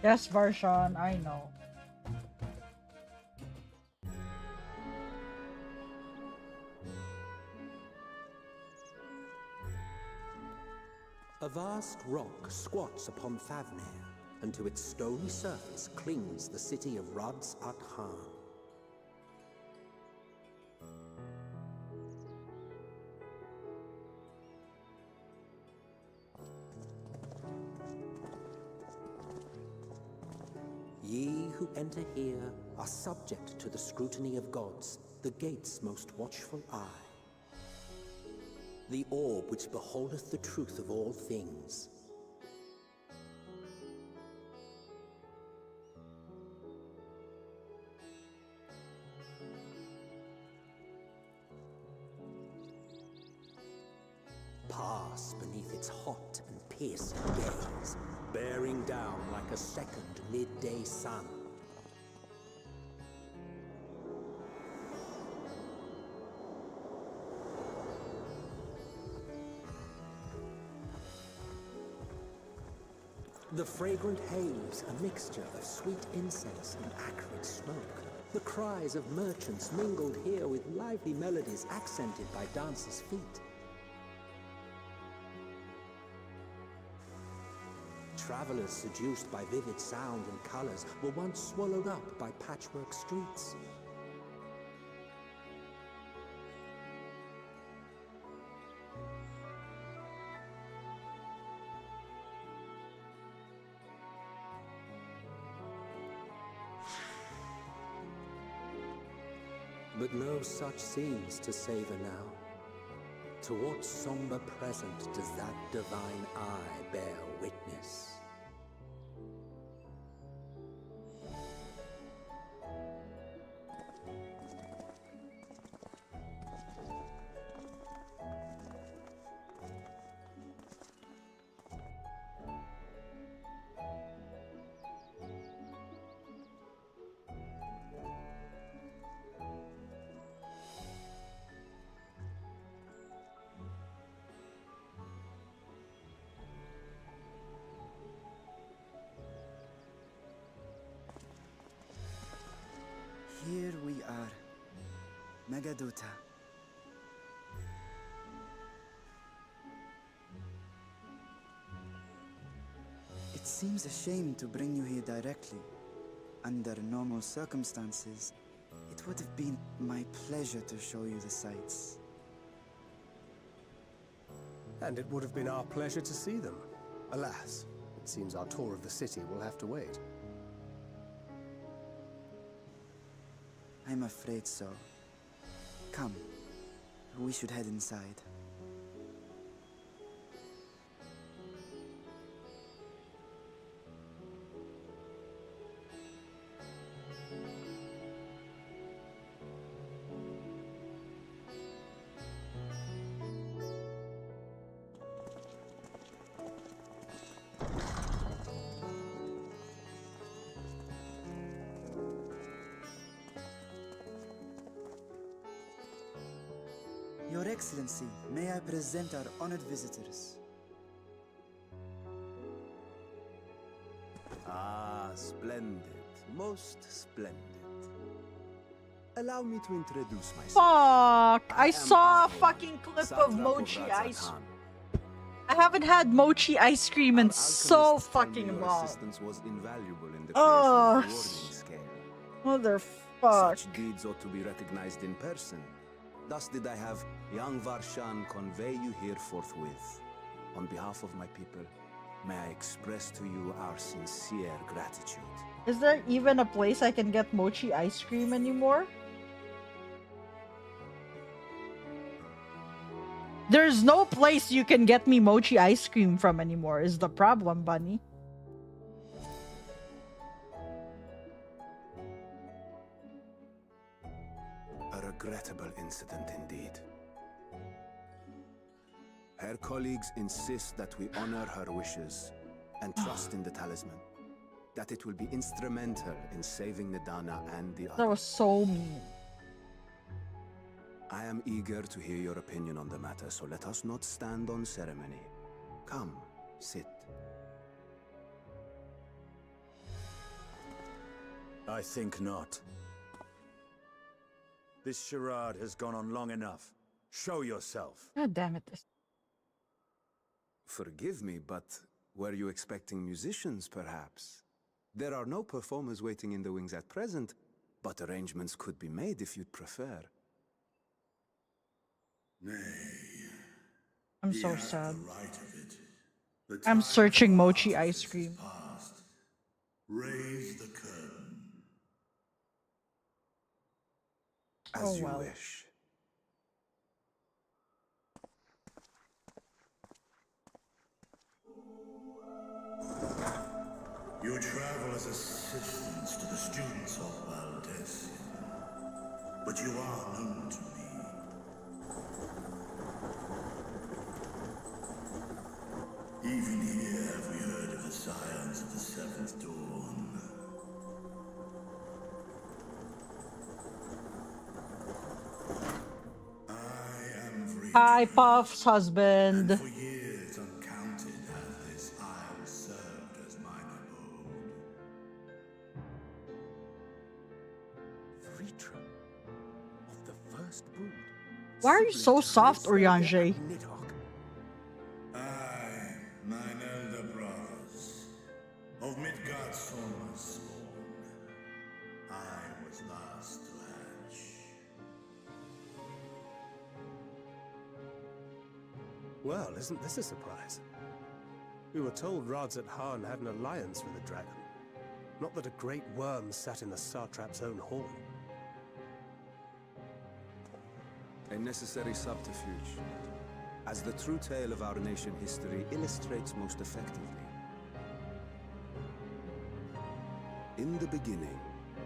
Yes, Varshan, I know. A vast rock squats upon Thavnair, and to its stony surface clings the city of Ruds Athan. Ye who enter here are subject to the scrutiny of gods, the gate's most watchful eye. The orb which beholdeth the truth of all things. Pass beneath its hot and piercing gaze, bearing down like a second midday sun. The fragrant haze, a mixture of sweet incense and acrid smoke. The cries of merchants mingled here with lively melodies accented by dancers' feet. Travelers seduced by vivid sound and colors were once swallowed up by patchwork streets. But no such seems to savor now. To what somber present does that divine eye bear witness? Here we are, Megaduta. It seems a shame to bring you here directly. Under normal circumstances, it would have been my pleasure to show you the sights. And it would have been our pleasure to see them. Alas, it seems our tour of the city will have to wait. I'm afraid so. Come, we should head inside. Your Excellency, may I present our honored visitors? Ah, splendid. Most splendid. Allow me to introduce myself. Fuck! I am saw a Ahor, fucking clip of Satrap mochi Razat ice. Khan. I haven't had mochi ice cream in Our so alchemists tell me fucking your long. assistance was invaluable in the creation Oh, of the warning scale. motherfuck. Such deeds ought to be recognized in person. Thus did I have young Varshan convey you here forthwith. On behalf of my people, may I express to you our sincere gratitude. Is there even a place I can get mochi ice cream anymore? There's no place you can get me mochi ice cream from anymore, is the problem, Bunny. A regrettable incident indeed. Her colleagues insist that we honor her wishes and trust in the talisman. That it will be instrumental in saving Nidana and the others. That was so mean. I am eager to hear your opinion on the matter, so let us not stand on ceremony. Come, sit. I think not. This charade has gone on long enough. Show yourself. God damn it. Forgive me, but were you expecting musicians, perhaps? There are no performers waiting in the wings at present, but arrangements could be made if you'd prefer. Nay. I'm he so hath sad. the right of it. The I'm time searching for mochi artifice ice cream. is past. Raise the curtain. As you well. wish. You travel as assistants to the students of Valdesian, but you are known to me. Even here have we heard of the scions of the Seventh Dawn. I am free. Hi, Puff's husband. And for years uncounted has this isle served as mine abode. Vritra of the first brood. Why are you so soft, Oriange? I, mine elder brothers, of Midgard's Sorma's spawn, I was last to hatch. Well, isn't this a surprise? We were told Razat Khan had an alliance with the dragon. Not that a great worm sat in the satrap's own hall. A necessary subterfuge, as the true tale of our nation history illustrates most effectively. In the beginning,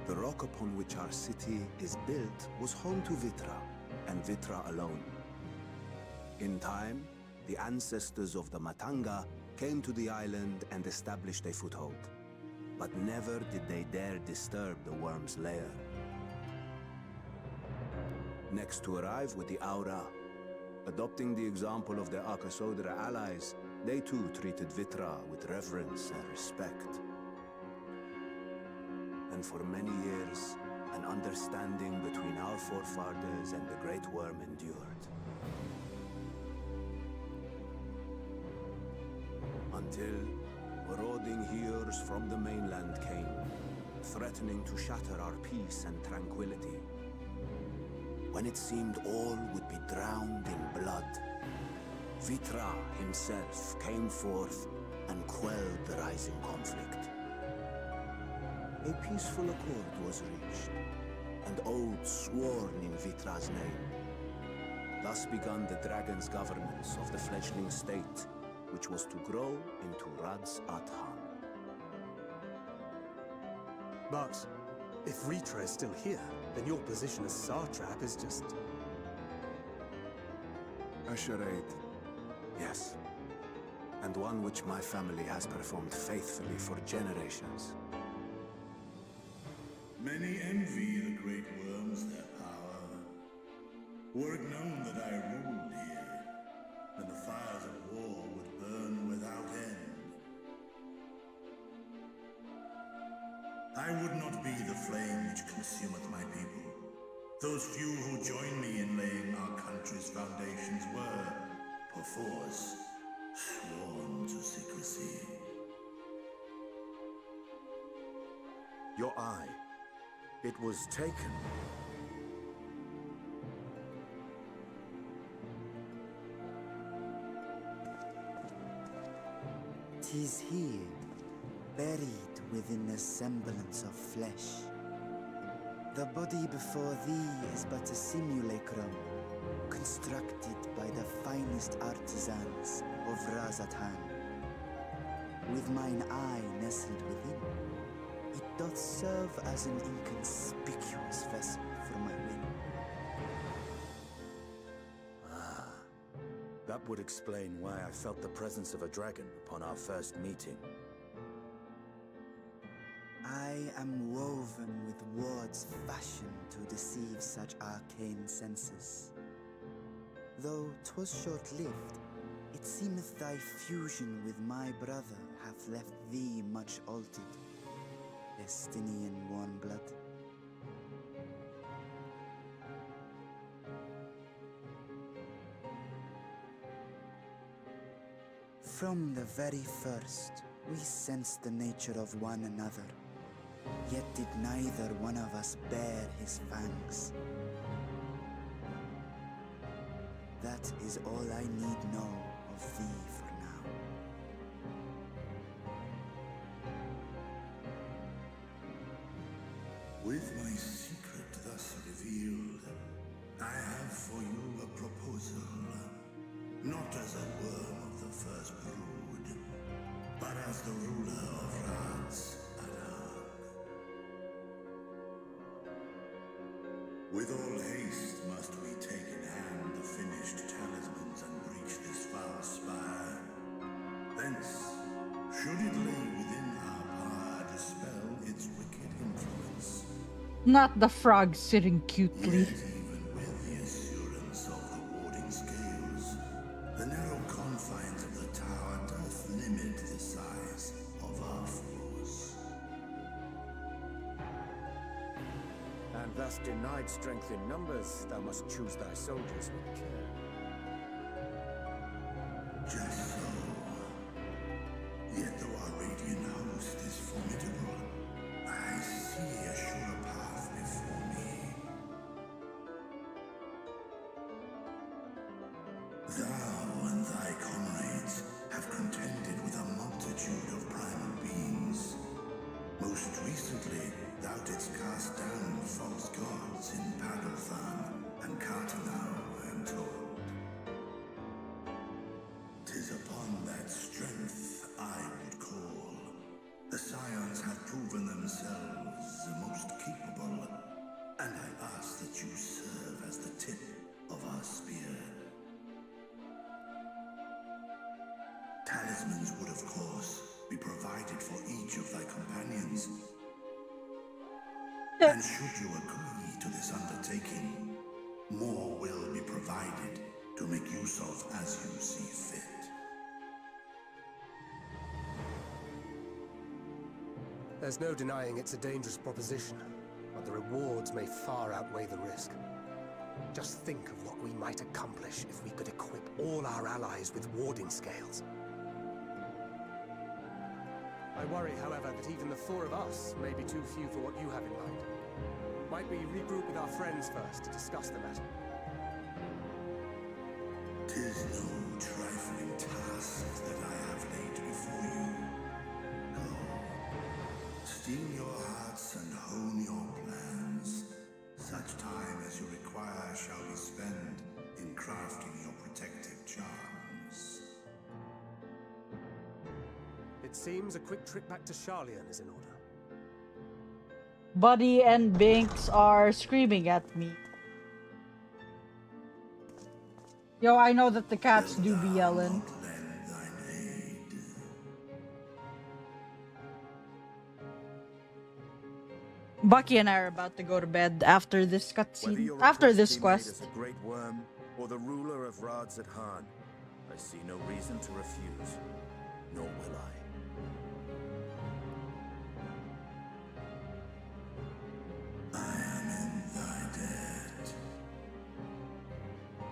the rock upon which our city is built was home to Vitra, and Vitra alone. In time, the ancestors of the Matanga came to the island and established a foothold. But never did they dare disturb the worm's lair. Next to arrive with the Aura, adopting the example of their Akasodra allies, they too treated Vitra with reverence and respect. And for many years, an understanding between our forefathers and the Great Worm endured. Until marauding heroes from the mainland came, threatening to shatter our peace and tranquility. When it seemed all would be drowned in blood, Vitra himself came forth and quelled the rising conflict. A peaceful accord was reached, and oaths sworn in Vitra's name. Thus began the dragon's governance of the fledgling state, which was to grow into Razat Khan. But if Vritra is still here, then your position as satrap is just... A charade, yes. And one which my family has performed faithfully for generations. Many envy the great worms their power. Were it known that I ruled here, then the fires of war would burn without end. I would not be the flame which consumeth my people. Those few who join me in laying our country's foundations were, perforce, sworn to secrecy. Your eye. It was taken. 'Tis here, buried within the semblance of flesh. The body before thee is but a simulacrum, constructed by the finest artisans of Razatan. With mine eye nestled within, it doth serve as an inconspicuous vessel for my whim. That would explain why I felt the presence of a dragon upon our first meeting. I am woven with words fashioned to deceive such arcane senses. Though 'twas short-lived, it seemeth thy fusion with my brother hath left thee much altered, Destinian warm blood. From the very first, we sensed the nature of one another, yet did neither one of us bear his fangs. That is all I need know of thee for now. With my secret thus revealed, I have for you a proposal. Not as a worm of the first brood, but as the ruler of Rats Adan. With all haste must we take in hand the finished talismans and breach this foul spire. Thence, should it lay within our power, dispel its wicked influence. Not the frog sitting cutely. Yet even with the assurance of the warding scales, the narrow confines of the tower doth limit the size of our force. And thus denied strength in numbers, thou must choose thy soldiers with care. Just so. Yet though our radiant host is formidable, I see a surer path before me. Thou and thy comrades have contended with a multitude of primal beings. Most recently, thou didst cast down false gods in Padalthan and Cartanau, I am told. 'Tis upon that strength I would call. The Scions have proven themselves the most capable, and I ask that you serve as the tip of our spear. Talismans would, of course, be provided for each of thy companions. And should you agree to this undertaking, more will be provided to make use of as you see fit. There's no denying it's a dangerous proposition, but the rewards may far outweigh the risk. Just think of what we might accomplish if we could equip all our allies with warding scales. I worry, however, that even the four of us may be too few for what you have in mind. Might we regroup with our friends first to discuss the matter? 'Tis no trifling task that I have laid before you. No. Steel your hearts and hone your plans. Such time as you require shall be spent in crafting your protective charms. It seems a quick trip back to Charlian is in order. Buddy and Binks are screaming at me. Yo, I know that the cats do be yelling. Lend thine aid. Bucky and I are about to go to bed after this Whether cutscene. your After request this be made quest. as a great worm or the ruler of Rads at Han, I see no reason to refuse, nor will I.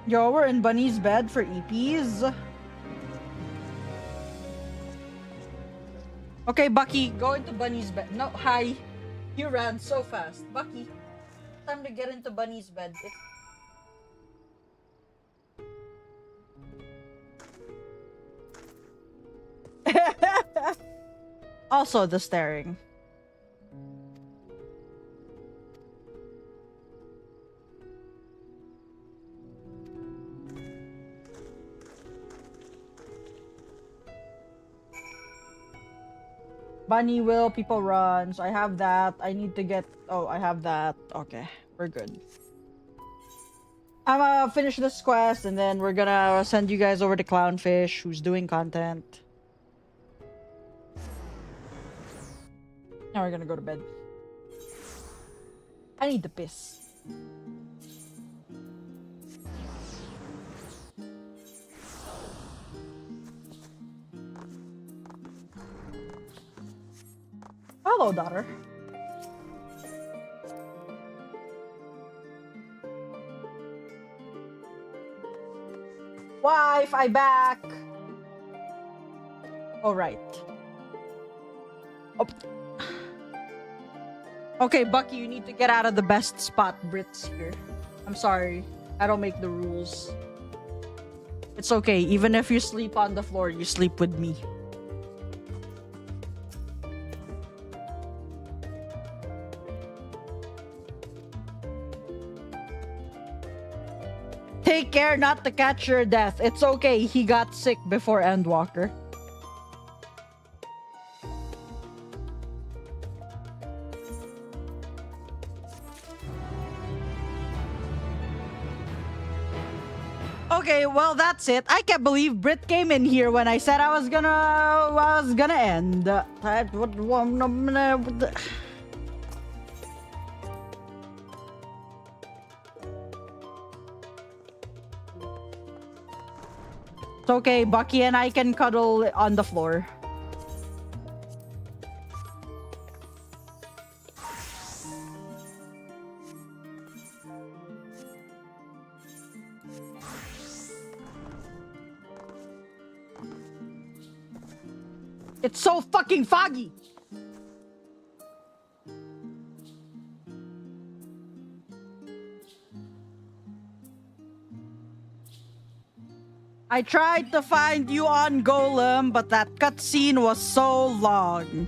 Yo, we're in Bunny's bed for EPs. Okay, Bucky, go into Bunny's bed. No, hi. You ran so fast. Bucky, time to get into Bunny's bed. Also, the staring. Bunny will, people run. So I have that. I need to get... Oh, I have that. Okay, we're good. I'm gonna finish this quest and then we're gonna send you guys over to Clownfish, who's doing content. Now we're gonna go to bed. I need to piss. Hello, daughter. Wife, I back. All right. Oh. Okay, Bucky, you need to get out of the best spot. Brit's here. I'm sorry. I don't make the rules. It's okay. Even if you sleep on the floor, you sleep with me. Take care not to catch your death. It's okay. He got sick before Endwalker. Okay, well that's it. I can't believe Brit came in here when I said I was gonna end. It's okay, Bucky and I can cuddle on the floor. It's so fucking foggy! I tried to find you on Golem, but that cutscene was so long.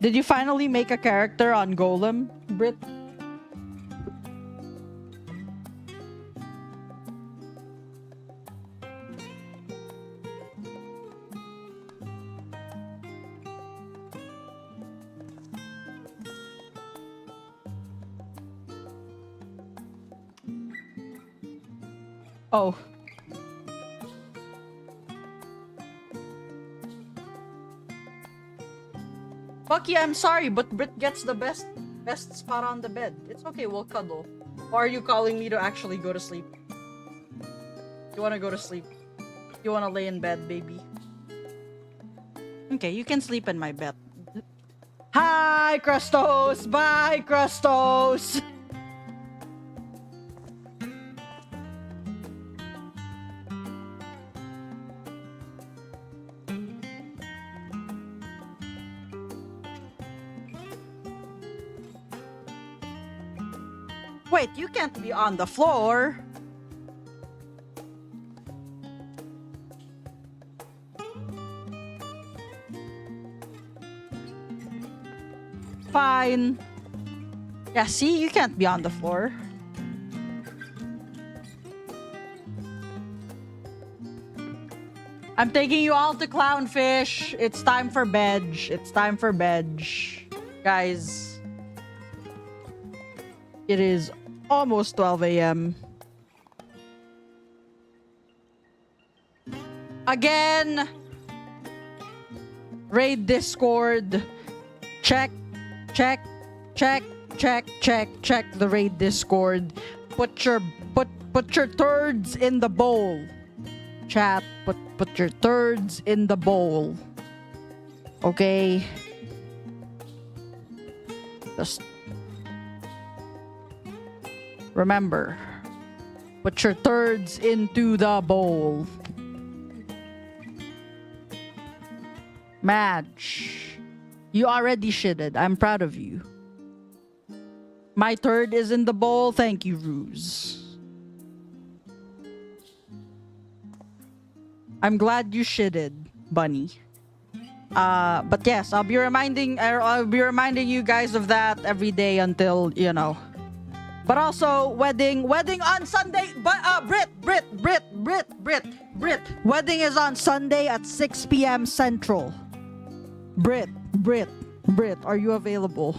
Did you finally make a character on Golem, Brit? Oh. Bucky, I'm sorry, but Brit gets the best spot on the bed. It's okay, we'll cuddle. Or are you calling me to actually go to sleep? You wanna go to sleep? You wanna lay in bed, baby? Okay, you can sleep in my bed. Hi, Crustos! Bye, Crustos! Wait, you can't be on the floor. Fine. Yeah, see, you can't be on the floor. I'm taking you all to Clownfish. It's time for bed. It's time for bed. Guys. It is almost 12 a.m. Again. Raid Discord. Check the raid Discord. Put your turds in the bowl. Chat, put your turds in the bowl. Okay? Just remember, put your turds into the bowl. Madge, you already shitted. I'm proud of you. My turd is in the bowl. Thank you, Ruse. I'm glad you shitted, Bunny. But yes, I'll be reminding you guys of that every day until, you know. But also, wedding on Sunday. But Brit. Wedding is on Sunday at 6 p.m. Central. Brit, are you available?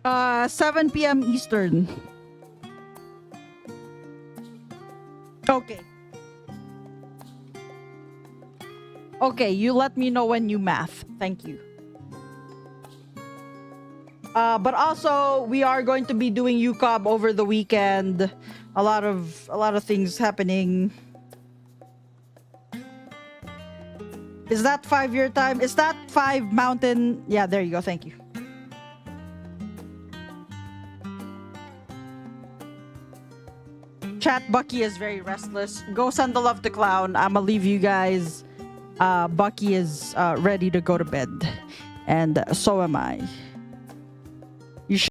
Uh, 7 p.m. Eastern. Okay. Okay, you let me know when you math. Thank you. But also, we are going to be doing UCOB over the weekend. A lot of things happening. Is that 5 your time? Is that 5 Mountain? Yeah, there you go. Thank you. Chat, Bucky is very restless. Go send the love to Clown. I'ma leave you guys. Bucky is ready to go to bed. And so am I.